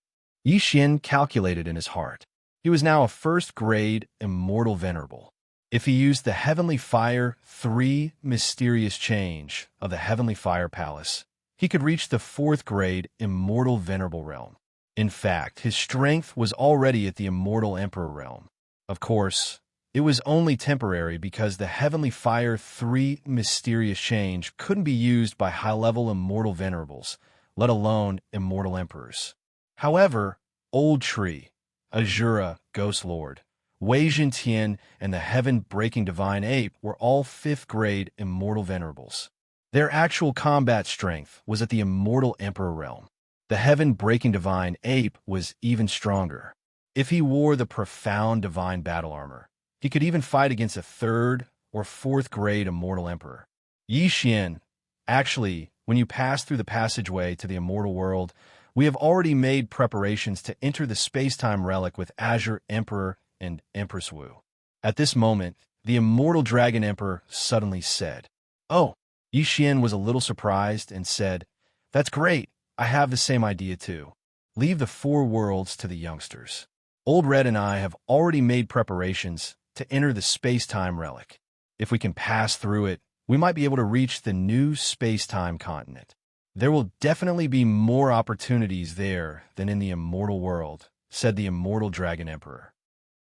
Xian calculated in his heart. He was now a 1st grade immortal venerable. If he used the Heavenly Fire 3 mysterious change of the Heavenly Fire Palace, he could reach the 4th grade immortal venerable realm. In fact, his strength was already at the immortal emperor realm. Of course, it was only temporary because the Heavenly Fire 3 mysterious change couldn't be used by high-level immortal venerables, let alone immortal emperors. However, Old Tree, Azura, Ghost Lord, Wei Zhentian, and the Heaven-Breaking Divine Ape were all 5th grade immortal venerables. Their actual combat strength was at the immortal emperor realm. The Heaven-Breaking Divine Ape was even stronger. If he wore the profound divine battle armor, he could even fight against a 3rd or 4th grade immortal emperor. Xian, actually, when you pass through the passageway to the immortal world, we have already made preparations to enter the space-time relic with Azure Emperor and Empress Wu. At this moment, the immortal dragon emperor suddenly said, "Oh." Xian was a little surprised and said, "That's great. I have the same idea too. Leave the 4 worlds to the youngsters. Old Red and I have already made preparations to enter the space-time relic. If we can pass through it, we might be able to reach the new space-time continent. There will definitely be more opportunities there than in the immortal world," said the immortal dragon emperor.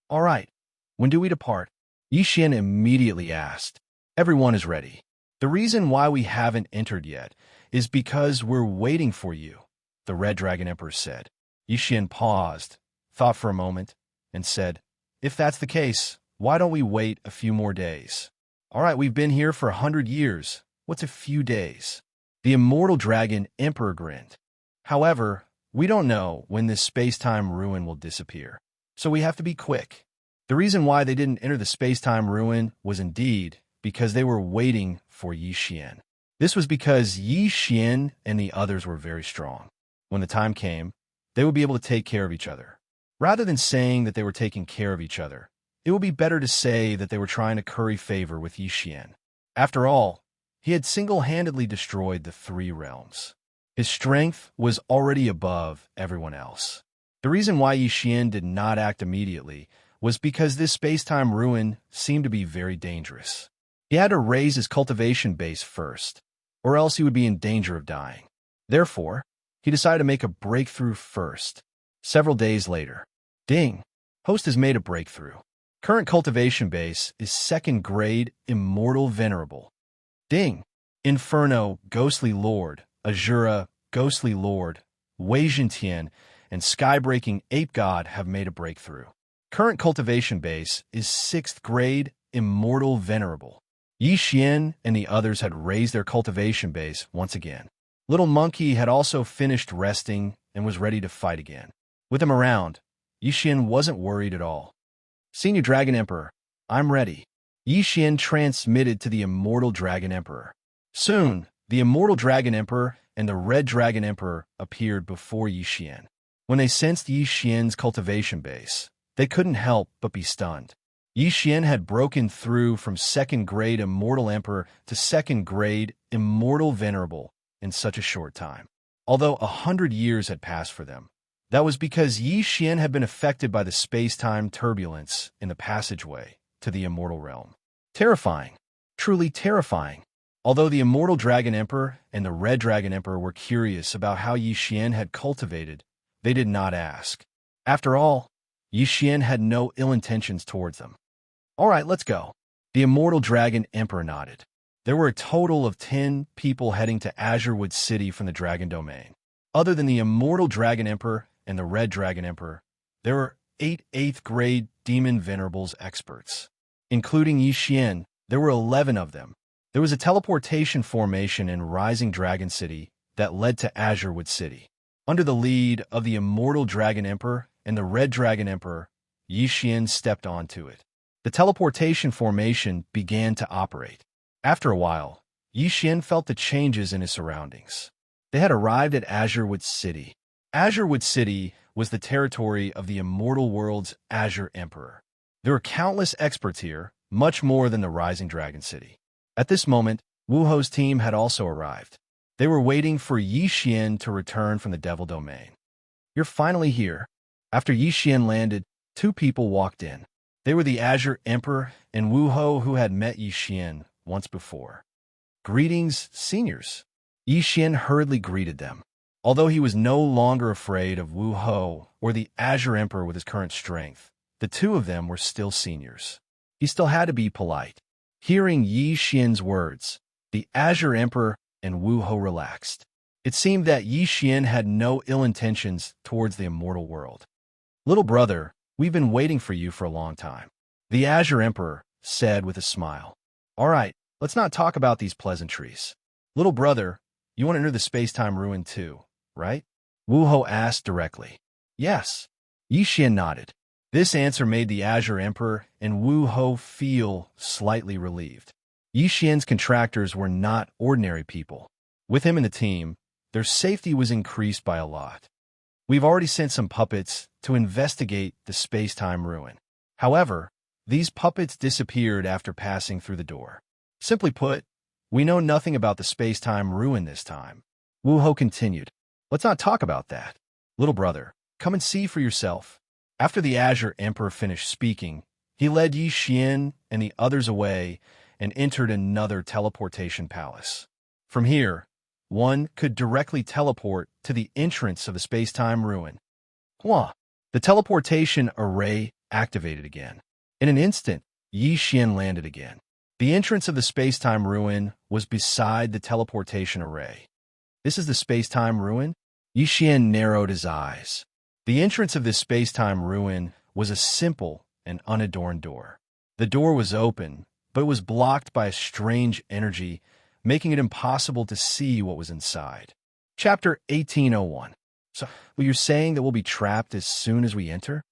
"All right, when do we depart?" Xian immediately asked. "Everyone is ready. The reason why we haven't entered yet is because we're waiting for you," the red dragon emperor said. Xian paused, thought for a moment, and said, "If that's the case, why don't we wait a few more days?" "All right, we've been here for 100 years. What's a few days?" The immortal dragon emperor grinned. "However, we don't know when this space-time ruin will disappear, so we have to be quick." The reason why they didn't enter the space-time ruin was indeed because they were waiting for Xian. This was because Xian and the others were very strong. When the time came, they would be able to take care of each other. Rather than saying that they were taking care of each other, it would be better to say that they were trying to curry favor with Yixian. After all, he had single-handedly destroyed the three realms. His strength was already above everyone else. The reason why Yixian did not act immediately was because this space-time ruin seemed to be very dangerous. He had to raise his cultivation base first, or else he would be in danger of dying. Therefore, he decided to make a breakthrough first. Several days later, ding! Host has made a breakthrough. Current cultivation base is 2nd grade Immortal Venerable. Ding! Inferno, Ghostly Lord, Azura, Ghostly Lord, Wei Zhentian, and Skybreaking Ape God have made a breakthrough. Current cultivation base is 6th grade Immortal Venerable. Yixian and the others had raised their cultivation base once again. Little Monkey had also finished resting and was ready to fight again. With him around, Yixian wasn't worried at all. Senior Dragon Emperor, I'm ready. Yixian transmitted to the Immortal Dragon Emperor. Soon, the Immortal Dragon Emperor and the Red Dragon Emperor appeared before Yixian. When they sensed Yixian's cultivation base, they couldn't help but be stunned. Yixian had broken through from 2nd grade Immortal Emperor to 2nd grade Immortal Venerable in such a short time. Although 100 years had passed for them, that was because Yixian had been affected by the space-time turbulence in the passageway to the Immortal Realm. Terrifying. Truly terrifying. Although the Immortal Dragon Emperor and the Red Dragon Emperor were curious about how Yixian had cultivated, they did not ask. After all, Yixian had no ill intentions towards them. All right, let's go. The Immortal Dragon Emperor nodded. There were a total of 10 people heading to Azurewood City from the Dragon Domain. Other than the Immortal Dragon Emperor and the Red Dragon Emperor, there were 8 8th grade Demon Venerables experts. Including Yixian, there were 11 of them. There was a teleportation formation in Rising Dragon City that led to Azurewood City. Under the lead of the Immortal Dragon Emperor and the Red Dragon Emperor, Yixian stepped onto it. The teleportation formation began to operate. After a while, Yixian felt the changes in his surroundings. They had arrived at Azurewood City. Azurewood City was the territory of the Immortal World's Azure Emperor. There were countless experts here, much more than the Rising Dragon City. At this moment, Wuho's team had also arrived. They were waiting for Yixian to return from the Devil Domain. You're finally here. After Yixian landed, 2 people walked in. They were the Azure Emperor and Wuho, who had met Yixian once before. Greetings, seniors. Yixian hurriedly greeted them. Although he was no longer afraid of Wuho or the Azure Emperor with his current strength, the 2 of them were still seniors. He still had to be polite. Hearing Yixian's words, the Azure Emperor and Wuho relaxed. It seemed that Yixian had no ill intentions towards the immortal world. Little brother, we've been waiting for you for a long time, the Azure Emperor said with a smile. All right, let's not talk about these pleasantries. Little brother, you want to enter the space-time ruin too, right? Wuho asked directly. Yes. Yixian nodded. This answer made the Azure Emperor and Wuho feel slightly relieved. Yixian's contractors were not ordinary people. With him in the team, their safety was increased by a lot. We've already sent some puppets to investigate the space-time ruin. However, these puppets disappeared after passing through the door. Simply put, we know nothing about the space-time ruin this time. Wuho continued. Let's not talk about that. Little brother, come and see for yourself. After the Azure Emperor finished speaking, he led Yixian and the others away and entered another teleportation palace. From here, one could directly teleport to the entrance of the space-time ruin. Hua! The teleportation array activated again. In an instant, Yixian landed again. The entrance of the space-time ruin was beside the teleportation array. This is the space-time ruin? Yixian narrowed his eyes. The entrance of this space-time ruin was a simple and unadorned door. The door was open, but it was blocked by a strange energy, making it impossible to see what was inside. Chapter 1801. So, you're saying that we'll be trapped as soon as we enter?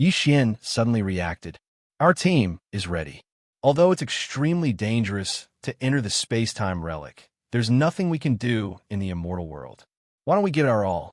Yixian suddenly reacted. Our team is ready. Although it's extremely dangerous to enter the space-time relic, there's nothing we can do in the immortal world. Why don't we give it our all?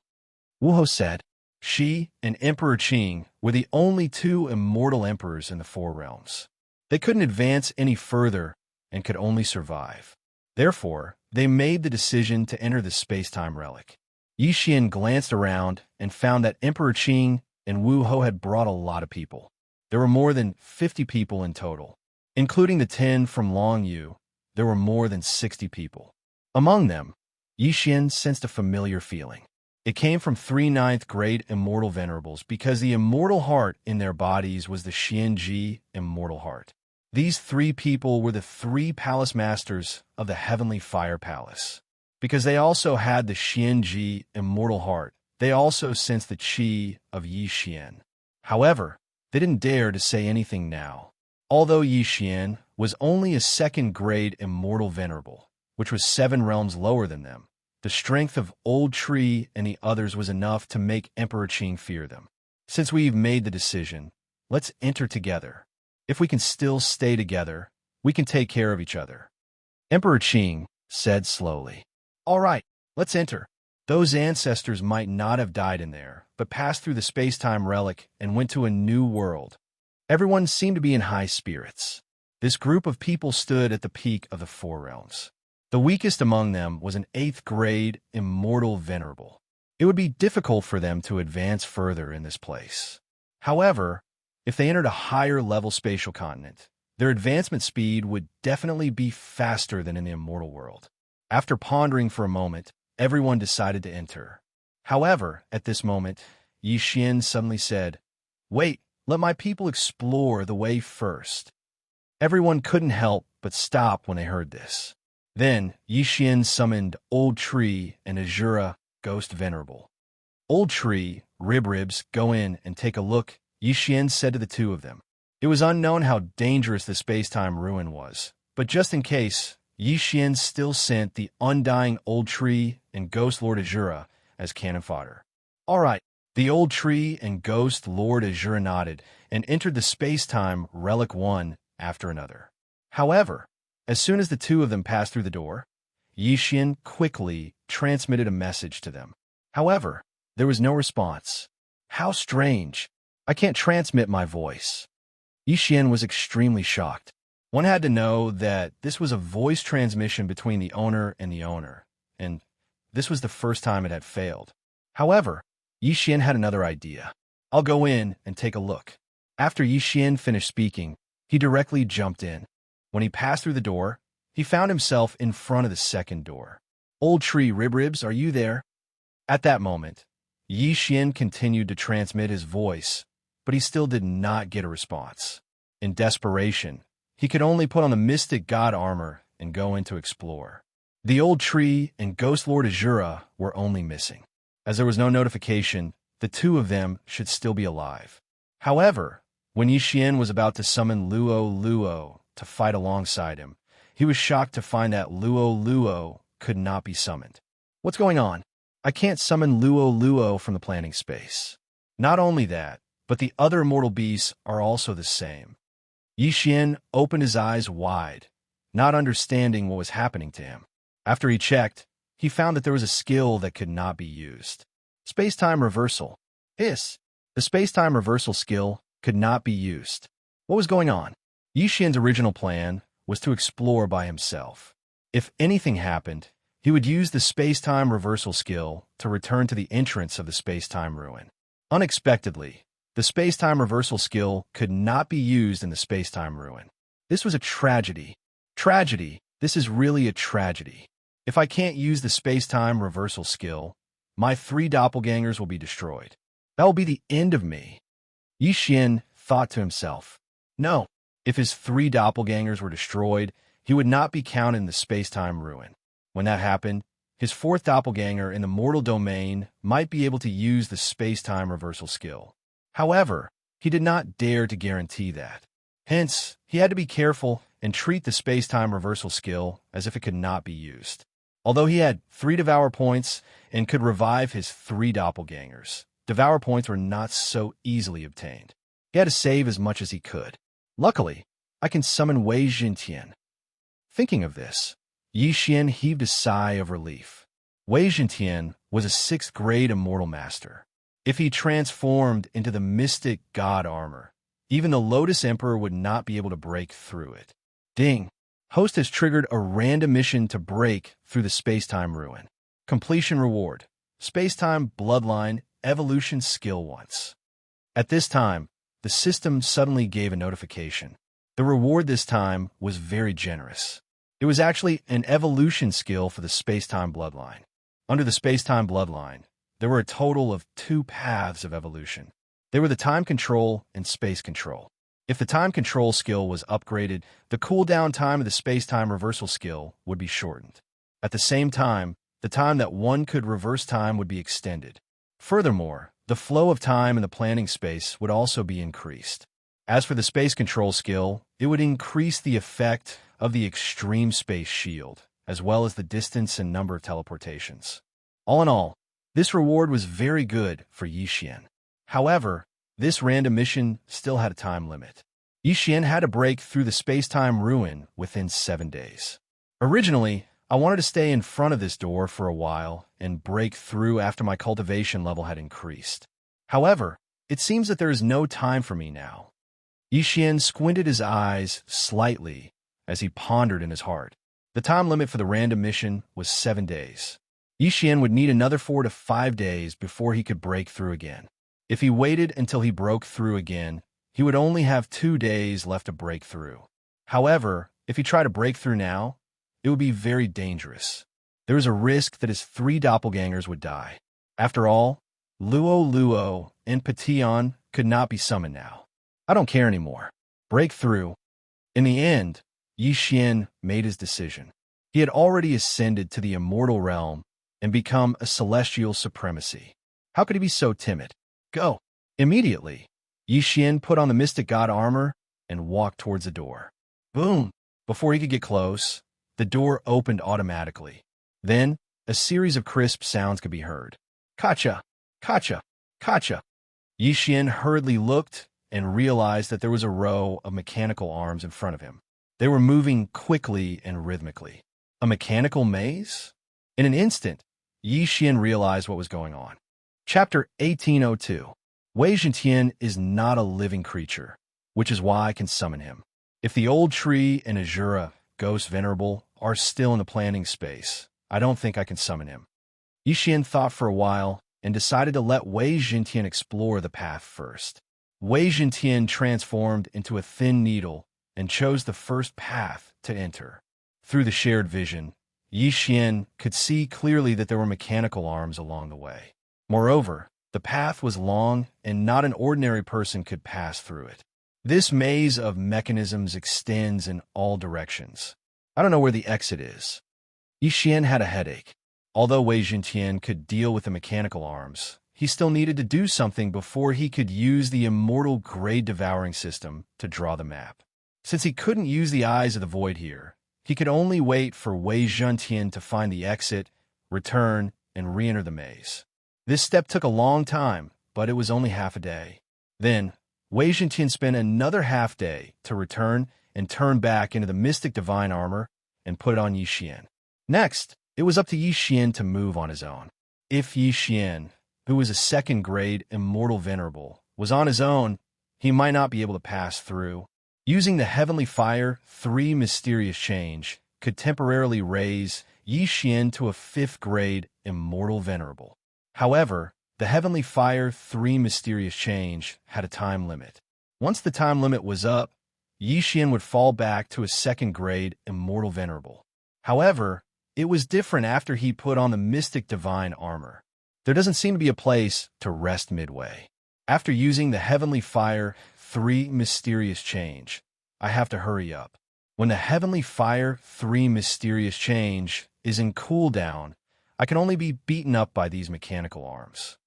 Wuho said. She and Emperor Qing were the only two immortal emperors in the Four Realms. They couldn't advance any further and could only survive. Therefore, they made the decision to enter the space-time relic. Yixian glanced around and found that Emperor Qing and Wu Ho had brought a lot of people. There were more than 50 people in total. Including the 10 from Long Yu, there were more than 60 people. Among them, Yixian sensed a familiar feeling. It came from 3 ninth-grade immortal venerables because the immortal heart in their bodies was the Xianxia immortal heart. These 3 people were the 3 palace masters of the Heavenly Fire Palace. Because they also had the Xianxia immortal heart, they also sensed the qi of Yixian. However, they didn't dare to say anything now. Although Yixian was only a 2nd-grade immortal venerable, which was 7 realms lower than them, the strength of Old Tree and the others was enough to make Emperor Qing fear them. Since we've made the decision, let's enter together. If we can still stay together, we can take care of each other. Emperor Qing said slowly. All right, let's enter. Those ancestors might not have died in there, but passed through the space-time relic and went to a new world. Everyone seemed to be in high spirits. This group of people stood at the peak of the Four Realms. The weakest among them was an 8th-grade immortal venerable. It would be difficult for them to advance further in this place. However, if they entered a higher-level spatial continent, their advancement speed would definitely be faster than in the immortal world. After pondering for a moment, everyone decided to enter. However, at this moment, Yixian suddenly said, Wait, let my people explore the way first. Everyone couldn't help but stop when they heard this. Then, Yixian summoned Old Tree and Azura, Ghost Venerable. Old Tree, Ribs, go in and take a look, Yixian said to the 2 of them. It was unknown how dangerous the space-time ruin was, but just in case, Yixian still sent the undying Old Tree and Ghost Lord Azura as cannon fodder. All right, the Old Tree and Ghost Lord Azura nodded and entered the space-time relic one after another. However, as soon as the 2 of them passed through the door, Yixian quickly transmitted a message to them. However, there was no response. How strange. I can't transmit my voice. Yixian was extremely shocked. One had to know that this was a voice transmission between the owner, and this was the first time it had failed. However, Yixian had another idea. I'll go in and take a look. After Yixian finished speaking, he directly jumped in. When he passed through the door, he found himself in front of the 2nd door. Old Tree Ribs, are you there? At that moment, Yixian continued to transmit his voice, but he still did not get a response. In desperation, he could only put on the Mystic God armor and go in to explore. The Old Tree and Ghost Lord Azura were only missing. As there was no notification, the 2 of them should still be alive. However, when Yixian was about to summon Luo to fight alongside him, he was shocked to find that Luo could not be summoned. What's going on? I can't summon Luo from the planning space. Not only that, but the other immortal beasts are also the same. Yixian opened his eyes wide, not understanding what was happening to him. After he checked, he found that there was a skill that could not be used. Space-time reversal. The space-time reversal skill could not be used. What was going on? Yixian's original plan was to explore by himself. If anything happened, he would use the space-time reversal skill to return to the entrance of the space-time ruin. Unexpectedly, the space-time reversal skill could not be used in the space-time ruin. This was a tragedy. This is really a tragedy. If I can't use the space-time reversal skill, my 3 doppelgangers will be destroyed. That will be the end of me. Yixian thought to himself. No, if his 3 doppelgangers were destroyed, he would not be counted in the space-time ruin. When that happened, his 4th doppelganger in the mortal domain might be able to use the space-time reversal skill. However, he did not dare to guarantee that. Hence, he had to be careful and treat the space-time reversal skill as if it could not be used. Although he had 3 Devour points and could revive his 3 doppelgangers, Devour points were not so easily obtained. He had to save as much as he could. Luckily, I can summon Wei Jintian. Thinking of this, Yixian heaved a sigh of relief. Wei Zhentian was a 6th grade immortal master. If he transformed into the mystic god armor, even the Lotus Emperor would not be able to break through it. Ding! Host has triggered a random mission to break through the space-time ruin. Completion reward: Space-time Bloodline Evolution Skill once. At this time, the system suddenly gave a notification. The reward this time was very generous. It was actually an evolution skill for the space-time bloodline. Under the space-time bloodline, there were a total of 2 paths of evolution. They were the time control and space control. If the time control skill was upgraded, the cooldown time of the space-time reversal skill would be shortened. At the same time, the time that one could reverse time would be extended. Furthermore, the flow of time in the planning space would also be increased. As for the space control skill, it would increase the effect of the extreme space shield, as well as the distance and number of teleportations. All in all, this reward was very good for Yixian. However, this random mission still had a time limit. Yixian had to break through the space-time ruin within 7 days. Originally, I wanted to stay in front of this door for a while and break through after my cultivation level had increased. However, it seems that there is no time for me now. Yixian squinted his eyes slightly as he pondered in his heart. The time limit for the random mission was 7 days. Yixian would need another 4 to 5 days before he could break through again. If he waited until he broke through again, he would only have 2 days left to break through. However, if he tried to break through now, it would be very dangerous. There was a risk that his 3 doppelgangers would die. After all, Luo and Petion could not be summoned now. I don't care anymore. Break through. In the end, Yixian made his decision. He had already ascended to the immortal realm and become a celestial supremacy. How could he be so timid? Go! Immediately, Yixian put on the mystic god armor and walked towards the door. Boom! Before he could get close, the door opened automatically. Then, a series of crisp sounds could be heard. Kacha! Kacha! Kacha! Yixian hurriedly looked and realized that there was a row of mechanical arms in front of him. They were moving quickly and rhythmically. A mechanical maze? In an instant, Yixian realized what was going on. Chapter 1802. Wei Zhentian is not a living creature, which is why I can summon him. If the old tree and Azura, Ghost Venerable, are still in the planning space, I don't think I can summon him. Yixian thought for a while and decided to let Wei Zhentian explore the path first. Wei Zhentian transformed into a thin needle and chose the first path to enter. Through the shared vision, Yixian could see clearly that there were mechanical arms along the way. Moreover, the path was long and not an ordinary person could pass through it. This maze of mechanisms extends in all directions. I don't know where the exit is. Yixian had a headache. Although Wei Zhentian could deal with the mechanical arms, he still needed to do something before he could use the immortal grade devouring system to draw the map. Since he couldn't use the eyes of the void here, he could only wait for Wei Zhentian to find the exit, return, and re-enter the maze. This step took a long time, but it was only half a day. Then, Wei Zhentian spent another half day to return and turn back into the mystic divine armor and put it on Yixian. Next, it was up to Yixian to move on his own. If Yixian, who was a 2nd grade immortal venerable, was on his own, he might not be able to pass through. Using the Heavenly Fire 3 Mysterious Change could temporarily raise Yixian to a 5th grade immortal venerable. However, the Heavenly Fire 3 Mysterious Change had a time limit. Once the time limit was up, Yixian would fall back to a 2nd grade immortal venerable. However, it was different after he put on the mystic divine armor. There doesn't seem to be a place to rest midway. After using the Heavenly Fire 3 Mysterious Change, I have to hurry up. When the Heavenly Fire 3 Mysterious Change is in cooldown, I can only be beaten up by these mechanical arms.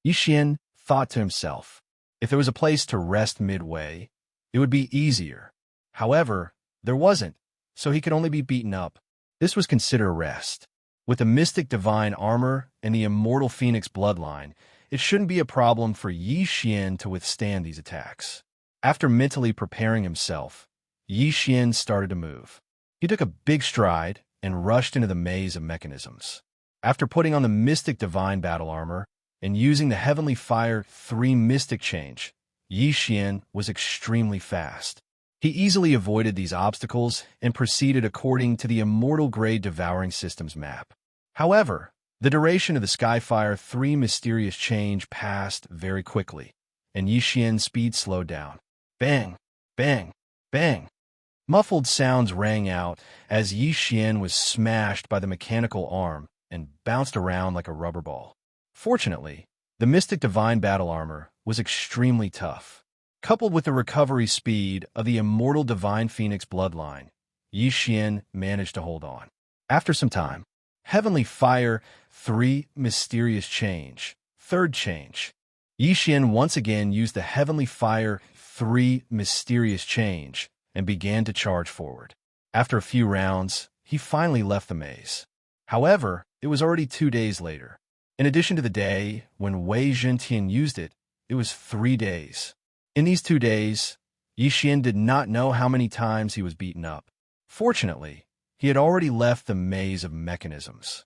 Yixian thought to himself, if there was a place to rest midway, it would be easier. However, there wasn't, so he could only be beaten up. This was considered rest. With the mystic divine armor and the immortal phoenix bloodline, it shouldn't be a problem for Yixian to withstand these attacks. After mentally preparing himself, Yixian started to move. He took a big stride and rushed into the maze of mechanisms. After putting on the Mystic Divine Battle Armor and using the Heavenly Fire 3 Mystic Change, Xian was extremely fast. He easily avoided these obstacles and proceeded according to the Immortal Grade Devouring Systems map. However, the duration of the Skyfire 3 Mysterious Change passed very quickly, and Xian's speed slowed down. Bang! Bang! Bang! Muffled sounds rang out as Xian was smashed by the mechanical arm and bounced around like a rubber ball. Fortunately, the Mystic Divine Battle Armor was extremely tough. Coupled with the recovery speed of the Immortal Divine Phoenix bloodline, Xian managed to hold on. After some time, Heavenly Fire 3 Mysterious Change, third change. Xian once again used the Heavenly Fire 3 Mysterious Change and began to charge forward. After a few rounds, he finally left the maze. However, it was already 2 days later. In addition to the day when Wei Zhentian used it, it was 3 days. In these 2 days, Xian did not know how many times he was beaten up. Fortunately, he had already left the maze of mechanisms.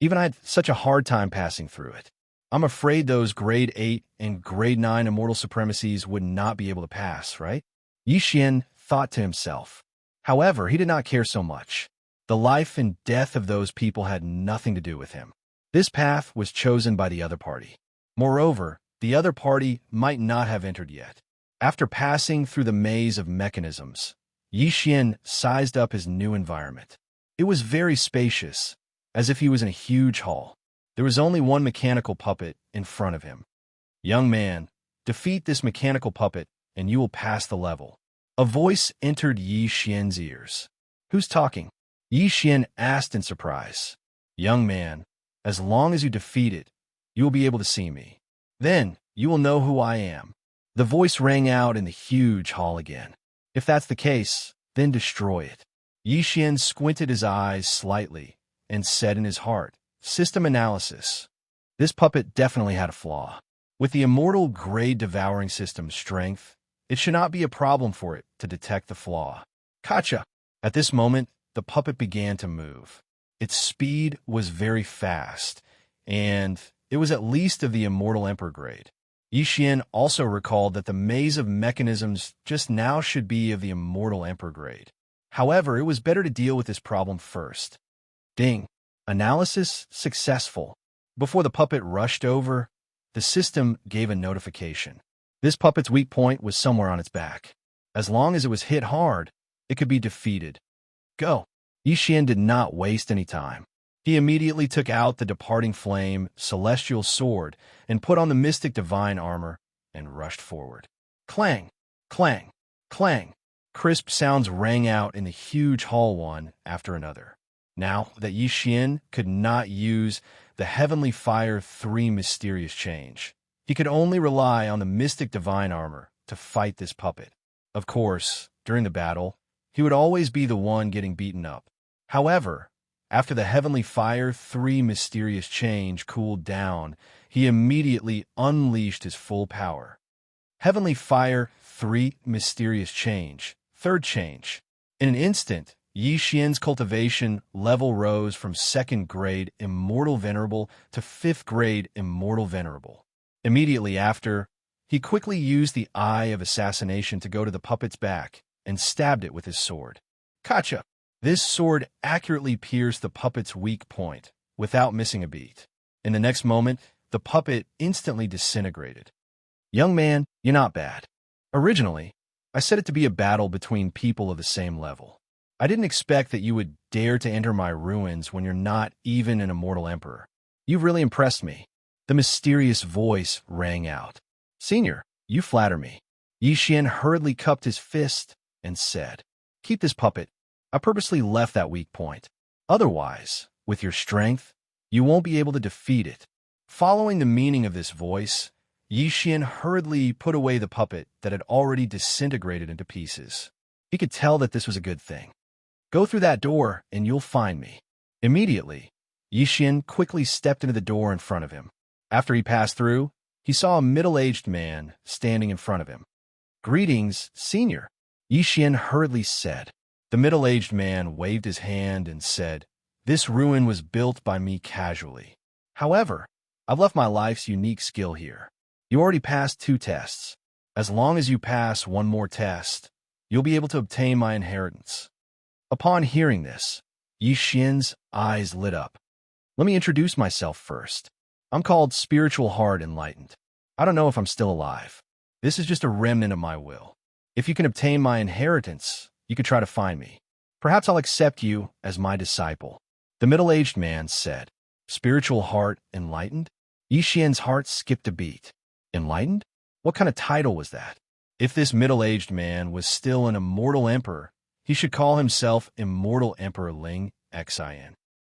Even I had such a hard time passing through it. I'm afraid those Grade 8 and Grade 9 Immortal Supremacies would not be able to pass, right? Xian thought to himself. However, he did not care so much. The life and death of those people had nothing to do with him. This path was chosen by the other party. Moreover, the other party might not have entered yet. After passing through the maze of mechanisms, Xian sized up his new environment. It was very spacious, as if he was in a huge hall. There was only one mechanical puppet in front of him. Young man, defeat this mechanical puppet and you will pass the level. A voice entered Xian's ears. Who's talking? Xian asked in surprise. Young man, as long as you defeat it, you will be able to see me. Then you will know who I am. The voice rang out in the huge hall again. If that's the case, then destroy it. Xian squinted his eyes slightly and said in his heart, System analysis. This puppet definitely had a flaw. With the Immortal Grade Devouring System strength, it should not be a problem for it to detect the flaw. Gotcha! At this moment, the puppet began to move. Its speed was very fast, and it was at least of the Immortal Emperor grade. Xian also recalled that the maze of mechanisms just now should be of the Immortal Emperor grade. However, it was better to deal with this problem first. Ding! Analysis successful. Before the puppet rushed over, the system gave a notification. This puppet's weak point was somewhere on its back. As long as it was hit hard, it could be defeated. Go! Xian did not waste any time. He immediately took out the departing flame, celestial sword, and put on the mystic divine armor, and rushed forward. Clang! Clang! Clang! Crisp sounds rang out in the huge hall one after another. Now that Xian could not use the Heavenly Fire 3 Mysterious Change, he could only rely on the mystic divine armor to fight this puppet. Of course, during the battle, he would always be the one getting beaten up. However, after the Heavenly Fire 3 Mysterious Change cooled down, he immediately unleashed his full power. Heavenly Fire 3 Mysterious Change, third change. In an instant, Xian's cultivation level rose from 2nd grade Immortal Venerable to 5th grade Immortal Venerable. Immediately after, he quickly used the Eye of Assassination to go to the puppet's back and stabbed it with his sword. Gotcha! This sword accurately pierced the puppet's weak point, without missing a beat. In the next moment, the puppet instantly disintegrated. Young man, you're not bad. Originally, I set it to be a battle between people of the same level. I didn't expect that you would dare to enter my ruins when you're not even an immortal emperor. You've really impressed me. The mysterious voice rang out. Senior, you flatter me. Xian hurriedly cupped his fist and said, Keep this puppet. I purposely left that weak point. Otherwise, with your strength, you won't be able to defeat it. Following the meaning of this voice, Xian hurriedly put away the puppet that had already disintegrated into pieces. He could tell that this was a good thing. Go through that door and you'll find me. Immediately, Xian quickly stepped into the door in front of him. After he passed through, he saw a middle-aged man standing in front of him. Greetings, Senior, Xian hurriedly said. The middle-aged man waved his hand and said, This ruin was built by me casually. However, I've left my life's unique skill here. You already passed 2 tests. As long as you pass 1 more test, you'll be able to obtain my inheritance." Upon hearing this, Yixian's eyes lit up. "Let me introduce myself first. I'm called Spiritual Heart Enlightened. I don't know if I'm still alive. This is just a remnant of my will. If you can obtain my inheritance, you could try to find me. Perhaps I'll accept you as my disciple." The middle-aged man said. "Spiritual Heart Enlightened?" Yixian's heart skipped a beat. Enlightened? What kind of title was that? If this middle-aged man was still an immortal emperor, he should call himself Immortal Emperor Ling Xian.